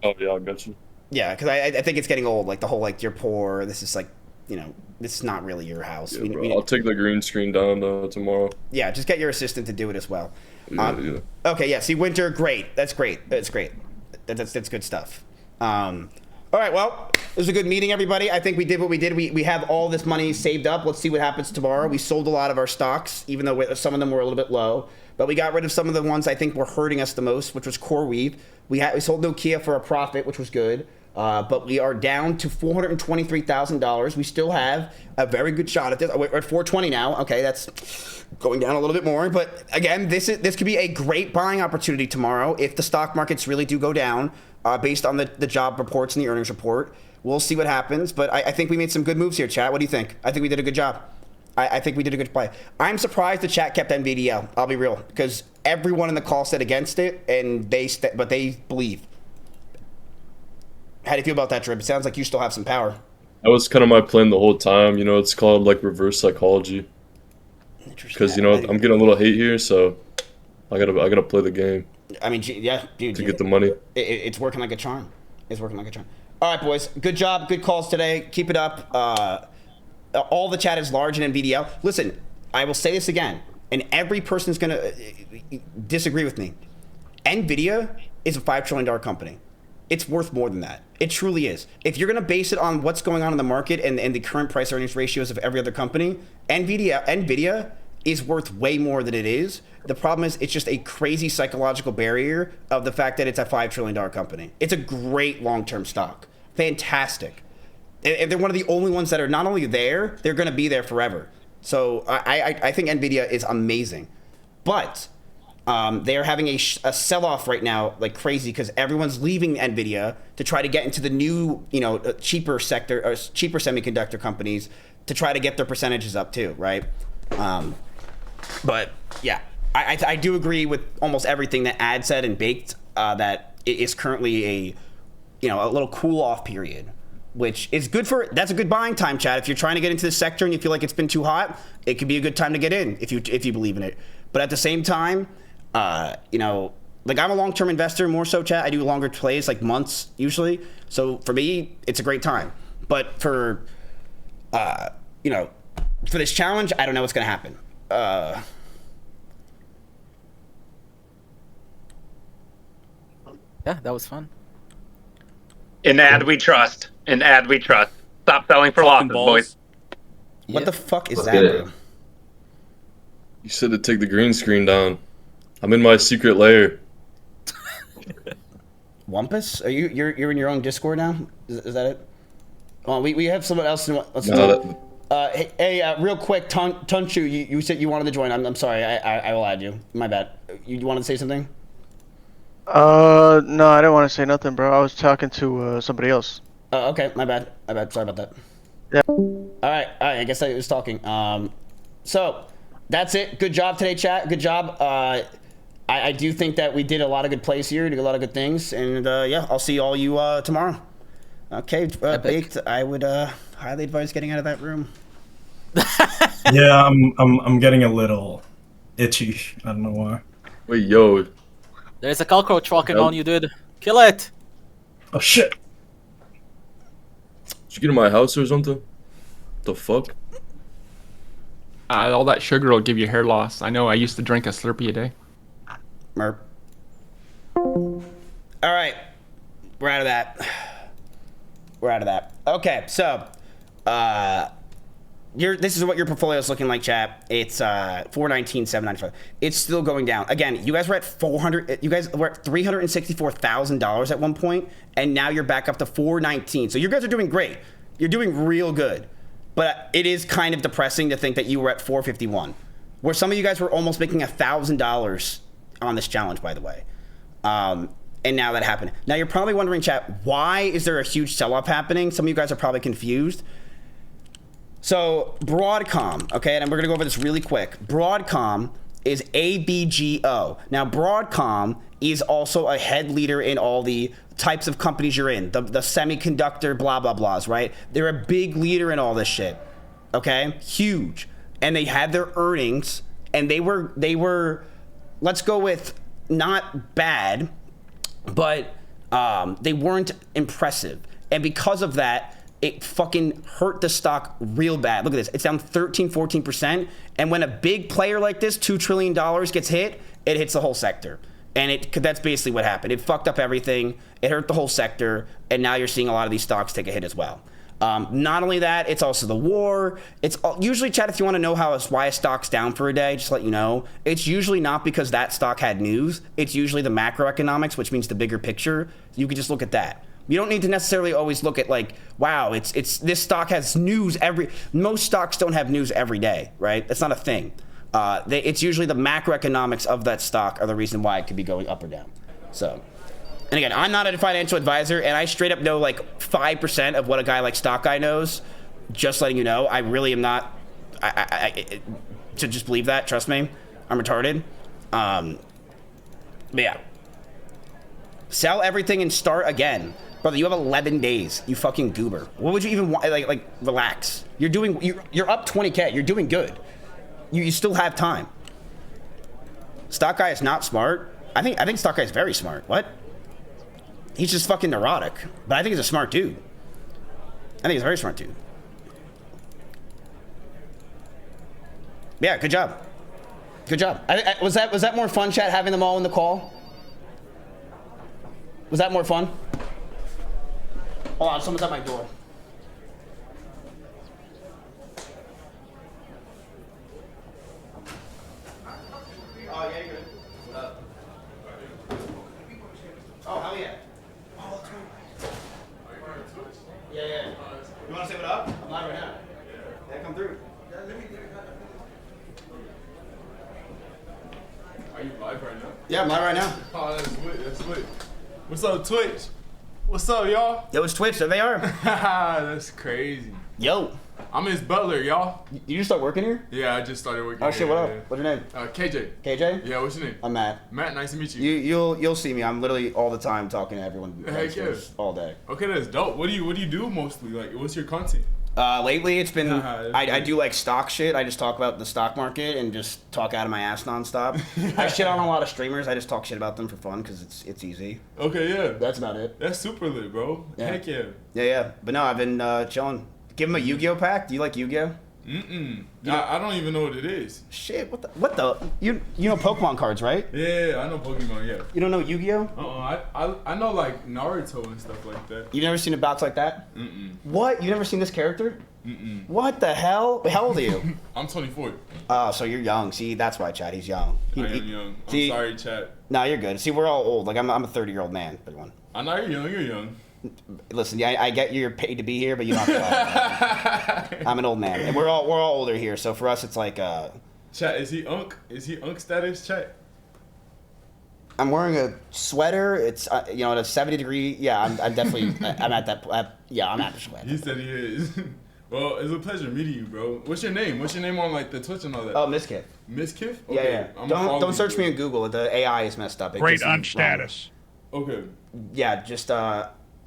Oh yeah, I got you. Yeah, because I think it's getting old. Like the whole like you're poor. This is like this is not really your house. Yeah, bro, I'll take the green screen down tomorrow. Yeah, just get your assistant to do it as well. Yeah. Okay, yeah. See, Winter, great. That's great. That's great. That's good stuff. All right, well, it was a good meeting, everybody. I think we did what we did. We have all this money saved up. Let's see what happens tomorrow. We sold a lot of our stocks, even though some of them were a little bit low. But we got rid of some of the ones I think were hurting us the most, which was CoreWeave. We sold Nokia for a profit, which was good. But we are down to $423,000. We still have a very good shot at this. We're at 420 now. Okay, that's going down a little bit more. But again, this could be a great buying opportunity tomorrow if the stock markets really do go down based on the job reports and the earnings report. We'll see what happens. But I think we made some good moves here, chat. What do you think? I think we did a good job. I think we did a good play. I'm surprised the chat kept NVDL. I'll be real, because everyone in the call said against it, and but they believe. How do you feel about that, Drip? It sounds like you still have some power. That was kind of my plan the whole time. You know, it's called like reverse psychology. Because you know I'm getting a little hate here, so I gotta play the game. I mean, yeah, dude. To get the money. It's working like a charm. It's working like a charm. All right, boys. Good job. Good calls today. Keep it up. All the chat is large in NVDL. Listen, I will say this again, and every person's gonna disagree with me. NVIDIA is a $5 trillion company. It's worth more than that. It truly is. If you're going to base it on what's going on in the market and the current price earnings ratios of every other company, NVIDIA is worth way more than it is. The problem is it's just a crazy psychological barrier of the fact that it's a $5 trillion company. It's a great long-term stock. Fantastic. And they're one of the only ones that are not only there, they're going to be there forever. So I think NVIDIA is amazing. But they are having a sell-off right now like crazy because everyone's leaving NVIDIA to try to get into the new, cheaper sector or cheaper semiconductor companies to try to get their percentages up too, right? But yeah, I do agree with almost everything that Ad said and Baked that it is currently a little cool-off period, which is good that's a good buying time, Chad. If you're trying to get into this sector and you feel like it's been too hot, it could be a good time to get in if you believe in it. But at the same time, like I'm a long-term investor more so, chat. I do longer plays, like months usually. So for me, it's a great time. But for, for this challenge, I don't know what's going to happen. Yeah, that was fun. In ad we trust. In ad we trust. Stop selling for losses, boys. What the fuck is Let's that, get it. bro? You said to take the green screen down. I'm in my secret lair. Wampus? Are you're in your own Discord now? Is that it? Oh, we have someone else. Hey, real quick, Tunchu, you said you wanted to join. I'm sorry. I will add you. My bad. You wanted to say something? No, I didn't want to say nothing, bro. I was talking to somebody else. Okay, my bad. Sorry about that. Yeah. All right. I guess I was talking. So that's it. Good job today, chat. Good job. I do think that we did a lot of good plays here, did a lot of good things, and yeah, I'll see all you tomorrow. Okay, Baked. I would highly advise getting out of that room. Yeah, I'm getting a little itchy. I don't know why. Wait, yo. There's a cockroach walking on you, dude. Kill it. Oh shit. Did you get in my house or something? The fuck? All that sugar will give you hair loss. I know. I used to drink a Slurpee a day. Merp. All right, we're out of that. We're out of that. Okay, so this is what your portfolio is looking like, chat. It's 419, 795. It's still going down. Again, you guys were at $364,000 at one point, and now you're back up to 419. So you guys are doing great. You're doing real good. But it is kind of depressing to think that you were at 451, where some of you guys were almost making $1,000 on this challenge, by the way. And now that happened. Now you're probably wondering, chat, why is there a huge sell-off happening? Some of you guys are probably confused. So Broadcom, okay, and we're gonna go over this really quick. Broadcom is ABGO. Now Broadcom is also a head leader in all the types of companies you're in, the semiconductor blah blah blahs, right? They're a big leader in all this shit, okay? Huge. And they had their earnings, and they were let's go with not bad, but they weren't impressive. And because of that, it fucking hurt the stock real bad. Look at this. It's down 13, 14%. And when a big player like this, $2 trillion gets hit, it hits the whole sector. And that's basically what happened. It fucked up everything. It hurt the whole sector. And now you're seeing a lot of these stocks take a hit as well. Not only that, it's also the war. It's usually, Chad, if you want to know why a stock's down for a day, just to let you know, it's usually not because that stock had news. It's usually the macroeconomics, which means the bigger picture. You can just look at that. You don't need to necessarily always look at like, wow, it's this stock has news most stocks don't have news every day, right? That's not a thing. It's usually the macroeconomics of that stock are the reason why it could be going up or down. So, and again, I'm not a financial advisor, and I straight up know like 5% of what a guy like Stock Guy knows. Just letting you know, I really am not. To just believe that, trust me, I'm retarded. But yeah, sell everything and start again, brother. You have 11 days. You fucking goober. What would you even want? Like relax. You're up 20K. You're doing good. You still have time. Stock Guy is not smart. I think Stock Guy is very smart. What? He's just fucking neurotic. But I think he's a smart dude. I think he's a very smart dude. Yeah, good job. Good job. Was that more fun, chat, having them all in the call? Was that more fun? Hold on, someone's at my door. Oh, yeah, you're good. What up? Oh, hell yeah. Oh, that's right. Yeah. You want to say what up? I'm live right now. Yeah, come through. Are you live right now? Yeah, I'm live right now. Oh, that's lit. What's up, Twitch? What's up, y'all? Yo, it's Twitch. There they are. That's crazy. Yo. I'm his butler, y'all. You just start working here? Yeah, I just started working here. Oh, shit, what up? Yeah. What's your name? KJ. KJ? Yeah, what's your name? I'm Matt. Matt, nice to meet you. You'll see me. I'm literally all the time talking to everyone. Heck yeah. All day. Okay, that's dope. What do you do mostly? Like, what's your content? Lately, it's been I do like stock shit. I just talk about the stock market and just talk out of my ass nonstop. I shit on a lot of streamers. I just talk shit about them for fun because it's easy. Okay, yeah. That's about it. That's super lit, bro. Yeah. Heck yeah. Yeah. But no, I've been chilling. Give him a Yu-Gi-Oh pack. Do you like Yu-Gi-Oh? I don't even know what it is. Shit, what the? You know Pokemon cards, right? Yeah, I know Pokemon, yeah. You don't know Yu-Gi-Oh? I know like Naruto and stuff like that. You've never seen a box like that? What? You've never seen this character? What the hell? How old are you? I'm 24. Oh, so you're young. See, that's why, Chad. He's young. I am young. I'm sorry, Chad. No, you're good. See, we're all old. Like, I'm a 30-year-old man, everyone. I know you're young. You're young. Listen, yeah, I get you're paid to be here, but you don't have to. I'm an old man, and we're all older here. So for us, it's like. Chat, is he unk? Is he unk status? Chat. I'm wearing a sweater. It's at a 70-degree. Yeah, I'm definitely. I'm at that. Yeah, I'm at the sweater. He said he is. Well, it's a pleasure meeting you, bro. What's your name? What's your name on like the Twitch and all that? Oh, Mizkif. Mizkif? Okay. Yeah. Don't search me in Google. The AI is messed up. Great unk status. Okay. Yeah, just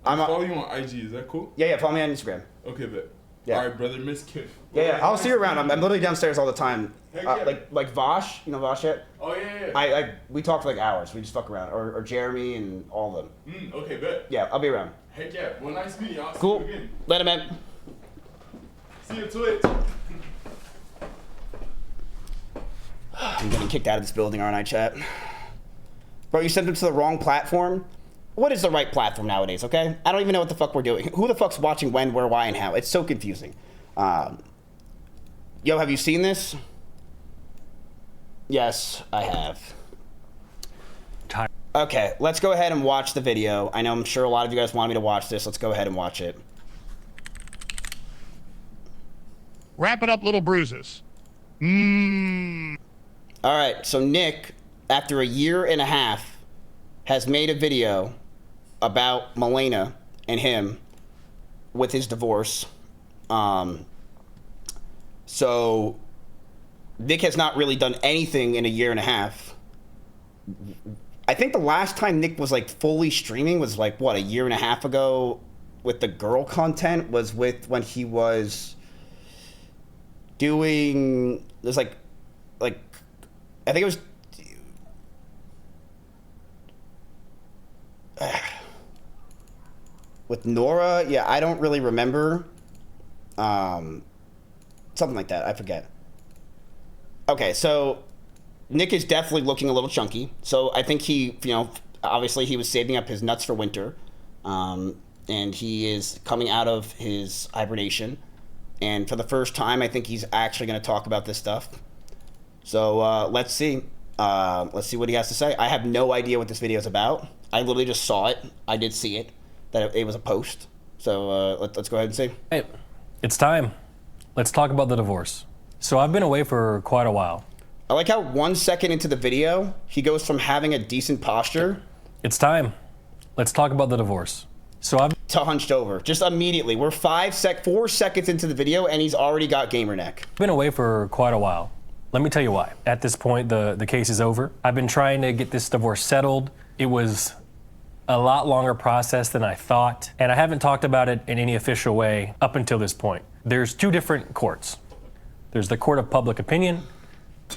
I'm follow you on IG. Is that cool? Yeah, follow me on Instagram. Okay, bet. Yeah. All right, brother, Mizkif. Yeah, I'll see you around. I'm literally downstairs all the time. Yeah. Like Vosh, you know Vosh yet? Oh yeah. We talk for like hours. We just fuck around, or Jeremy and all of them. Okay, bet. Yeah, I'll be around. Heck yeah. Well, nice meeting y'all. Cool. See you again. Later, man. See you, Twitch. I'm getting kicked out of this building, aren't I, chat? Bro, you sent them to the wrong platform? What is the right platform nowadays, okay? I don't even know what the fuck we're doing. Who the fuck's watching when, where, why, and how? It's so confusing. Yo, have you seen this? Yes, I have. Okay, let's go ahead and watch the video. I'm sure a lot of you guys want me to watch this. Let's go ahead and watch it. Wrap it up, little bruises. All right, so Nick, after a year and a half, has made a video about Milena and him with his divorce. So Nick has not really done anything in a year and a half. I think the last time Nick was like fully streaming was like what, a year and a half ago with the girl content was with when he was doing there's like I think it was with Nora. Yeah, I don't really remember. Something like that. I forget. Okay, so Nick is definitely looking a little chunky. So I think he, obviously he was saving up his nuts for winter. And he is coming out of his hibernation. And for the first time, I think he's actually going to talk about this stuff. So let's see. Let's see what he has to say. I have no idea what this video is about. I literally just saw it. I did see it, that it was a post. So let's go ahead and see. Hey, it's time. Let's talk about the divorce. So I've been away for quite a while. I like how 1 second into the video, he goes from having a decent posture. It's time. Let's talk about the divorce. So I've to hunched over, just immediately. We're 4 seconds into the video, and he's already got gamer neck. been away for quite a while. Let me tell you why. At this point, the case is over. I've been trying to get this divorce settled. It was a lot longer process than I thought, and I haven't talked about it in any official way up until this point. There's two different courts. There's the court of public opinion,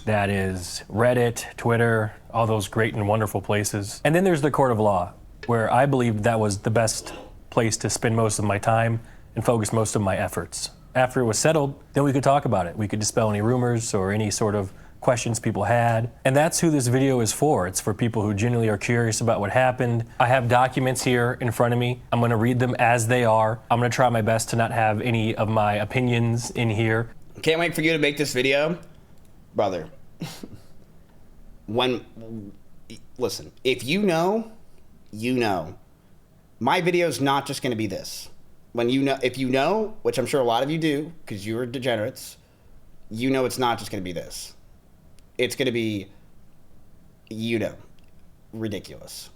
that is Reddit, Twitter, all those great and wonderful places. And then there's the court of law, where I believed that was the best place to spend most of my time and focus most of my efforts. After it was settled, then we could talk about it. We could dispel any rumors or any sort of questions people had. And that's who this video is for. It's for people who genuinely are curious about what happened. I have documents here in front of me. I'm gonna read them as they are. I'm gonna try my best to not have any of my opinions in here. Can't wait for you to make this video. Brother, listen, if you know, you know. My video's not just gonna be this. If you know, which I'm sure a lot of you do, because you're degenerates, you know it's not just gonna be this. It's gonna be, ridiculous.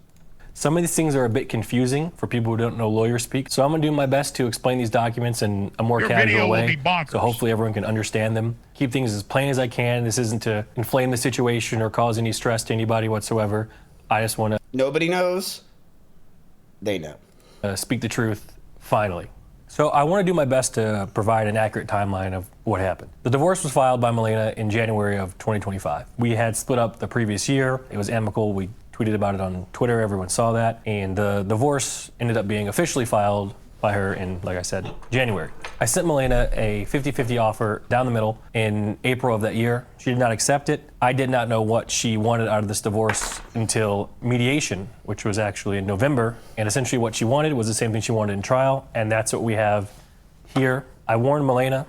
Some of these things are a bit confusing for people who don't know lawyer speak, so I'm gonna do my best to explain these documents in a more casual way, so hopefully everyone can understand them. Keep things as plain as I can. This isn't to inflame the situation or cause any stress to anybody whatsoever. I just wanna... Nobody knows. They know. Speak the truth, finally. So I want to do my best to provide an accurate timeline of what happened. The divorce was filed by Milena in January of 2025. We had split up the previous year. It was amicable. We tweeted about it on Twitter. Everyone saw that. And the divorce ended up being officially filed by her in, like I said, January. I sent Milena a 50-50 offer down the middle in April of that year. She did not accept it. I did not know what she wanted out of this divorce until mediation, which was actually in November. And essentially what she wanted was the same thing she wanted in trial, and that's what we have here. I warned Milena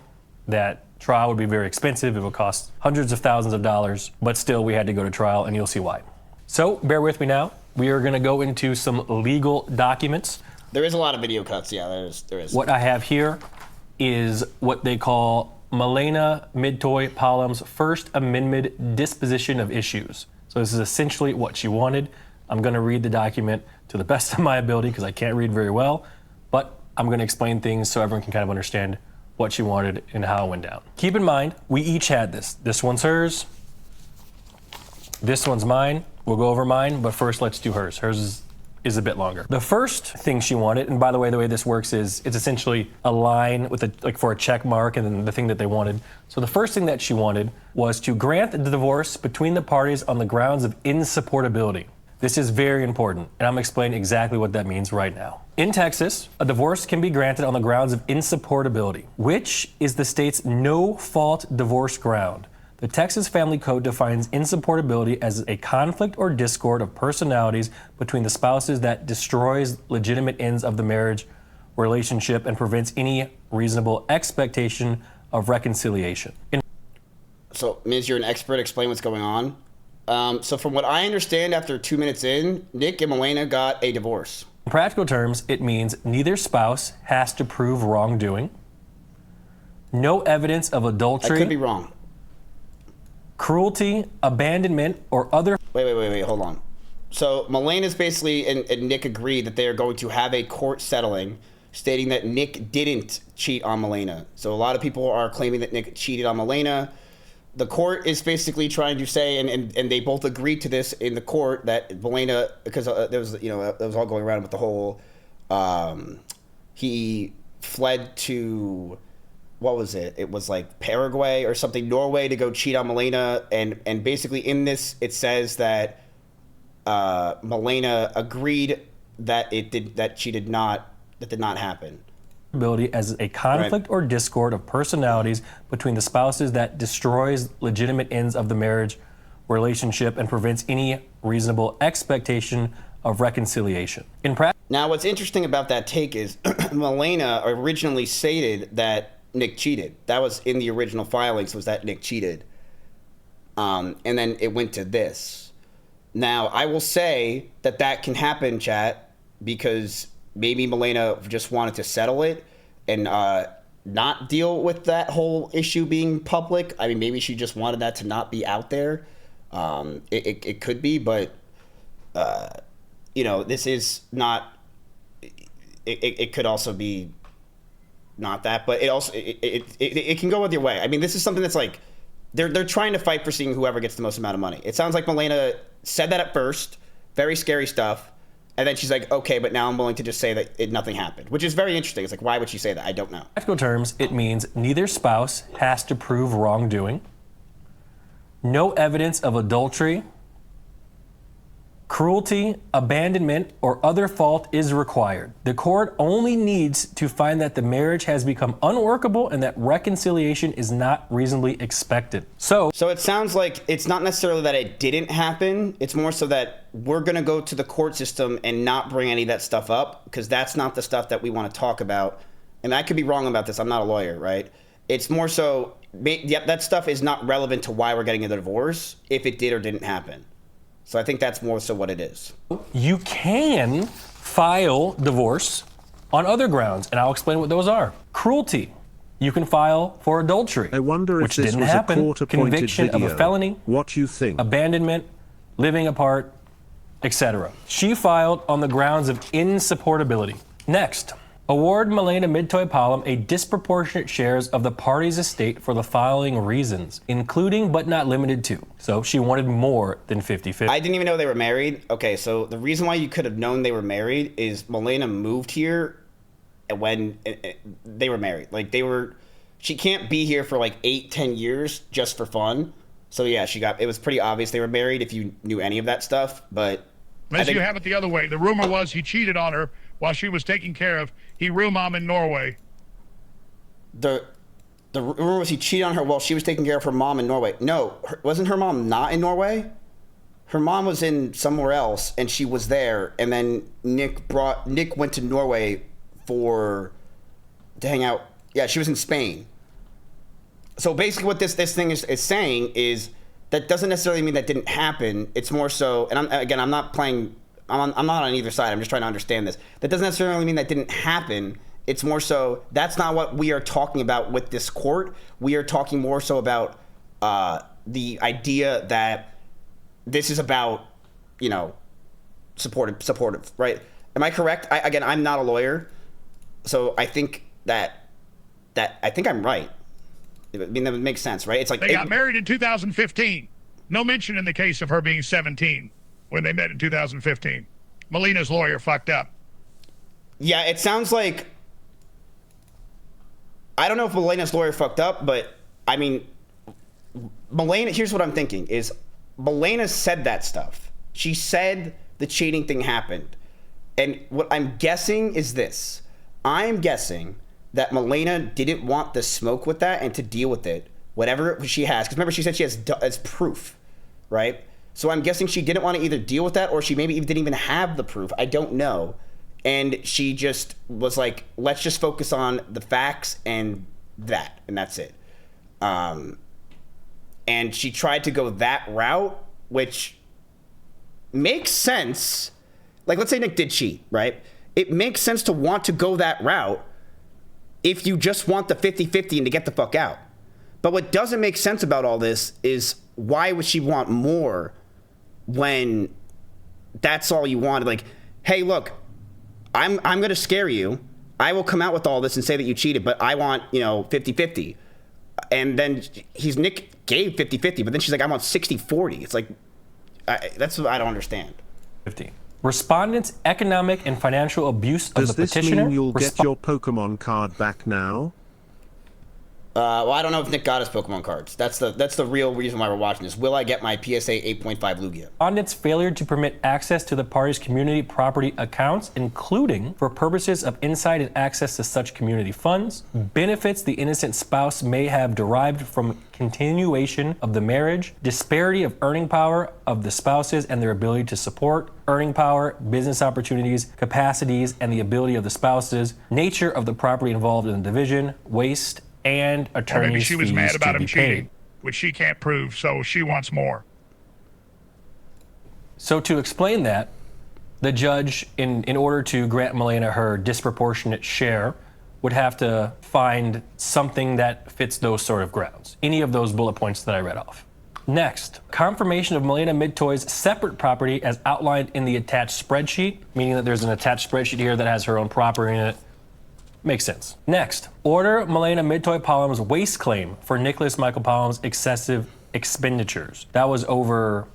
that trial would be very expensive. It would cost hundreds of thousands of dollars, but still we had to go to trial, and you'll see why. So bear with me now. We are gonna go into some legal documents. There is a lot of video cuts, yeah, there is. What I have here is what they call Milena Midtoy-Palom's First Amendment disposition of issues. So this is essentially what she wanted. I'm gonna read the document to the best of my ability because I can't read very well, but I'm gonna explain things so everyone can kind of understand what she wanted and how it went down. Keep in mind, we each had this. This one's hers, this one's mine. We'll go over mine, but first let's do hers. Hers is a bit longer. The first thing she wanted, and by the way this works is it's essentially a line with for a check mark and then the thing that they wanted. So the first thing that she wanted was to grant the divorce between the parties on the grounds of insupportability. This is very important, and I'm explaining exactly what that means right now. In Texas, a divorce can be granted on the grounds of insupportability, which is the state's no-fault divorce ground. The Texas Family Code defines insupportability as a conflict or discord of personalities between the spouses that destroys legitimate ends of the marriage relationship and prevents any reasonable expectation of reconciliation. So, Miz, you're an expert. Explain what's going on. So from what I understand, after 2 minutes in, Nick and Milena got a divorce. In practical terms, it means neither spouse has to prove wrongdoing, no evidence of adultery. I could be wrong. Cruelty, abandonment, or other... Wait, hold on. So Milena's basically, and Nick agreed that they are going to have a court settling stating that Nick didn't cheat on Milena. So a lot of people are claiming that Nick cheated on Milena. The court is basically trying to say, and they both agreed to this in the court, that Milena, because there was all going around with the whole, he fled to... what was it? It was like Paraguay or something, Norway, to go cheat on Milena. And basically in this, it says that Milena agreed that that did not happen. As a conflict or discord of personalities between the spouses that destroys legitimate ends of the marriage relationship and prevents any reasonable expectation of reconciliation. In practice, now, what's interesting about that take is Milena originally stated that Nick cheated. That was in the original filings, was that Nick cheated. And then it went to this. Now, I will say that that can happen, chat, because maybe Milena just wanted to settle it and not deal with that whole issue being public. I mean, maybe she just wanted that to not be out there. It could be, but, you know, this is not... It could also be not that, but it also it can go either way. I mean, this is something that's like they're trying to fight for seeing whoever gets the most amount of money. It sounds like Milena said that at first, very scary stuff, and then she's like, okay, but now I'm willing to just say that nothing happened, which is very interesting. It's like, why would she say that? I don't know. In practical terms, it means neither spouse has to prove wrongdoing, no evidence of adultery, cruelty, abandonment, or other fault is required. The court only needs to find that the marriage has become unworkable and that reconciliation is not reasonably expected. So it sounds like it's not necessarily that it didn't happen. It's more so that we're going to go to the court system and not bring any of that stuff up, because that's not the stuff that we want to talk about. And I could be wrong about this. I'm not a lawyer, right? It's more so, yep, that stuff is not relevant to why we're getting a divorce, if it did or didn't happen. So I think that's more so what it is. You can file divorce on other grounds, and I'll explain what those are. Cruelty. You can file for adultery, I wonder which if this didn't was happen. a court-appointed Conviction video. of a felony. What you think? Abandonment, living apart, etc. She filed on the grounds of insupportability. Next, award Milena Midtoy-Palom a disproportionate shares of the party's estate for the following reasons, including but not limited to. So she wanted more than 50-50. I didn't even know they were married. Okay, so the reason why you could have known they were married is Milena moved here when they were married. Like she can't be here for like 8-10 years just for fun. So yeah, it was pretty obvious they were married if you knew any of that stuff, but... Unless you have it the other way. The rumor was he cheated on her while she was taking care of Mom in Norway. The rumor was he cheated on her while she was taking care of her mom in Norway. No, wasn't her mom not in Norway? Her mom was in somewhere else, and she was there. And then Nick went to Norway to hang out. Yeah, she was in Spain. So basically, what this thing is saying is that doesn't necessarily mean that didn't happen. It's more so, and I'm not playing. I'm not on either side. I'm just trying to understand this. That doesn't necessarily mean that didn't happen. It's more so that's not what we are talking about with this court. We are talking more so about the idea that this is about, supportive, right? Am I correct? I'm not a lawyer, so I think that I think I'm right. I mean, that would make sense, right? It's like they got married in 2015. No mention in the case of her being 17 when they met in 2015. Milena's lawyer fucked up. Yeah, it sounds like, I don't know if Milena's lawyer fucked up, but I mean, Milena, here's what I'm thinking is Milena said that stuff. She said the cheating thing happened. And what I'm guessing is this. I'm guessing that Milena didn't want the smoke with that and to deal with it, whatever she has. Because remember, she said she has as proof, right? So I'm guessing she didn't want to either deal with that or she maybe didn't even have the proof. I don't know. And she just was like, let's just focus on the facts and that's it. And she tried to go that route, which makes sense. Like, let's say Nick did cheat, right? It makes sense to want to go that route if you just want the 50-50 and to get the fuck out. But what doesn't make sense about all this is why would she want more when that's all you wanted? Like, hey, look, I'm going to scare you. I will come out with all this and say that you cheated, but I want, 50-50. And then Nick gave 50-50, but then she's like, I want 60-40. It's like, that's what I don't understand. 50. Respondents' economic and financial abuse of Does the this petitioner. mean you'll get your Pokemon card back now? Well, I don't know if Nick got his Pokemon cards. That's the real reason why we're watching this. Will I get my PSA 8.5 Lugia? Respondents' failure to permit access to the party's community property accounts, including for purposes of insight and access to such community funds, benefits the innocent spouse may have derived from continuation of the marriage, disparity of earning power of the spouses and their ability to support, earning power, business opportunities, capacities, and the ability of the spouses, nature of the property involved in the division, waste, and Or attorney's maybe she was fees mad about to him be cheating, paid. which she can't prove, so she wants more. So to explain that, the judge, in order to grant Milena her disproportionate share, would have to find something that fits those sort of grounds. Any of those bullet points that I read off. Next, confirmation of Milena Midtoy's separate property as outlined in the attached spreadsheet, meaning that there's an attached spreadsheet here that has her own property in it. Makes sense. Next, order Milena Midtoy Palom's waste claim for Nicholas Michael Palom's excessive expenditures. That was over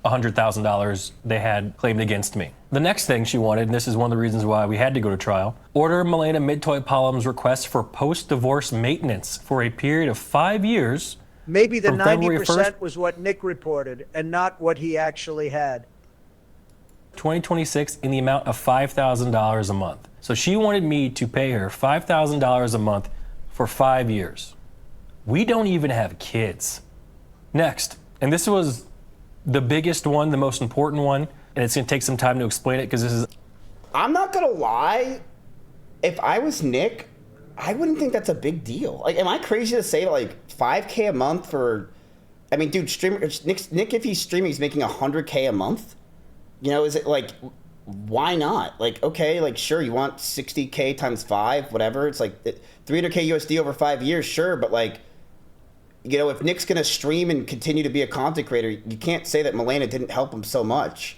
$100,000 they had claimed against me. The next thing she wanted, and this is one of the reasons why we had to go to trial, order Milena Midtoy Palom's request for post-divorce maintenance for a period of 5 years. Maybe the from February 90% was what Nick reported and not what he actually had. 2026 in the amount of $5,000 a month. So she wanted me to pay her $5,000 a month for 5 years. We don't even have kids. Next, and this was the biggest one, the most important one, and it's gonna take some time to explain it because this is... I'm not gonna lie, if I was Nick, I wouldn't think that's a big deal. Like, am I crazy to say like $5K a month for, I mean, dude, Nick, if he's streaming, he's making $100K a month? You know, is it like, why not? Like, okay, like, sure, you want 60K times 5, whatever. It's like 300K USD over 5 years, sure. But like, you know, if Nick's going to stream and continue to be a content creator, you can't say that Milena didn't help him so much.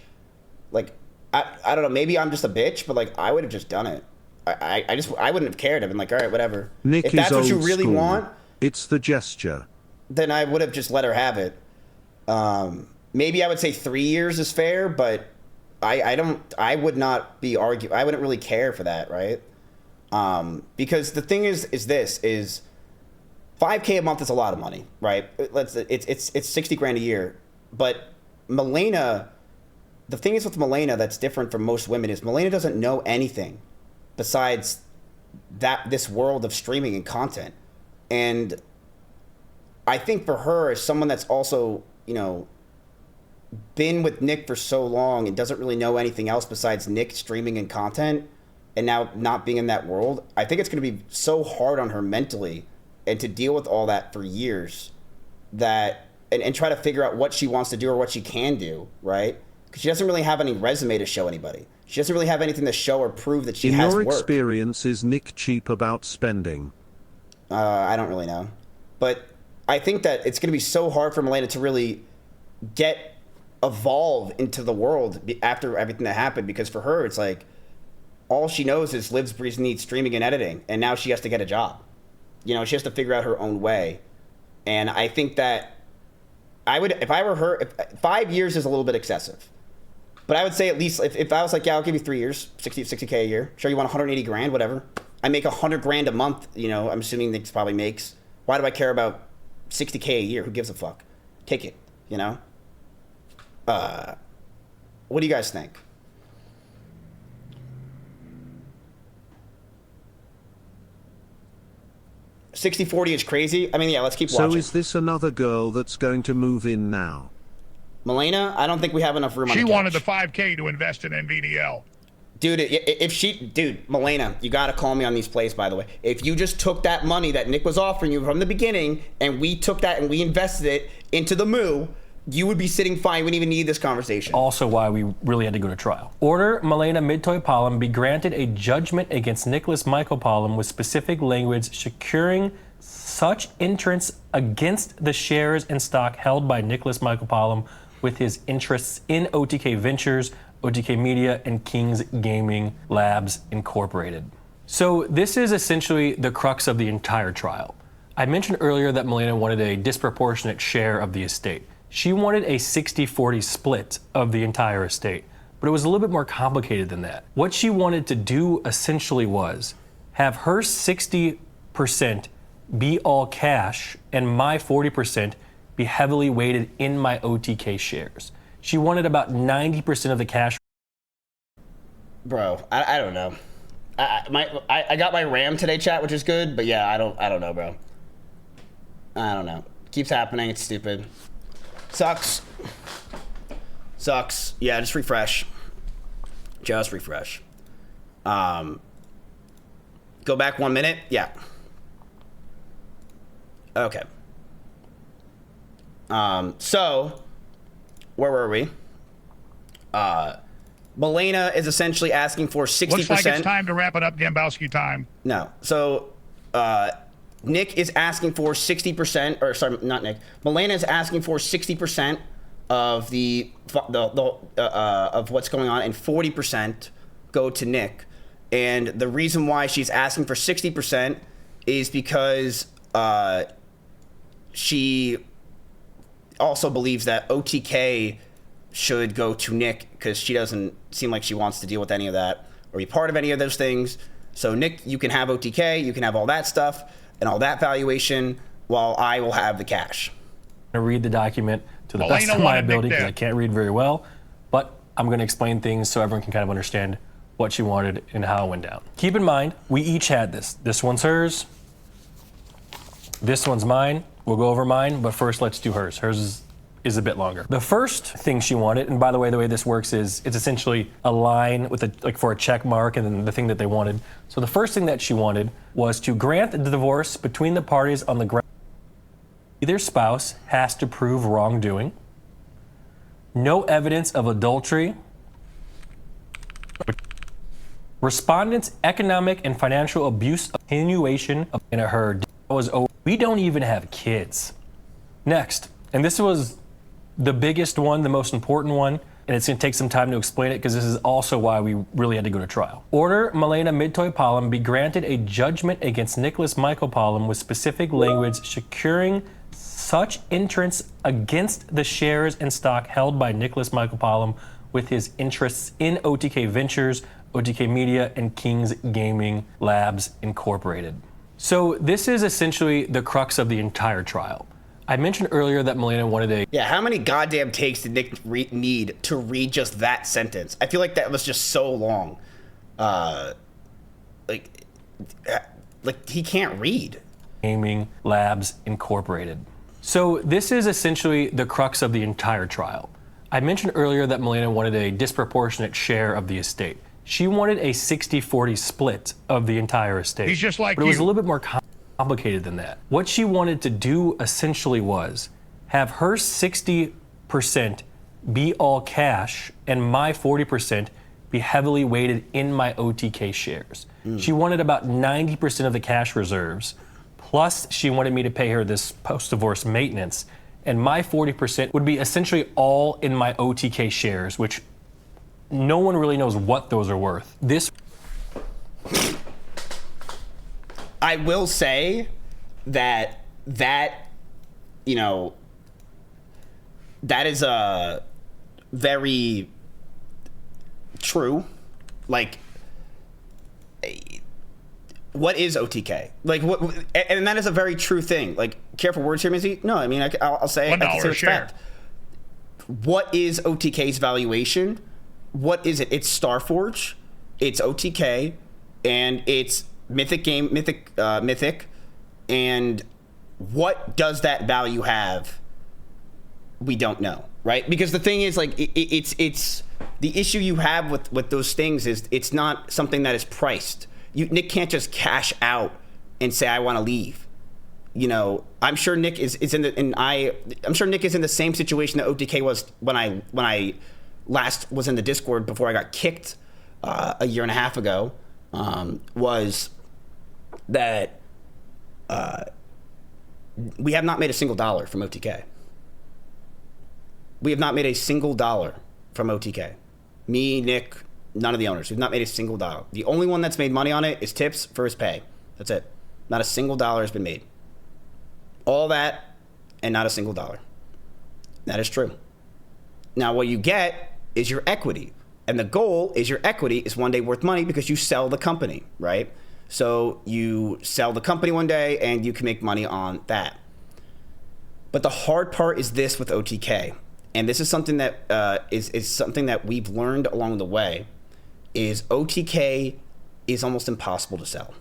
Like, I don't know, maybe I'm just a bitch, but like, I would have just done it. I wouldn't have cared. I've been like, all right, whatever. Nick if that's is what you old really school. want, It's the gesture. then I would have just let her have it. Maybe I would say 3 years is fair, but I would not be arguing. I wouldn't really care for that, right? Because the thing is 5K a month is a lot of money, right? It's 60 grand a year. But Milena, the thing is with Milena that's different from most women is Milena doesn't know anything besides this world of streaming and content. And I think for her, as someone that's also, you know, been with Nick for so long and doesn't really know anything else besides Nick streaming and content and now not being in that world, I think it's going to be so hard on her mentally and to deal with all that for years that and try to figure out what she wants to do or what she can do, right? Because she doesn't really have any resume to show anybody. She doesn't really have anything to show or prove that she In has your work. experience, is Nick cheap about spending? I don't really know. But I think that it's going to be so hard for Milena to really evolve into the world after everything that happened, because for her it's like all she knows is lives, breathes, needs streaming and editing, and now she has to get a job. You know, she has to figure out her own way. And I think that I would, if I were her, 5 years is a little bit excessive, but I would say at least if I was like, yeah, I'll give you 3 years, 60K a year, sure, you want 180 grand, whatever, I make 100 grand a month, you know, I'm assuming Nick probably makes, why do I care about 60K a year? Who gives a fuck? Take it, you know? What do you guys think? $60-40 is crazy. I mean, yeah, let's keep watching. So is this another girl that's going to move in now? Milena, I don't think we have enough room on She the wanted couch. the 5K to invest in NVDL. Dude, Milena, you gotta call me on these plays, by the way. If you just took that money that Nick was offering you from the beginning, and we took that and we invested it into the Moo, you would be sitting fine. We wouldn't even need this conversation. Also why we really had to go to trial. Order Milena Midtoy Palom be granted a judgment against Nicholas Michael Palom with specific language securing such entrance against the shares and stock held by Nicholas Michael Palom with his interests in OTK Ventures, OTK Media, and Kings Gaming Labs Incorporated. So this is essentially the crux of the entire trial. I mentioned earlier that Milena wanted a disproportionate share of the estate. She wanted a 60-40 split of the entire estate, but it was a little bit more complicated than that. What she wanted to do essentially was have her 60% be all cash and my 40% be heavily weighted in my OTK shares. She wanted about 90% of the cash. Bro, I don't know. I got my RAM today, chat, which is good, but yeah, I don't know, bro. I don't know. Keeps happening. It's stupid. Sucks. Sucks. Yeah, just refresh. Just refresh. Go back 1 minute. Yeah. Okay. So where were we? Milena is essentially asking for 60%. Looks like it's time to wrap it up, Gambowski time. No. So Nick is asking for 60%, or sorry, not Nick. Milena is asking for 60% of of what's going on, and 40% go to Nick. And the reason why she's asking for 60% is because she also believes that OTK should go to Nick, because she doesn't seem like she wants to deal with any of that or be part of any of those things. So Nick, you can have OTK, you can have all that stuff and all that valuation, while I will have the cash. I'm going to read the document to the best of my ability, because I can't read very well, but I'm going to explain things so everyone can kind of understand what she wanted and how it went down. Keep in mind, we each had this. This one's hers. This one's mine. We'll go over mine, but first let's do hers. Hers is a bit longer. The first thing she wanted, and by the way this works is it's essentially a line with like for a check mark and then the thing that they wanted. So the first thing that she wanted was to grant the divorce between the parties on the ground either spouse has to prove wrongdoing, no evidence of adultery, respondent's economic and financial abuse, continuation of her was over. We don't even have kids. Next, and this was the biggest one, the most important one, and it's going to take some time to explain it because this is also why we really had to go to trial. Order Milena Midtoy-Palm be granted a judgment against Nicholas Michael Palm with specific language securing such interests against the shares and stock held by Nicholas Michael Palm with his interests in OTK Ventures, OTK Media, and Kings Gaming Labs Incorporated. So this is essentially the crux of the entire trial. I mentioned earlier that Milena wanted a... Yeah, how many goddamn takes did Nick need to read just that sentence? I feel like that was just so long. Like he can't read. Gaming Labs Incorporated. So this is essentially the crux of the entire trial. I mentioned earlier that Milena wanted a disproportionate share of the estate. She wanted a 60-40 split of the entire estate. He's just like but it was a little bit more complicated than that. What she wanted to do essentially was have her 60% be all cash and my 40% be heavily weighted in my OTK shares. She wanted about 90% of the cash reserves, plus she wanted me to pay her this post-divorce maintenance, and my 40% would be essentially all in my OTK shares, which no one really knows what those are worth. I will say that you know, that is very true. Like, what is OTK? Like, what? And that is a very true thing. Like, careful words here, Mizzy. No, I mean, I'll say it. I can say it's fact. What is OTK's valuation? What is it? It's Starforge, it's OTK, and it's Mythic, and what does that value have? We don't know, right? Because the thing is, like, it's the issue you have with those things is it's not something that is priced. Nick can't just cash out and say I want to leave. You know, I'm sure Nick is in the I'm sure Nick is in the same situation that OTK was when I last was in the Discord before I got kicked a year and a half ago. Was that we have not made a single dollar from OTK. We have not made a single dollar from OTK. Me, Nick, none of the owners. We've not made a single dollar. The only one that's made money on it is tips for his pay. That's it. Not a single dollar has been made. All that and not a single dollar. That is true. Now, what you get is your equity. And the goal is your equity is one day worth money because you sell the company, right? So you sell the company one day and you can make money on that. But the hard part is this with OTK. And this is something that is something that we've learned along the way, is OTK is almost impossible to sell.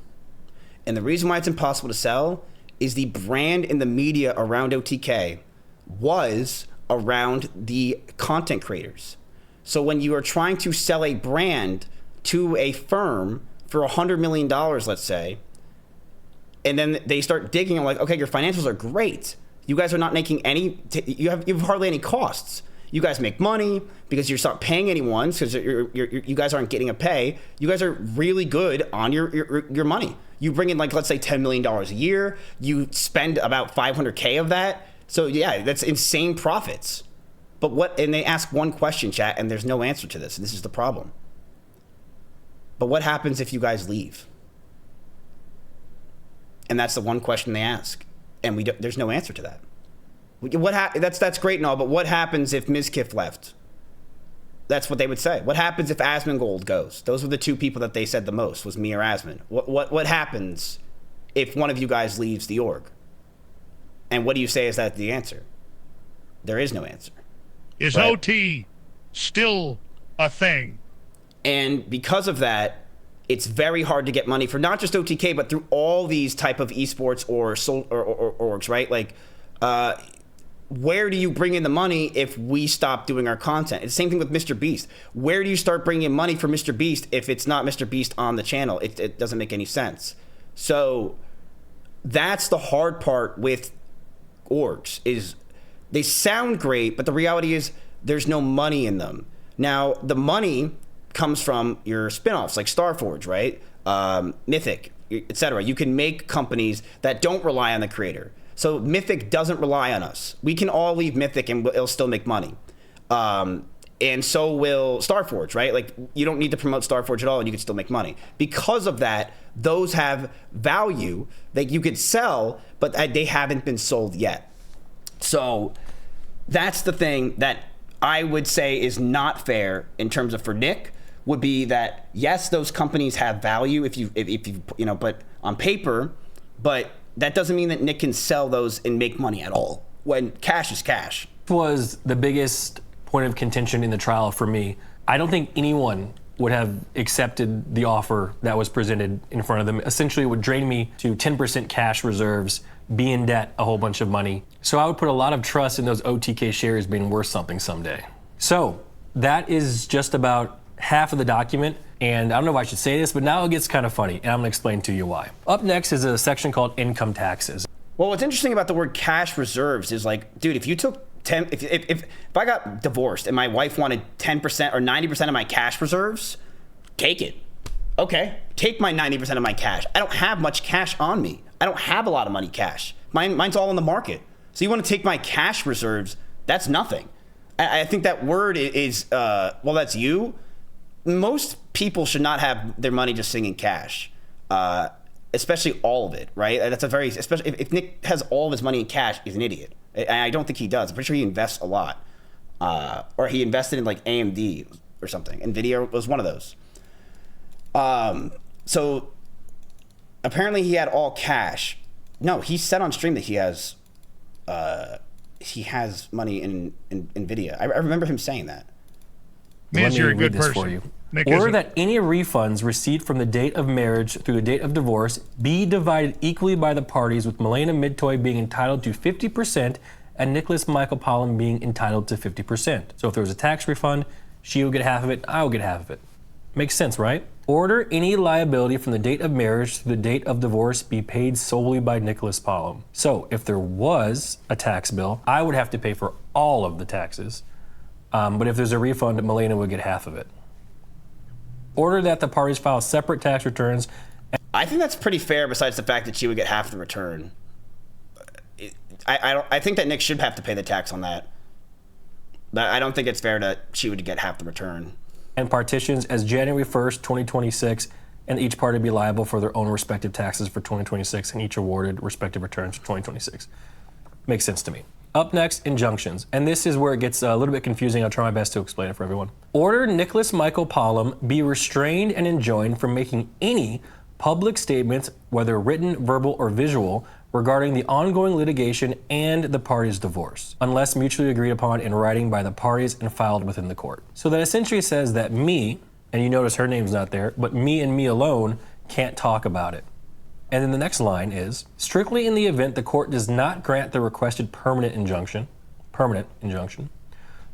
And the reason why it's impossible to sell is the brand in the media around OTK was around the content creators. So when you are trying to sell a brand to a firm for $100 million, let's say, and then they start digging and like, okay, your financials are great. You guys are not making any, you have hardly any costs. You guys make money because you're not paying anyone because you guys aren't getting a pay. You guys are really good on your money. You bring in like, let's say $10 million a year. You spend about 500K of that. So yeah, that's insane profits. But and they ask one question, chat, and there's no answer to this. And this is the problem. But what happens if you guys leave? And that's the one question they ask. And there's no answer to that. That's great and all, but what happens if Mizkif left? That's what they would say. What happens if Asmongold goes? Those were the two people that they said the most, was me or Asmon. What happens if one of you guys leaves the org? And what do you say is that the answer? There is no answer. Is OT still a thing? And because of that, it's very hard to get money for not just OTK, but through all these type of esports or orgs, right? Like, where do you bring in the money if we stop doing our content? It's the same thing with Mr. Beast. Where do you start bringing in money for Mr. Beast if it's not Mr. Beast on the channel? It doesn't make any sense. So that's the hard part with orgs, is they sound great, but the reality is there's no money in them. Now, the money comes from your spin-offs like Starforge, right? Mythic, etc. You can make companies that don't rely on the creator. So Mythic doesn't rely on us. We can all leave Mythic and it'll still make money. And so will Starforge, right? Like, you don't need to promote Starforge at all and you can still make money. Because of that, those have value that you could sell, but they haven't been sold yet. So that's the thing that I would say is not fair in terms of for Nick, would be that, yes, those companies have value if you but on paper, but that doesn't mean that Nick can sell those and make money at all when cash is cash. Was the biggest point of contention in the trial for me. I don't think anyone would have accepted the offer that was presented in front of them. Essentially, it would drain me to 10% cash reserves, be in debt a whole bunch of money. So I would put a lot of trust in those OTK shares being worth something someday. So that is just about half of the document. And I don't know if I should say this, but now it gets kind of funny, and I'm gonna explain to you why. Up next is a section called income taxes. Well, what's interesting about the word cash reserves is like, dude, if you took 10, if I got divorced and my wife wanted 10% or 90% of my cash reserves, take it. Okay, take my 90% of my cash. I don't have much cash on me. I don't have a lot of money cash. Mine's all in the market. So you want to take my cash reserves? That's nothing. I think that word is, well, that's you. Most people should not have their money just sitting in cash, especially all of it, right? That's a very, especially if Nick has all of his money in cash, he's an idiot. I don't think he does. I'm pretty sure he invests a lot. Or he invested in like AMD or something. NVIDIA was one of those. So apparently he had all cash. No, he said on stream that he has money in NVIDIA. I remember him saying that. Means you're a good this person. for you. Nick Order isn't. that any refunds received from the date of marriage through the date of divorce be divided equally by the parties, with Milena Midtoy being entitled to 50% and Nicholas Michael Pollan being entitled to 50%. So if there was a tax refund, she would get half of it, I would get half of it. Makes sense, right? Order any liability from the date of marriage to the date of divorce be paid solely by Nicholas Pollan. So if there was a tax bill, I would have to pay for all of the taxes. But if there's a refund, Milena would get half of it. Order that the parties file separate tax returns. I think that's pretty fair, besides the fact that she would get half the return. I think that Nick should have to pay the tax on that. But I don't think it's fair that she would get half the return. And partitions as January 1st, 2026, and each party be liable for their own respective taxes for 2026 and each awarded respective returns for 2026. Makes sense to me. Up next, injunctions. And this is where it gets a little bit confusing. I'll try my best to explain it for everyone. Order Nicholas Michael Pollan be restrained and enjoined from making any public statements, whether written, verbal, or visual, regarding the ongoing litigation and the parties' divorce, unless mutually agreed upon in writing by the parties and filed within the court. So that essentially says that me, and you notice her name's not there, but me and me alone can't talk about it. And then the next line is, strictly in the event the court does not grant the requested permanent injunction,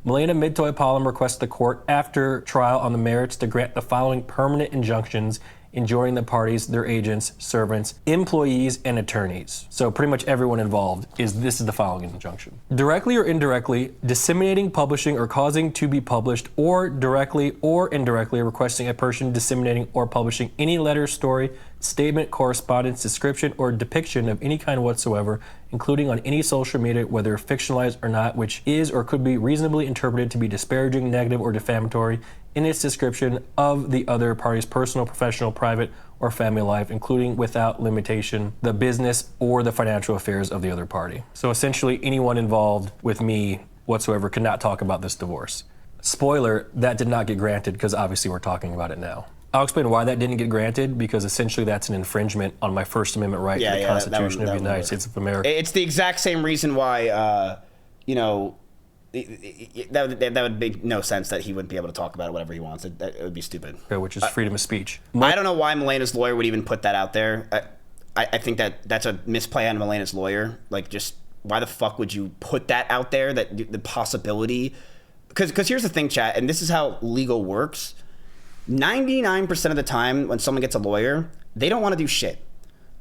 Milena Midtoy-Palm requests the court after trial on the merits to grant the following permanent injunctions enjoining the parties, their agents, servants, employees, and attorneys. So pretty much everyone involved this is the following injunction. Directly or indirectly disseminating, publishing, or causing to be published, or directly or indirectly requesting a person disseminating or publishing any letter, story, statement, correspondence, description, or depiction of any kind whatsoever, including on any social media, whether fictionalized or not, which is or could be reasonably interpreted to be disparaging, negative, or defamatory in its description of the other party's personal, professional, private, or family life, including without limitation the business or the financial affairs of the other party. So essentially anyone involved with me whatsoever could not talk about this divorce. Spoiler, that did not get granted because obviously we're talking about it now. I'll explain why that didn't get granted, because essentially that's an infringement on my First Amendment right to the Constitution of the United States of America. It's the exact same reason why, that would make no sense that he wouldn't be able to talk about whatever he wants. It would be stupid. Okay, which is freedom of speech. I don't know why Milena's lawyer would even put that out there. I think that's a misplay on Milena's lawyer. Like, just why the fuck would you put that out there? That the possibility, because here's the thing, chat, and this is how legal works. 99% of the time when someone gets a lawyer, they don't want to do shit.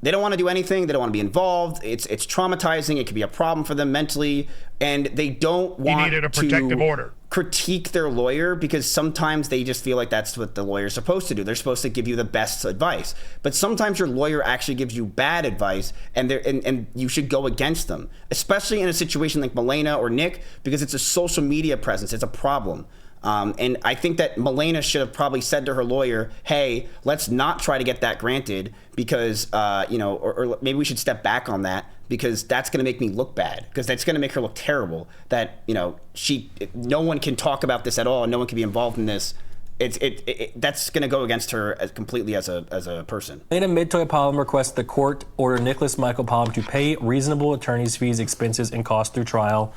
They don't want to do anything. They don't want to be involved. It's traumatizing. It could be a problem for them mentally, and they don't want he needed a protective order. Critique their lawyer, because sometimes they just feel like that's what the lawyer's supposed to do. They're supposed to give you the best advice, but sometimes your lawyer actually gives you bad advice, and you should go against them, especially in a situation like Milena or Nick, because it's a social media presence. It's a problem. And I think that Milena should have probably said to her lawyer, hey, let's not try to get that granted, because, or maybe we should step back on that, because that's going to make me look bad, because that's going to make her look terrible, that, no one can talk about this at all, and no one can be involved in this. That's going to go against her completely as a person. Milena Midtoy-Palm requests the court order Nicholas Michael Palm to pay reasonable attorney's fees, expenses, and costs through trial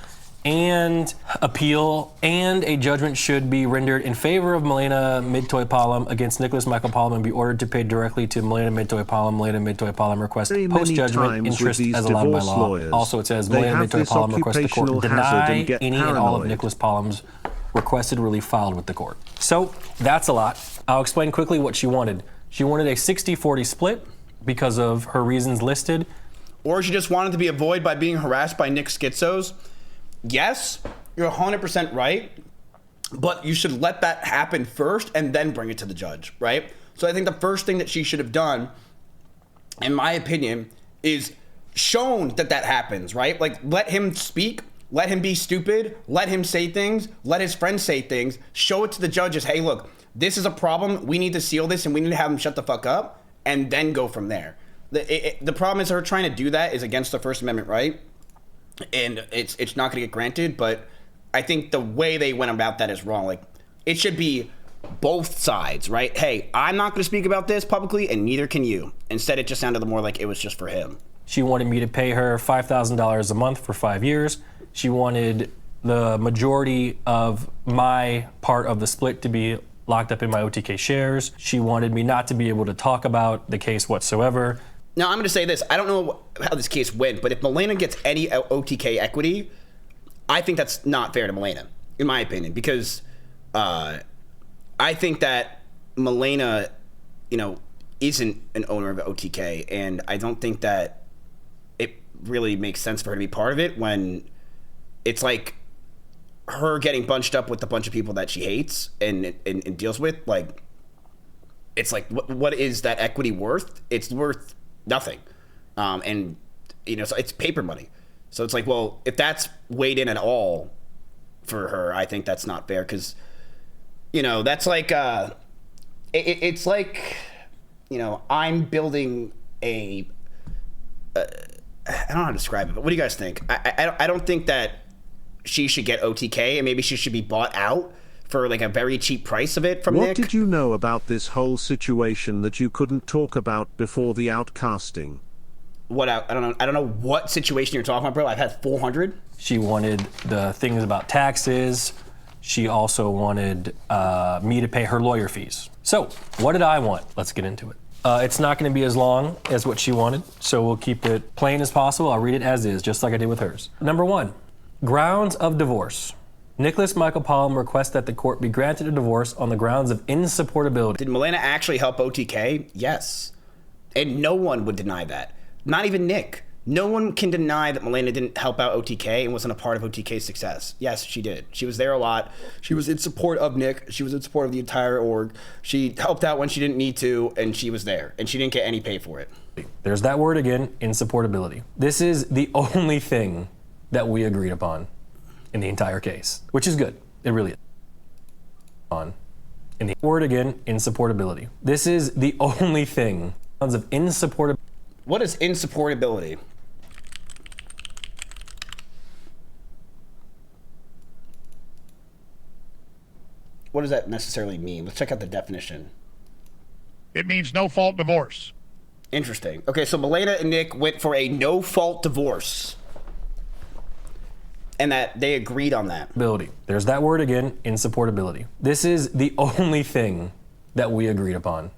and appeal, and a judgment should be rendered in favor of Milena Midtoy-Palm against Nicholas Michael Palm and be ordered to pay directly to Milena Midtoy-Palm. Milena Midtoy-Palm requests post-judgment interest as allowed by law. Lawyers, also, it says Milena Midtoy-Palm requests the court deny any and all of Nicholas Palm's requested relief filed with the court. So that's a lot. I'll explain quickly what she wanted. She wanted a 60-40 split because of her reasons listed. Or she just wanted to be avoided by being harassed by Nick Schizos. Yes, you're 100% right, but you should let that happen first and then bring it to the judge, right? So I think the first thing that she should have done, in my opinion, is shown that happens, right? Like, let him speak, let him be stupid, let him say things, let his friends say things, show it to the judges, hey, look, this is a problem, we need to seal this, and we need to have him shut the fuck up, and then go from there. The problem is her trying to do that is against the First Amendment right, and it's not going to get granted, but I think the way they went about that is wrong. Like, it should be both sides, right? Hey, I'm not going to speak about this publicly, and neither can you. Instead, it just sounded more like it was just for him. She wanted me to pay her $5,000 a month for 5 years. She wanted the majority of my part of the split to be locked up in my OTK shares. She wanted me not to be able to talk about the case whatsoever. Now, I'm going to say this. I don't know how this case went, but if Milena gets any OTK equity, I think that's not fair to Milena, in my opinion, because I think that Milena, isn't an owner of OTK, and I don't think that it really makes sense for her to be part of it when it's like her getting bunched up with a bunch of people that she hates and deals with. Like, it's like, what is that equity worth? It's worth nothing. So it's paper money. So it's like, well, if that's weighed in at all for her, I think that's not fair, because, that's like, it's like, I'm building I don't know how to describe it, but what do you guys think? I don't think that she should get OTK, and maybe she should be bought out for like a very cheap price of it from What Nick. did you know about this whole situation that you couldn't talk about before the outcasting? What I don't know. I don't know what situation you're talking about, bro. I've had 400. She wanted the things about taxes. She also wanted me to pay her lawyer fees. So what did I want? Let's get into it. It's not going to be as long as what she wanted, so we'll keep it plain as possible. I'll read it as is, just like I did with hers. Number 1, grounds of divorce. Nicholas Michael Palm requests that the court be granted a divorce on the grounds of insupportability. Did Milena actually help OTK? Yes. And no one would deny that. Not even Nick. No one can deny that Milena didn't help out OTK and wasn't a part of OTK's success. Yes, she did. She was there a lot. She was in support of Nick. She was in support of the entire org. She helped out when she didn't need to, and she was there. And she didn't get any pay for it. There's that word again, insupportability. This is the only thing that we agreed upon in the entire case, which is good. It really is. In the word again, insupportability. This is the only thing of insupportability. What is insupportability? What does that necessarily mean? Let's check out the definition. It means no fault divorce. Interesting. Okay, so Milena and Nick went for a no fault divorce. And that they agreed on that. There's that word again, insupportability. This is the only thing that we agreed upon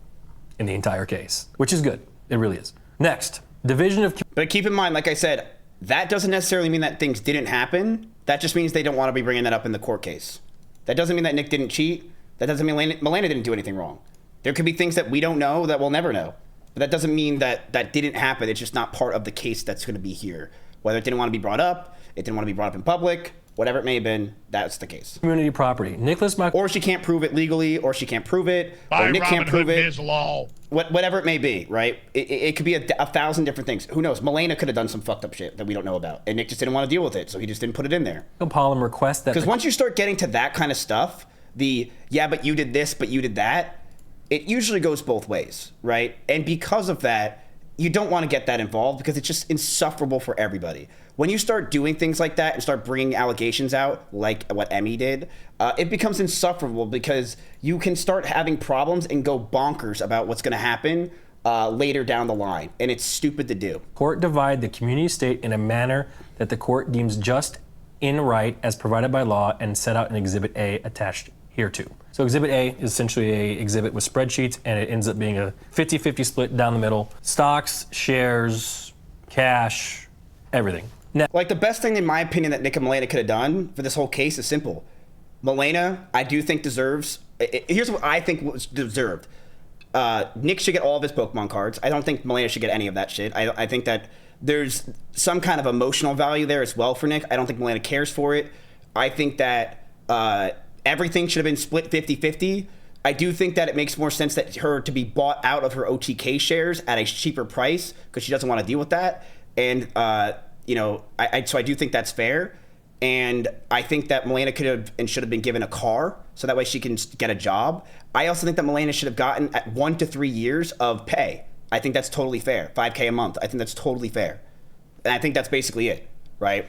in the entire case, which is good. It really is. Next, division of... But keep in mind, like I said, that doesn't necessarily mean that things didn't happen. That just means they don't want to be bringing that up in the court case. That doesn't mean that Nick didn't cheat. That doesn't mean Milena didn't do anything wrong. There could be things that we don't know that we'll never know. But that doesn't mean that that didn't happen. It's just not part of the case that's going to be here. Whether it didn't want to be brought up, it didn't want to be brought up in public, whatever it may have been, that's the case. Community property. Nicholas Michael... Or she can't prove it legally, or she can't prove it, By or Nick Robin can't prove Hood it. Biz law. Whatever it may be, right? It could be a thousand different things. Who knows? Milena could have done some fucked up shit that we don't know about, and Nick just didn't want to deal with it, so he just didn't put it in there. Palm requests that... Because once you start getting to that kind of stuff, yeah, but you did this, but you did that, it usually goes both ways, right? And because of that, you don't want to get that involved because it's just insufferable for everybody. When you start doing things like that and start bringing allegations out, like what Emmy did, it becomes insufferable because you can start having problems and go bonkers about what's going to happen later down the line, and it's stupid to do. Court divide the community estate in a manner that the court deems just in right as provided by law and set out in Exhibit A attached hereto. So Exhibit A is essentially a exhibit with spreadsheets, and it ends up being a 50-50 split down the middle. Stocks, shares, cash, everything. Now, like the best thing in my opinion that Nick and Milena could have done for this whole case is simple. Milena, I do think deserves, here's what I think was deserved. Nick should get all of his Pokemon cards. I don't think Milena should get any of that shit. I think that there's some kind of emotional value there as well for Nick. I don't think Milena cares for it. I think that everything should have been split 50-50. I do think that it makes more sense that her to be bought out of her OTK shares at a cheaper price because she doesn't want to deal with that. And, you know, so I do think that's fair. And I think that Milena could have and should have been given a car so that way she can get a job. I also think that Milena should have gotten at 1 to 3 years of pay. I think that's totally fair. $5K a month. I think that's totally fair. And I think that's basically it, right?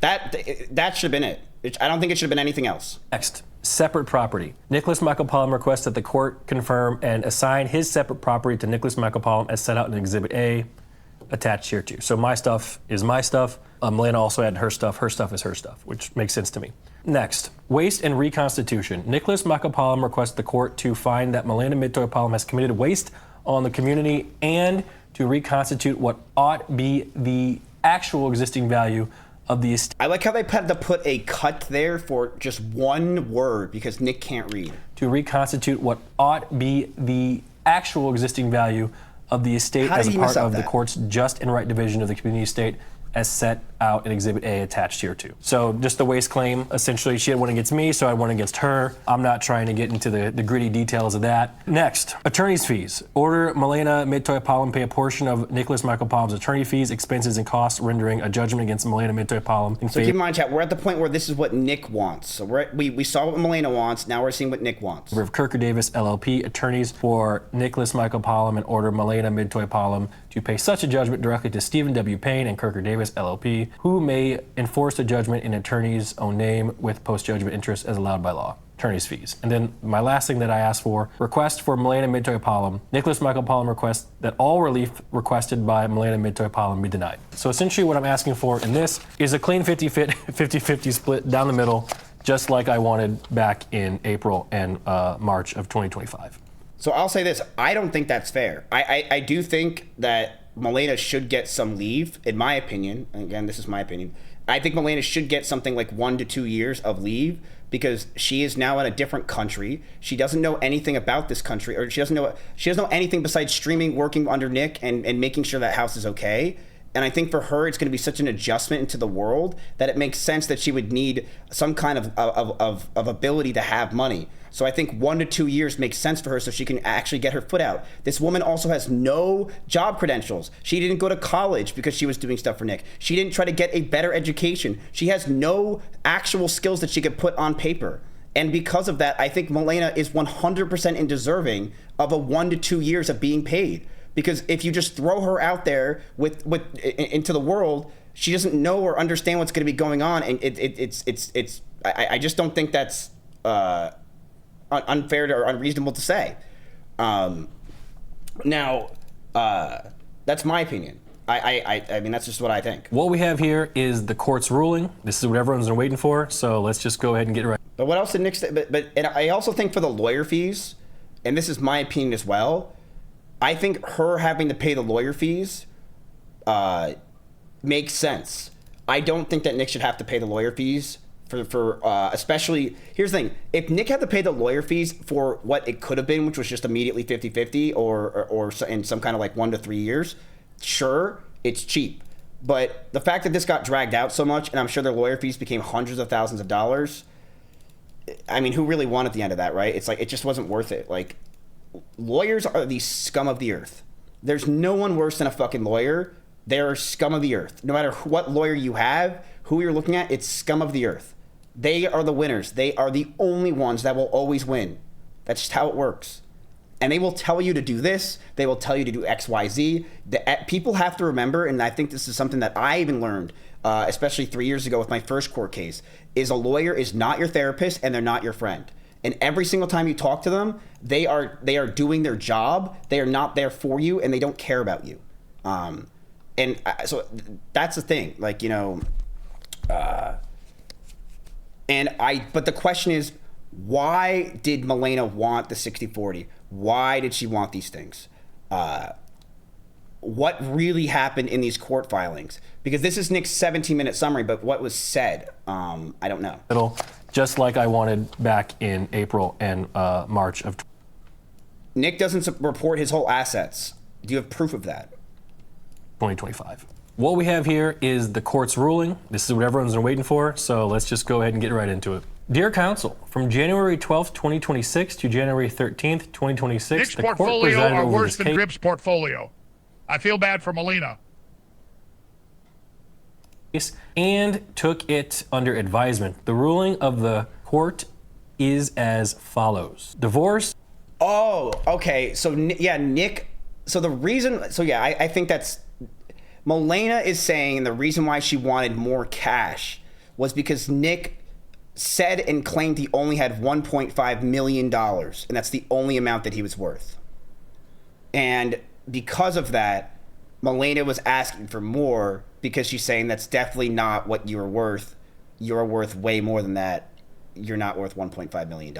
That should have been it. I don't think it should have been anything else. Next, separate property. Nicholas Michael Palm requests that the court confirm and assign his separate property to Nicholas Michael Palm as set out in Exhibit A attached here too. So my stuff is my stuff. Milena also had her stuff. Her stuff is her stuff, which makes sense to me. Next, waste and reconstitution. Nicholas Michael Palm requests the court to find that Milena Midtoy Palm has committed waste on the community and to reconstitute what ought be the actual existing value of the estate. I like how they had to put a cut there for just one word because Nick can't read. To reconstitute what ought be the actual existing value of the estate as a part of the court's just and right division of the community estate as set out in Exhibit A attached here too. So just the waste claim, essentially she had one against me, so I had one against her. I'm not trying to get into the gritty details of that. Next, attorney's fees. Order Milena Midtoy Palm pay a portion of Nicholas Michael Palm's attorney fees, expenses, and costs, rendering a judgment against Milena Midtoy Palm in So keep in mind, chat, we're at the point where this is what Nick wants. So we saw what Milena wants, now we're seeing what Nick wants. Of Kirker Davis LLP, attorneys for Nicholas Michael Palm, and order Milena Midtoy Palm to pay such a judgment directly to Stephen W. Payne and Kirker Davis LLP, who may enforce the judgment in attorney's own name with post-judgment interest as allowed by law. attorney's fees. And then my last thing that I asked for, request for Milena Midtoy Palom, Nicholas Michael Palom request that all relief requested by Milena Midtoy Palom be denied. So essentially what I'm asking for in this is a clean 50-50 split down the middle, just like I wanted back in April and March of 2025. So I'll say this, I don't think that's fair. I do think that Milena should get some leave, in my opinion. Again, this is my opinion. I think Milena should get something like 1 to 2 years of leave because she is now in a different country. She doesn't know anything about this country, or she doesn't know anything besides streaming, working under Nick, and making sure that house is okay. And I think for her, it's going to be such an adjustment into the world that it makes sense that she would need some kind of ability to have money. So I think 1 to 2 years makes sense for her so she can actually get her foot out. This woman also has no job credentials. She didn't go to college because she was doing stuff for Nick. She didn't try to get a better education. She has no actual skills that she could put on paper. And because of that, I think Milena is 100% deserving of a 1 to 2 years of being paid. Because if you just throw her out there into the world, she doesn't know or understand what's going to be going on, and I just don't think that's unfair or unreasonable to say. Now, that's my opinion. I mean, that's just what I think. What we have here is the court's ruling. This is what everyone's been waiting for, so let's just go ahead and get it right. But what else did Nick say? And I also think for the lawyer fees, and this is my opinion as well, I think her having to pay the lawyer fees makes sense. I don't think that Nick should have to pay the lawyer fees for especially, here's the thing, if Nick had to pay the lawyer fees for what it could have been, which was just immediately 50-50 or in some kind of like 1 to 3 years, sure, it's cheap. But the fact that this got dragged out so much, and I'm sure their lawyer fees became hundreds of thousands of dollars, I mean, who really won at the end of that, right? It's like, it just wasn't worth it. Like, lawyers are the scum of the earth. There's no one worse than a fucking lawyer. They're scum of the earth. No matter what lawyer you have, who you're looking at, it's scum of the earth. They are the winners. They are the only ones that will always win. That's just how it works. And they will tell you to do this. They will tell you to do X, Y, Z. People have to remember, and I think this is something that I even learned, especially 3 years ago with my first court case, is a lawyer is not your therapist and they're not your friend. And every single time you talk to them, they are doing their job. They are not there for you, and they don't care about you. So that's the thing. Like, you know, but the question is, why did Milena want the 60-40? Why did she want these things? What really happened in these court filings? Because this is Nick's 17-minute summary, but what was said, I don't know. Just like I wanted back in April and March of. Nick doesn't report his whole assets. Do you have proof of that? 2025. What we have here is the court's ruling. This is what everyone's been waiting for, so let's just go ahead and get right into it. Dear counsel, from January 12th, 2026 to January 13th, 2026, Nick's the court portfolio presided are over worse this than case. Drip's portfolio. I feel bad for Melina. And took it under advisement. The ruling of the court is as follows. Divorce. Oh, okay. So, yeah, Nick. So the reason. So, yeah, I think that's. Milena is saying the reason why she wanted more cash was because Nick said and claimed he only had $1.5 million. And that's the only amount that he was worth. And because of that, Milena was asking for more because she's saying that's definitely not what you're worth. You're worth way more than that. You're not worth $1.5 million.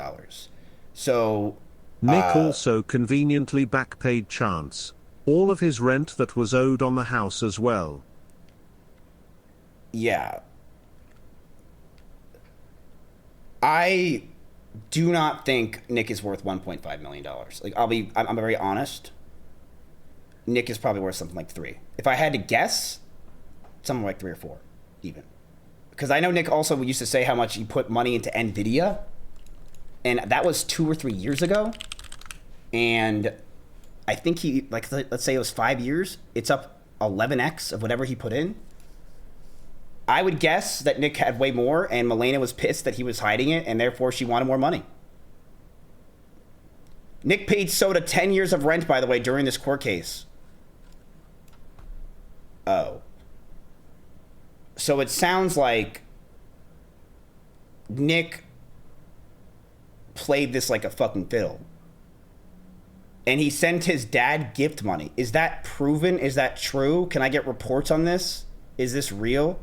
So Nick also conveniently backpaid Chance all of his rent that was owed on the house as well. Yeah. I do not think Nick is worth $1.5 million. Like, I'm very honest. Nick is probably worth something like 3. If I had to guess, something like 3 or 4, even. Because I know Nick also used to say how much he put money into NVIDIA, and that was 2 or 3 years ago. And I think he, like, let's say it was 5 years, it's up 11x of whatever he put in. I would guess that Nick had way more, and Milena was pissed that he was hiding it, and therefore she wanted more money. Nick paid Soda 10 years of rent, by the way, during this court case. Oh. So it sounds like Nick played this like a fucking fiddle. And he sent his dad gift money. Is that proven? Is that true? Can I get reports on this? Is this real?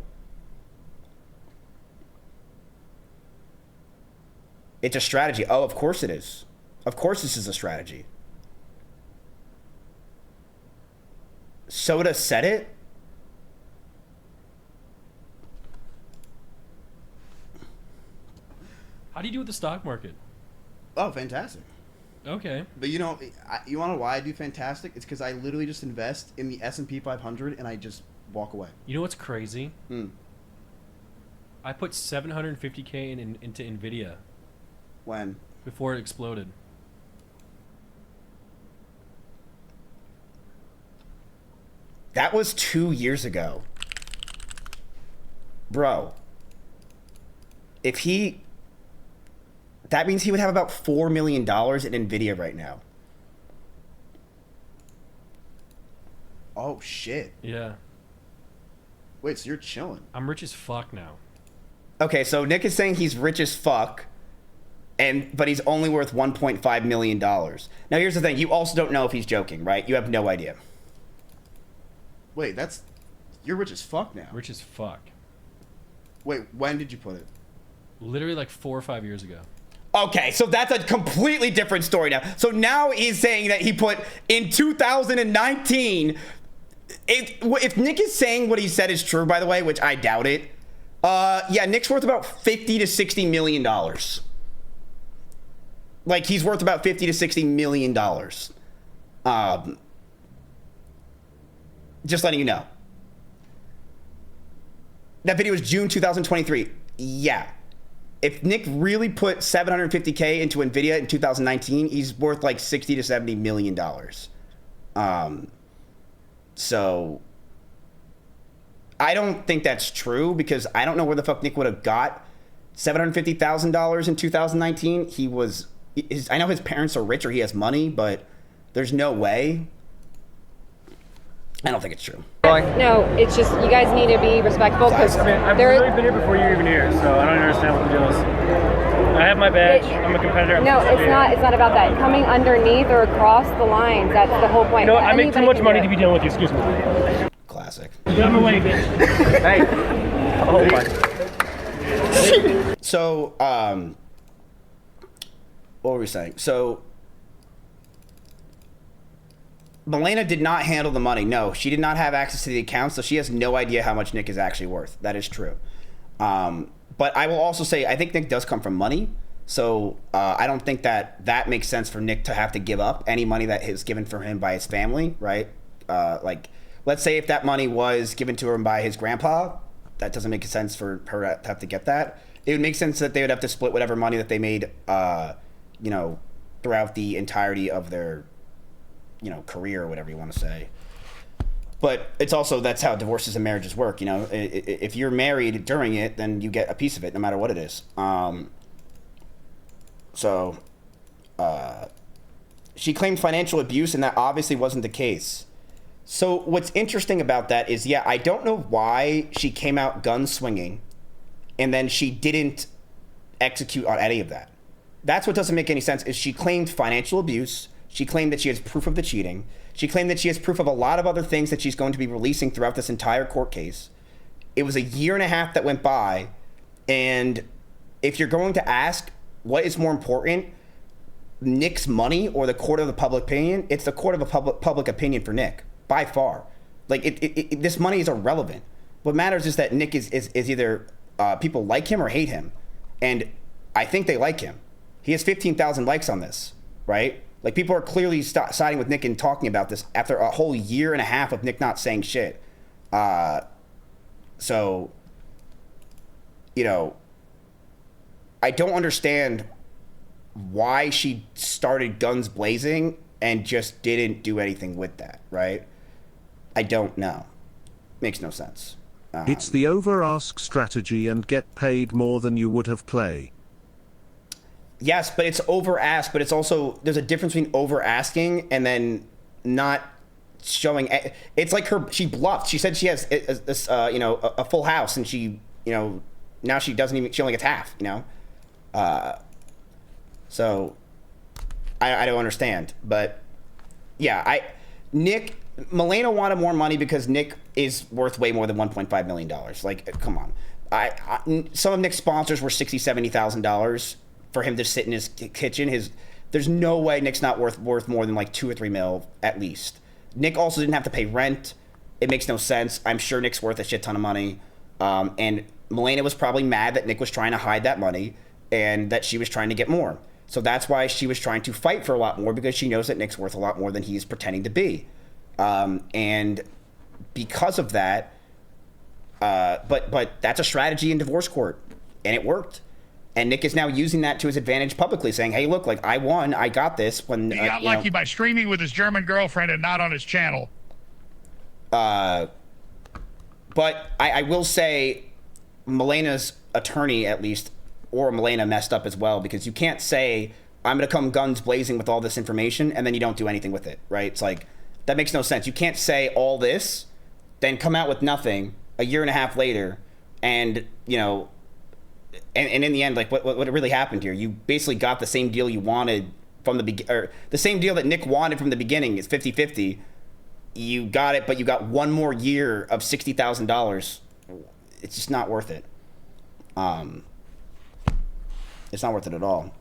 It's a strategy. Oh, of course it is. Of course this is a strategy. Soda said it? How do you do with the stock market? Oh, fantastic. Okay. But you know, you want to know why I do fantastic? It's because I literally just invest in the S&P 500 and I just walk away. You know what's crazy? I put 750K into Nvidia. When? Before it exploded. That was 2 years ago. Bro. If he... That means he would have about $4 million in Nvidia right now. Oh, shit. Yeah. Wait, so you're chilling. I'm rich as fuck now. Okay, so Nick is saying he's rich as fuck, but he's only worth $1.5 million. Now, here's the thing. You also don't know if he's joking, right? You have no idea. Wait, you're rich as fuck now. Rich as fuck. Wait, when did you put it? Literally like 4 or 5 years ago. Okay, so that's a completely different story now. So now he's saying that he put in 2019. If Nick is saying what he said is true, by the way, which I doubt it. Yeah, Nick's worth about $50 to $60 million. Like, he's worth about $50 to $60 million. Just letting you know. That video was June 2023. Yeah. If Nick really put 750K into Nvidia in 2019, he's worth like $60 to $70 million. So I don't think that's true because I don't know where the fuck Nick would have got $750,000 in 2019. I know his parents are rich or he has money, but there's no way. I don't think it's true. No, it's just you guys need to be respectful because I've literally been here before you're even here, so I don't understand what the deal is. I have my badge. I'm a competitor. No, it's not. It's not about that. Coming underneath or across the lines. That's the whole point. No, I make too much money to be dealing with you. Excuse me. Classic. Get out of my way, bitch. Hey. Oh my. So, what were we saying? So, Milena did not handle the money. No, she did not have access to the account, so she has no idea how much Nick is actually worth. That is true. But I will also say, I think Nick does come from money, so I don't think that makes sense for Nick to have to give up any money that is given for him by his family, right? Like, let's say if that money was given to him by his grandpa, that doesn't make sense for her to have to get that. It would make sense that they would have to split whatever money that they made, you know, throughout the entirety of their, you know, career or whatever you want to say. But it's also, that's how divorces and marriages work, you know. If you're married during it, then you get a piece of it no matter what it is. She claimed financial abuse, and that obviously wasn't the case. So what's interesting about that is, yeah, I don't know why she came out gun swinging and then she didn't execute on any of that. That's what doesn't make any sense, is she claimed financial abuse. She claimed that she has proof of the cheating. She claimed that she has proof of a lot of other things that she's going to be releasing throughout this entire court case. It was a year and a half that went by. And if you're going to ask what is more important, Nick's money or the court of the public opinion, it's the court of a public opinion for Nick, by far. Like, this money is irrelevant. What matters is that Nick is either people like him or hate him. And I think they like him. He has 15,000 likes on this, right? Like, people are clearly siding with Nick and talking about this after a whole year and a half of Nick not saying shit. So, you know, I don't understand why she started guns blazing and just didn't do anything with that, right? I don't know. Makes no sense. It's the over-ask strategy and get paid more than you would have play. Yes, but it's over-ask, but it's also, there's a difference between over-asking and then not showing. It's like she bluffed. She said she has this, you know, a full house, and she, you know, now she only gets half, you know? So I don't understand. But yeah, Milena wanted more money because Nick is worth way more than $1.5 million. Like, come on. Some of Nick's sponsors were $60,000, $70,000 for him to sit in his kitchen. There's no way Nick's not worth more than like $2 or $3 mil at least. Nick also didn't have to pay rent. It makes no sense. I'm sure Nick's worth a shit ton of money. And Milena was probably mad that Nick was trying to hide that money and that she was trying to get more. So that's why she was trying to fight for a lot more, because she knows that Nick's worth a lot more than he's pretending to be. And because of that, but that's a strategy in divorce court, and it worked. And Nick is now using that to his advantage publicly, saying, hey, look, like, I won, I got this. When he got lucky by streaming with his German girlfriend and not on his channel. But I will say Milena's attorney, at least, or Milena, messed up as well, because you can't say, I'm going to come guns blazing with all this information, and then you don't do anything with it, right? It's like, that makes no sense. You can't say all this, then come out with nothing a year and a half later, and, you know, and in the end, like, what really happened here? You basically got the same deal you wanted from the the same deal that Nick wanted from the beginning. It's 50-50. You got it, but you got one more year of $60,000. It's just not worth it. It's not worth it at all.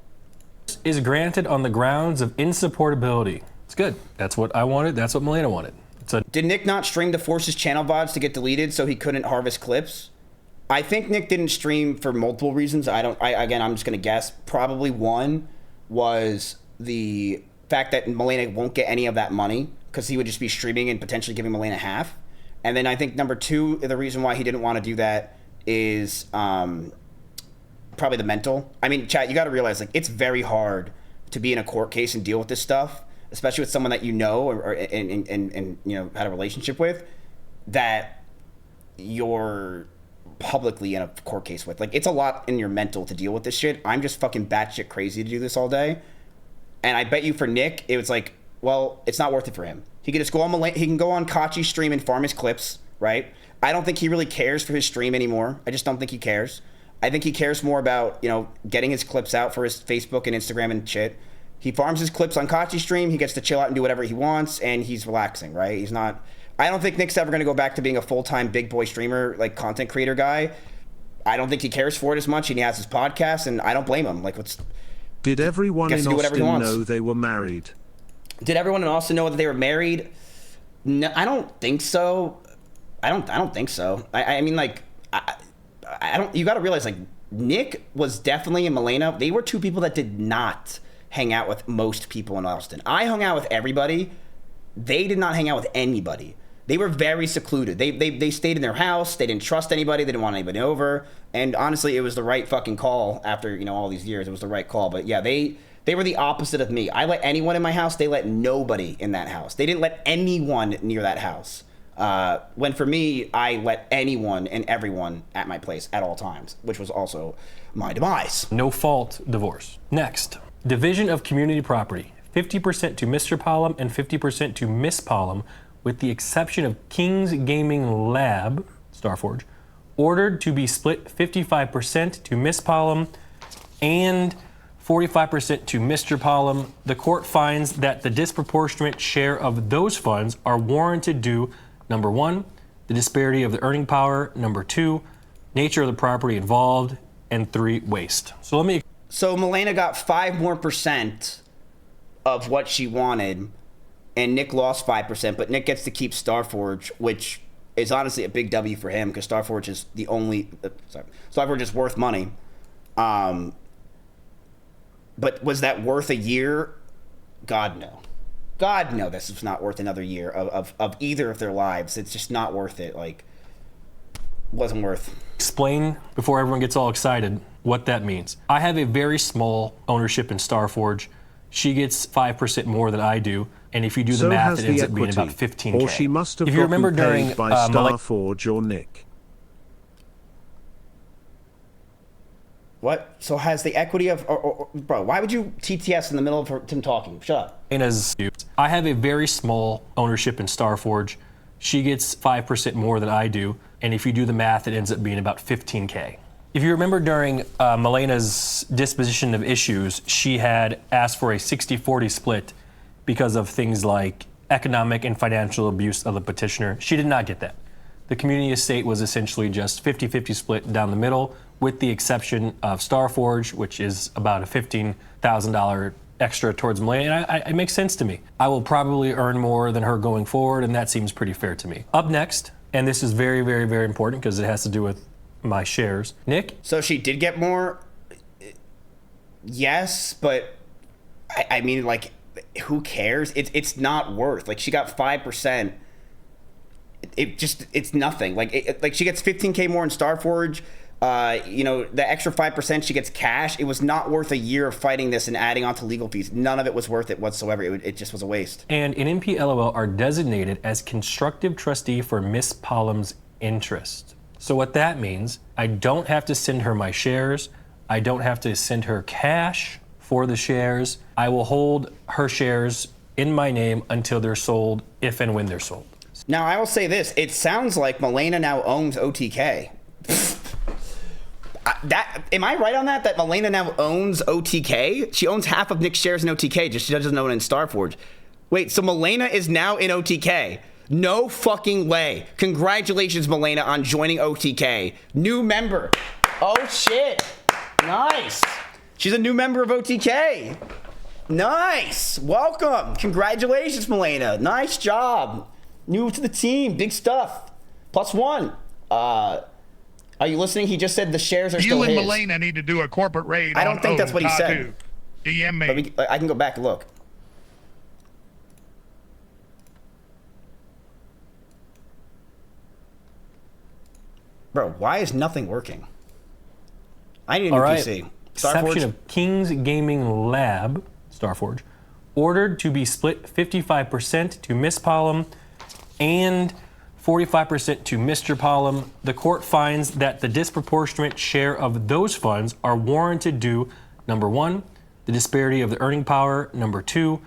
Is granted on the grounds of insupportability. It's good. That's what I wanted. That's what Milena wanted. Did Nick not stream to force his channel VODs to get deleted so he couldn't harvest clips? I think Nick didn't stream for multiple reasons. Again, I'm just going to guess. Probably one was the fact that Milena won't get any of that money because he would just be streaming and potentially giving Milena half. And then I think number two, the reason why he didn't want to do that is probably the mental. I mean, chat, you got to realize, like, it's very hard to be in a court case and deal with this stuff, especially with someone that you know and you know, had a relationship with, that you're publicly in a court case with. Like, it's a lot in your mental to deal with this shit. I'm just fucking batshit crazy to do this all day. And I bet you for Nick, it was like, well, it's not worth it for him. He can just go on he can go on Kachi's stream and farm his clips, right? I don't think he really cares for his stream anymore. I just don't think he cares. I think he cares more about, you know, getting his clips out for his Facebook and Instagram and shit. He farms his clips on Kachi's stream. He gets to chill out and do whatever he wants, and he's relaxing, right? He's not. I don't think Nick's ever going to go back to being a full-time big boy streamer, like content creator guy. I don't think he cares for it as much, and he has his podcast, and I don't blame him. Like, Did everyone in Austin know they were married? Did everyone in Austin know that they were married? No, I don't think so. I don't think so. I mean, like, I don't. You got to realize, like, Nick was definitely in Milena. They were two people that did not hang out with most people in Austin. I hung out with everybody. They did not hang out with anybody. They were very secluded. They stayed in their house. They didn't trust anybody. They didn't want anybody over. And honestly, it was the right fucking call after, you know, all these years. It was the right call. But yeah, they were the opposite of me. I let anyone in my house. They let nobody in that house. They didn't let anyone near that house. When for me, I let anyone and everyone at my place at all times, which was also my demise. No fault divorce. Next, division of community property. 50% to Mr. Pollum and 50% to Miss Pollum, with the exception of King's Gaming Lab, Starforge, ordered to be split 55% to Miss Pollum and 45% to Mr. Pollum. The court finds that the disproportionate share of those funds are warranted due, number one, the disparity of the earning power, number two, nature of the property involved, and three, waste. So Milena got 5% more of what she wanted, and Nick lost 5%, but Nick gets to keep Starforge, which is honestly a big W for him, because Starforge is the only, Starforge is worth money. But was that worth a year? God, no. God, no, this is not worth another year of either of their lives. It's just not worth it. Like, wasn't worth. Explain, before everyone gets all excited, what that means. I have a very small ownership in Starforge. She gets 5% more than I do, and if you do the math, it ends up being about 15K. Or she must have if you remember during paid by Starforge or Nick. What? So has the equity of... bro, why would you TTS in the middle of him talking? Shut up. I have a very small ownership in Starforge. She gets 5% more than I do, and if you do the math, it ends up being about 15K. If you remember during Melena's disposition of issues, she had asked for a 60-40 split because of things like economic and financial abuse of the petitioner. She did not get that. The community estate was essentially just 50-50 split down the middle, with the exception of Starforge, which is about a $15,000 extra towards Melena. And it makes sense to me. I will probably earn more than her going forward, and that seems pretty fair to me. Up next, and this is very, very, very important because it has to do with my shares. Nick? So she did get more? Yes, but I mean, like, who cares? It's not worth. Like, she got 5%. It's nothing. Like she gets 15K more in Starforge. You know, the extra 5% she gets cash. It was not worth a year of fighting this and adding on to legal fees. None of it was worth it whatsoever. It just was a waste. And in NPLOL are designated as constructive trustee for Miss Palom's interest. So what that means, I don't have to send her my shares. I don't have to send her cash for the shares. I will hold her shares in my name until they're sold, if and when they're sold. Now, I will say this. It sounds like Melena now owns OTK. Am I right on that? That Melena now owns OTK? She owns half of Nick's shares in OTK, just she doesn't own it in Starforge. Wait, so Melena is now in OTK? No fucking way. Congratulations, Melena, on joining OTK. New member. Oh, shit. Nice. She's a new member of OTK. Nice. Welcome. Congratulations, Melena. Nice job. New to the team. Big stuff. +1. Are you listening? He just said the shares are still his. You and Melena need to do a corporate raid. I don't think that's what he said. DM me. I can go back and look. Bro, why is nothing working? I need a new PC. Exception of King's Gaming Lab, Starforge, ordered to be split 55% to Miss Palom and 45% to Mr. Palom. The court finds that the disproportionate share of those funds are warranted due, number 1, the disparity of the earning power, number 2,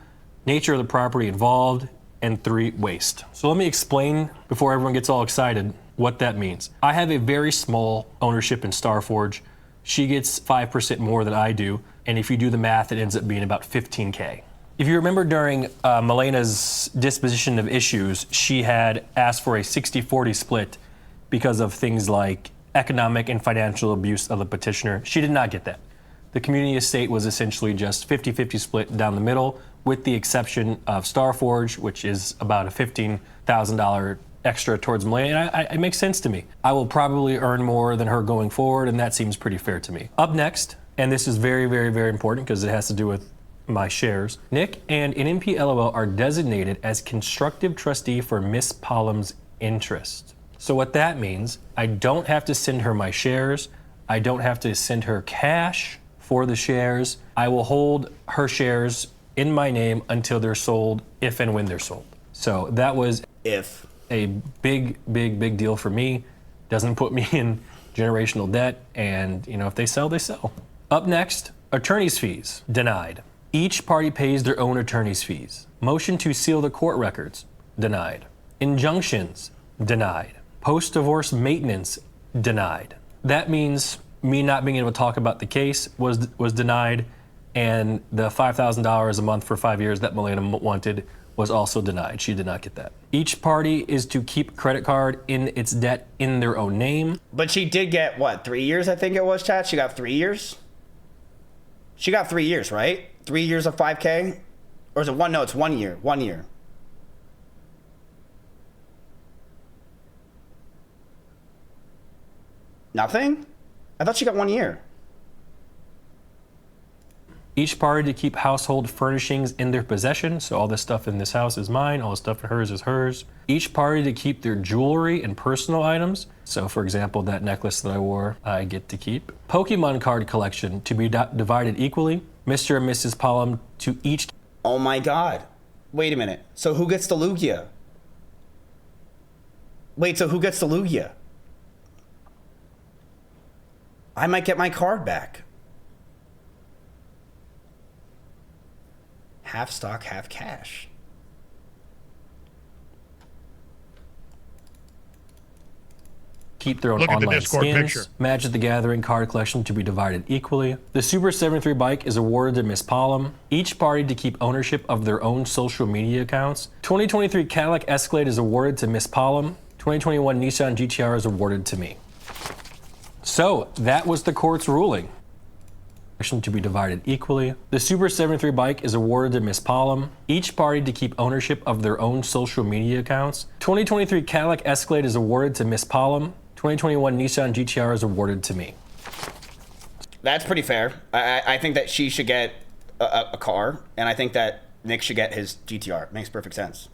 nature of the property involved, and 3, waste. So let me explain, before everyone gets all excited, what that means. I have a very small ownership in Starforge. She gets 5% more than I do, and if you do the math, it ends up being about 15K. If you remember during Melena's disposition of issues, she had asked for a 60-40 split because of things like economic and financial abuse of the petitioner. She did not get that. The community estate was essentially just 50-50 split down the middle, with the exception of Starforge, which is about a $15,000 extra towards Melena. And it makes sense to me. I will probably earn more than her going forward, and that seems pretty fair to me. Up next, and this is very, very, very important because it has to do with my shares. Nick and NPLOL are designated as constructive trustee for Miss Palom's interest. So what that means, I don't have to send her my shares. I don't have to send her cash for the shares. I will hold her shares in my name until they're sold, if and when they're sold. So that was a big, big, big deal for me. Doesn't put me in generational debt, and you know, if they sell, they sell. Up next, attorney's fees, denied. Each party pays their own attorney's fees. Motion to seal the court records, denied. Injunctions, denied. Post-divorce maintenance, denied. That means me not being able to talk about the case was denied, and the $5,000 a month for 5 years that Melena wanted was also denied. She did not get that. Each party is to keep credit card in its debt in their own name. But she did get, what, 3 years, I think it was, chat? She got 3 years? She got 3 years, right? 3 years of 5K? Or is it one? No, it's 1 year. 1 year. Nothing? I thought she got 1 year. Each party to keep household furnishings in their possession. So all this stuff in this house is mine. All the stuff in hers is hers. Each party to keep their jewelry and personal items. So for example, that necklace that I wore, I get to keep. Pokemon card collection to be divided equally. Mr. and Mrs. Palom to each. Oh my God. Wait a minute. So who gets the Lugia? Wait, so who gets the Lugia? I might get my card back. Half stock, half cash. keep their own Look at the online Discord skins. picture. Magic the Gathering card collection to be divided equally. The Super 73 bike is awarded to Miss Pollum. Each party to keep ownership of their own social media accounts. 2023 Cadillac Escalade is awarded to Miss Pollum. 2021 Nissan GTR is awarded to me. So that was the court's ruling. To be divided equally. The Super 73 bike is awarded to Miss Pollum. Each party to keep ownership of their own social media accounts. 2023 Cadillac Escalade is awarded to Miss Pollum. 2021 Nissan GTR is awarded to me. That's pretty fair. I think that she should get a car, and I think that Nick should get his GTR. Makes perfect sense.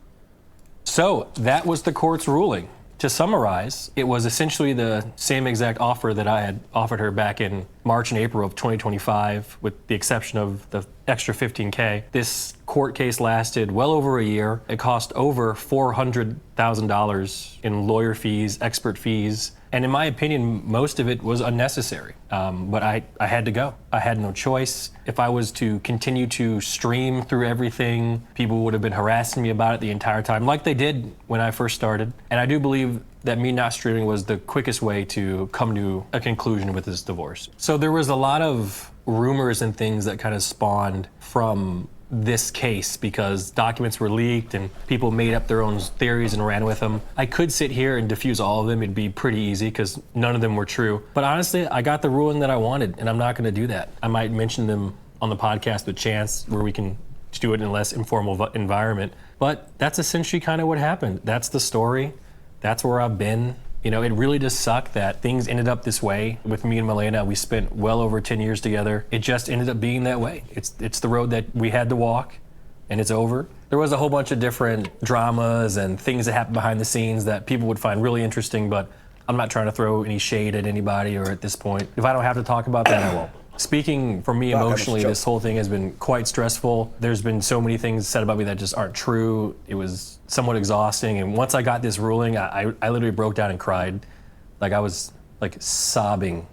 So that was the court's ruling. To summarize, it was essentially the same exact offer that I had offered her back in March and April of 2025, with the exception of the extra $15K. This court case lasted well over a year. It cost over $400,000 in lawyer fees, expert fees, and in my opinion, most of it was unnecessary. But I had to go. I had no choice. If I was to continue to stream through everything, people would have been harassing me about it the entire time, like they did when I first started. And I do believe that me not streaming was the quickest way to come to a conclusion with this divorce. So there was a lot of rumors and things that kind of spawned from this case because documents were leaked and people made up their own theories and ran with them. I could sit here and diffuse all of them. It'd be pretty easy because none of them were true. But honestly, I got the ruling that I wanted, and I'm not going to do that. I might mention them on the podcast with Chance where we can do it in a less informal environment. But that's essentially kind of what happened. That's the story. That's where I've been. You know, it really does suck that things ended up this way with me and Milena. We spent well over 10 years together. It just ended up being that way. It's the road that we had to walk, and it's over. There was a whole bunch of different dramas and things that happened behind the scenes that people would find really interesting, but I'm not trying to throw any shade at anybody or at this point. If I don't have to talk about that, I won't. Speaking for me emotionally, this whole thing has been quite stressful. There's been so many things said about me that just aren't true. It was somewhat exhausting. And once I got this ruling, I literally broke down and cried. Like I was like sobbing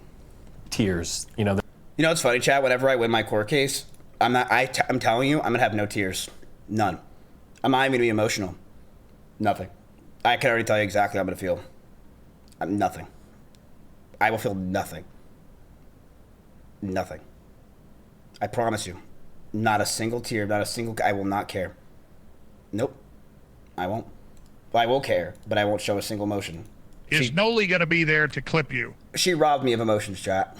tears, you know. You know, it's funny, Chad, whenever I win my court case, I'm telling you, I'm gonna have no tears. None. I'm not even gonna be emotional. Nothing. I can already tell you exactly how I'm gonna feel. Nothing. I will feel nothing. Nothing. I promise you. Not a single tear, not a single... I will not care. Nope. I won't. Well, I will care, but I won't show a single emotion. Is Noli going to be there to clip you? She robbed me of emotions, chat.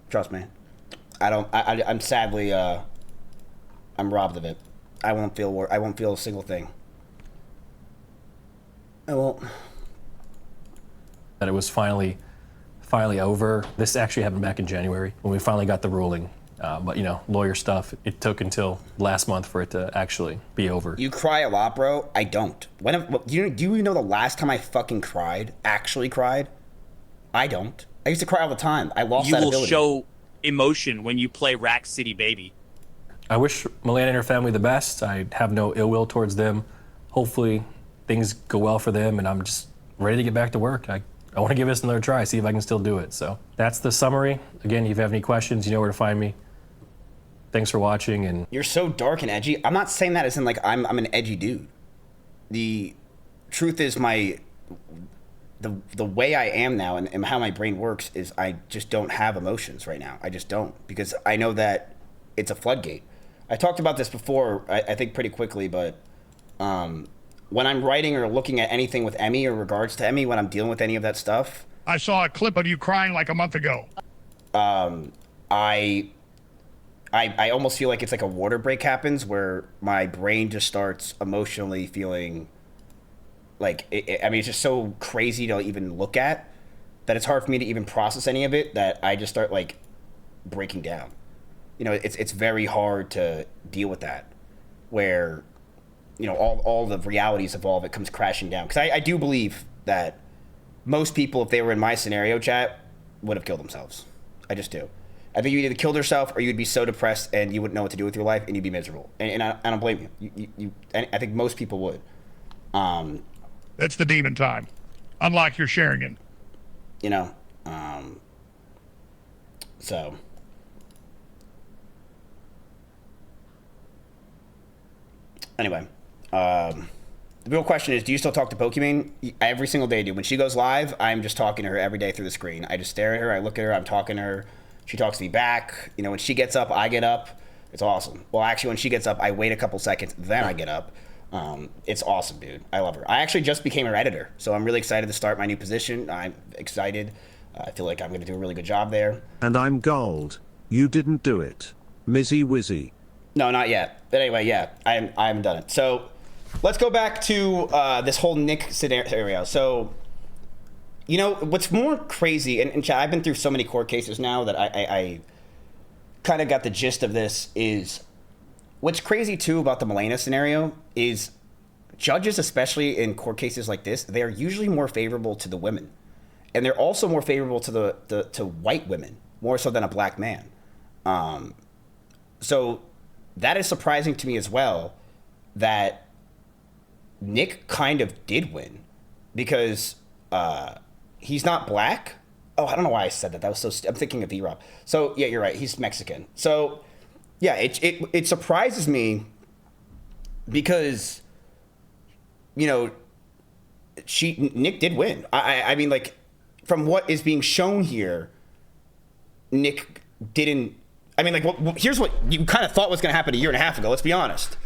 Trust me. I'm sadly, I'm robbed of it. I won't feel a single thing. I won't. That it was finally over. This actually happened back in January when we finally got the ruling. But you know, lawyer stuff, it took until last month for it to actually be over. You cry a lot, bro. I don't. Do you know the last time I fucking cried? Actually cried? I don't. I used to cry all the time. I lost that ability. You will show emotion when you play Rack City Baby. I wish Milena and her family the best. I have no ill will towards them. Hopefully things go well for them, and I'm just ready to get back to work. I want to give this another try, see if I can still do it. So that's the summary. Again, if you have any questions, you know where to find me. Thanks for watching. And you're so dark and edgy. I'm not saying that as in like I'm an edgy dude. The truth is the way I am now and how my brain works is I just don't have emotions right now. I just don't, because I know that it's a floodgate. I talked about this before, I think pretty quickly, but when I'm writing or looking at anything with Emmy or regards to Emmy, when I'm dealing with any of that stuff. I saw a clip of you crying like a month ago. I almost feel like it's like a water break happens where my brain just starts emotionally feeling like, I mean, it's just so crazy to even look at that it's hard for me to even process any of it, that I just start like breaking down. You know, it's very hard to deal with that, where, you know, all the realities of all of it comes crashing down. Because I do believe that most people, if they were in my scenario, chat, would have killed themselves. I just do. I think you either killed yourself or you'd be so depressed and you wouldn't know what to do with your life and you'd be miserable. And I don't blame you. I think most people would. That's the demon time. Unlike your Sheringan. You know, so. Anyway, The real question is, do you still talk to Pokimane? Every single day, dude. When she goes live, I'm just talking to her every day through the screen. I just stare at her, I look at her, I'm talking to her. She talks to me back. You know, when she gets up, I get up. It's awesome. Well, actually, when she gets up, I wait a couple seconds, then I get up. It's awesome, dude. I love her. I actually just became her editor, so I'm really excited to start my new position. I'm excited. I feel like I'm going to do a really good job there. And I'm gold. You didn't do it. Mizzy Wizzy. No, not yet. But anyway, yeah, I haven't done it. So let's go back to this whole Nick scenario. So, you know, what's more crazy, and Chad, I've been through so many court cases now that I kind of got the gist of this, is what's crazy too about the Malena scenario is judges, especially in court cases like this, they are usually more favorable to the women. And they're also more favorable to to white women, more so than a black man. So that is surprising to me as well, that Nick kind of did win, because he's not black. Oh, I don't know why I said that. That was so. I'm thinking of V-Rob. So yeah, you're right. He's Mexican. So yeah, it surprises me because, you know, Nick did win. I mean, like, from what is being shown here, Nick didn't. I mean, like, well, here's what you kind of thought was going to happen a year and a half ago. Let's be honest.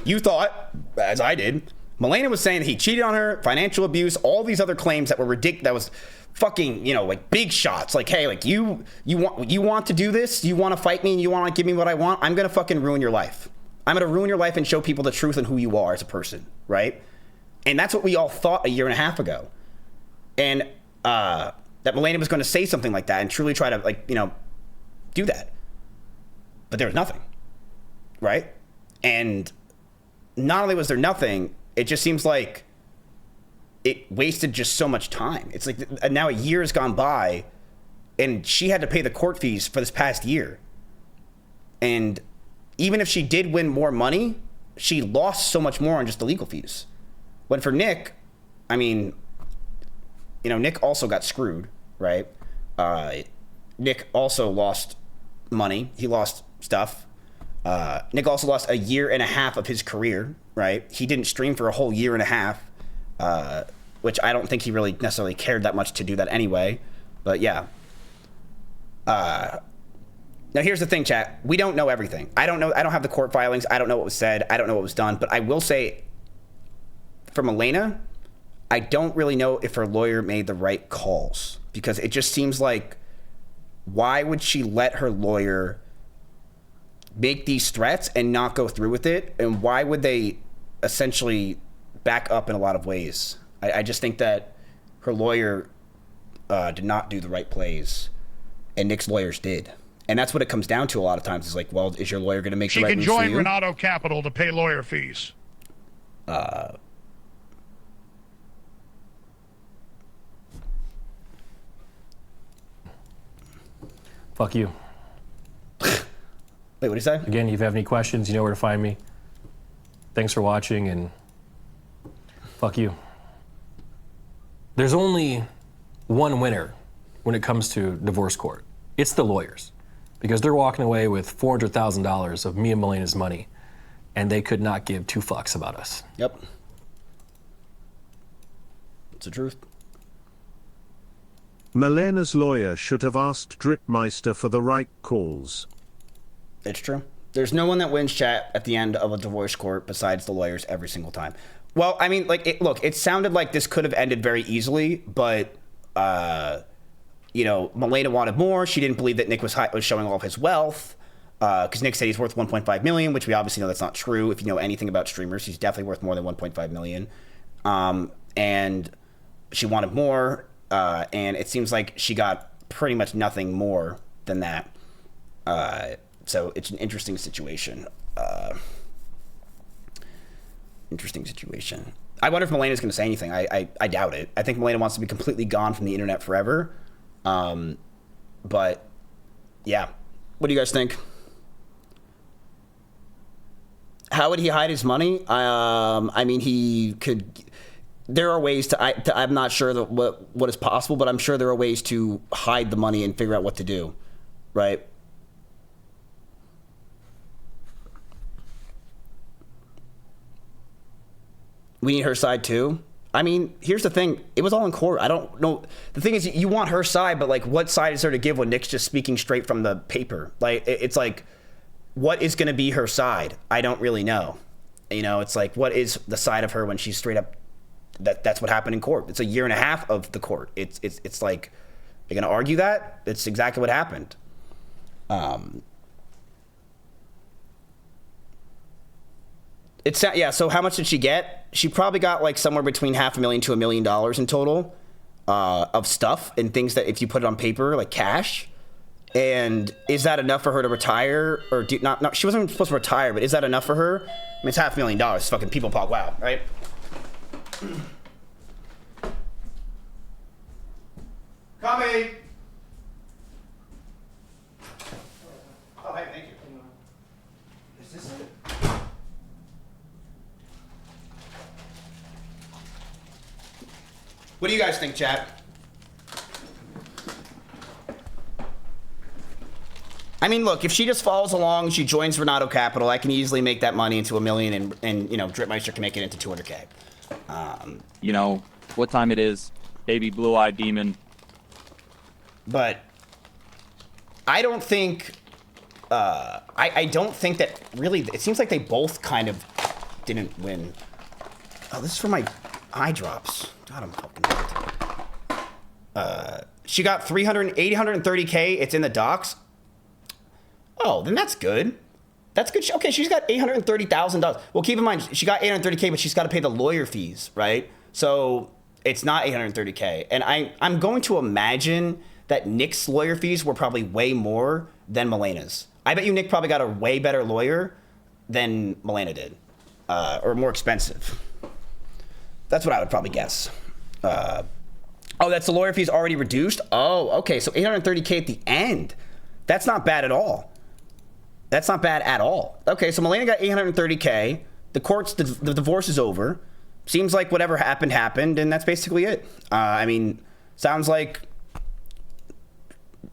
You thought, as I did, Malena was saying that he cheated on her, financial abuse, all these other claims that were ridiculous. That was fucking, you know, like big shots. Like, hey, like you want to do this? You want to fight me and you want to give me what I want? I'm going to fucking ruin your life. I'm going to ruin your life and show people the truth and who you are as a person, right? And that's what we all thought a year and a half ago. And that Malena was going to say something like that and truly try to, like, you know, do that. But there was nothing, right? And not only was there nothing, it just seems like it wasted just so much time. It's like now a year has gone by and she had to pay the court fees for this past year. And even if she did win more money, she lost so much more on just the legal fees. When for Nick, I mean, you know, Nick also got screwed, right? Nick also lost money. He lost stuff. Nick also lost a year and a half of his career, right? He didn't stream for a whole year and a half, which I don't think he really necessarily cared that much to do that anyway. But yeah. Now here's the thing, chat. We don't know everything. I don't know. I don't have the court filings. I don't know what was said. I don't know what was done. But I will say, for Malena, I don't really know if her lawyer made the right calls, because it just seems like, why would she let her lawyer make these threats and not go through with it? And why would they essentially back up in a lot of ways? I just think that her lawyer did not do the right plays, and Nick's lawyers did. And that's what it comes down to a lot of times. Is like, well, is your lawyer going to make the right moves for you? She can join Renato Capital to pay lawyer fees. Fuck you. Wait, what did he say? Again, if you have any questions, you know where to find me. Thanks for watching, and fuck you. There's only one winner when it comes to divorce court. It's the lawyers, because they're walking away with $400,000 of me and Malena's money, and they could not give two fucks about us. Yep. It's the truth. Malena's lawyer should have asked Dripmeister for the right calls. It's true. There's no one that wins, chat, at the end of a divorce court besides the lawyers every single time. Well, I mean, like, look, it sounded like this could have ended very easily, but, you know, Malena wanted more. She didn't believe that Nick was showing off his wealth, because Nick said he's worth $1.5 million, which we obviously know that's not true. If you know anything about streamers, he's definitely worth more than $1.5 million. And she wanted more, and it seems like she got pretty much nothing more than that. So it's an interesting situation. Interesting situation. I wonder if Malena's going to say anything. I doubt it. I think Malena wants to be completely gone from the internet forever. But yeah, what do you guys think? How would he hide his money? I mean, he could. There are ways to. I'm not sure that what is possible, but I'm sure there are ways to hide the money and figure out what to do, right? We need her side too. I mean, here's the thing. It was all in court. I don't know. The thing is, you want her side, but like, what side is there to give when Nick's just speaking straight from the paper? Like, it's like, what is going to be her side? I don't really know. You know, it's like, what is the side of her when she's straight up? That's what happened in court. It's a year and a half of the court. It's like, you're going to argue that? It's exactly what happened. So how much did she get? She probably got like somewhere between $500,000 to $1 million in total of stuff and things that if you put it on paper, like cash. And is that enough for her to retire? Or not? She wasn't supposed to retire, but is that enough for her? I mean, it's $500,000. It's fucking people pog wow, right? Coming. Oh, hey, thank you. Is this it? What do you guys think, chat? I mean, look, if she just follows along, she joins Renato Capital, I can easily make that money into $1 million, and you know, Dripmeister can make it into $200K. You know what time it is, baby blue-eyed demon. But I don't think. I don't think that really. It seems like they both kind of didn't win. Oh, this is for my eye drops. God, I'm fucking. She got 830K. It's in the docs. Oh, then that's good. That's good. Okay, she's got $830,000. Well, keep in mind, she got 830K, but she's got to pay the lawyer fees, right? So it's not 830K. And I'm going to imagine that Nick's lawyer fees were probably way more than Melena's. I bet you Nick probably got a way better lawyer than Melena did, or more expensive. That's what I would probably guess. Oh, that's the lawyer fees already reduced? Oh, okay, so 830K at the end. That's not bad at all. That's not bad at all. Okay, so Melena got 830K. The divorce is over. Seems like whatever happened, and that's basically it. I mean, sounds like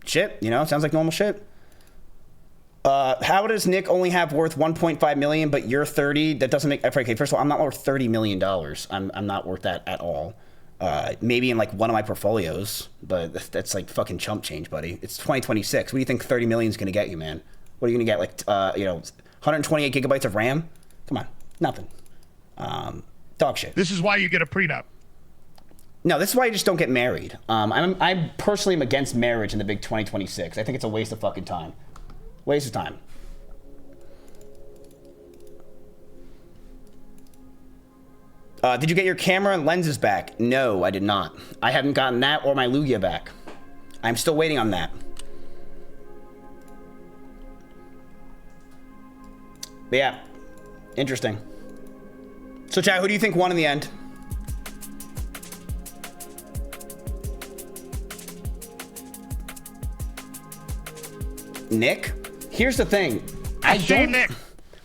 shit, you know? Sounds like normal shit. How does Nick only have worth 1.5 million, but you're 30? That doesn't make... Okay, first of all, I'm not worth $30 million. I'm not worth that at all. Maybe in like one of my portfolios, but that's like fucking chump change, buddy. It's 2026. What do you think 30 million is going to get you, man? What are you going to get? Like, 128 gigabytes of RAM? Come on. Nothing. Dog shit. This is why you get a prenup. No, this is why you just don't get married. I personally am against marriage in the big 2026. I think it's a waste of fucking time. Waste of time. Did you get your camera and lenses back? No, I did not. I haven't gotten that or my Lugia back. I'm still waiting on that. But yeah, interesting. So, chat, who do you think won in the end? Nick? Here's the thing. I sue Nick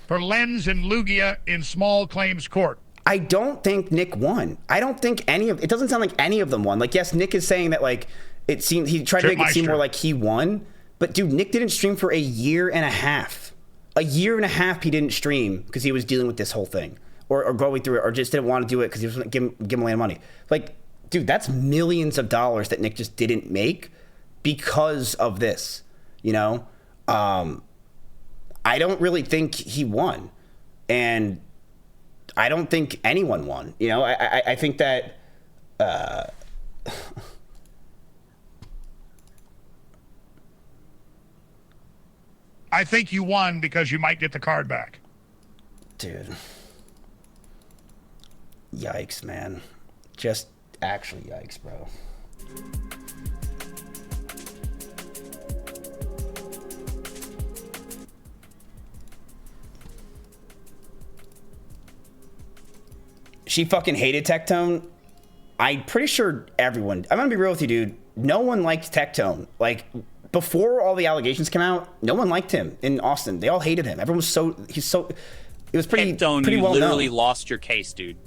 for lens and Lugia in small claims court. I don't think Nick won. I don't think it doesn't sound like any of them won. Like, yes, Nick is saying that, like, it seemed, he tried to make it seem more like he won. But, dude, Nick didn't stream for a year and a half. A year and a half he didn't stream because he was dealing with this whole thing. Or going through it, or just didn't want to do it because he was going to give him a lot of money. Like, dude, that's millions of dollars that Nick just didn't make because of this, you know? I don't really think he won. And I don't think anyone won. You know, I think that I think you won because you might get the card back. Dude. Yikes, man. Just actually yikes, bro. She fucking hated Tectone. I'm pretty sure everyone... I'm gonna be real with you, dude. No one liked Tectone. Like, before all the allegations came out, no one liked him in Austin. They all hated him. Everyone was so... He's so... It was pretty Tectone, pretty you well literally known. lost your case, dude.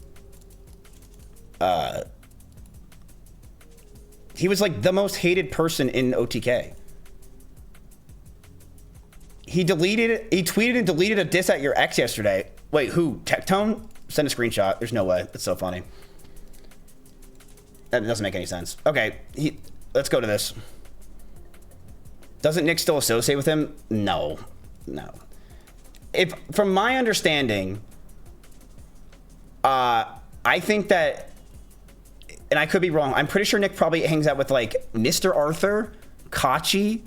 He was like the most hated person in OTK. He tweeted and deleted a diss at your ex yesterday. Wait, who? Tectone? Send a screenshot. There's no way. That's so funny. That doesn't make any sense. Okay, let's go to this. Doesn't Nick still associate with him? No. No. If, from my understanding, I think that, and I could be wrong, I'm pretty sure Nick probably hangs out with, like, Mr. Arthur, Kachi,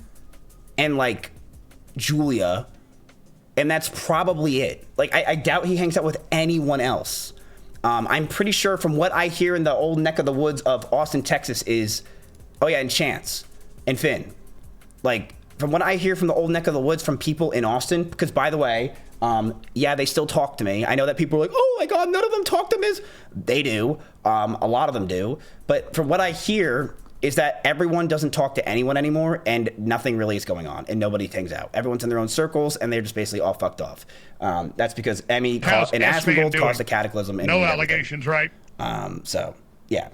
and, like, Julia, and that's probably it. Like, I doubt he hangs out with anyone else. I'm pretty sure from what I hear in the old neck of the woods of Austin, Texas is, oh yeah, and Chance, and Finn. Like, from what I hear from the old neck of the woods from people in Austin, because by the way, yeah, they still talk to me. I know that people are like, oh my God, none of them talk to Miz. They do. A lot of them do. But from what I hear is that everyone doesn't talk to anyone anymore and nothing really is going on and nobody hangs out. Everyone's in their own circles and they're just basically all fucked off. That's because Emmy and Asmongold caused a cataclysm. No allegations, right? So, yeah.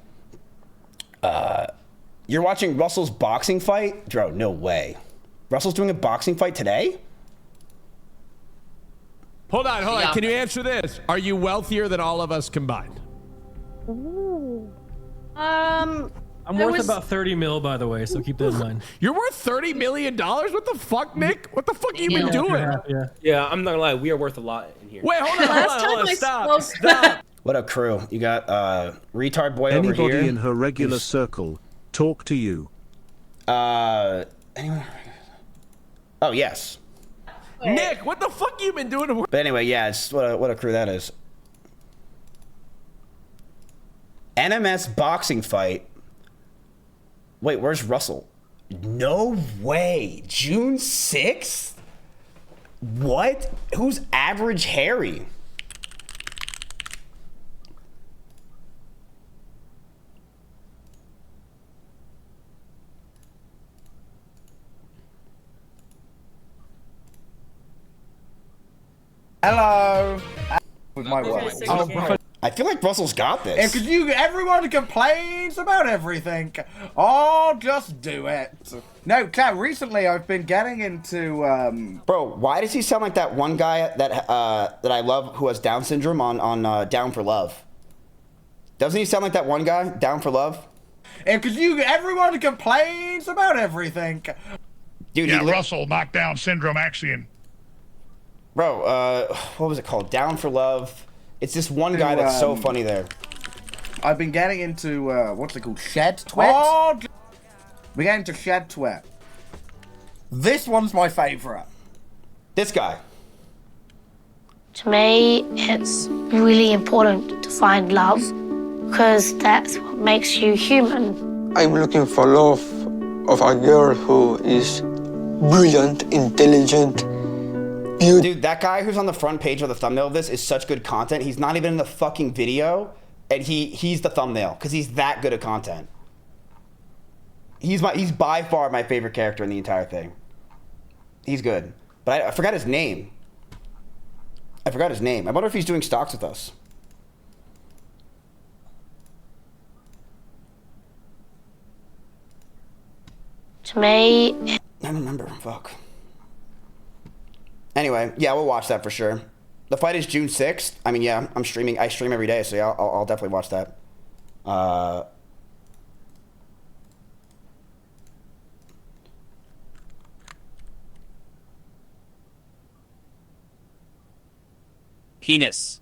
You're watching Russell's boxing fight? Bro, no way. Russell's doing a boxing fight today? Hold on. Yeah. Can you answer this? Are you wealthier than all of us combined? I'm worth about 30 mil, by the way, so keep that in mind. You're worth $30 million? What the fuck, Nick? What the fuck have you been doing? Yeah, I'm not gonna lie. We are worth a lot in here. Wait, hold on. Stop. What up, crew? You got retard boy Anybody over here. in her regular circle talk to you? Anyone? Oh, yes. Nick, what the fuck you been doing? But anyway, yeah, it's what a crew that is. NMS boxing fight. Wait, where's Russell? No way. June 6th? What? Who's Average Harry? Hello. With my wife. I feel like Russell's got this. Because everyone complains about everything. Oh, just do it. No, Cat, recently I've been getting into, Bro, why does he sound like that one guy that I love who has Down syndrome on Down for Love? Doesn't he sound like that one guy, Down for Love? Because everyone complains about everything. Dude, yeah, Russell, knockdown syndrome, Axion. Bro, what was it called? Down for Love. It's this one guy that's so funny there. I've been getting into, what's it called? Shed Twit? Oh, we're getting to Shed Twit. This one's my favorite. This guy. To me, it's really important to find love, because that's what makes you human. I'm looking for love of a girl who is brilliant, intelligent, Dude, that guy who's on the front page of the thumbnail of this is such good content. He's not even in the fucking video, and he's the thumbnail because he's that good at content. He's by far my favorite character in the entire thing. He's good, but I forgot his name. I wonder if he's doing stocks with us. To me, I don't remember. Fuck. Anyway, yeah, we'll watch that for sure. The fight is June 6th. I mean, yeah, I'm streaming. I stream every day, so yeah, I'll definitely watch that. Penis.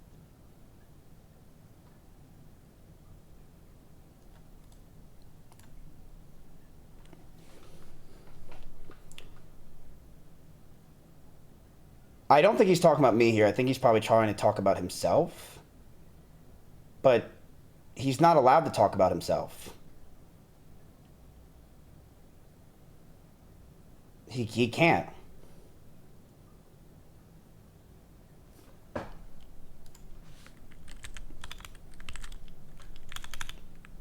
I don't think he's talking about me here. I think he's probably trying to talk about himself. But he's not allowed to talk about himself. He can't.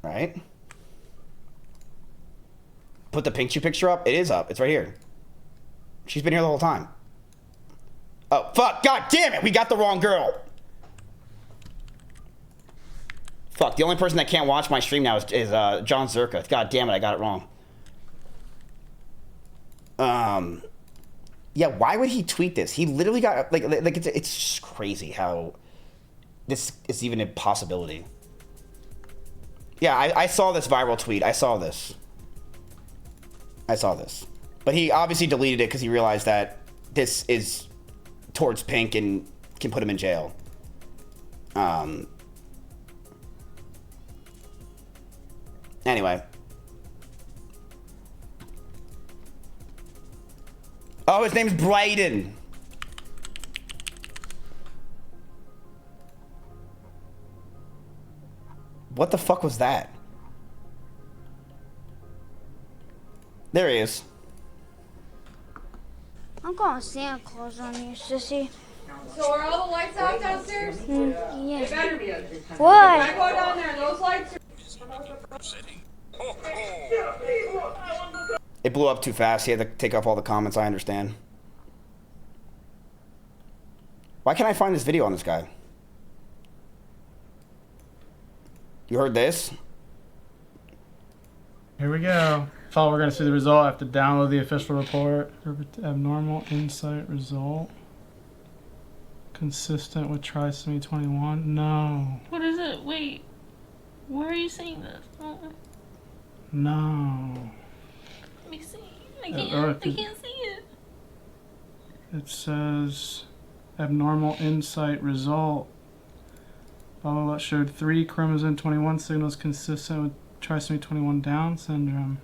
Right? Put the Pink Shoe picture up? It is up. It's right here. She's been here the whole time. Oh, fuck. God damn it. We got the wrong girl. Fuck. The only person that can't watch my stream now is John Zerka. God damn it. I got it wrong. Yeah, why would he tweet this? He literally got, like it's just crazy how this is even a possibility. Yeah, I saw this viral tweet. I saw this. But he obviously deleted it because he realized that this is towards Pink and can put him in jail. Anyway. Oh, his name's Bryden. What the fuck was that? There he is. I'm calling Santa Claus on you, sissy. So are all the lights out downstairs? Yeah. They better be. What? Can I go down there and those lights are... It blew up too fast. He had to take off all the comments. I understand. Why can't I find this video on this guy? You heard this? Here we go. Thought we're gonna see the result. I have to download the official report. Abnormal insight result. Consistent with trisomy 21. No. What is it? Wait. Where are you seeing this? No. Let me see. I can't see it. It says abnormal insight result. Blah blah blah. Showed 3 chromosome 21 signals consistent with trisomy 21 Down syndrome.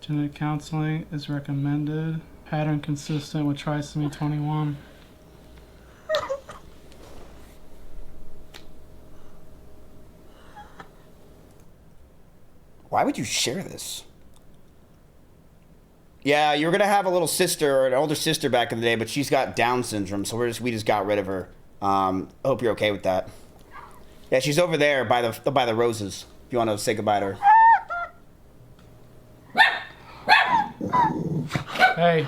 Genetic counseling is recommended. Pattern consistent with trisomy 21. Why would you share this? Yeah, you were gonna have a little sister or an older sister back in the day, but she's got Down syndrome, so we just got rid of her. I hope you're okay with that. Yeah, she's over there by the roses. If you want to say goodbye to her. Hey.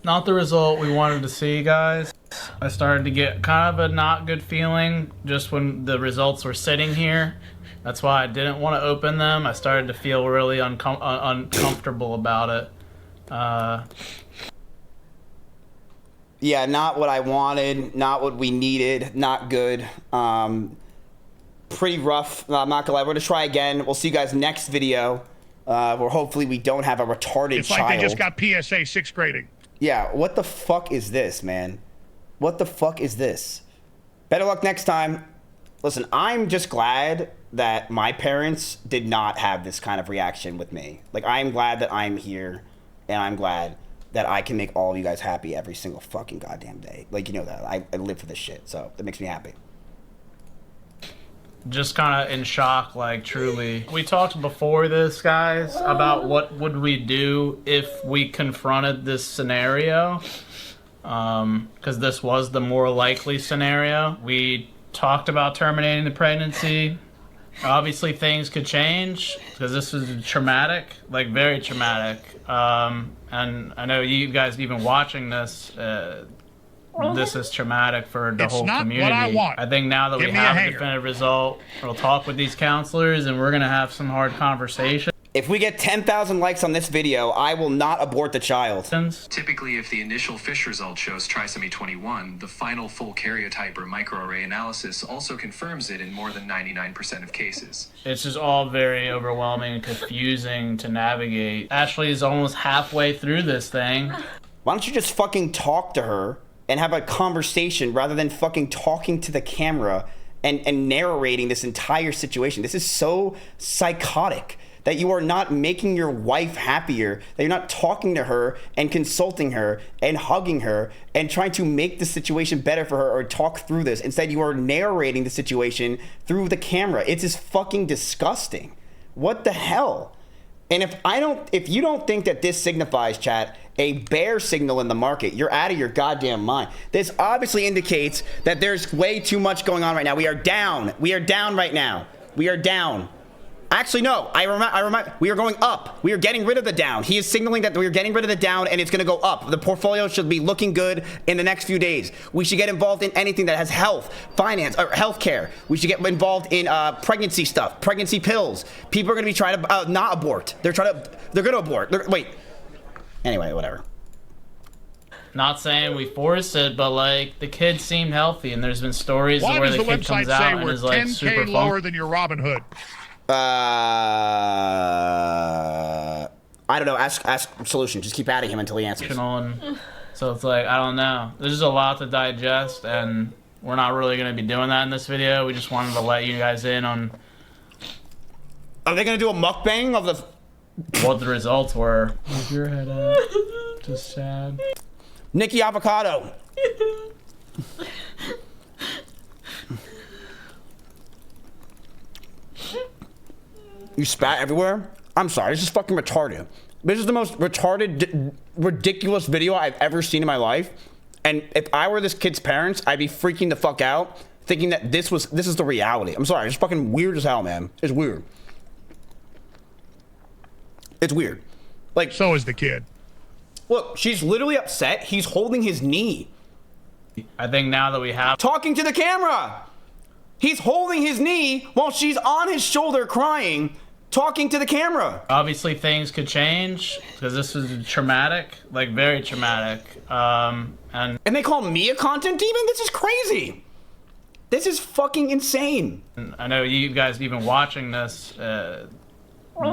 Not the result we wanted to see, guys. I started to get kind of a not good feeling just when the results were sitting here. That's why I didn't want to open them. I started to feel really uncomfortable about it. Yeah, not what I wanted, not what we needed, not good. Pretty rough. I'm not gonna lie. We're gonna try again. We'll see you guys next video, where hopefully we don't have a retarded It's child. like they just got PSA 6th grading. Yeah, what the fuck is this, man? What the fuck is this? Better luck next time. Listen, I'm just glad that my parents did not have this kind of reaction with me. Like, I'm glad that I'm here, and I'm glad that I can make all of you guys happy every single fucking goddamn day. Like, you know that. I live for this shit, so that makes me happy. Just kind of in shock, like, truly. We talked before this, guys, about what would we do if we confronted this scenario, because this was the more likely scenario. We talked about terminating the pregnancy. Obviously, things could change, because this is traumatic, like, very traumatic. And I know you guys even watching this, this is traumatic for the whole community. What I want. I think now that we have a definitive result, we'll talk with these counselors and we're gonna have some hard conversations. If we get 10,000 likes on this video, I will not abort the child. Typically, if the initial FISH result shows trisomy 21, the final full karyotype or microarray analysis also confirms it in more than 99% of cases. It's just all very overwhelming and confusing to navigate. Ashley is almost halfway through this thing. Why don't you just fucking talk to her and have a conversation rather than fucking talking to the camera and narrating this entire situation? This is so psychotic that you are not making your wife happier, that you're not talking to her and consulting her and hugging her and trying to make the situation better for her or talk through this. Instead, you are narrating the situation through the camera. It's just fucking disgusting. What the hell? And if you don't think that this signifies, chat, a bear signal in the market, you're out of your goddamn mind. This obviously indicates that there's way too much going on right now. We are down. We are down right now. We are down. Actually, no. I remember. We are going up. We are getting rid of the down. He is signaling that we are getting rid of the down, and it's going to go up. The portfolio should be looking good in the next few days. We should get involved in anything that has health, finance, or healthcare. We should get involved in pregnancy stuff, pregnancy pills. People are going to be trying to not abort. They're going to abort. Wait. Anyway, whatever. Not saying we forced it, but like the kid seemed healthy, and there's been stories Why where does the the kid website comes say out and we're is like 10K super lower than your Robin Hood? I don't know. Ask Solution. Just keep adding him until he answers. So it's like, I don't know. There's just a lot to digest, and we're not really going to be doing that in this video. We just wanted to let you guys in on... Are they going to do a mukbang of the... what the results were. Where's your head at? Just sad. Nikki Avocado. You spat everywhere? I'm sorry, this is fucking retarded. This is the most retarded, ridiculous video I've ever seen in my life. And if I were this kid's parents, I'd be freaking the fuck out, thinking that this is the reality. I'm sorry, it's fucking weird as hell, man. It's weird. It's weird. Like, so is the kid. Look, she's literally upset. He's holding his knee. I think now that we have... talking to the camera. He's holding his knee while she's on his shoulder crying, talking to the camera. Obviously things could change because this is traumatic, like very traumatic. And they call me a content demon? This is crazy. This is fucking insane. I know you guys even watching this,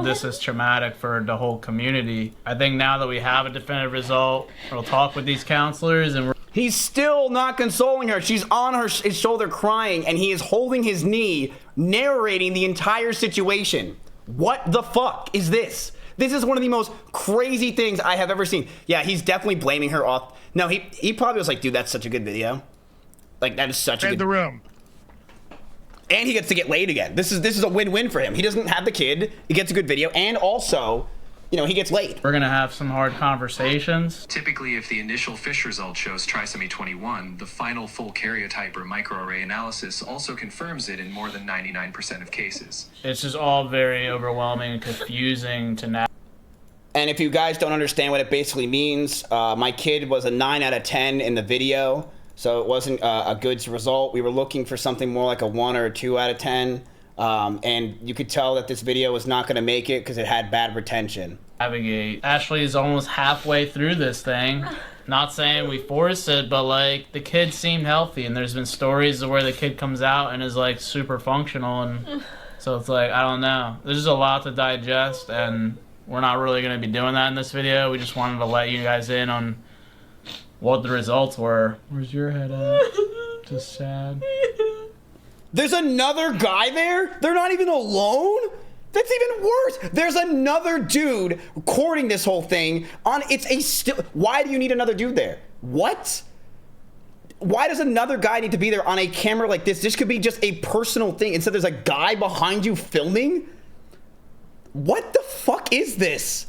this is traumatic for the whole community. I think now that we have a definitive result, we'll talk with these counselors and he's still not consoling her. She's on his shoulder crying, and he is holding his knee, narrating the entire situation. What the fuck is this? This is one of the most crazy things I have ever seen. Yeah, he's definitely blaming her off. No, he probably was like, dude, that's such a good video. Like, that is such a good... the room. And he gets to get laid again. This is a win-win for him. He doesn't have the kid. He gets a good video, and also... you know, he gets laid. We're gonna have some hard conversations. Typically, if the initial FISH result shows trisomy 21, the final full karyotype or microarray analysis also confirms it in more than 99% of cases. It's just all very overwhelming and confusing to now. And if you guys don't understand what it basically means, my kid was a 9 out of 10 in the video, so it wasn't a good result. We were looking for something more like a 1 or a 2 out of 10. And you could tell that this video was not going to make it because it had bad retention. Navigate. Ashley is almost halfway through this thing. Not saying we forced it, but like the kid seemed healthy, and there's been stories where the kid comes out and is like super functional, and so it's like, I don't know. There's just a lot to digest, and we're not really going to be doing that in this video. We just wanted to let you guys in on what the results were. Where's your head at? Just sad. There's another guy there? They're not even alone? That's even worse. There's another dude recording this whole thing on why do you need another dude there? What? Why does another guy need to be there on a camera like this? This could be just a personal thing. Instead, there's a guy behind you filming? What the fuck is this?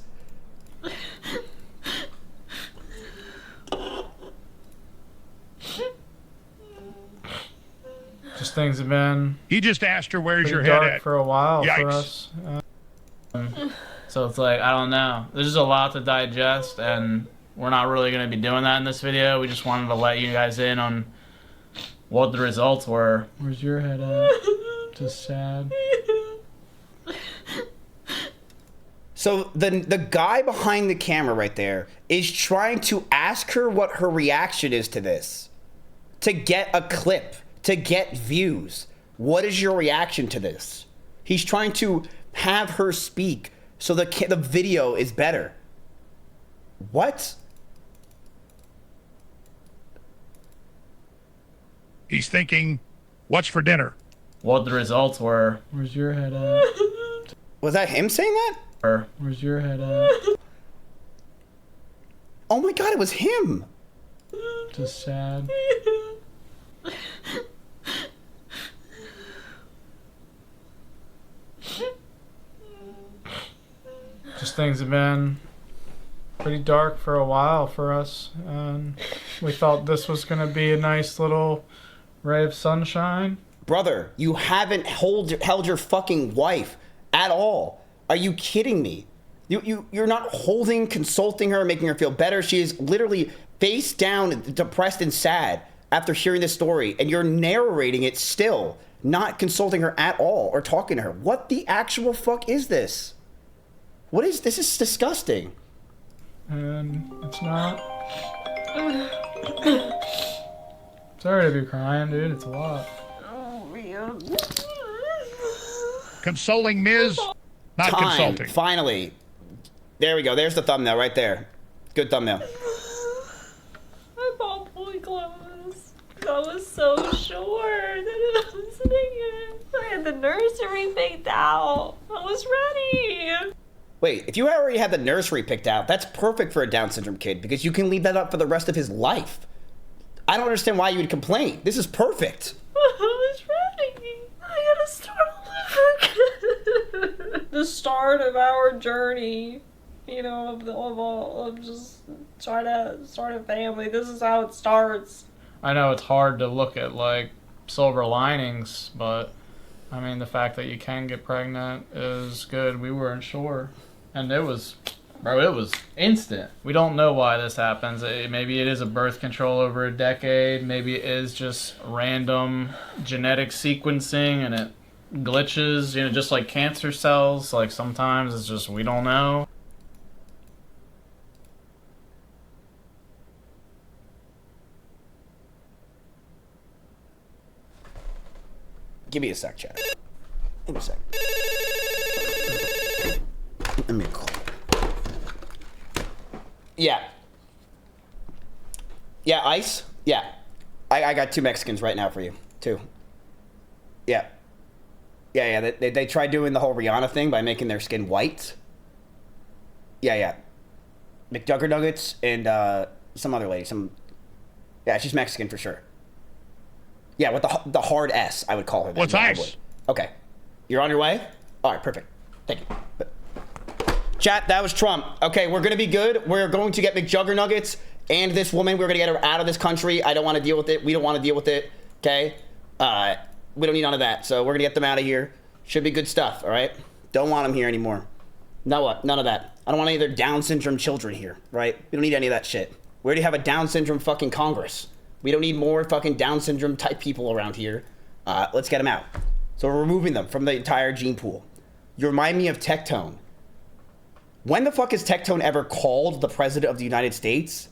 Just things have been... He just asked her, where's your head dark at? for a while Yikes. for us. So it's like, I don't know. There's just a lot to digest, and we're not really going to be doing that in this video. We just wanted to let you guys in on what the results were. Where's your head at? Just sad. So the guy behind the camera right there is trying to ask her what her reaction is to this. To get a clip. To get views. What is your reaction to this? He's trying to have her speak so the video is better. What? He's thinking, what's for dinner? What the results were. Where's your head at? Was that him saying that? Where's your head at? Oh my god, it was him. Just sad. Just things have been pretty dark for a while for us, and we thought this was going to be a nice little ray of sunshine. Brother, you haven't held your fucking wife at all. Are you kidding me? You're not holding, consulting her, making her feel better. She is literally face down, depressed and sad after hearing this story, and you're narrating it still, not consulting her at all or talking to her. What the actual fuck is this? What is this? Is disgusting. And it's not. Sorry to be crying, dude. It's a lot. Consoling Ms. Not consulting. Finally. There we go. There's the thumbnail right there. Good thumbnail. I bought boy clothes. I was so sure that it was it. I had the nursery picked out. I was ready. Wait, if you already had the nursery picked out, that's perfect for a Down syndrome kid because you can leave that up for the rest of his life. I don't understand why you would complain. This is perfect. I was ready. I gotta start all over again. The start of our journey, you know, of just trying to start a family. This is how it starts. I know it's hard to look at like silver linings, but I mean the fact that you can get pregnant is good. We weren't sure, and it was instant. We don't know why this happens. Maybe it is a birth control over a decade. Maybe it is just random genetic sequencing and it glitches, you know, just like cancer cells. Like sometimes it's just, we don't know. Give me a sec, chat. Give me a sec. Let me call. Yeah. Yeah, Ice? Yeah. I got 2 Mexicans right now for you. 2. Yeah. Yeah. They tried doing the whole Rihanna thing by making their skin white. Yeah. McDugger Nuggets and some other lady. Yeah, she's Mexican for sure. Yeah, with the hard S, I would call her. What's Ice? Okay. You're on your way? All right, perfect. Thank you. Chat, that was Trump. Okay, we're going to be good. We're going to get McJuggernuggets and this woman. We're going to get her out of this country. I don't want to deal with it. We don't want to deal with it. Okay? We don't need none of that. So we're going to get them out of here. Should be good stuff, all right? Don't want them here anymore. No, none of that. I don't want any of their Down syndrome children here, right? We don't need any of that shit. We already have a Down syndrome fucking Congress. We don't need more fucking Down syndrome type people around here. Let's get them out. So we're removing them from the entire gene pool. You remind me of Tectone. When the fuck has Tectone ever called the president of the United States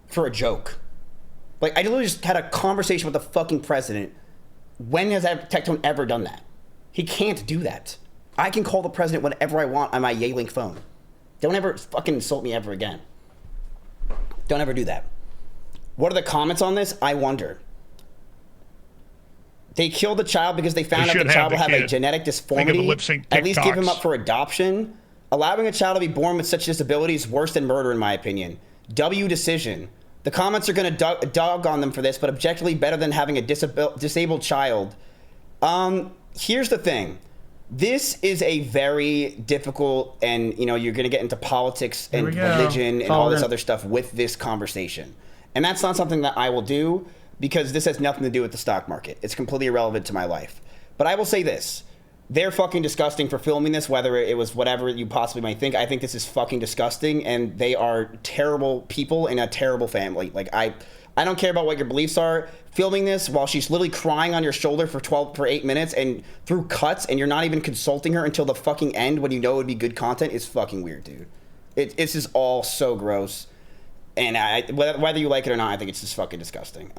for a joke? Like, I literally just had a conversation with the fucking president. When has Tectone ever done that? He can't do that. I can call the president whenever I want on my Yealink phone. Don't ever fucking insult me ever again. Don't ever do that. What are the comments on this? I wonder. They killed the child because they found out the child will have a genetic disformity. At least give him up for adoption. Allowing a child to be born with such disability is worse than murder, in my opinion. W decision. The comments are going to dog on them for this, but objectively better than having a disabled child. Here's the thing. This is a very difficult, and you know, you're going to get into politics and religion and all this other stuff with this conversation. And that's not something that I will do because this has nothing to do with the stock market. It's completely irrelevant to my life. But I will say this. They're fucking disgusting for filming this, whether it was whatever you possibly might think. I think this is fucking disgusting, and they are terrible people in a terrible family. Like, I don't care about what your beliefs are. Filming this while she's literally crying on your shoulder for 8 minutes and through cuts, and you're not even consulting her until the fucking end when you know it would be good content is fucking weird, dude. It's just all so gross. And whether you like it or not, I think it's just fucking disgusting.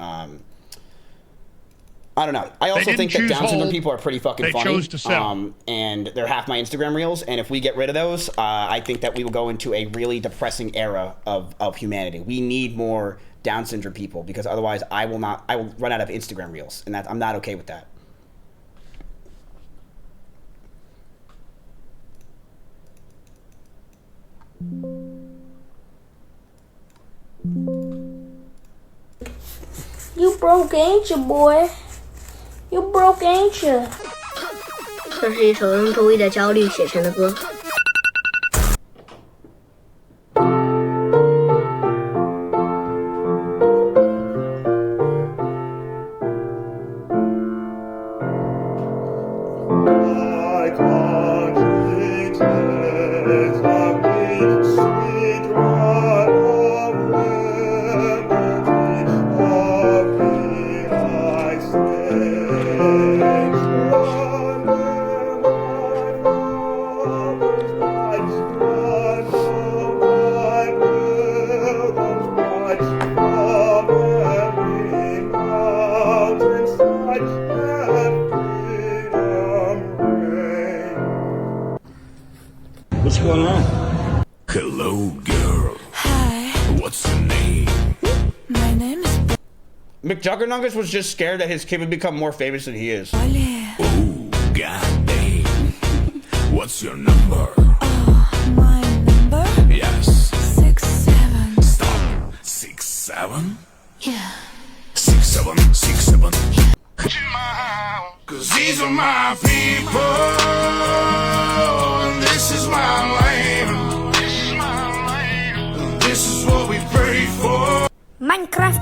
I don't know. I also think that Down syndrome people are pretty fucking funny. They chose to sell. And they're half my Instagram reels. And if we get rid of those, I think that we will go into a really depressing era of humanity. We need more Down syndrome people because otherwise I will run out of Instagram reels. And I'm not okay with that. You broke, ain't you, boy? You broke, ain't you? 这是一首用周一的焦虑写成的歌。I can't going on? Hello, girl. Hi. What's your name? My name is McJuggernuggets was just scared that his kid would become more famous than he is. Oh, goddamn. What's your number? my number. Yes. 67. Stop. 6'7"? Yeah. 6'7", 6'7". Cause these are my people, and this is my land. This is what we pray for. Minecraft.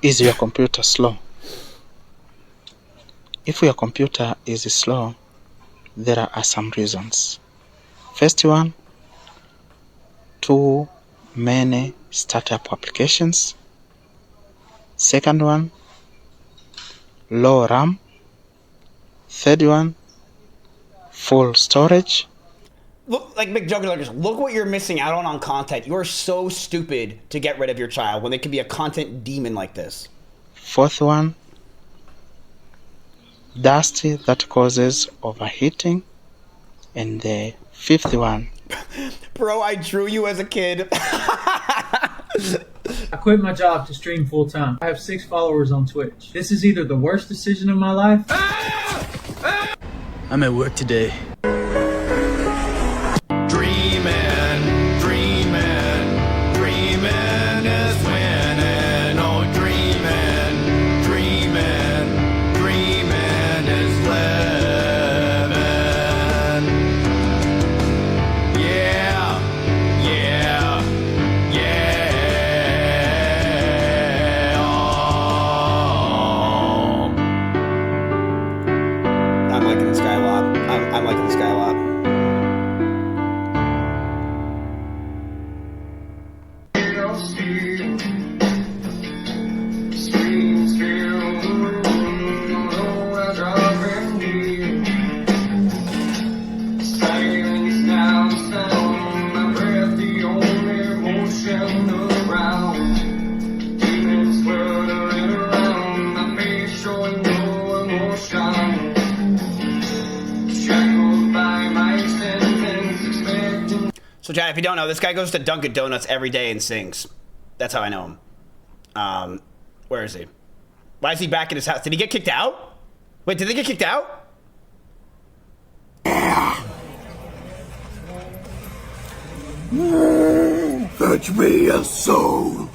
Is your computer slow? If your computer is slow, there are some reasons. First one, too many startup applications. Second one, low RAM. Third one, full storage. Look, like McJuggernuggets, look what you're missing out on content. You're so stupid to get rid of your child when they can be a content demon like this. Fourth one, dust that causes overheating. And the fifth one. Bro, I drew you as a kid. I quit my job to stream full time. I have 6 followers on Twitch. This is either the worst decision of my life. I'm at work today. Dreaming, dreaming, dreaming is winning. Oh, dreaming, dreaming, dreaming is living. Yeah, yeah, yeah. Oh. I'm liking this guy a lot. I'm liking this guy a lot. So, Chad, if you don't know, this guy goes to Dunkin' Donuts every day and sings. That's how I know him. Where is he? Why is he back in his house? Did he get kicked out? Wait, did they get kicked out? Fetch me a soul.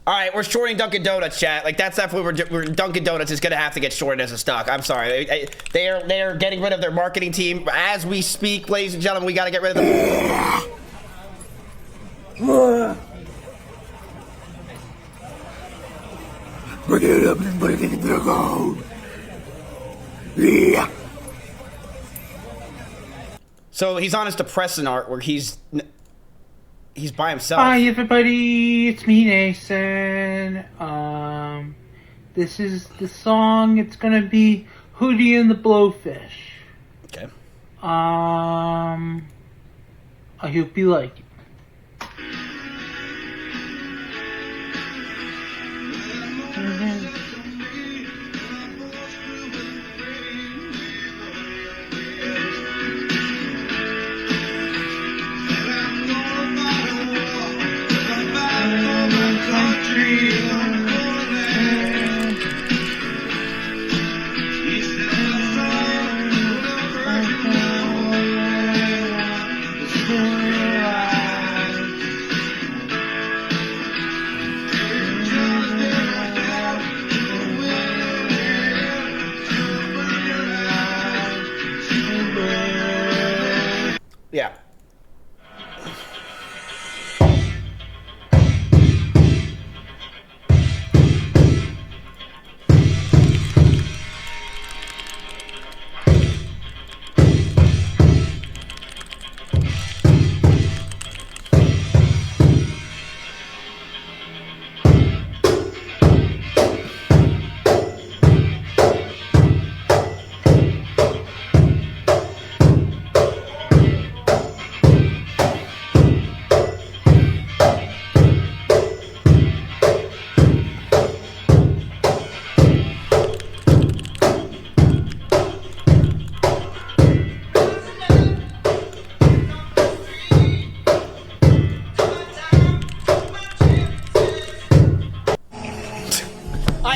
All right, we're shorting Dunkin' Donuts, chat. Like, that's definitely we're Dunkin' Donuts is gonna have to get shorted as a stock. I'm sorry, they are getting rid of their marketing team as we speak, ladies and gentlemen. We got to get rid of them. Bring it up and bring it down. Yeah. So he's on his depressing art where he's by himself. Hi everybody, it's me Nathan. This is the song. It's gonna be Hootie and the Blowfish. Okay. I hope you like it.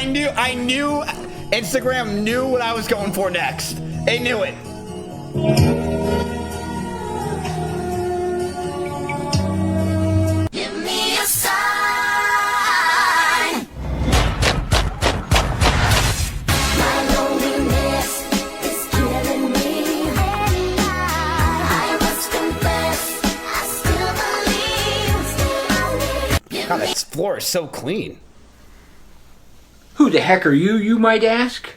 I knew Instagram knew what I was going for next. They knew it. Give me a sign. My loneliness is killing me. I must confess, I still believe. God, this floor is so clean. Who the heck are you, you might ask?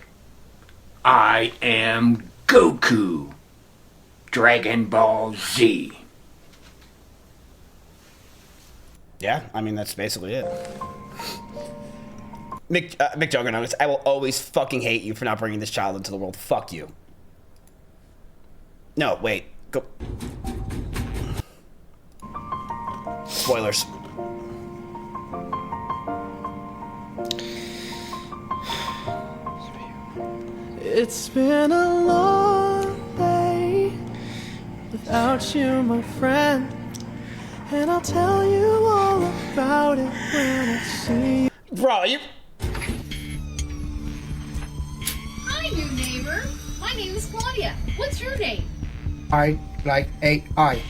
I am Goku. Dragon Ball Z. Yeah, I mean, that's basically it. Mick Juggernaut, I will always fucking hate you for not bringing this child into the world. Fuck you. No, wait. Go. Spoilers. It's been a long day without you, my friend. And I'll tell you all about it when I see you. Bro, you... Hi, new neighbor. My name is Claudia. What's your name? I like AI.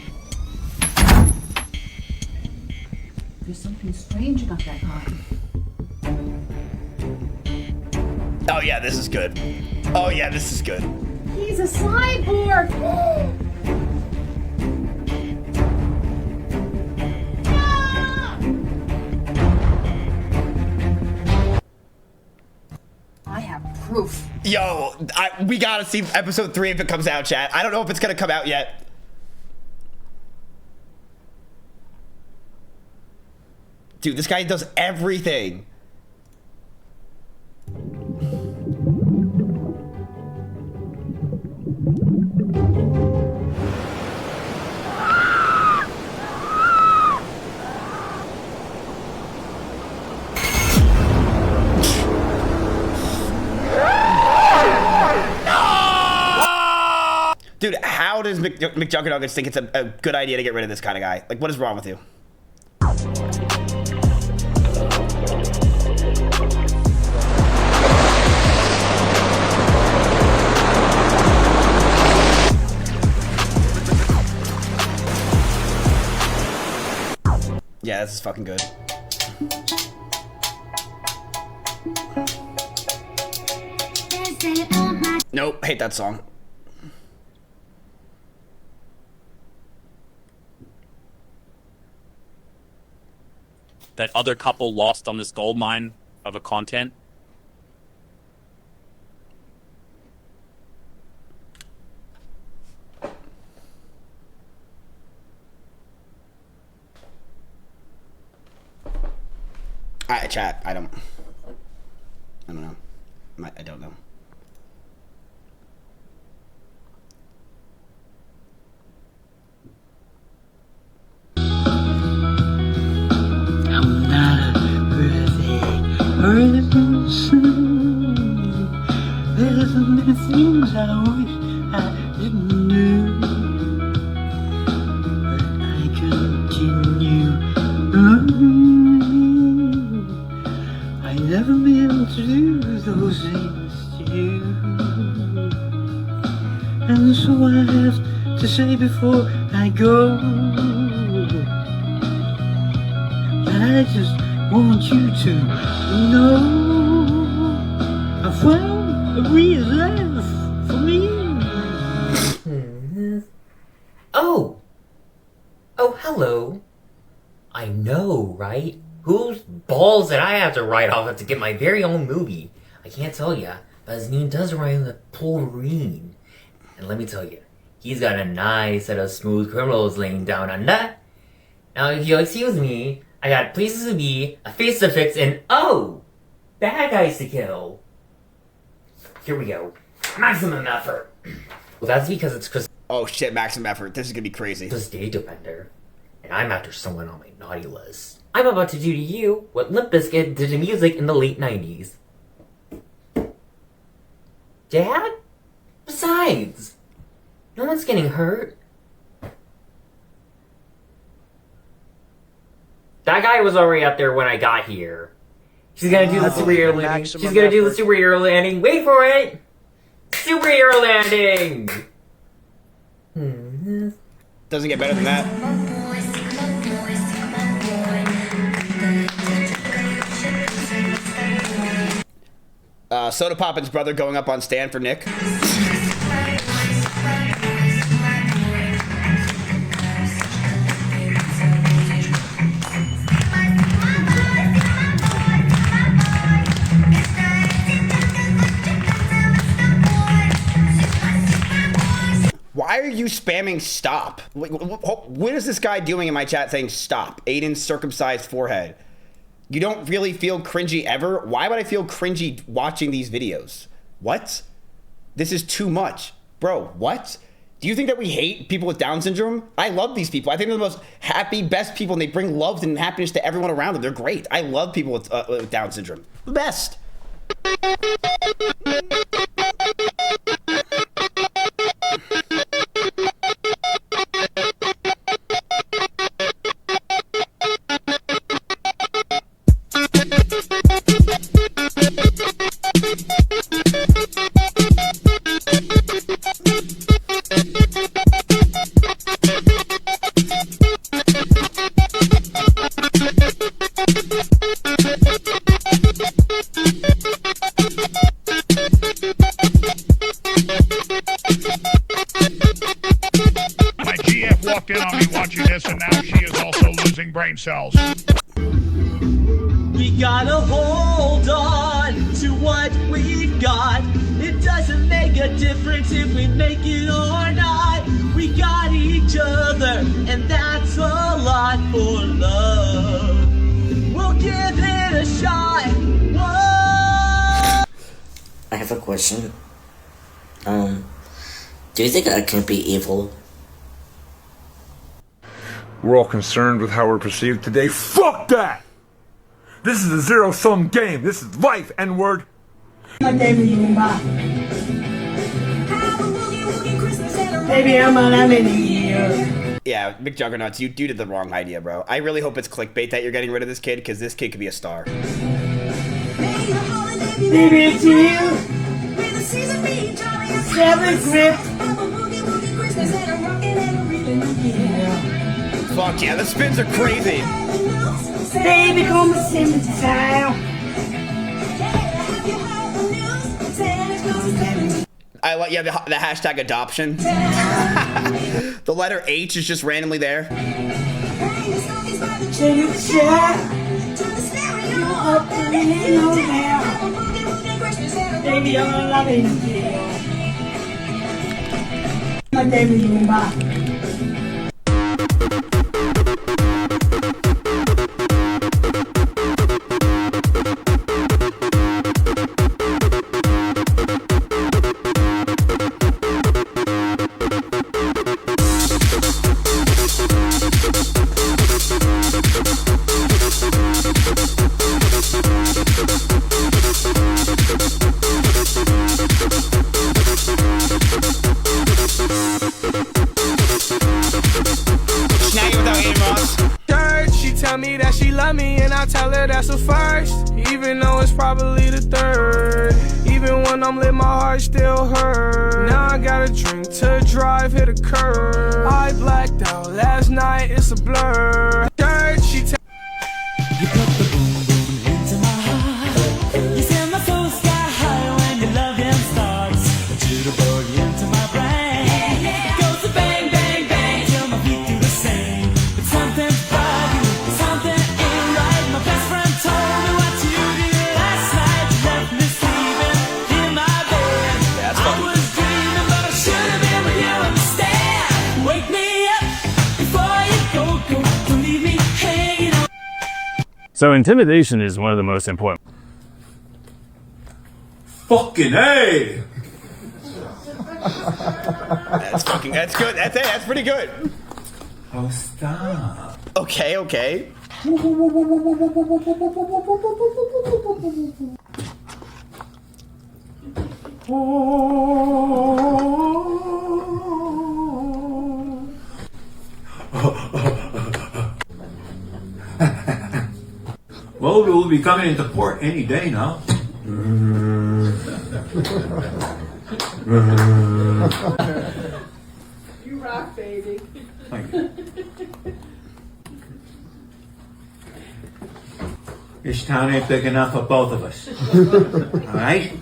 There's something strange about that guy. Oh yeah, this is good. Oh yeah, this is good. He's a cyborg. I have proof. Yo, we gotta see episode 3 if it comes out, chat. I don't know if it's gonna come out yet. Dude, this guy does everything. Dude, how does McJuggernuggets think it's a good idea to get rid of this kind of guy? Like, what is wrong with you? Yeah, this is fucking good. Nope, hate that song. That other couple lost on this gold mine of a content. Chat, I don't know. I don't know. I'm not a perfect person. There's so many things I wish I didn't do. But I continue loving you. I never meant to do those things to you. And so I have to say before I go, I just want you to know I found a real life for me. Oh, hello. I know, right? Whose balls did I have to write off to get my very own movie? I can't tell ya, but his name does rhyme with Pauline. And let me tell you, he's got a nice set of smooth criminals laying down under. Now, if you'll excuse me, I got places to be, a face to fix, and bad guys to kill. Here we go. Maximum effort. Well, that's because it's Chris. Oh shit, maximum effort. This is gonna be crazy. This day defender, and I'm after someone on my naughty list. I'm about to do to you what Limp Bizkit did to music in the late 90s. Dad? Besides, no one's getting hurt. That guy was already up there when I got here. She's gonna do the superhero landing. She's gonna do the superhero landing. Wait for it! Superhero landing! Doesn't get better than that. Soda Poppin's brother going up on stand for Nick. Why are you spamming stop? What is this guy doing in my chat saying stop? Aiden's circumcised forehead. You don't really feel cringy ever? Why would I feel cringy watching these videos? What? This is too much. Bro, what? Do you think that we hate people with Down syndrome? I love these people. I think they're the most happy, best people, and they bring love and happiness to everyone around them. They're great. I love people with Down syndrome. The best. My GF walked in on me watching this, and now she is also losing brain cells. We gotta hold on to what we've got. It doesn't make a difference if we make it or not. We got each other, and that's a lot for love. We'll give it a shot. Whoa! I have a question. Do you think I can be evil? We're all concerned with how we're perceived today. Fuck that! This is a zero-sum game. This is life, N-word. Baby, I'm a lemon here. Yeah, McJuggernauts, you did the wrong idea, bro. I really hope it's clickbait that you're getting rid of this kid, because this kid could be a star. Baby, it's you. Seven grip. Fuck yeah, the spins are crazy. Baby, come to town. I like, yeah, the hashtag adoption. The letter H is just randomly there. Baby, I'm loving you. My baby, you're Third, she tell me that she love me and I tell her that's a first, even though it's probably the third. Even when I'm lit, my heart still hurt. Now I gotta drink to drive, hit a curb. I blacked out last night, it's a blur. Third, she tell you put the boom boom into my heart. You send my soul sky high when your loving starts. To the boogie into my brain. It goes to bang bang bang till my feet do the same. But something's bugging, something ain't right. My best friend told me what you did last night. You left me sleeping in my bed. I was dreaming, but I should have been with you instead. Wake me up before you go. Don't leave me hanging on. So intimidation is one of the most important. Fucking A! That's good. That's pretty good. Oh, stop. Okay. Well, we will be coming into port any day now. You rock, baby. Thank you. This town ain't big enough for both of us. All right?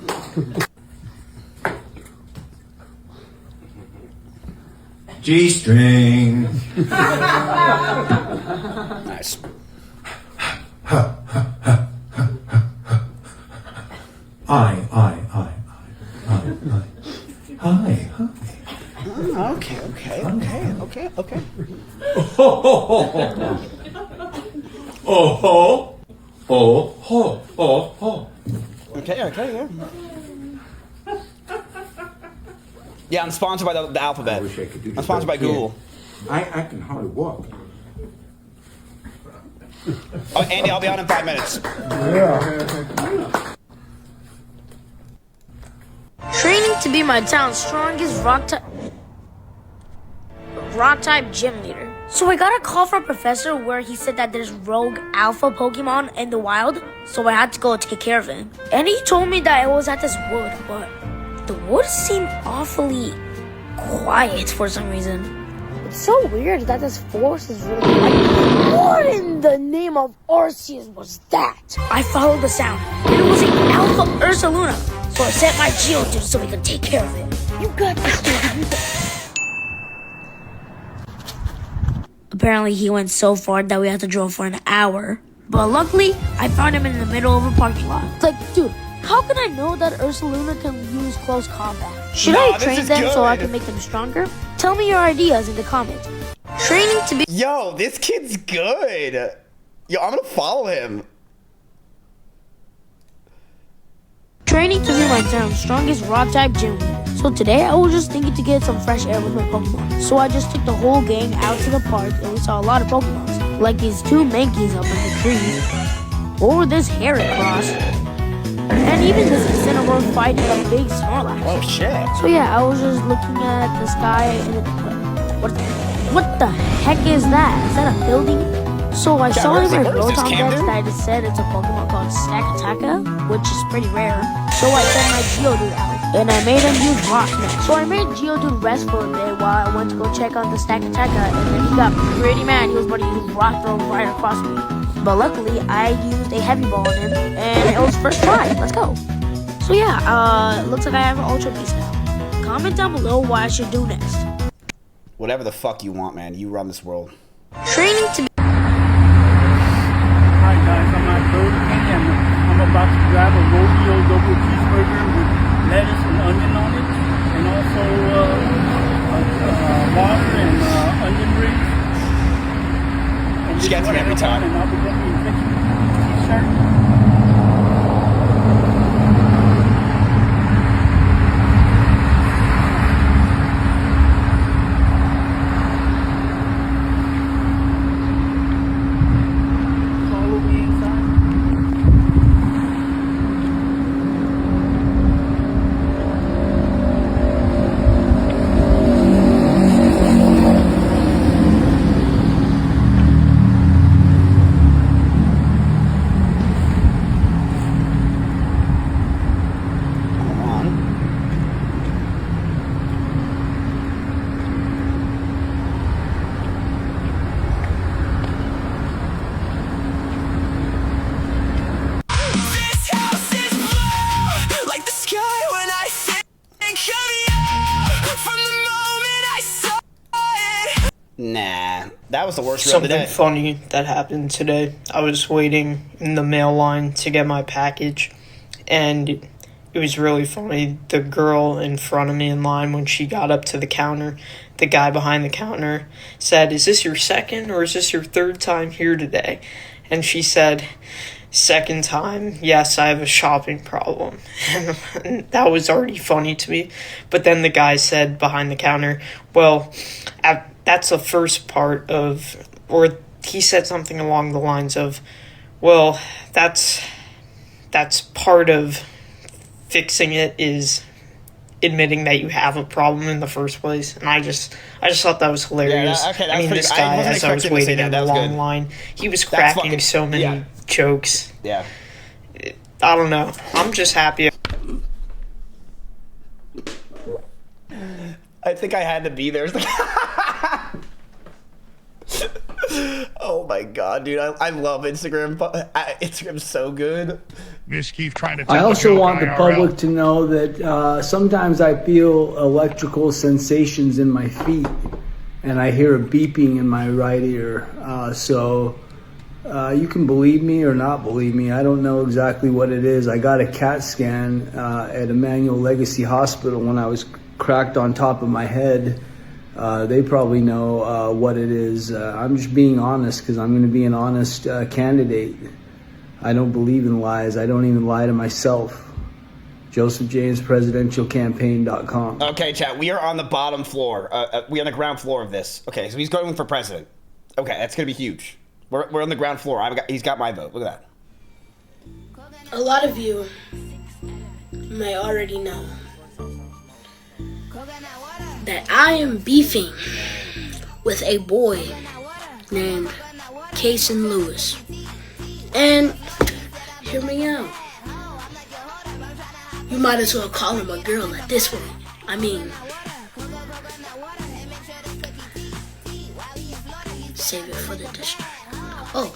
G-string. Nice. I. Hi. Okay. Okay, yeah. Yeah, I'm sponsored by the alphabet. I wish I could do this. I'm sponsored by Google. I can hardly walk. Oh, Andy, I'll be on in 5 minutes. Training to be my town's strongest rock-type gym leader. So I got a call from a professor where he said that there's rogue alpha Pokemon in the wild, so I had to go take care of it. And he told me that it was at this wood, but the woods seemed awfully quiet for some reason. It's so weird that this forest is really quiet. What in the name of Arceus was that? I followed the sound, and it was an alpha Ursaluna. So I sent my Geodude so we could take care of it. You got this, dude. Apparently he went so far that we had to drive for an hour. But luckily, I found him in the middle of a parking lot. It's like, dude, how can I know that Ursaluna can use close combat? Should I train them so I can make them stronger? Tell me your ideas in the comments. Training to be... Yo, this kid's good. Yo, I'm gonna follow him. Training to be my town's strongest rock-type gym leader. So today I was just thinking to get some fresh air with my Pokemon. So I just took the whole gang out to the park and we saw a lot of Pokemons. Like these 2 Mankeys up in the trees. Or this Heracross. And even this Incineroar fighting a big Snorlax. Oh shit. So yeah, I was just looking at the sky and what the heck is that? Is that a building? So I saw in my Rotom decks that it said it's a Pokemon called Stakataka, which is pretty rare. So I sent my Geodude out, and I made him use Rock Smash. So I made Geodude rest for a bit while I went to go check on the Stakataka, and then he got pretty mad. He was about to use Rock Throw right across me. But luckily, I used a Heavy Ball on him, and it was first try. Let's go. So yeah, looks like I have an Ultra Beast now. Comment down below what I should do next. Whatever the fuck you want, man. You run this world. Training to be... Hi guys, I'm at Burger King and I'm about to grab a rodeo double cheeseburger with lettuce and onion on it, and also water and onion rings. And She gets me every time. And I'll be getting a t-shirt. Nah, that was the worst run of the Something day. funny that happened today. I was waiting in the mail line to get my package, and it was really funny. The girl in front of me in line, when she got up to the counter, the guy behind the counter said, "Is this your second or is this your third time here today?" And she said, "Second time, yes, I have a shopping problem." And that was already funny to me. But then the guy said behind the counter, "Well, that's the first part of," or he said something along the lines of, "Well, that's part of fixing it is admitting that you have a problem in the first place, and I just thought that was hilarious. That I mean, was this pretty, guy, I as I was waiting in the long good. line, he was cracking so many jokes. Yeah. I don't know. I'm just happy. I think I had to be there. Oh my god, dude! I love Instagram. Instagram's so good. Mizkif trying to. I also want the public to know that sometimes I feel electrical sensations in my feet, and I hear a beeping in my right ear. So you can believe me or not believe me. I don't know exactly what it is. I got a CAT scan at Emmanuel Legacy Hospital when I was cracked on top of my head. They probably know what it is. I'm just being honest because I'm going to be an honest candidate. I don't believe in lies. I don't even lie to myself. JosephJamesPresidentialCampaign.com. Okay, chat. We are on the bottom floor. We're on the ground floor of this. Okay, so he's going for president. Okay, that's going to be huge. We're on the ground floor. He's got my vote. Look at that. A lot of you may already know that I am beefing with a boy named Kason Lewis. And hear me out. You might as well call him a girl at this point. I mean, save it for the district. Oh,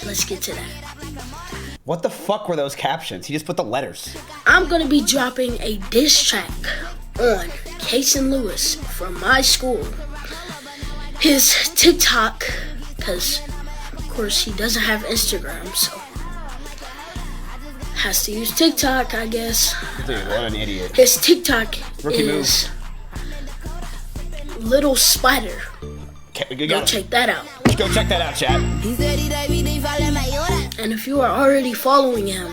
let's get to that. What the fuck were those captions? He just put the letters. I'm gonna be dropping a diss track on Kason Lewis from my school. His TikTok, because of course he doesn't have Instagram, so has to use TikTok, I guess. Dude, what an idiot. His TikTok Rookie is Little Spider. Okay, go check that out. Go check that out, chat. And if you are already following him,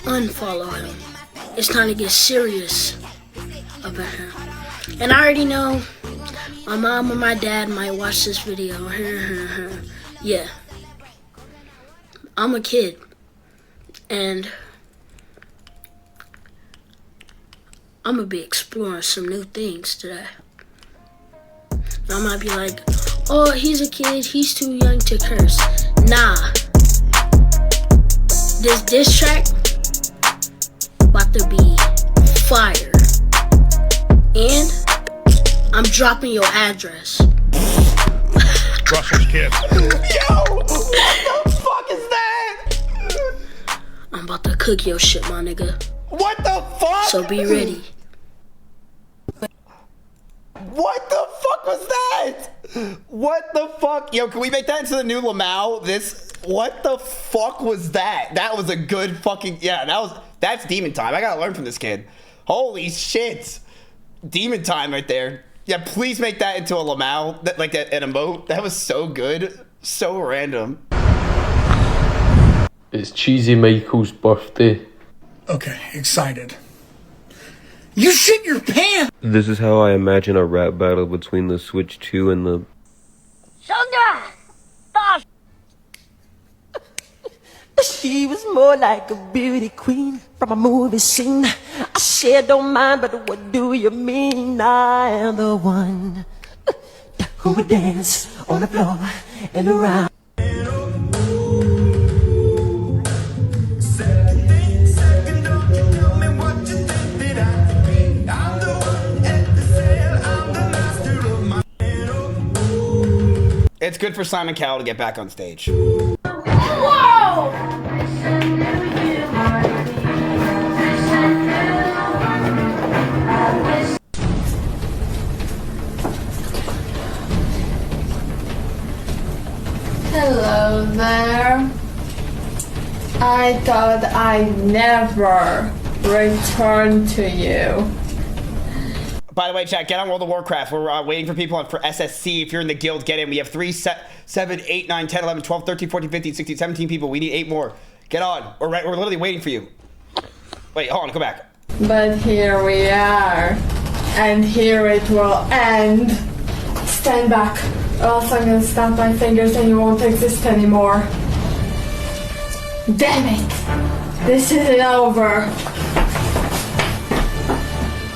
unfollow him. It's time to get serious about him. And I already know my mom or my dad might watch this video. Yeah. I'm a kid. And I'm gonna be exploring some new things today. I might be like, oh, he's a kid, he's too young to curse. Nah. This diss track about to be fire. And I'm dropping your address. Russell's kid. Yo! What the fuck is that? I'm about to cook your shit, my nigga. What the fuck? So be ready. What the fuck was that? What the fuck? Yo, can we make that into the new Lamau? What the fuck was that? That was a good fucking, that's demon time. I gotta learn from this kid. Holy shit. Demon time right there. Yeah, please make that into a Lamau, like an emote. That was so good. So random. It's Cheesy Michael's birthday. Okay, excited. You shit your pants! This is how I imagine a rap battle between the Switch 2 and the... She was more like a beauty queen from a movie scene. I said don't mind, but what do you mean? I am the one who would dance on the floor and around. It's good for Simon Cowell to get back on stage. Whoa! Hello there. I thought I'd never return to you. By the way, chat, get on World of Warcraft. We're waiting for people for SSC. If you're in the guild, get in. We have 3, 7, 8, 9, 10, 11, 12, 13, 14, 15, 16, 17 people. We need 8 more. Get on. We're literally waiting for you. Wait, hold on. Go back. But here we are. And here it will end. Stand back, or else I'm gonna snap my fingers and you won't exist anymore. Damn it! This isn't over.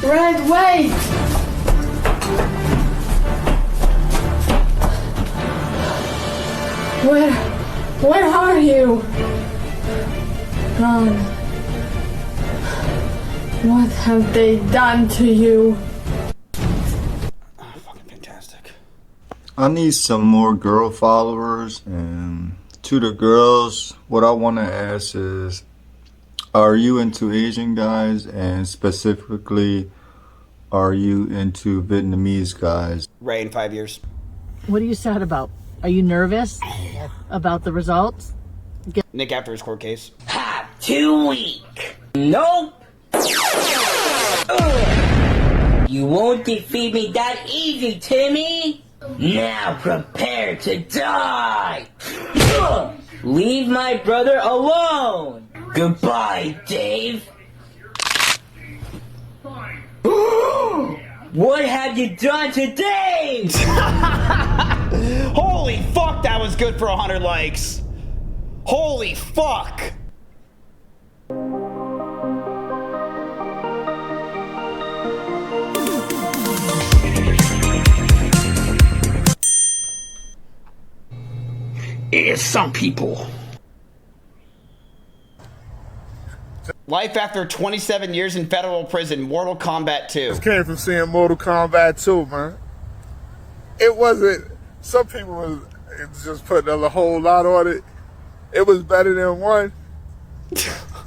Red, wait! Where are you? Ron, what have they done to you? I need some more girl followers, and to the girls, what I want to ask is, are you into Asian guys, and specifically, are you into Vietnamese guys? Ray in 5 years. What are you sad about? Are you nervous about the results? Nick after his court case. Ha! Too weak. Nope. You won't defeat me that easy, Timmy. Now prepare to die! Leave my brother alone! Goodbye, Dave! What have you done to Dave? Holy fuck, that was good for 100 likes! Holy fuck! It is some people. Life after 27 years in federal prison, Mortal Kombat 2. Just came from seeing Mortal Kombat 2, man. It wasn't, some people was just putting a whole lot on it. It was better than 1.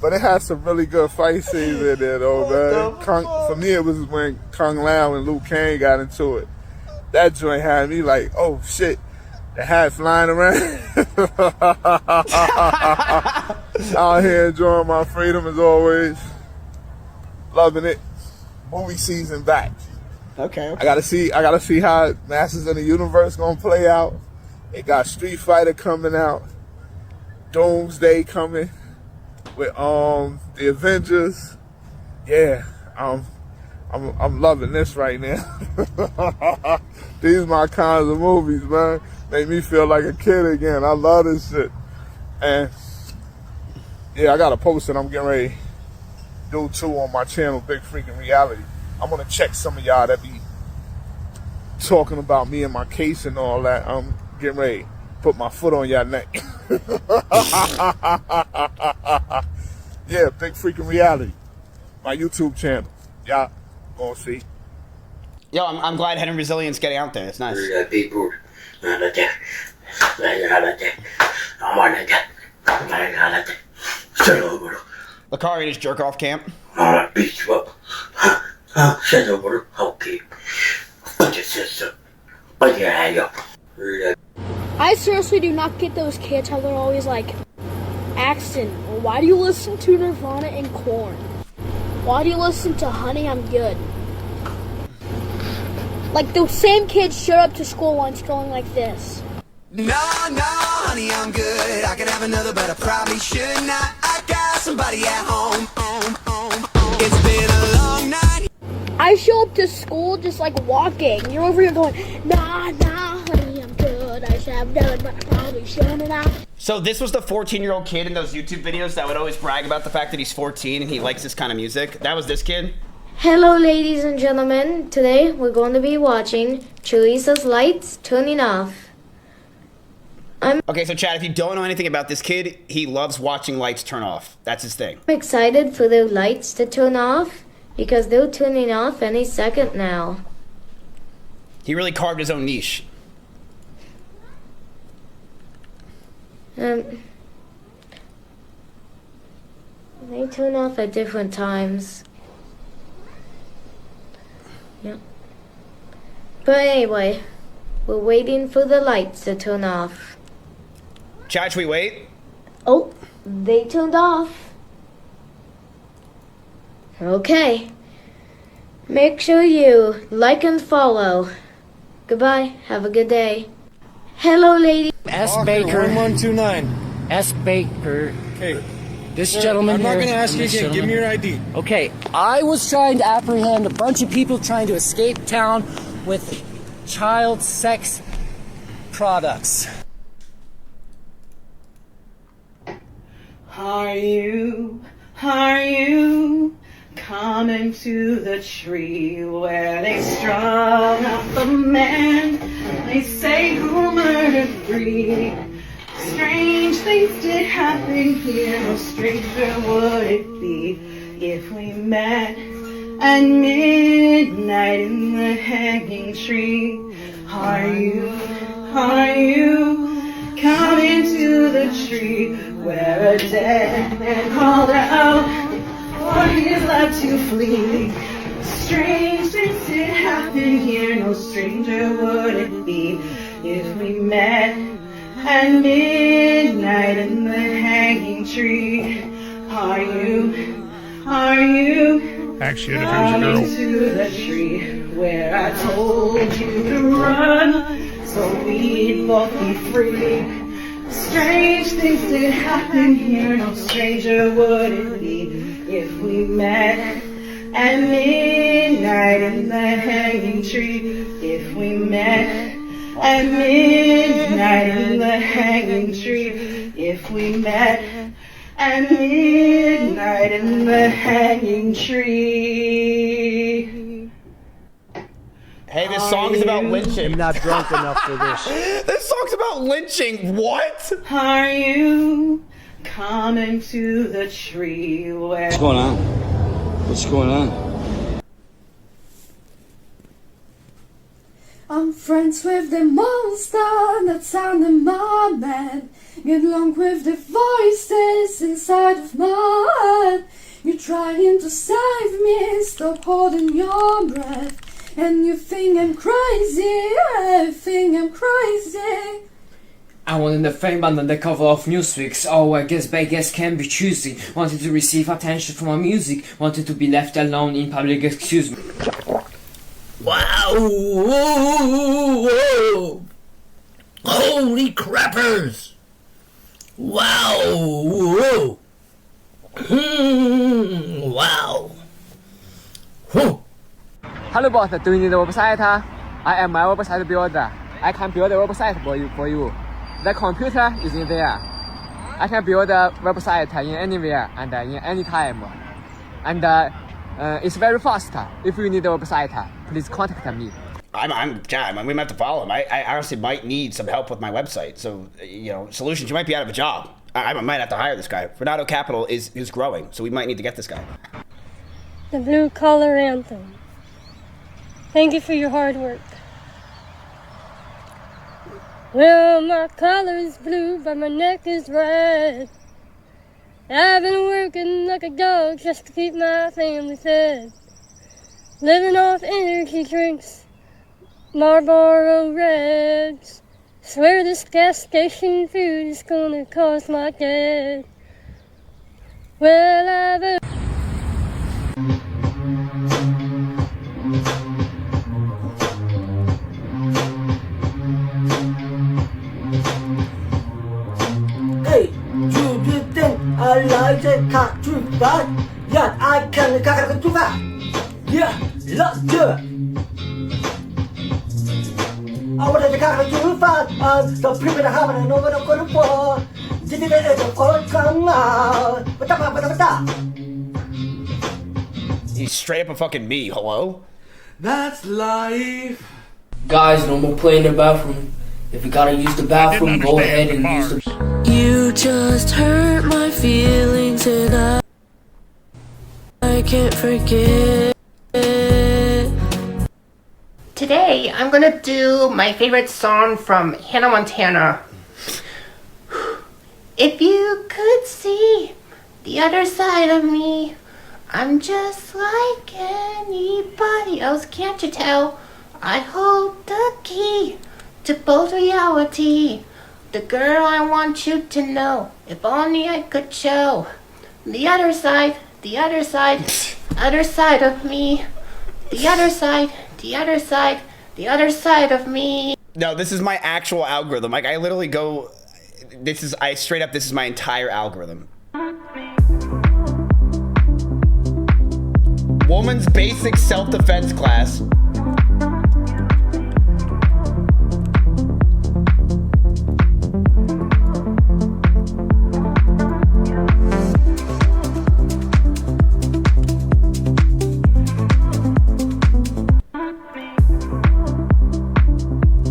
But it had some really good fight scenes in there, though, man. For me, it was when Kung Lao and Liu Kang got into it. That joint had me like, oh shit. The hat flying around. Out here enjoying my freedom as always. Loving it. Movie season back. Okay. I gotta see how Masters of the Universe gonna play out. It got Street Fighter coming out. Doomsday coming. With the Avengers. Yeah. I'm loving this right now. These are my kinds of movies, man. Make me feel like a kid again. I love this shit. And yeah, I got a post that I'm getting ready to do too on my channel, Big Freaking Reality. I'm gonna check some of y'all that be talking about me and my case and all that. I'm getting ready to put my foot on y'all neck. Yeah, Big Freaking Reality. My YouTube channel. Y'all gonna see. Yo, I'm glad Henry Resilient's getting out there. It's nice. Lakari just jerk off camp. Beat you up. Okay. Put your sister. Put your hand up. I seriously do not get those kids how they're always like, Axton, why do you listen to Nirvana and Korn? Why do you listen to Honey, I'm Good? Like, those same kids showed up to school once going like this. No, honey, I'm good. I could have another, but I probably should not. I got somebody at home. It's been a long night. I show up to school just like walking. You're over here going, nah, honey, I'm good. I should have done, but I probably shouldn't have. So this was the 14-year-old kid in those YouTube videos that would always brag about the fact that he's 14 and he likes this kind of music. That was this kid? Hello ladies and gentlemen, today we're going to be watching Chalisa's Lights Turning Off. Okay, so Chad, if you don't know anything about this kid, he loves watching lights turn off. That's his thing. I'm excited for the lights to turn off because they're turning off any second now. He really carved his own niche. They turn off at different times. Yep. But anyway, we're waiting for the lights to turn off. Chad, should we wait? Oh, they turned off. Okay. Make sure you like and follow. Goodbye. Have a good day. Hello, lady. S. Baker. 1129. S. Baker. Okay. This gentleman I'm not here going to ask and you this again. Give me your ID. Okay, I was trying to apprehend a bunch of people trying to escape town with child sex products. Are you coming to the tree where they strung up the man? They say who murdered three. Strange things did happen here. No stranger would it be if we met at midnight in the hanging tree. Are you coming to the tree where a dead man called out for his life to flee? Strange things did happen here. No stranger would it be if we met at midnight in the hanging tree. Are you Actually, it coming appears a to the tree where I told you to run so we'd both be free? Strange things did happen here. No stranger would it be if we met at midnight in the hanging tree. If we met at midnight in the hanging tree. If we met at midnight in the hanging tree. Hey, this song is about lynching. I'm not drunk enough for this. This song's about lynching. What? Are you coming to the tree where... What's going on? What's going on? I'm friends with the monster that's under my bed. Get along with the voices inside of my head. You're trying to save me, stop holding your breath. And you think I'm crazy, I think I'm crazy. I wanted the fame under the cover of Newsweek. Oh, I guess beggars can be choosy. Wanted to receive attention from my music. Wanted to be left alone in public, excuse me. Wow! Whoa, whoa. Holy crappers! Wow! Whoa. Wow! Whoa. Hello boss, do you need a website? I am my website builder. I can build a website for you. The computer is in there. I can build a website in anywhere and in any time. And it's very fast. If you need a website, please contact me. I'm John. We might have to follow him. I honestly might need some help with my website. So, solutions. You might be out of a job. I might have to hire this guy. Renato Capital is growing, so we might need to get this guy. The Blue Collar Anthem. Thank you for your hard work. Well, my collar is blue, but my neck is red. I've been working like a dog just to keep my family fed. Living off energy drinks, Marlboro Reds. Swear this gas station food is gonna cause my death. Well, I've Hey, do you think I like the car too fast? Yeah, I can car too fast. Yeah, let's do it. I want the car too fast. The people that have no one going for. Did it come out? He's straight up a fucking me. Hello? That's life. Guys, no more playing in the bathroom. If you gotta use the bathroom, go ahead and use the... You just hurt my feelings and I can't forget. Today, I'm gonna do my favorite song from Hannah Montana. If you could see the other side of me, I'm just like anybody else, can't you tell? I hold the key to both reality. The girl I want you to know, if only I could show the other side of me, the other side of me. No, this is my actual algorithm. Like, I literally go, this is my entire algorithm. Woman's basic self-defense class.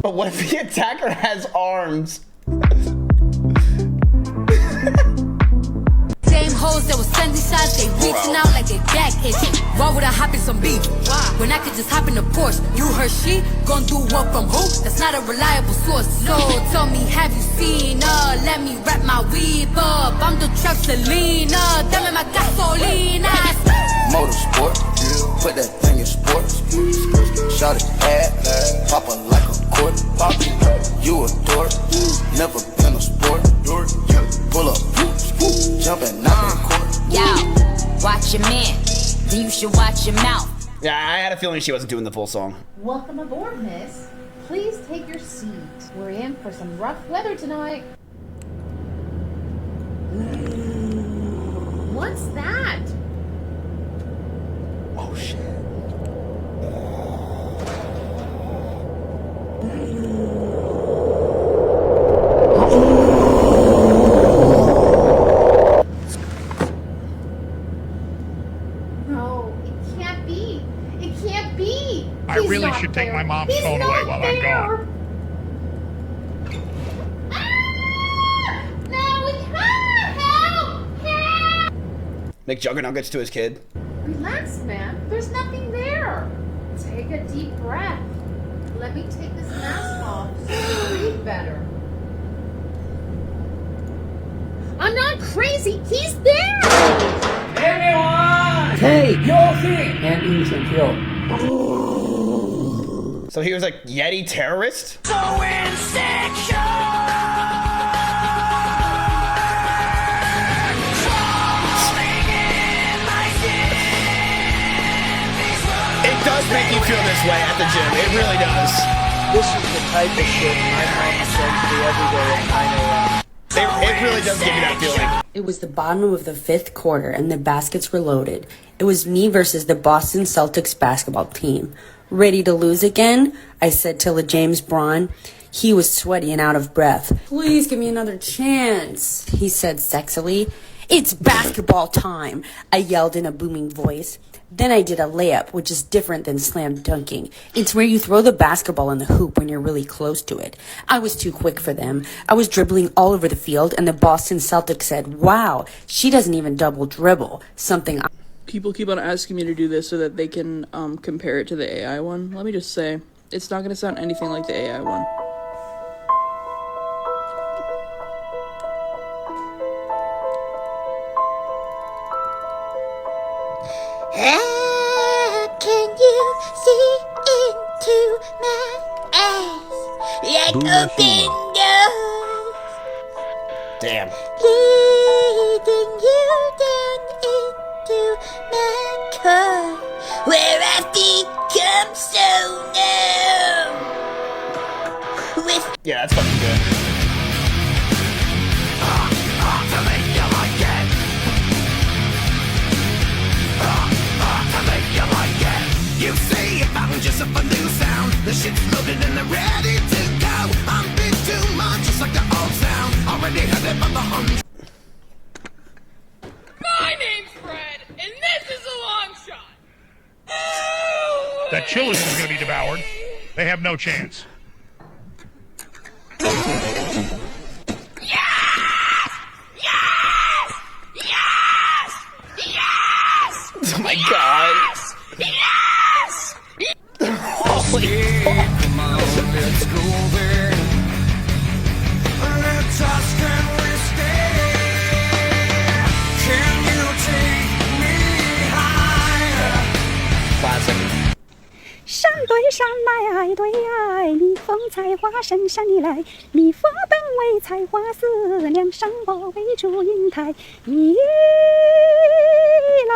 But what if the attacker has arms? Same hoes that was sending shots, they reaching out like they back itching. Why would I hop in some beef? When I could just hop in the Porsche. You heard she gon' do what from who? That's not a reliable source. So tell me, have you seen her? Let me wrap my weave up. I'm the truck Selena, dame my gasolina. Motorsport, put that thing in sports. Shot it bad, pop her like a court. You a dork, never been a sport. Pull up, jumping out the court. Yo, watch your man, then you should watch your mouth. Yeah, I had a feeling she wasn't doing the full song. Welcome aboard, miss. Please take your seat. We're in for some rough weather tonight. What's that? Oh shit. No, it can't be. It can't be. I really should take my mom's phone away while I'm gone. Nick Juggernaut gets to his kid. Relax, man. There's nothing there. Take a deep breath. Let me take this mask off so you breathe better. I'm not crazy. He's there. Everyone, take your seat and listen to. So he was like Yeti terrorist? So insecure. It does make you feel this way at the gym. It really does. This is the type of shit my mom sends me every day at 9 a.m. It really does give you that feeling. It was the bottom of the 5th quarter and the baskets were loaded. It was me versus the Boston Celtics basketball team. Ready to lose again? I said to James Braun. He was sweaty and out of breath. Please give me another chance, he said sexily. It's basketball time, I yelled in a booming voice. Then I did a layup, which is different than slam dunking. It's where you throw the basketball in the hoop when you're really close to it. I was too quick for them. I was dribbling all over the field, and the Boston Celtics said, wow, she doesn't even double dribble. People keep on asking me to do this so that they can compare it to the AI one. Let me just say, it's not going to sound anything like the AI one. How can you see into my eyes like open doors? Damn. Leading you down into my car where I've become so numb. With Yeah, that's fucking good. You see, if I'm just up a new sound, the shit's loaded and they're ready to go. I'm big too much, just like the old sound. Already heard it by the hundred. My name's Fred, and this is a long shot. That Chili's is going to be devoured. They have no chance. Oh my god. Yes! Holy fuck. Come on, let's go there. Let's ask and we stay. Can you take me higher? Classic. 山对山来，爱对爱，蜜蜂采花深山里来，蜜蜂本为采花丝，梁山伯为祝英台，一来，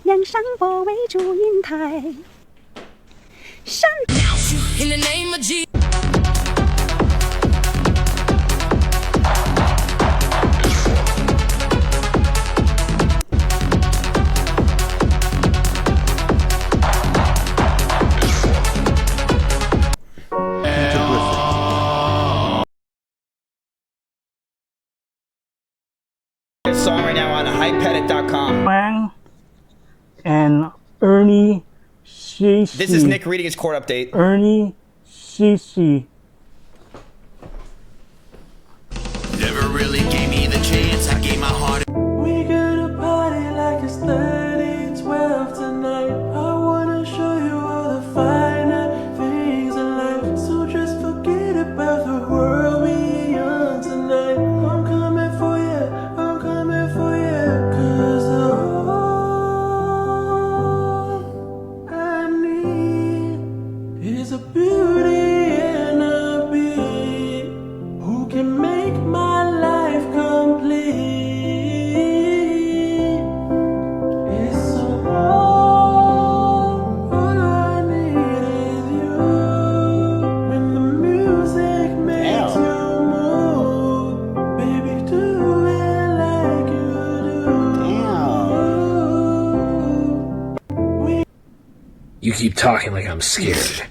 梁山伯为祝英台。山。In the name of Jesus. Song right now on hypedit.com. And Ernie Shishi. This is Nick reading his court update. Ernie Shishi. Never really gave me the chance. I gave my heart. We gonna party like it's 3012 tonight. I wanna show you all the finer things in life. So just forget about the world we on tonight. I'm coming for you, I'm coming for you. 'Cause all I need is a beauty and a beat who can make my life complete. It's all I need is you. When the music makes you move, baby, do it like you do. You keep talking like I'm scared.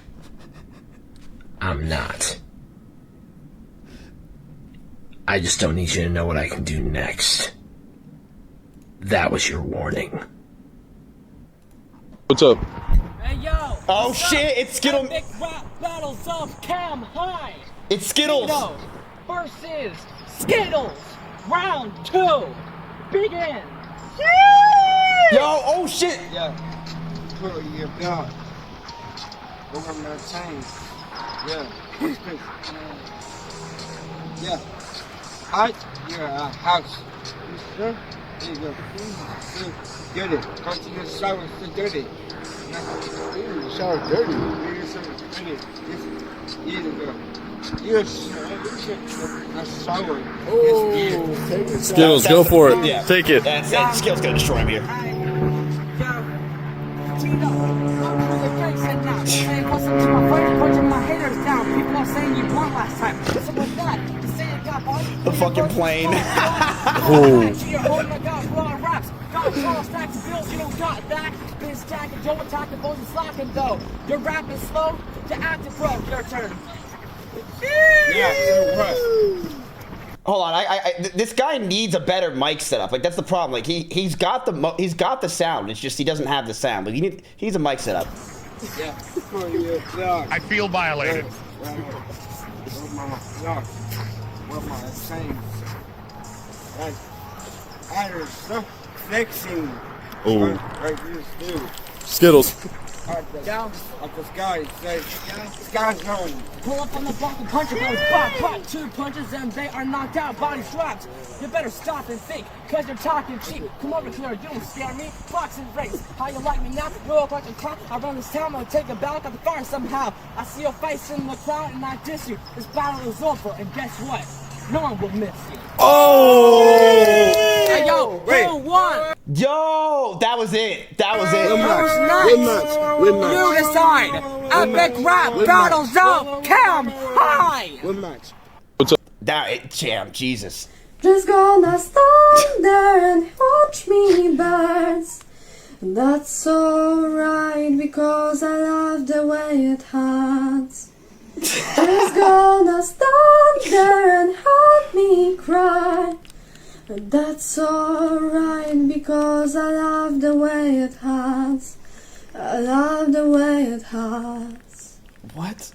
I'm not. I just don't need you to know what I can do next. That was your warning. What's up? Hey yo! Oh shit, it's Skittle. Epic rap battles of Cam High! It's Skittles! Vito versus Skittles! Round 2! Begin! Yo, oh shit! Yeah. Put your gun. Look at my chain. Yeah. Yeah. You're a house. You sure? There you go. Get it. Go to your shower. It's dirty. The shower dirty. Here you go. You're a shower. Oh, Skittles, go for it. Yeah. Take it. That's it. Skittles gonna destroy him here. The fucking plane. Your rap is slow, your active bro, your turn. Hold on, this guy needs a better mic setup. Like that's the problem. Like he's got the sound. It's just he doesn't have the sound. But he needs a mic setup. I feel violated. What am I saying? I was so flexing. Oh. Right here, dude. Skittles. Down like this guy says, this guy's home. Pull up on the block and punch your boys back. 2 punches and they are knocked out, body strapped. You better stop and think, cause you're talking cheap. Come over here, you don't scare me. Boxing race, how you like me now? You look like a clown. I run this town, I'll take a back at the fire somehow. I see your face in the crowd and I diss you. This battle is over, and guess what? No one will miss you. Oh! Hey yo, who won? Yo, that was it. That was it. Who's next? You decide. Epic rap battles of Cam High. One match. What's up? That it, champ. Jesus. Just gonna stand there and watch me burst. That's alright because I love the way it hurts. Just gonna stand there and help me cry. That's alright because I love the way it hurts. I love the way it hurts. What?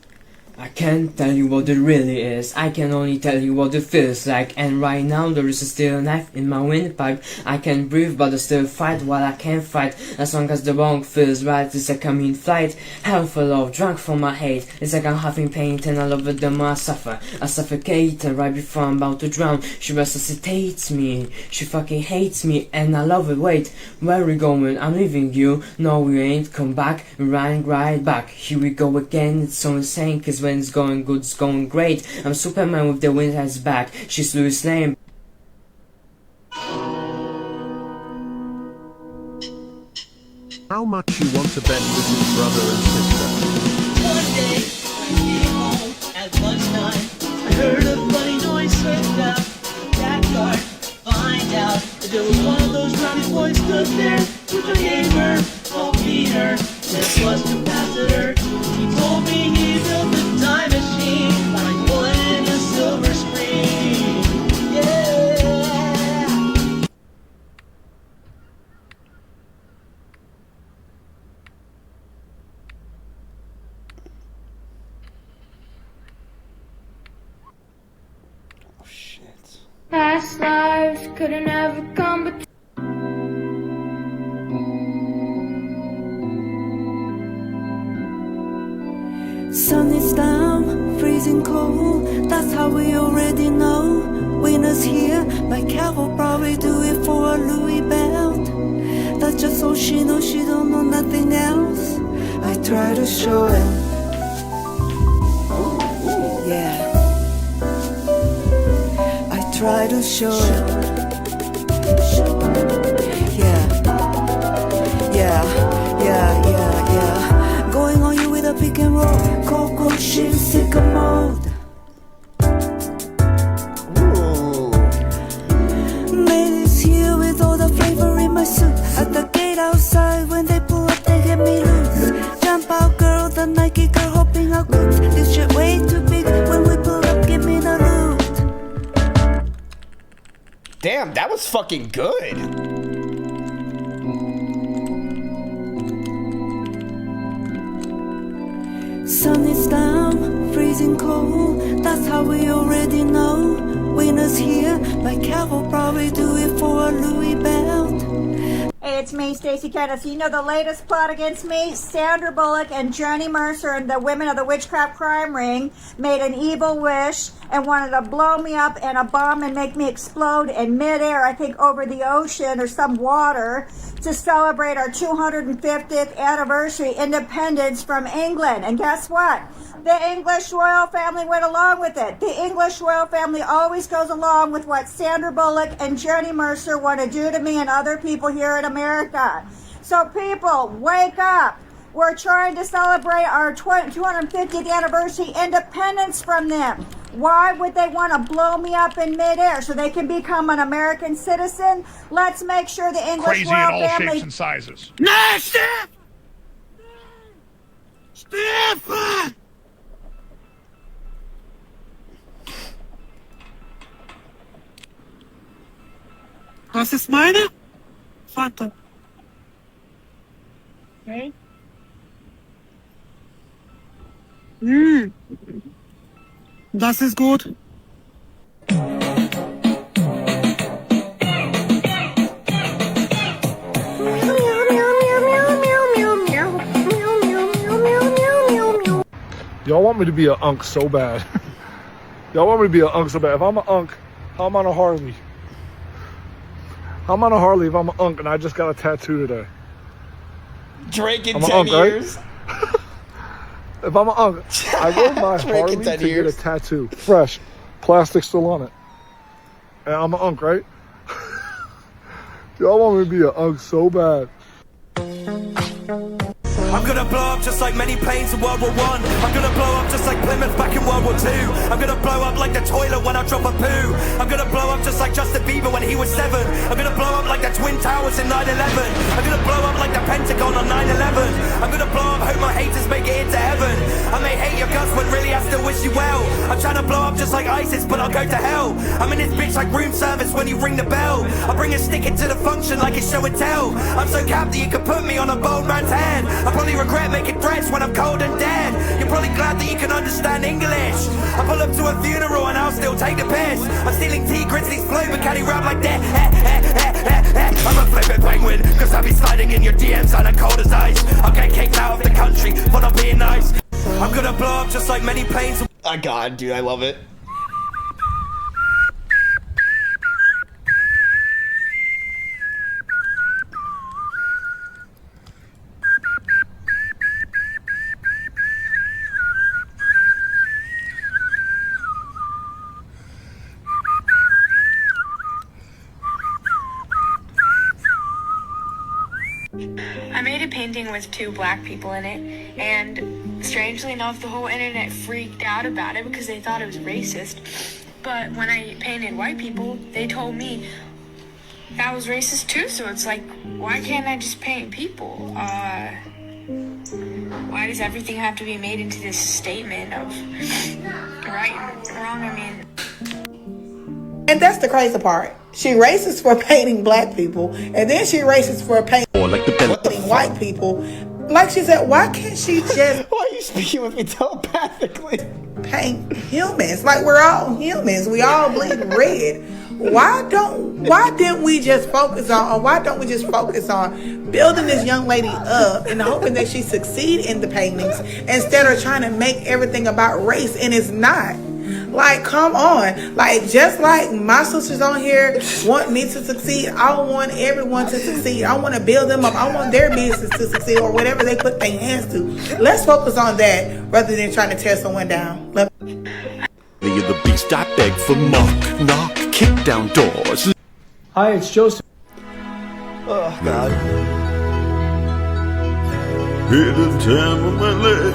I can't tell you what it really is, I can only tell you what it feels like. And right now there is still a knife in my windpipe. I can breathe but I still fight while I can't fight. As long as the wrong feels right, it's like I'm in flight. Hell for love, drunk for my hate. It's like I'm having pain and I love it the more I suffer. I suffocate her right before I'm about to drown. She resuscitates me, she fucking hates me and I love it. Wait, where are we going? I'm leaving you. No we ain't, come back, right back. Here we go again, it's so insane cause when it's going good, it's going great. I'm Superman with the wind at his back. She's Louis Lane. How much you want to bet with your brother and sister? One day, I came home at lunchtime. I heard a funny noise from out the backyard. Find out that there was one of those rowdy boys stood there with a gamer called Peter. That was capacitor. He told me he built a time machine like one in a silver screen. Yeah. couldn't ever come between. Sun is down, freezing cold. That's how we already know. Winners here, my cat will probably do it for a Louis belt. That's just so she knows she don't know nothing else. I try to show it. Yeah. I try to show it. Yeah. Going on you with a pick and roll. Coco shit, sick of mode. Ladies here with all the flavor in my suit. At the gate outside, when they pull up, they get me loose. Jump out, girl, the Nike girl, hoping I'll goods. This shit way too big. When we pull up, give me the loot. Damn, that was fucking good. Sun is down, freezing cold. That's how we already know. Winners here, my cat will probably do it for a Louis belt. Hey, it's me, Stacey Kenneth. You know the latest plot against me? Sandra Bullock and Johnny Mercer and the women of the witchcraft crime ring made an evil wish and wanted to blow me up in a bomb and make me explode in midair, I think over the ocean or some water, to celebrate our 250th anniversary independence from England. And guess what? The English royal family went along with it. The English royal family always goes along with what Sandra Bullock and Johnny Mercer want to do to me and other people here in America. So people, wake up. We're trying to celebrate our 250th anniversary independence from them. Why would they want to blow me up in midair so they can become an American citizen? Let's make sure the English Crazy in royal all family... shapes and sizes. No, Stefan! Was ist meine? Vater. Okay. Das ist gut. Y'all want me to be an unk so bad. Y'all want me to be an unk so bad. If I'm an unk, how am I on a Harley? How am I on a Harley if I'm an unk and I just got a tattoo today? Drake in I'm 10 unk, years. Right? If I'm an unk, I rode my Harley to get a tattoo. Fresh. Plastic still on it. And I'm an unk, right? Y'all want me to be an unk so bad. I'm gonna blow up just like many planes in World War I. I'm gonna blow up just like Plymouth back in World War II. I'm gonna blow up like the toilet when I drop a poo. I'm gonna blow up just like Justin Bieber when he was 7. I'm gonna blow up like the Twin Towers in 9/11. I'm gonna blow up like the Pentagon on 9/11. I'm gonna blow up, hope my haters make it into heaven. I may hate your guts, but really I still wish you well. I'm trying to blow up just like ISIS, but I'll go to hell. I'm in this bitch like room service when you ring the bell. I bring a stick into the function like it's show and tell. I'm so capped that you could put me on a bold man's hand. I probably regret making threats when I'm cold and dead. You're probably glad that you can understand English. I pull up to a funeral and I'll still take the piss. I'm stealing T Grizzly's flow but can he rap like that? I'm a flippin' penguin, cause I'll be sliding in your DMs and I'm cold as ice. I'll get kicked out of the country for not being nice. I'm gonna blow up just like many planes. Oh god, dude, I love it. I made a painting with 2 black people in it, and strangely enough, the whole internet freaked out about it because they thought it was racist. But when I painted white people, they told me that was racist too, so it's like, why can't I just paint people? Why does everything have to be made into this statement of right and wrong? I mean... And that's the crazy part. She racist for painting black people, and then she racist for painting white people. Like she said, why can't she just... Why are you speaking with me telepathically? Paint humans. Like we're all humans. We all bleed red. why didn't we just focus on, or why don't we just focus on building this young lady up and hoping that she succeed in the paintings instead of trying to make everything about race, and it's not. Like, come on. Like, just like my sisters on here want me to succeed, I want everyone to succeed. I want to build them up. I want their business to succeed, or whatever they put their hands to. Let's focus on that rather than trying to tear someone down. The beast I beg for, knock, kick down doors. Hi, it's Joseph. Oh, God. Hit the time of my leg.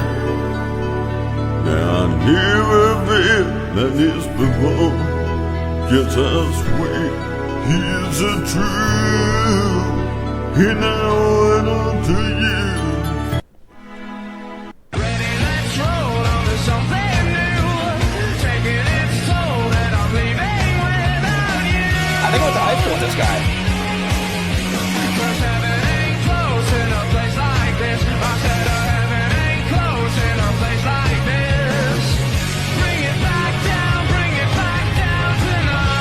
Now I'm here with it, that is before. Yes, I swear, here's the truth. Here now and on to you. Ready, let's roll on to something new. Taking its toll and I'm leaving without you. I think I went to high school with this guy. Cause heaven ain't close in a place like this. I said heaven ain't close in a place like this. Bring it back down tonight.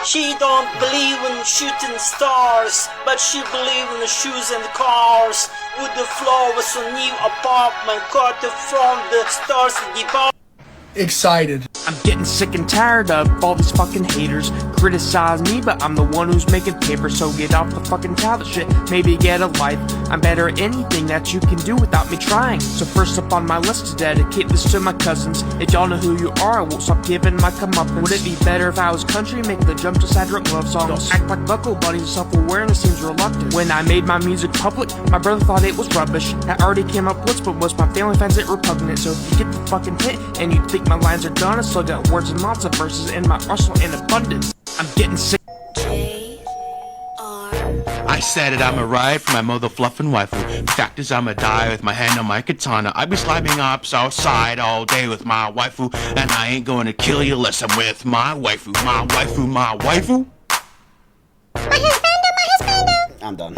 She don't believe in shooting stars, but she believes in the shoes and the cars. With the floor was a new apartment, cut from the stars of the bar. Excited. I'm getting sick and tired of all these fucking haters criticize me, but I'm the one who's making paper, so get off the fucking tablet shit, maybe get a life. I'm better at anything that you can do without me trying. So first up on my list to dedicate this to my cousins. If y'all know who you are, I won't stop giving my comeuppance. Would it be better if I was country, make the jump to sad rock love songs? Act like buckle buddies, self-awareness seems reluctant. When I made my music public, my brother thought it was rubbish. I already came up once, but most my family finds it repugnant. So if you get the fucking hint, and you think my lines are done, I still got words and lots of verses in my arsenal in abundance. I'm getting sick. I said it, I'ma ride for my mother fluffin' waifu. Fact is, I'ma die with my hand on my katana. I be sliding ups outside all day with my waifu, and I ain't gonna kill you unless I'm with my waifu, my waifu, my waifu. I'm done.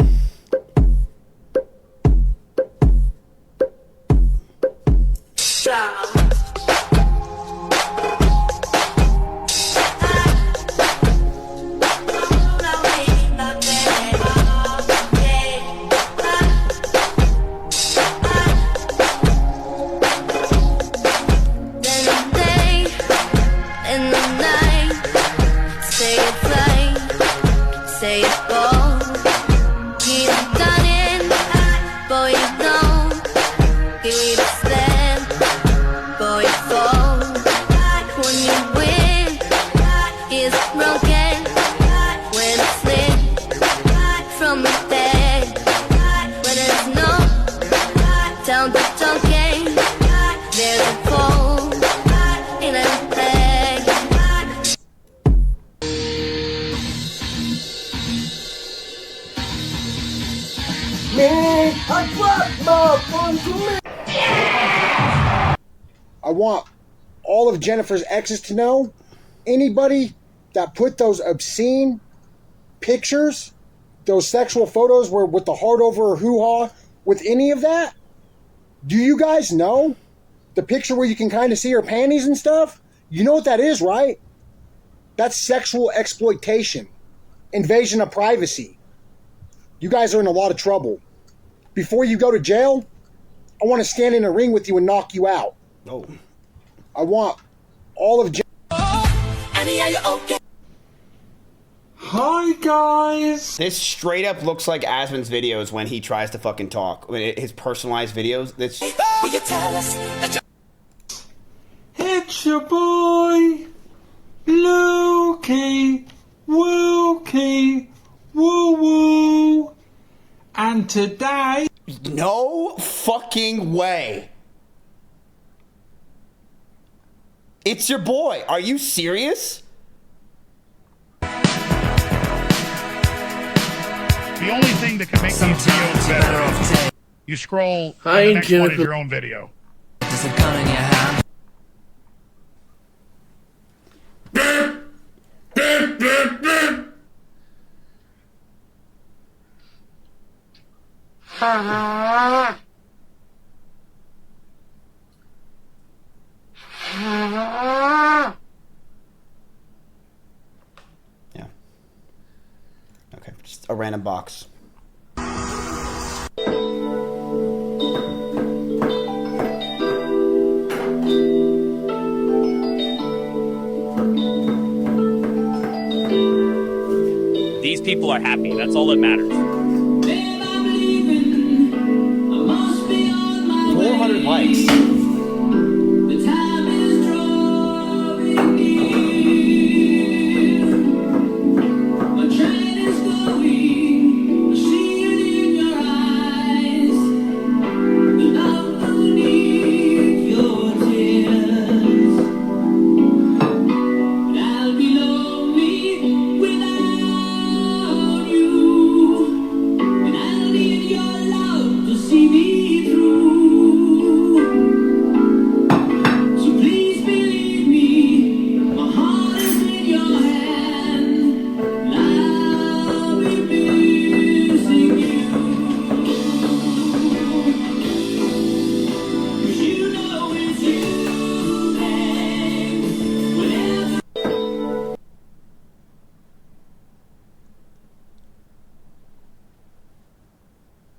I want all of Jennifer's exes to know, anybody that put those obscene pictures, those sexual photos where with the heart over hoo-ha, with any of that, do you guys know the picture where you can kind of see her panties and stuff? You know what that is, right? That's sexual exploitation, invasion of privacy. You guys are in a lot of trouble. Before you go to jail, I want to stand in a ring with you and knock you out. Oh. I want all of Hi, guys. This straight up looks like Asmon's videos when he tries to fucking talk. His personalized videos. This. It's your boy, Lukey, Wookie, Woo Woo. And today... No fucking way. It's your boy. Are you serious? The only thing that can make these videos better is you scroll, and the next one is your own video. There's a gun in your hand. a random box. These people are happy. That's all that matters. 400 likes.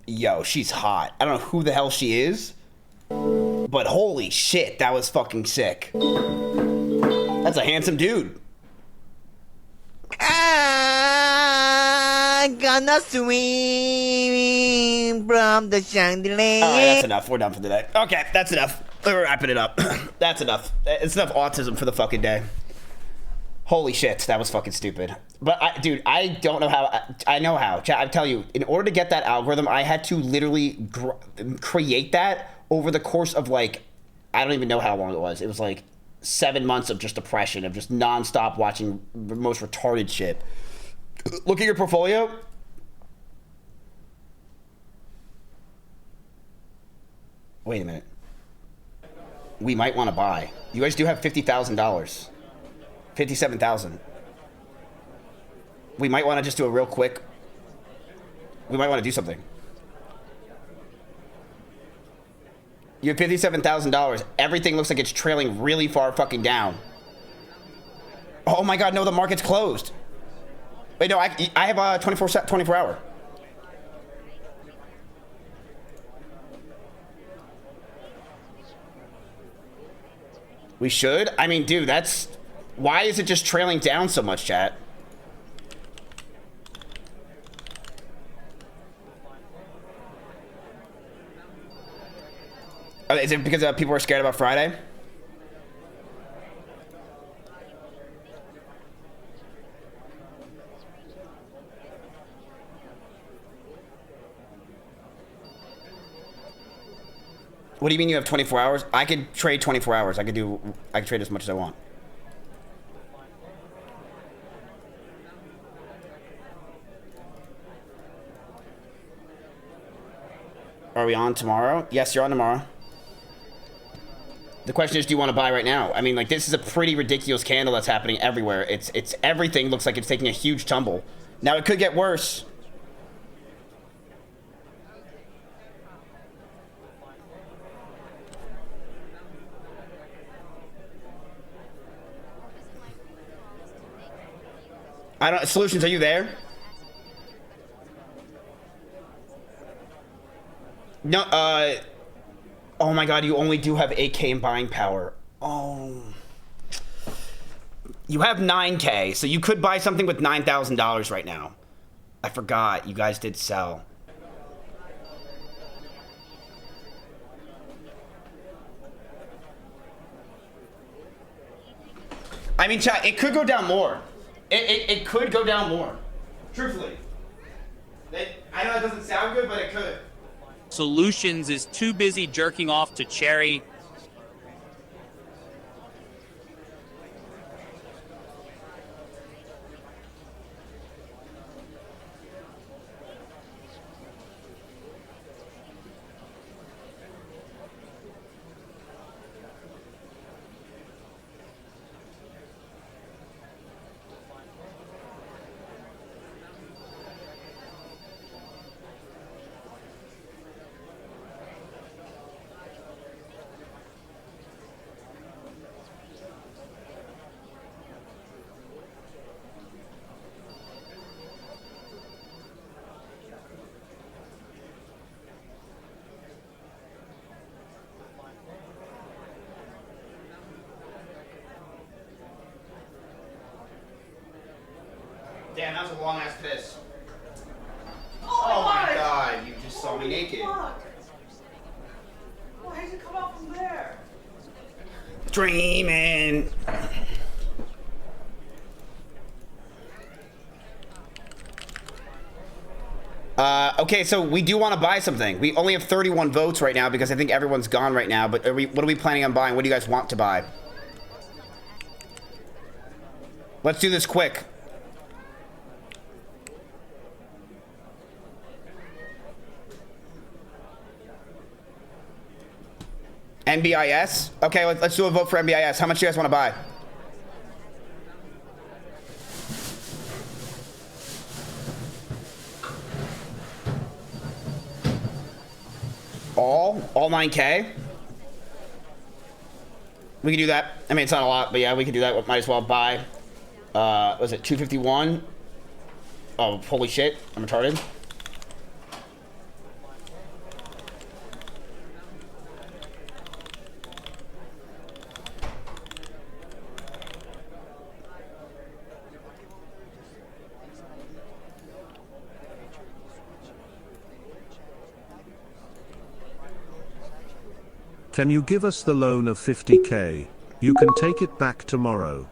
Yo, she's hot. I don't know who the hell she is, but holy shit, that was fucking sick. That's a handsome dude. I'm gonna swim from the chandelier. All right, that's enough. We're done for today. Okay, that's enough. We're wrapping it up. That's enough. It's enough autism for the fucking day. Holy shit, that was fucking stupid. But, dude, I don't know how. I know how. Chat, I tell you, in order to get that algorithm, I had to literally create that over the course of, like, I don't even know how long it was. It was, like, 7 months of just depression, of just nonstop watching the most retarded shit. Look at your portfolio. Wait a minute. We might want to buy. You guys do have $50,000. 57,000. We might want to just do a real quick. We might want to do something. You have $57,000. Everything looks like it's trailing really far fucking down. Oh my god, no, the market's closed. Wait, no, I have a 24 hour. We should? I mean, dude, that's... Why is it just trailing down so much, chat? Is it because people are scared about Friday? What do you mean you have 24 hours? I could trade 24 hours. I could trade as much as I want. Are we on tomorrow? Yes, you're on tomorrow. The question is, do you want to buy right now? I mean, like, this is a pretty ridiculous candle that's happening everywhere. It's everything looks like it's taking a huge tumble. Now, it could get worse. Solutions, are you there? No, oh my god, you only do have 8K in buying power. Oh. You have 9K, so you could buy something with $9,000 right now. I forgot, you guys did sell. I mean, chat, it could go down more. It could go down more. Truthfully. I know it doesn't sound good, but it could. Solutions is too busy jerking off to Cherry. Damn, that was a long ass piss. Oh my god, you just saw me naked. Why did you come out from there? Dreaming. Okay, so we do want to buy something. We only have 31 votes right now because I think everyone's gone right now. But what are we planning on buying? What do you guys want to buy? Let's do this quick. NBIS? Okay, let's do a vote for NBIS. How much do you guys want to buy? All 9K? We can do that. I mean, it's not a lot, but yeah, we can do that. Might as well buy. Was it 251? Oh, holy shit. I'm retarded. Can you give us the loan of 50K? You can take it back tomorrow.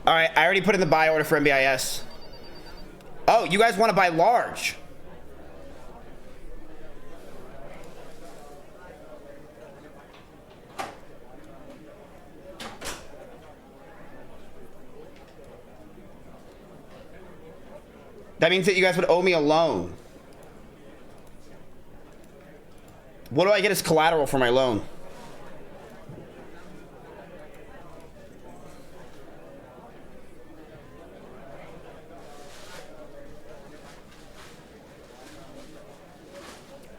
All right, I already put in the buy order for NBIS. Oh, you guys want to buy large? That means that you guys would owe me a loan. What do I get as collateral for my loan?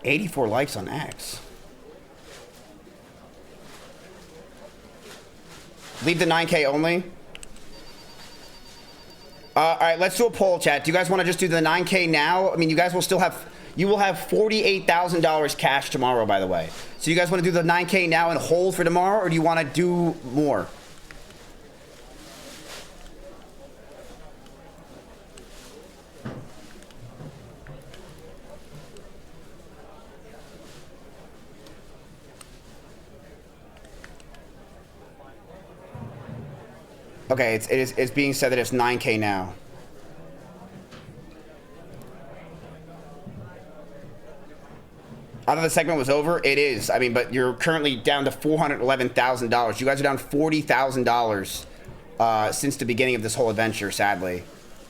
$84 likes on X. Leave the 9K only. All right, let's do a poll, chat. Do you guys want to just do the 9K now? I mean, you guys will still have... You will have $48,000 cash tomorrow, by the way. So you guys want to do the 9K now and hold for tomorrow, or do you want to do more? Okay, it's being said that it's 9K now. I thought the segment was over. It is. I mean, but you're currently down to $411,000. You guys are down $40,000 since the beginning of this whole adventure, sadly,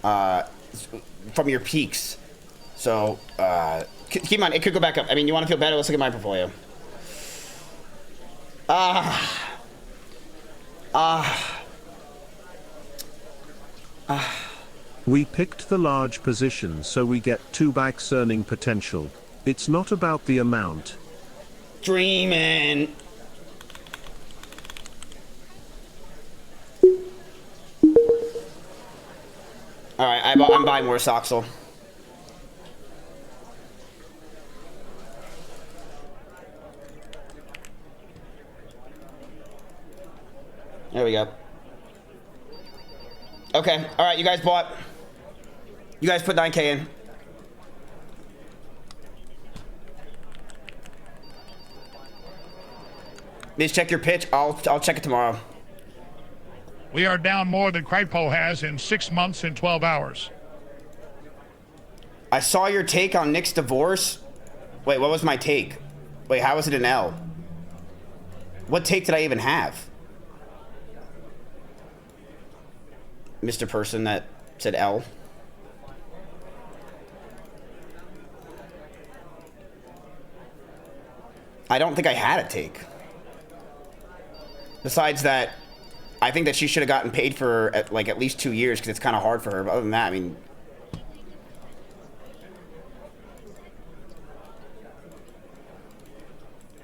from your peaks. So keep in mind, it could go back up. I mean, you want to feel better? Let's look at my portfolio. We picked the large position so we get 2x earning potential. It's not about the amount. Dreamin'. All right, I'm buying more Soxel. There we go. Okay, all right, you guys bought. You guys put 9K in. Please check your pitch. I'll check it tomorrow. We are down more than Kripo has in 6 months and 12 hours. I saw your take on Nick's divorce. Wait, what was my take? Wait, how was it an L? What take did I even have? Mr. Person that said L. I don't think I had a take. Besides that, I think that she should have gotten paid for at least 2 years because it's kind of hard for her. But other than that, I mean...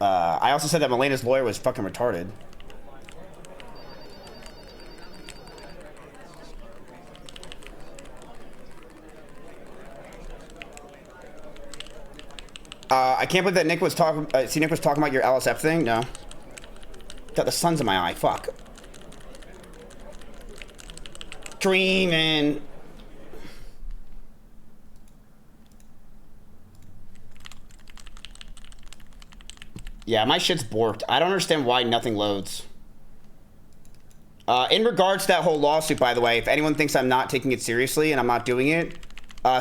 I also said that Melena's lawyer was fucking retarded. I can't believe that Nick was talking... Nick was talking about your LSF thing? No. Got the suns in my eye. Fuck. Dreamin'. Yeah, my shit's borked. I don't understand why nothing loads. In regards to that whole lawsuit, by the way, if anyone thinks I'm not taking it seriously and I'm not doing it,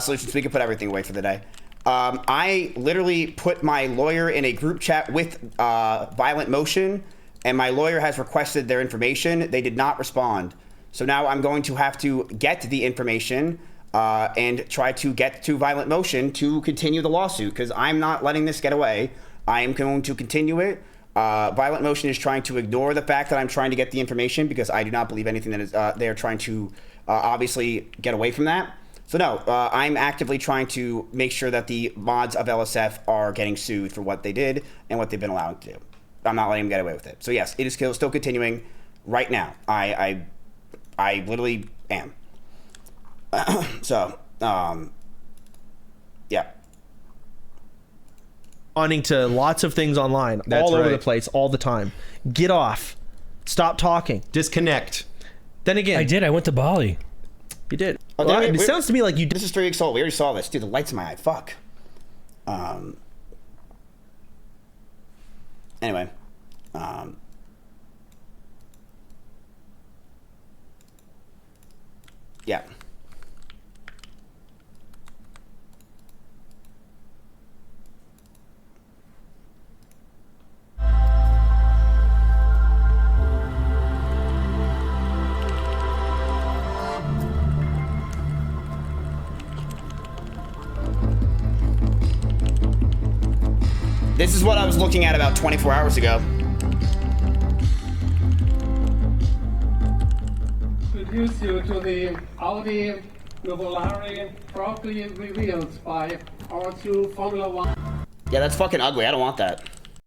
Solutions, we can put everything away for the day. I literally put my lawyer in a group chat with Violent Motion, and my lawyer has requested their information. They did not respond. So now I'm going to have to get the information and try to get to Violent Motion to continue the lawsuit, because I'm not letting this get away. I am going to continue it. Violent Motion is trying to ignore the fact that I'm trying to get the information, because I do not believe anything that is they are trying to obviously get away from that. So no, I'm actively trying to make sure that the mods of LSF are getting sued for what they did and what they've been allowed to do. I'm not letting them get away with it. So yes, it is still continuing right now. I literally am. So, yeah. Responding to lots of things online, all over the place, all the time. Get off. Stop talking. Disconnect. Then again, I did. I went to Bali. You did. Oh, Well, it sounds to me like you. This is 3 weeks old. We already saw this. Dude, the light's in my eye. Fuck. Anyway. Yeah. This is what I was looking at about 24 hours ago. Introduce you to the Audi Nuvolari properly revealed by our two Formula One. Yeah, that's fucking ugly. I don't want that.